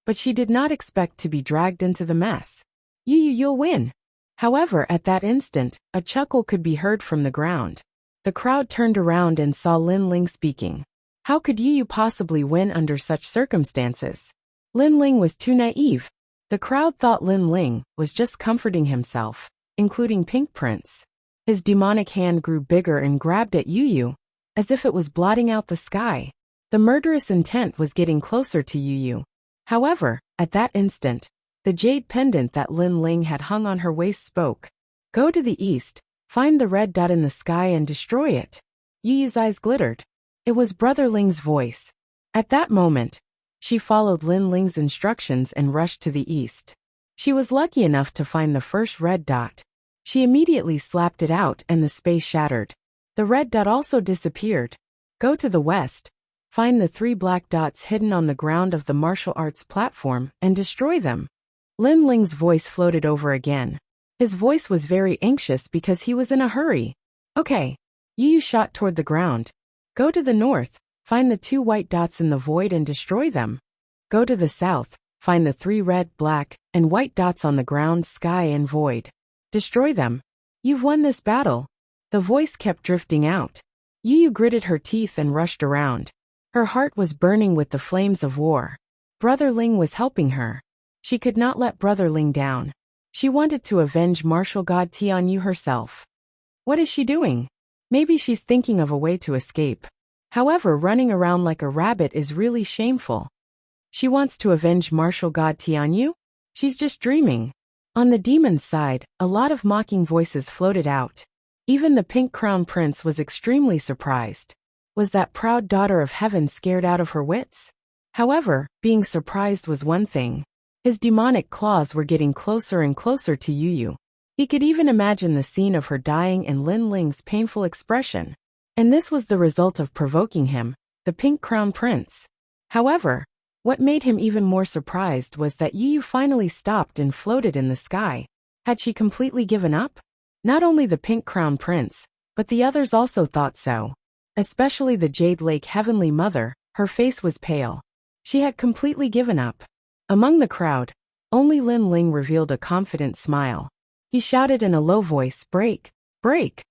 but she did not expect to be dragged into the mess. Yuyu, you'll win. However, at that instant, a chuckle could be heard from the ground. The crowd turned around and saw Lin Ling speaking. How could Yuyu possibly win under such circumstances? Lin Ling was too naive. The crowd thought Lin Ling was just comforting himself, including Pink Prince. His demonic hand grew bigger and grabbed at Yuyu, as if it was blotting out the sky. The murderous intent was getting closer to Yuyu. However, at that instant, The jade pendant that Lin Ling had hung on her waist spoke. Go to the east, find the red dot in the sky and destroy it. Yu Yu's eyes glittered. It was Brother Ling's voice. At that moment, she followed Lin Ling's instructions and rushed to the east. She was lucky enough to find the first red dot. She immediately slapped it out and the space shattered. The red dot also disappeared. Go to the west, find the 3 black dots hidden on the ground of the martial arts platform and destroy them. Lin Ling's voice floated over again. His voice was very anxious because he was in a hurry. Okay. Yu Yu shot toward the ground. Go to the north, find the 2 white dots in the void and destroy them. Go to the south, find the 3 red, black, and white dots on the ground, sky and void. Destroy them. You've won this battle. The voice kept drifting out. Yu Yu gritted her teeth and rushed around. Her heart was burning with the flames of war. Brother Ling was helping her. She could not let Brother Ling down. She wanted to avenge martial god Tian Yu herself. What is she doing? Maybe she's thinking of a way to escape. However, running around like a rabbit is really shameful. She wants to avenge martial god Tian Yu? She's just dreaming. On the demon's side, a lot of mocking voices floated out. Even the pink crown prince was extremely surprised. Was that proud daughter of heaven scared out of her wits? However, being surprised was one thing. His demonic claws were getting closer and closer to Yu Yu. He could even imagine the scene of her dying and Lin Ling's painful expression. And this was the result of provoking him, the pink crown prince. However, what made him even more surprised was that Yu Yu finally stopped and floated in the sky. Had she completely given up? Not only the pink crown prince, but the others also thought so. Especially the Jade Lake Heavenly Mother, her face was pale. She had completely given up. Among the crowd, only Lin Ling revealed a confident smile. He shouted in a low voice, break, break.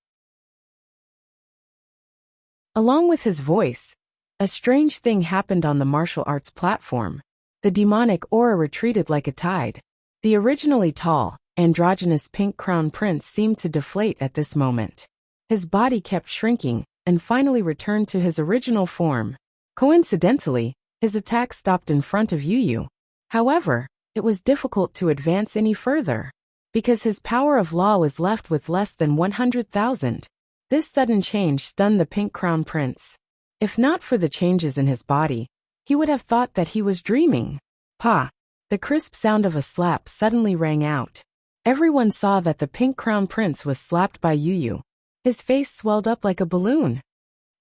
Along with his voice, a strange thing happened on the martial arts platform. The demonic aura retreated like a tide. The originally tall, androgynous pink crown prince seemed to deflate at this moment. His body kept shrinking, and finally returned to his original form. Coincidentally, his attack stopped in front of Yu Yu. However, it was difficult to advance any further, because his power of law was left with less than 100,000. This sudden change stunned the pink crown prince. If not for the changes in his body, he would have thought that he was dreaming. Pa! The crisp sound of a slap suddenly rang out. Everyone saw that the pink crown prince was slapped by Yu Yu. His face swelled up like a balloon.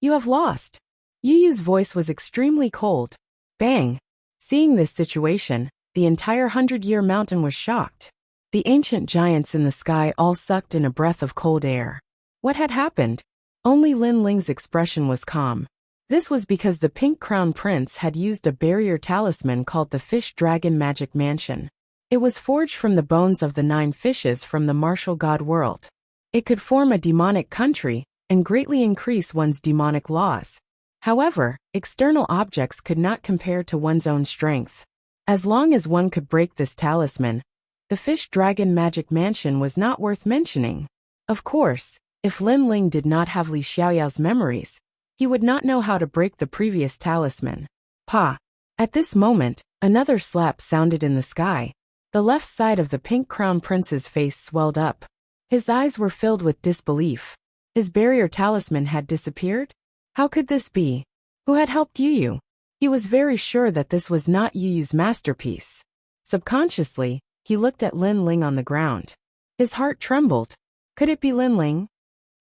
You have lost. Yu Yu's voice was extremely cold. Bang! Seeing this situation, the entire 100-year mountain was shocked. The ancient giants in the sky all sucked in a breath of cold air. What had happened? Only Lin Ling's expression was calm. This was because the pink crown prince had used a barrier talisman called the Fish Dragon Magic Mansion. It was forged from the bones of the 9 fishes from the martial god world. It could form a demonic country and greatly increase one's demonic laws. However, external objects could not compare to one's own strength. As long as one could break this talisman, the Fish Dragon Magic Mansion was not worth mentioning. Of course, if Lin Ling did not have Li Xiaoyao's memories, he would not know how to break the previous talisman. Pa! At this moment, another slap sounded in the sky. The left side of the pink crown prince's face swelled up. His eyes were filled with disbelief. His barrier talisman had disappeared? How could this be? Who had helped Yu Yu? He was very sure that this was not Yu Yu's masterpiece. Subconsciously, he looked at Lin Ling on the ground. His heart trembled. Could it be Lin Ling?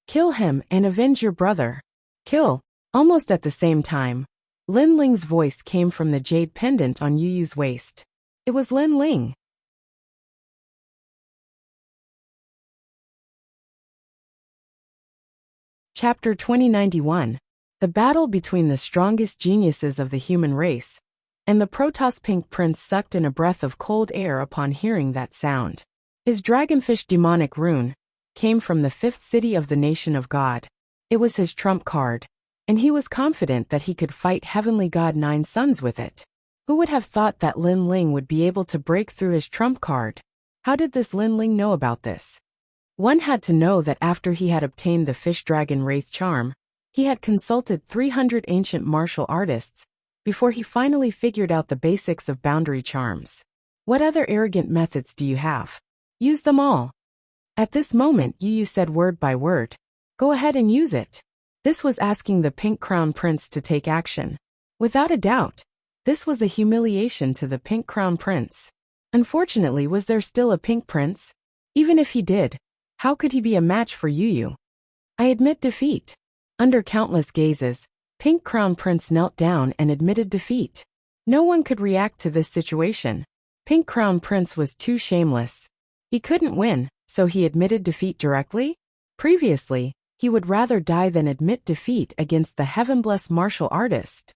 Kill him and avenge your brother. Kill. Almost at the same time, Lin Ling's voice came from the jade pendant on Yu Yu's waist. It was Lin Ling. Chapter 2091. The battle between the strongest geniuses of the human race, and the Protoss Pink Prince sucked in a breath of cold air upon hearing that sound. His dragonfish demonic rune came from the 5th city of the nation of God. It was his trump card, and he was confident that he could fight Heavenly God 9 Suns with it. Who would have thought that Lin Ling would be able to break through his trump card? How did this Lin Ling know about this? One had to know that after he had obtained the Fish Dragon Wraith charm, he had consulted 300 ancient martial artists before he finally figured out the basics of boundary charms. What other arrogant methods do you have? Use them all. At this moment Yu said word by word. Go ahead and use it. This was asking the Pink Crown Prince to take action. Without a doubt, this was a humiliation to the Pink Crown Prince. Unfortunately, was there still a Pink Prince? Even if he did, how could he be a match for Yu? I admit defeat. Under countless gazes, Pink Crown Prince knelt down and admitted defeat. No one could react to this situation. Pink Crown Prince was too shameless. He couldn't win, so he admitted defeat directly? Previously, he would rather die than admit defeat against the heaven-blessed martial artist.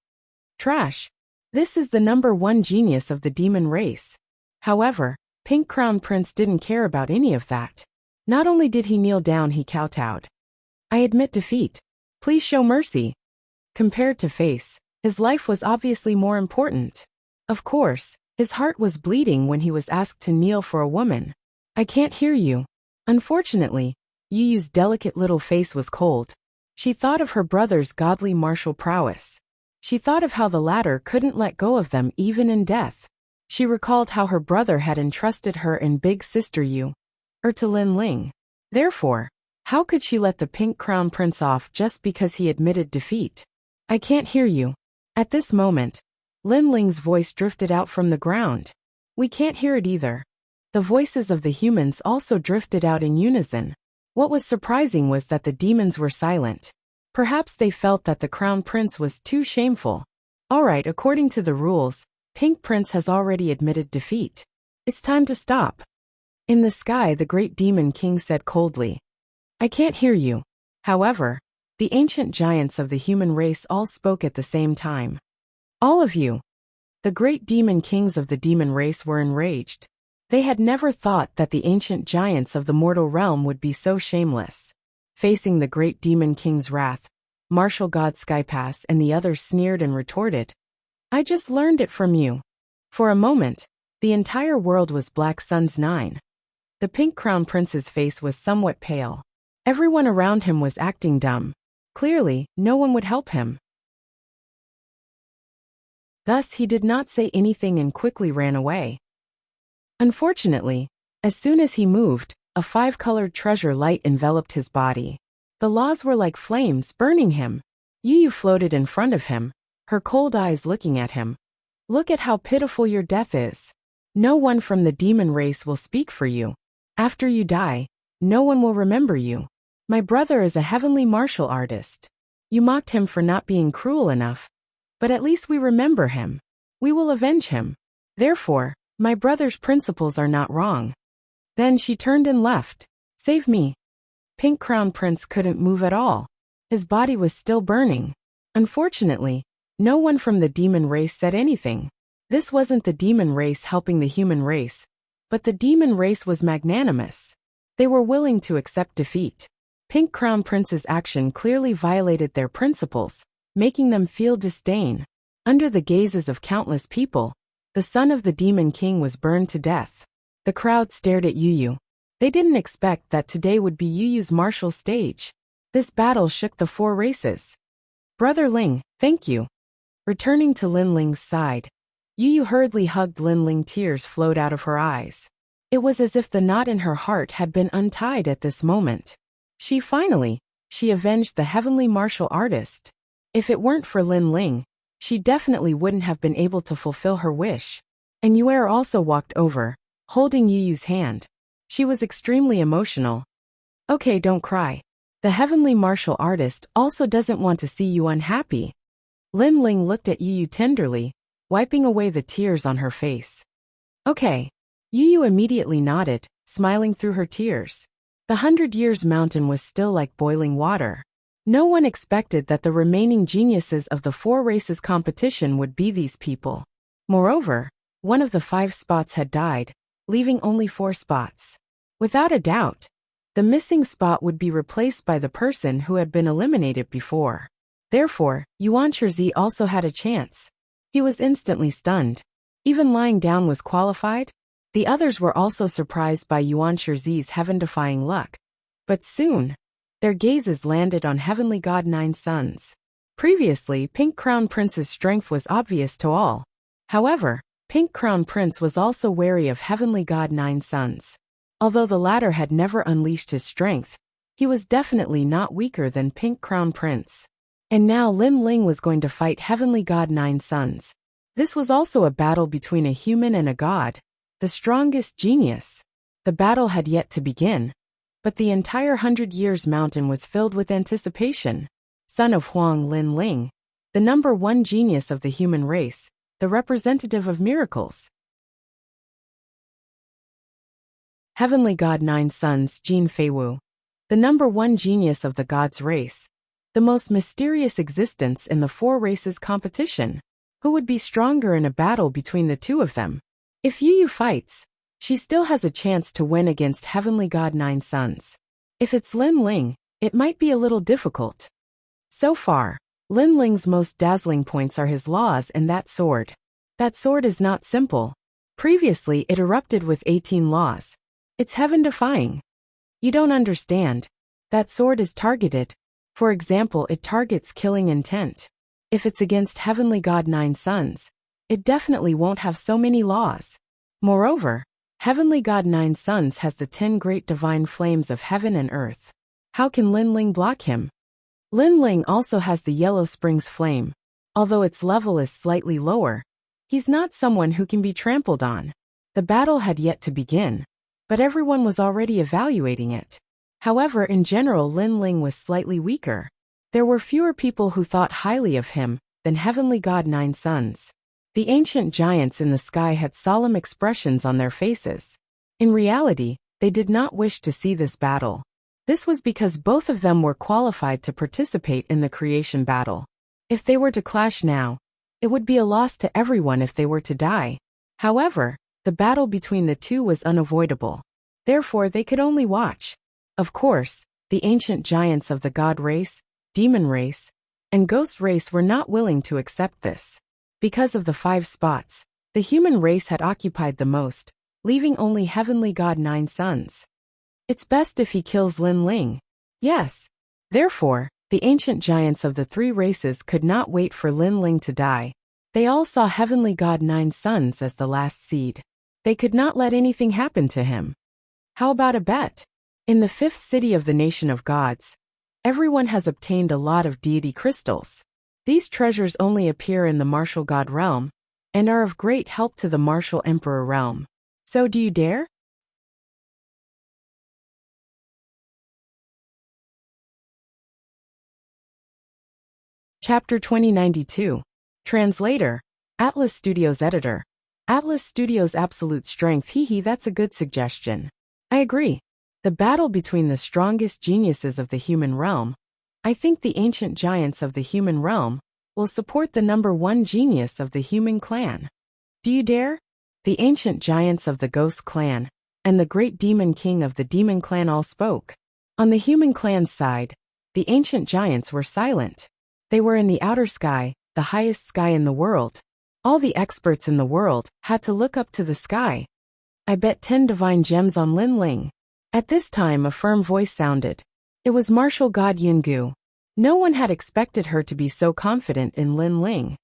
Trash. This is the #1 genius of the demon race. However, Pink Crown Prince didn't care about any of that. Not only did he kneel down, he kowtowed. I admit defeat. Please show mercy. Compared to face, his life was obviously more important. Of course, his heart was bleeding when he was asked to kneel for a woman. I can't hear you. Unfortunately, Yu's delicate little face was cold. She thought of her brother's godly martial prowess. She thought of how the latter couldn't let go of them even in death. She recalled how her brother had entrusted her and big sister Yu, to Lin Ling. Therefore, how could she let the Pink Crown Prince off just because he admitted defeat? I can't hear you. At this moment, Lin Ling's voice drifted out from the ground. We can't hear it either. The voices of the humans also drifted out in unison. What was surprising was that the demons were silent. Perhaps they felt that the Crown Prince was too shameful. Alright, according to the rules, Pink Prince has already admitted defeat. It's time to stop. In the sky, the great demon king said coldly. I can't hear you. However, the ancient giants of the human race all spoke at the same time. All of you. The great demon kings of the demon race were enraged. They had never thought that the ancient giants of the mortal realm would be so shameless. Facing the great demon king's wrath, martial god Skypass and the others sneered and retorted. I just learned it from you. For a moment, the entire world was Black Sun's 9. The Pink Crown Prince's face was somewhat pale. Everyone around him was acting dumb. Clearly, no one would help him. Thus he did not say anything and quickly ran away. Unfortunately, as soon as he moved, a 5-colored treasure light enveloped his body. The laws were like flames burning him. Yu floated in front of him, her cold eyes looking at him. Look at how pitiful your death is. No one from the demon race will speak for you. After you die, no one will remember you. My brother is a heavenly martial artist. You mocked him for not being cruel enough. But at least we remember him. We will avenge him. Therefore, my brother's principles are not wrong. Then she turned and left. Save me. Pink Crown Prince couldn't move at all. His body was still burning. Unfortunately, no one from the demon race said anything. This wasn't the demon race helping the human race, but the demon race was magnanimous. They were willing to accept defeat. Pink Crown Prince's action clearly violated their principles, making them feel disdain. Under the gazes of countless people, the son of the Demon King was burned to death. The crowd stared at Yu. They didn't expect that today would be Yu's martial stage. This battle shook the 4 races. Brother Ling, thank you. Returning to Lin Ling's side, Yu hurriedly hugged Lin Ling. Tears flowed out of her eyes. It was as if the knot in her heart had been untied at this moment. She avenged the heavenly martial artist. If it weren't for Lin Ling, she definitely wouldn't have been able to fulfill her wish. And Yuer also walked over, holding Yu's hand. She was extremely emotional. Okay, don't cry. The heavenly martial artist also doesn't want to see you unhappy. Lin Ling looked at Yu tenderly, wiping away the tears on her face. Okay. Yu immediately nodded, smiling through her tears. The 100 Years Mountain was still like boiling water. No one expected that the remaining geniuses of the 4 races competition would be these people. Moreover, one of the 5 spots had died, leaving only 4 spots. Without a doubt, the missing spot would be replaced by the person who had been eliminated before. Therefore, Yuan Shizi also had a chance. He was instantly stunned. Even lying down was qualified? The others were also surprised by Yuan Shizi's heaven-defying luck. But soon, their gazes landed on Heavenly God 9 Sons. Previously, Pink Crown Prince's strength was obvious to all. However, Pink Crown Prince was also wary of Heavenly God Nine Sons. Although the latter had never unleashed his strength, he was definitely not weaker than Pink Crown Prince. And now Lin Ling was going to fight Heavenly God Nine Sons. This was also a battle between a human and a god, the strongest genius. The battle had yet to begin, but the entire 100 Years Mountain was filled with anticipation. Son of Huang Lin Ling, the #1 genius of the human race, the representative of miracles. Heavenly God Nine Sons Jin Feiwu, the #1 genius of the god's race, the most mysterious existence in the 4 races competition. Who would be stronger in a battle between the two of them? If Yu fights, she still has a chance to win against Heavenly God Nine Sons. If it's Lin Ling, it might be a little difficult. So far, Lin Ling's most dazzling points are his laws and that sword. That sword is not simple. Previously it erupted with 18 laws. It's heaven-defying. You don't understand. That sword is targeted. For example, it targets killing intent. If it's against Heavenly God Nine Sons, it definitely won't have so many laws. Moreover, Heavenly God Nine Sons has the 10 great divine flames of heaven and earth. How can Lin Ling block him? Lin Ling also has the Yellow Springs flame. Although its level is slightly lower, he's not someone who can be trampled on. The battle had yet to begin, but everyone was already evaluating it. However, in general, Lin Ling was slightly weaker. There were fewer people who thought highly of him than Heavenly God Nine Sons. The ancient giants in the sky had solemn expressions on their faces. In reality, they did not wish to see this battle. This was because both of them were qualified to participate in the creation battle. If they were to clash now, it would be a loss to everyone if they were to die. However, the battle between the two was unavoidable. Therefore, they could only watch. Of course, the ancient giants of the god race, demon race, and ghost race were not willing to accept this. Because of the 5 spots, the human race had occupied the most, leaving only Heavenly God Nine Sons. It's best if he kills Lin Ling. Yes. Therefore, the ancient giants of the 3 races could not wait for Lin Ling to die. They all saw Heavenly God Nine Sons as the last seed. They could not let anything happen to him. How about a bet? In the 5th city of the nation of gods, everyone has obtained a lot of deity crystals. These treasures only appear in the martial god realm, and are of great help to the martial emperor realm. So do you dare? Chapter 2092. Translator. Atlas Studios Editor. Atlas Studios Absolute Strength. That's a good suggestion. I agree. The battle between the strongest geniuses of the human realm. I think the ancient giants of the human realm will support the #1 genius of the human clan. Do you dare? The ancient giants of the ghost clan and the great demon king of the demon clan all spoke. On the human clan's side, the ancient giants were silent. They were in the outer sky, the highest sky in the world. All the experts in the world had to look up to the sky. I bet 10 divine gems on Lin Ling. At this time a firm voice sounded. It was martial god Yungu. No one had expected her to be so confident in Lin Ling.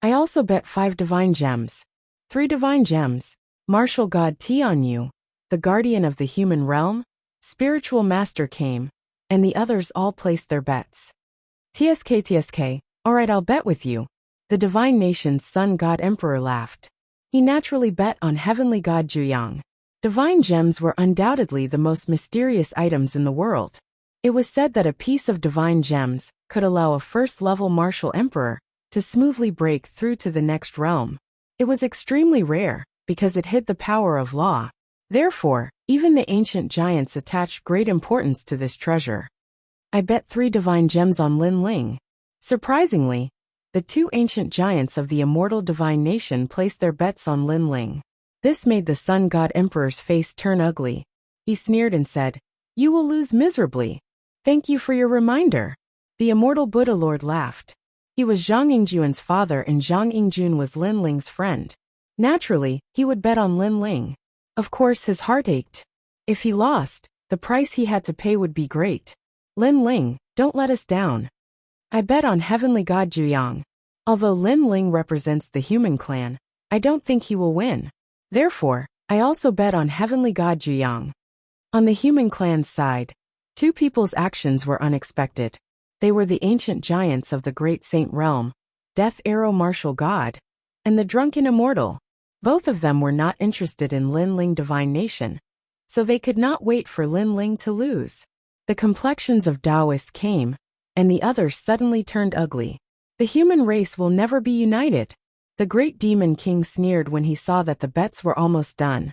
I also bet 5 divine gems. 3 divine gems. Martial god Tianyu, the guardian of the human realm, spiritual master came, and the others all placed their bets. TSK, alright, I'll bet with you. The divine nation's sun god emperor laughed. He naturally bet on heavenly god Juyang. Divine gems were undoubtedly the most mysterious items in the world. It was said that a piece of divine gems could allow a first-level martial emperor to smoothly break through to the next realm. It was extremely rare, because it hid the power of law. Therefore, even the ancient giants attached great importance to this treasure. I bet 3 divine gems on Lin Ling. Surprisingly, the 2 ancient giants of the immortal divine nation placed their bets on Lin Ling. This made the sun god emperor's face turn ugly. He sneered and said, "You will lose miserably. Thank you for your reminder." The immortal Buddha Lord laughed. He was Zhang Yingjuan's father and Zhang Yingjun was Lin Ling's friend. Naturally, he would bet on Lin Ling. Of course his heart ached. If he lost, the price he had to pay would be great. Lin Ling, don't let us down. I bet on heavenly god Juyang. Although Lin Ling represents the human clan, I don't think he will win. Therefore, I also bet on Heavenly God Jiang. On the human clan's side, two people's actions were unexpected. They were the ancient giants of the Great Saint Realm, Death Arrow Martial God, and the Drunken Immortal. Both of them were not interested in Lin Ling Divine Nation, so they could not wait for Lin Ling to lose. The complexions of Taoists came, and the others suddenly turned ugly. The human race will never be united. The great demon king sneered when he saw that the bets were almost done.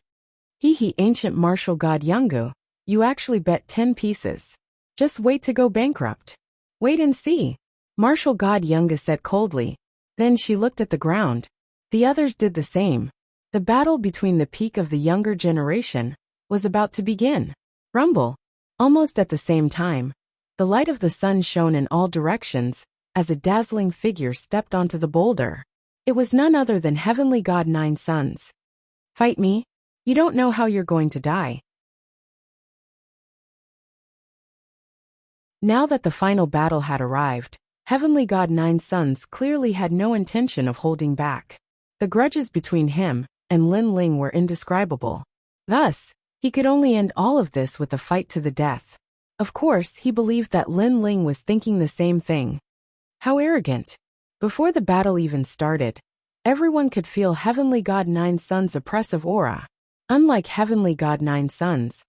He ancient martial god Yungu, you actually bet 10 pieces. Just wait to go bankrupt. Wait and see. Martial god Yungu said coldly. Then she looked at the ground. The others did the same. The battle between the peak of the younger generation was about to begin. Rumble. Almost at the same time, the light of the sun shone in all directions as a dazzling figure stepped onto the boulder. It was none other than Heavenly God Nine Suns. Fight me? You don't know how you're going to die. Now that the final battle had arrived, Heavenly God Nine Suns clearly had no intention of holding back. The grudges between him and Lin Ling were indescribable. Thus, he could only end all of this with a fight to the death. Of course, he believed that Lin Ling was thinking the same thing. How arrogant. Before the battle even started, everyone could feel Heavenly God Nine Suns' oppressive aura. Unlike Heavenly God Nine Suns,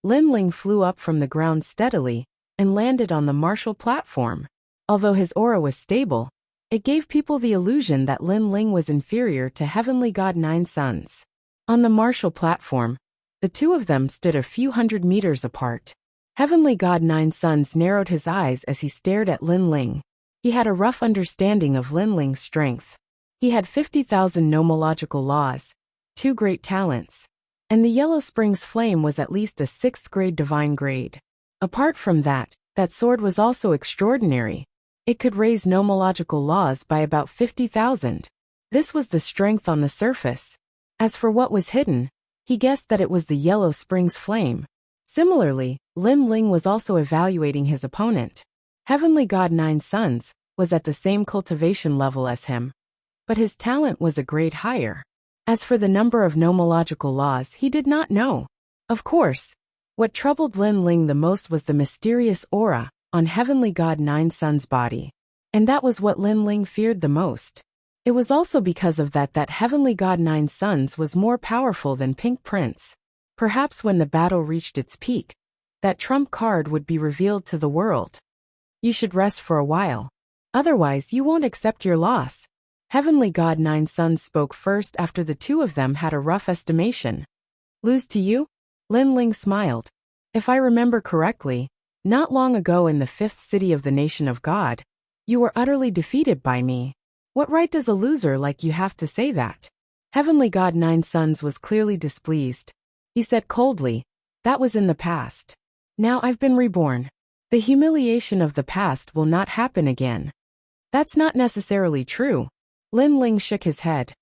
Lin Ling flew up from the ground steadily and landed on the martial platform. Although his aura was stable, it gave people the illusion that Lin Ling was inferior to Heavenly God Nine Suns. On the martial platform, the two of them stood a few hundred meters apart. Heavenly God Nine Suns narrowed his eyes as he stared at Lin Ling. He had a rough understanding of Lin Ling's strength. He had 50,000 nomological laws, 2 great talents, and the Yellow Springs flame was at least a 6th grade divine grade. Apart from that, that sword was also extraordinary. It could raise nomological laws by about 50,000. This was the strength on the surface. As for what was hidden, he guessed that it was the Yellow Springs flame. Similarly, Lin Ling was also evaluating his opponent. Heavenly God Nine Suns was at the same cultivation level as him, but his talent was a grade higher. As for the number of nomological laws, he did not know. Of course, what troubled Lin Ling the most was the mysterious aura on Heavenly God Nine Suns' body. And that was what Lin Ling feared the most. It was also because of that Heavenly God Nine Suns was more powerful than Pink Prince. Perhaps when the battle reached its peak, that trump card would be revealed to the world. You should rest for a while. Otherwise, you won't accept your loss. Heavenly God Nine Suns spoke first after the two of them had a rough estimation. Lose to you? Lin Ling smiled. If I remember correctly, not long ago in the 5th city of the Nation of God, you were utterly defeated by me. What right does a loser like you have to say that? Heavenly God Nine Suns was clearly displeased. He said coldly, that was in the past. Now I've been reborn. The humiliation of the past will not happen again. That's not necessarily true. Lin Ling shook his head.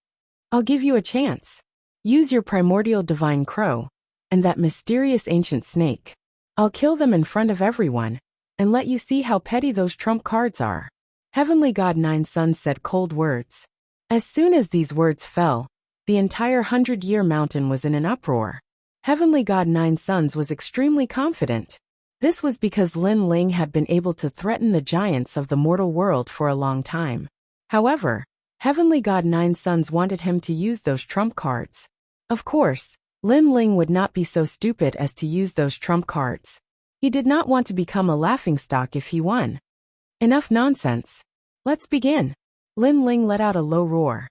I'll give you a chance. Use your primordial divine crow and that mysterious ancient snake. I'll kill them in front of everyone and let you see how petty those trump cards are. Heavenly God Nine Suns said cold words. As soon as these words fell, the entire 100-year mountain was in an uproar. Heavenly God Nine Suns was extremely confident. This was because Lin Ling had been able to threaten the giants of the mortal world for a long time. However, Heavenly God Nine Suns wanted him to use those trump cards. Of course, Lin Ling would not be so stupid as to use those trump cards. He did not want to become a laughingstock if he won. Enough nonsense. Let's begin. Lin Ling let out a low roar.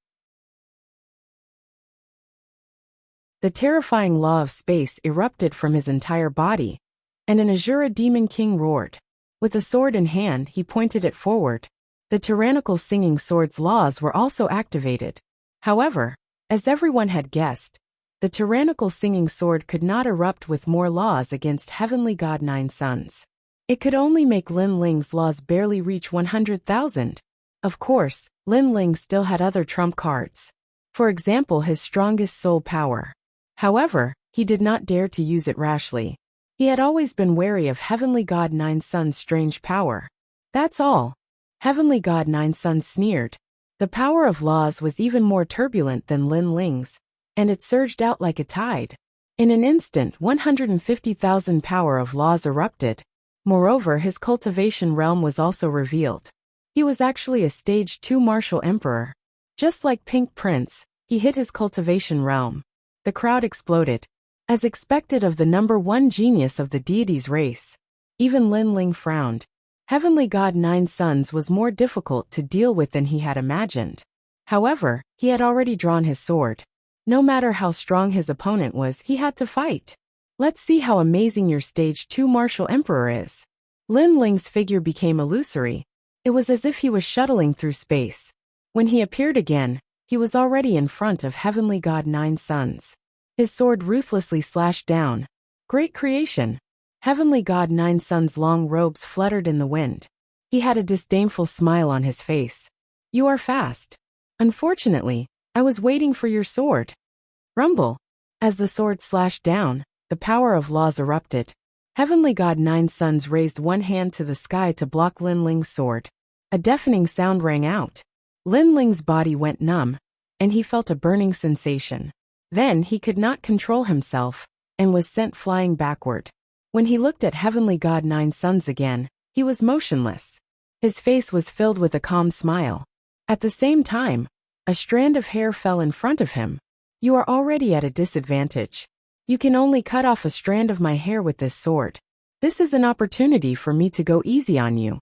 The terrifying law of space erupted from his entire body, and an Azura demon king roared. With a sword in hand, he pointed it forward. The tyrannical singing sword's laws were also activated. However, as everyone had guessed, the tyrannical singing sword could not erupt with more laws against Heavenly God Nine Suns. It could only make Lin Ling's laws barely reach 100,000. Of course, Lin Ling still had other trump cards. For example, his strongest soul power. However, he did not dare to use it rashly. He had always been wary of Heavenly God Nine Suns' strange power. That's all. Heavenly God Nine Suns sneered. The power of laws was even more turbulent than Lin Ling's, and it surged out like a tide. In an instant, 150,000 power of laws erupted. Moreover, his cultivation realm was also revealed. He was actually a stage 2 martial emperor. Just like Pink Prince, he hit his cultivation realm. The crowd exploded. As expected of the number 1 genius of the deity's race. Even Lin Ling frowned. Heavenly God Nine Sons was more difficult to deal with than he had imagined. However, he had already drawn his sword. No matter how strong his opponent was, he had to fight. Let's see how amazing your stage 2 martial emperor is. Lin Ling's figure became illusory. It was as if he was shuttling through space. When he appeared again, he was already in front of Heavenly God Nine Sons. His sword ruthlessly slashed down. Great creation. Heavenly God Nine Sons' long robes fluttered in the wind. He had a disdainful smile on his face. You are fast. Unfortunately, I was waiting for your sword. Rumble. As the sword slashed down, the power of laws erupted. Heavenly God Nine Sons raised one hand to the sky to block Lin Ling's sword. A deafening sound rang out. Lin Ling's body went numb, and he felt a burning sensation. Then he could not control himself, and was sent flying backward. When he looked at Heavenly God Nine Sons again, he was motionless. His face was filled with a calm smile. At the same time, a strand of hair fell in front of him. You are already at a disadvantage. You can only cut off a strand of my hair with this sword. This is an opportunity for me to go easy on you.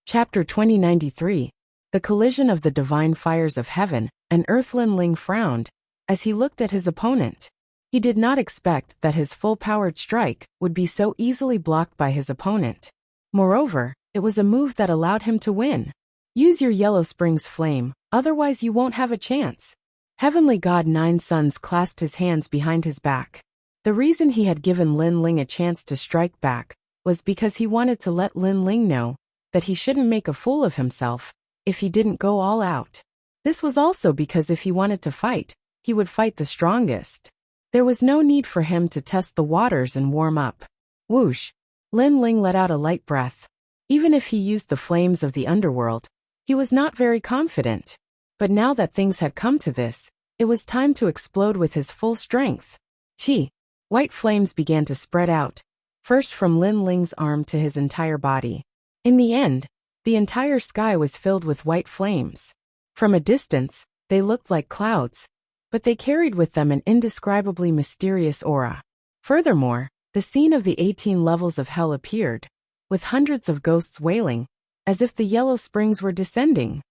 Chapter 2093. The collision of the divine fires of heaven and earth. Lin Ling frowned as he looked at his opponent. He did not expect that his full-powered strike would be so easily blocked by his opponent. Moreover, it was a move that allowed him to win. Use your Yellow Springs flame, otherwise you won't have a chance. Heavenly God Nine Sons clasped his hands behind his back. The reason he had given Lin Ling a chance to strike back was because he wanted to let Lin Ling know that he shouldn't make a fool of himself if he didn't go all out. This was also because if he wanted to fight, he would fight the strongest. There was no need for him to test the waters and warm up. Whoosh! Lin Ling let out a light breath. Even if he used the flames of the underworld, he was not very confident. But now that things had come to this, it was time to explode with his full strength. Chi! White flames began to spread out, first from Lin Ling's arm to his entire body. In the end, the entire sky was filled with white flames. From a distance, they looked like clouds, but they carried with them an indescribably mysterious aura. Furthermore, the scene of the 18 levels of hell appeared, with hundreds of ghosts wailing, as if the Yellow Springs were descending.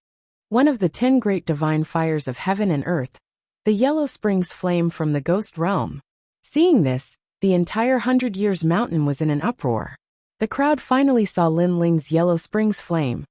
One of the 10 great divine fires of heaven and earth, the Yellow Springs flame from the ghost realm. Seeing this, the entire 100 Years Mountain was in an uproar. The crowd finally saw Lin Ling's Yellow Springs flame.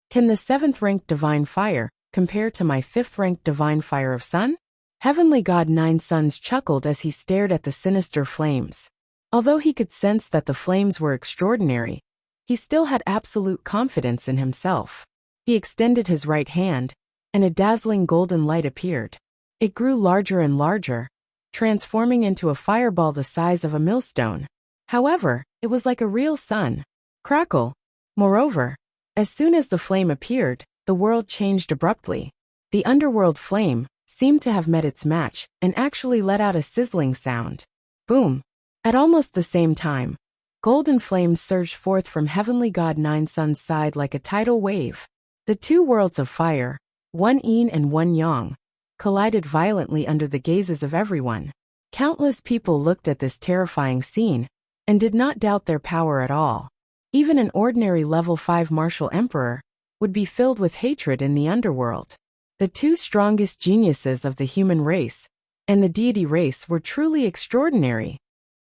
Can the 7th-ranked divine fire compare to my 5th-ranked divine fire of sun? Heavenly God Nine Sons chuckled as he stared at the sinister flames. Although he could sense that the flames were extraordinary, he still had absolute confidence in himself. He extended his right hand, and a dazzling golden light appeared. It grew larger and larger, transforming into a fireball the size of a millstone. However, it was like a real sun. Crackle! Moreover, as soon as the flame appeared, the world changed abruptly. The underworld flame seemed to have met its match and actually let out a sizzling sound. Boom! At almost the same time, golden flames surged forth from Heavenly God Nine Sons' side like a tidal wave. The 2 worlds of fire, one yin and one yang, collided violently under the gazes of everyone. Countless people looked at this terrifying scene and did not doubt their power at all. Even an ordinary level 5 martial emperor would be filled with hatred in the underworld. The 2 strongest geniuses of the human race and the deity race were truly extraordinary.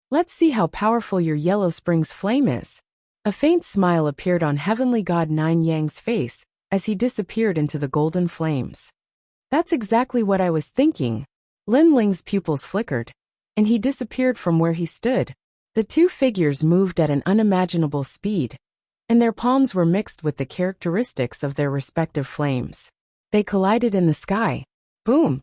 Let's see how powerful your Yellow Springs flame is. A faint smile appeared on Heavenly God Nine Yang's face as he disappeared into the golden flames. That's exactly what I was thinking. Lin Ling's pupils flickered, and he disappeared from where he stood. The 2 figures moved at an unimaginable speed, and their palms were mixed with the characteristics of their respective flames. They collided in the sky. Boom!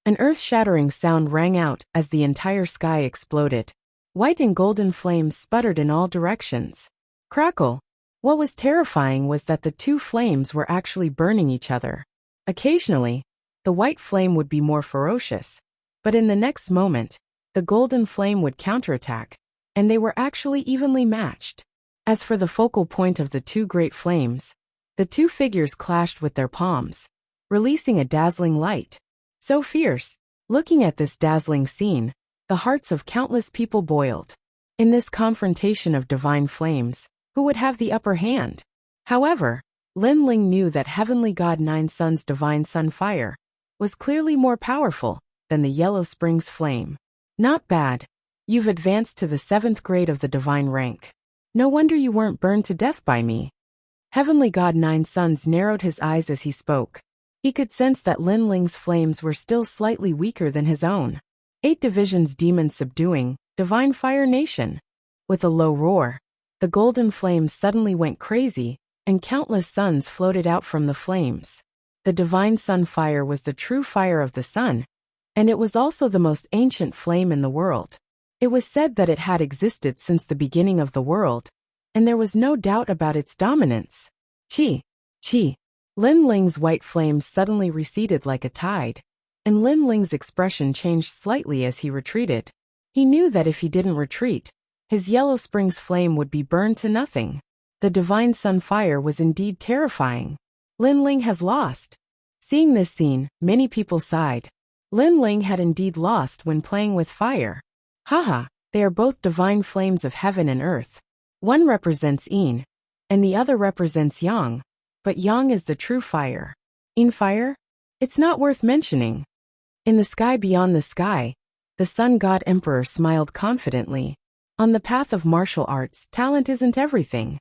An earth-shattering sound rang out as the entire sky exploded. White and golden flames sputtered in all directions. Crackle! What was terrifying was that the two flames were actually burning each other. Occasionally, the white flame would be more ferocious, but in the next moment, the golden flame would counterattack, and they were actually evenly matched. As for the focal point of the two great flames, the two figures clashed with their palms, releasing a dazzling light. So fierce. Looking at this dazzling scene, the hearts of countless people boiled. In this confrontation of divine flames, who would have the upper hand? However, Lin Ling knew that Heavenly God Nine Sun's divine sun fire was clearly more powerful than the Yellow Springs flame. Not bad. You've advanced to the 7th grade of the divine rank. No wonder you weren't burned to death by me. Heavenly God Nine Suns narrowed his eyes as he spoke. He could sense that Lin Ling's flames were still slightly weaker than his own. 8 divisions demons subduing, divine fire nation. With a low roar, the golden flames suddenly went crazy, and countless suns floated out from the flames. The divine sun fire was the true fire of the sun, and it was also the most ancient flame in the world. It was said that it had existed since the beginning of the world, and there was no doubt about its dominance. Chi! Chi! Lin Ling's white flames suddenly receded like a tide, and Lin Ling's expression changed slightly as he retreated. He knew that if he didn't retreat, his Yellow Springs flame would be burned to nothing. The divine sun fire was indeed terrifying. Lin Ling has lost. Seeing this scene, many people sighed. Lin Ling had indeed lost when playing with fire. Haha, they are both divine flames of heaven and earth. One represents Yin, and the other represents Yang. But Yang is the true fire. Yin fire? It's not worth mentioning. In the sky beyond the sky, the Sun God Emperor smiled confidently. On the path of martial arts, talent isn't everything.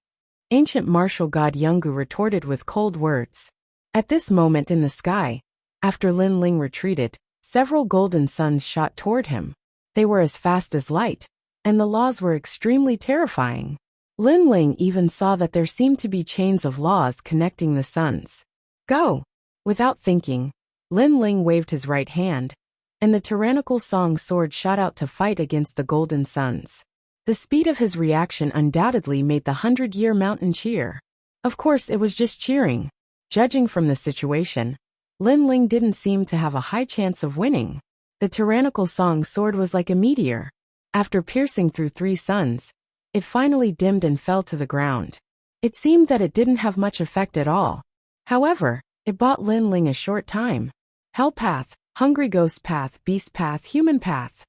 Ancient martial god Yungu retorted with cold words. At this moment in the sky, after Lin Ling retreated, several golden suns shot toward him. They were as fast as light, and the laws were extremely terrifying. Lin Ling even saw that there seemed to be chains of laws connecting the suns. Go! Without thinking, Lin Ling waved his right hand, and the tyrannical song sword shot out to fight against the golden suns. The speed of his reaction undoubtedly made the 100-year mountain cheer. Of course, it was just cheering. Judging from the situation, Lin Ling didn't seem to have a high chance of winning. The tyrannical song sword was like a meteor. After piercing through 3 suns, it finally dimmed and fell to the ground. It seemed that it didn't have much effect at all. However, it bought Lin Ling a short time. Hell path, hungry ghost path, beast path, human path.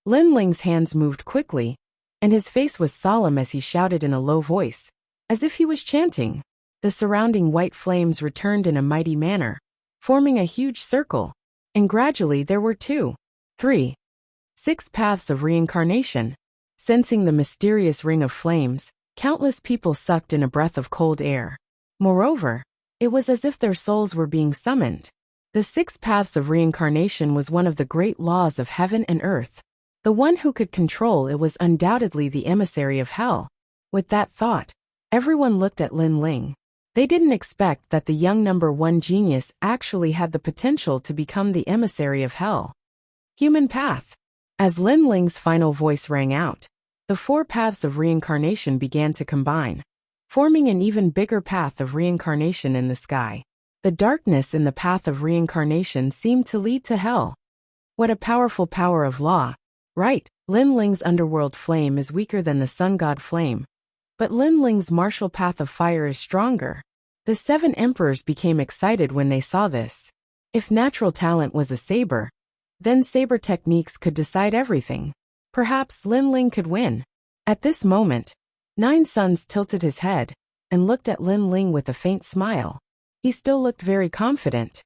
Lin Ling's hands moved quickly, and his face was solemn as he shouted in a low voice, as if he was chanting. The surrounding white flames returned in a mighty manner, forming a huge circle, and gradually there were 2, 3, 6 paths of reincarnation. Sensing the mysterious ring of flames, countless people sucked in a breath of cold air. Moreover, it was as if their souls were being summoned. The 6 paths of reincarnation was one of the great laws of heaven and earth. The one who could control it was undoubtedly the emissary of hell. With that thought, everyone looked at Lin Ling. They didn't expect that the young number 1 genius actually had the potential to become the emissary of hell. Human path. As Lin Ling's final voice rang out, the 4 paths of reincarnation began to combine, forming an even bigger path of reincarnation in the sky. The darkness in the path of reincarnation seemed to lead to hell. What a powerful power of law. Right, Lin Ling's underworld flame is weaker than the sun god flame, but Lin Ling's martial path of fire is stronger. The 7 emperors became excited when they saw this. If natural talent was a saber, then saber techniques could decide everything. Perhaps Lin Ling could win. At this moment, 9 Suns tilted his head and looked at Lin Ling with a faint smile. He still looked very confident.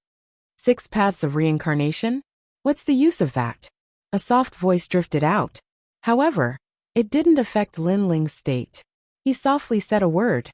6 paths of reincarnation? What's the use of that? A soft voice drifted out. However, it didn't affect Lin Ling's state. He softly said a word.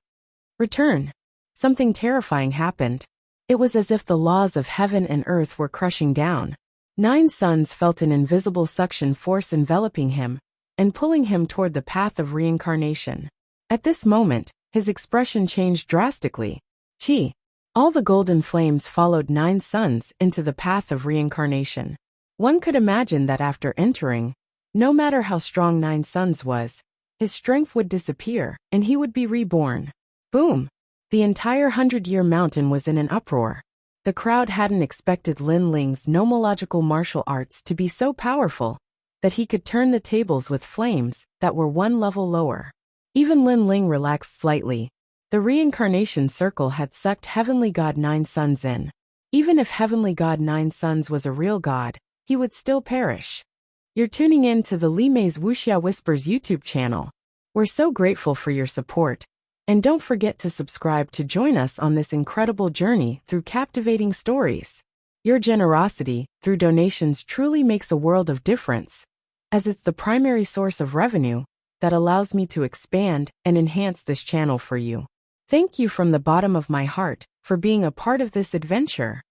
Return. Something terrifying happened. It was as if the laws of heaven and earth were crushing down. 9 Suns felt an invisible suction force enveloping him and pulling him toward the path of reincarnation. At this moment, his expression changed drastically. Chi. All the golden flames followed 9 suns into the path of reincarnation. One could imagine that after entering, no matter how strong 9 suns was, his strength would disappear, and he would be reborn. Boom! The entire 100-year mountain was in an uproar. The crowd hadn't expected Lin Ling's nomological martial arts to be so powerful that he could turn the tables with flames that were 1 level lower. Even Lin Ling relaxed slightly. The reincarnation circle had sucked Heavenly God 9 Suns in. Even if Heavenly God 9 Suns was a real god, he would still perish. You're tuning in to the Li Mei's Wuxia Whispers YouTube channel. We're so grateful for your support. And don't forget to subscribe to join us on this incredible journey through captivating stories. Your generosity, through donations, truly makes a world of difference, as it's the primary source of revenue that allows me to expand and enhance this channel for you. Thank you from the bottom of my heart for being a part of this adventure.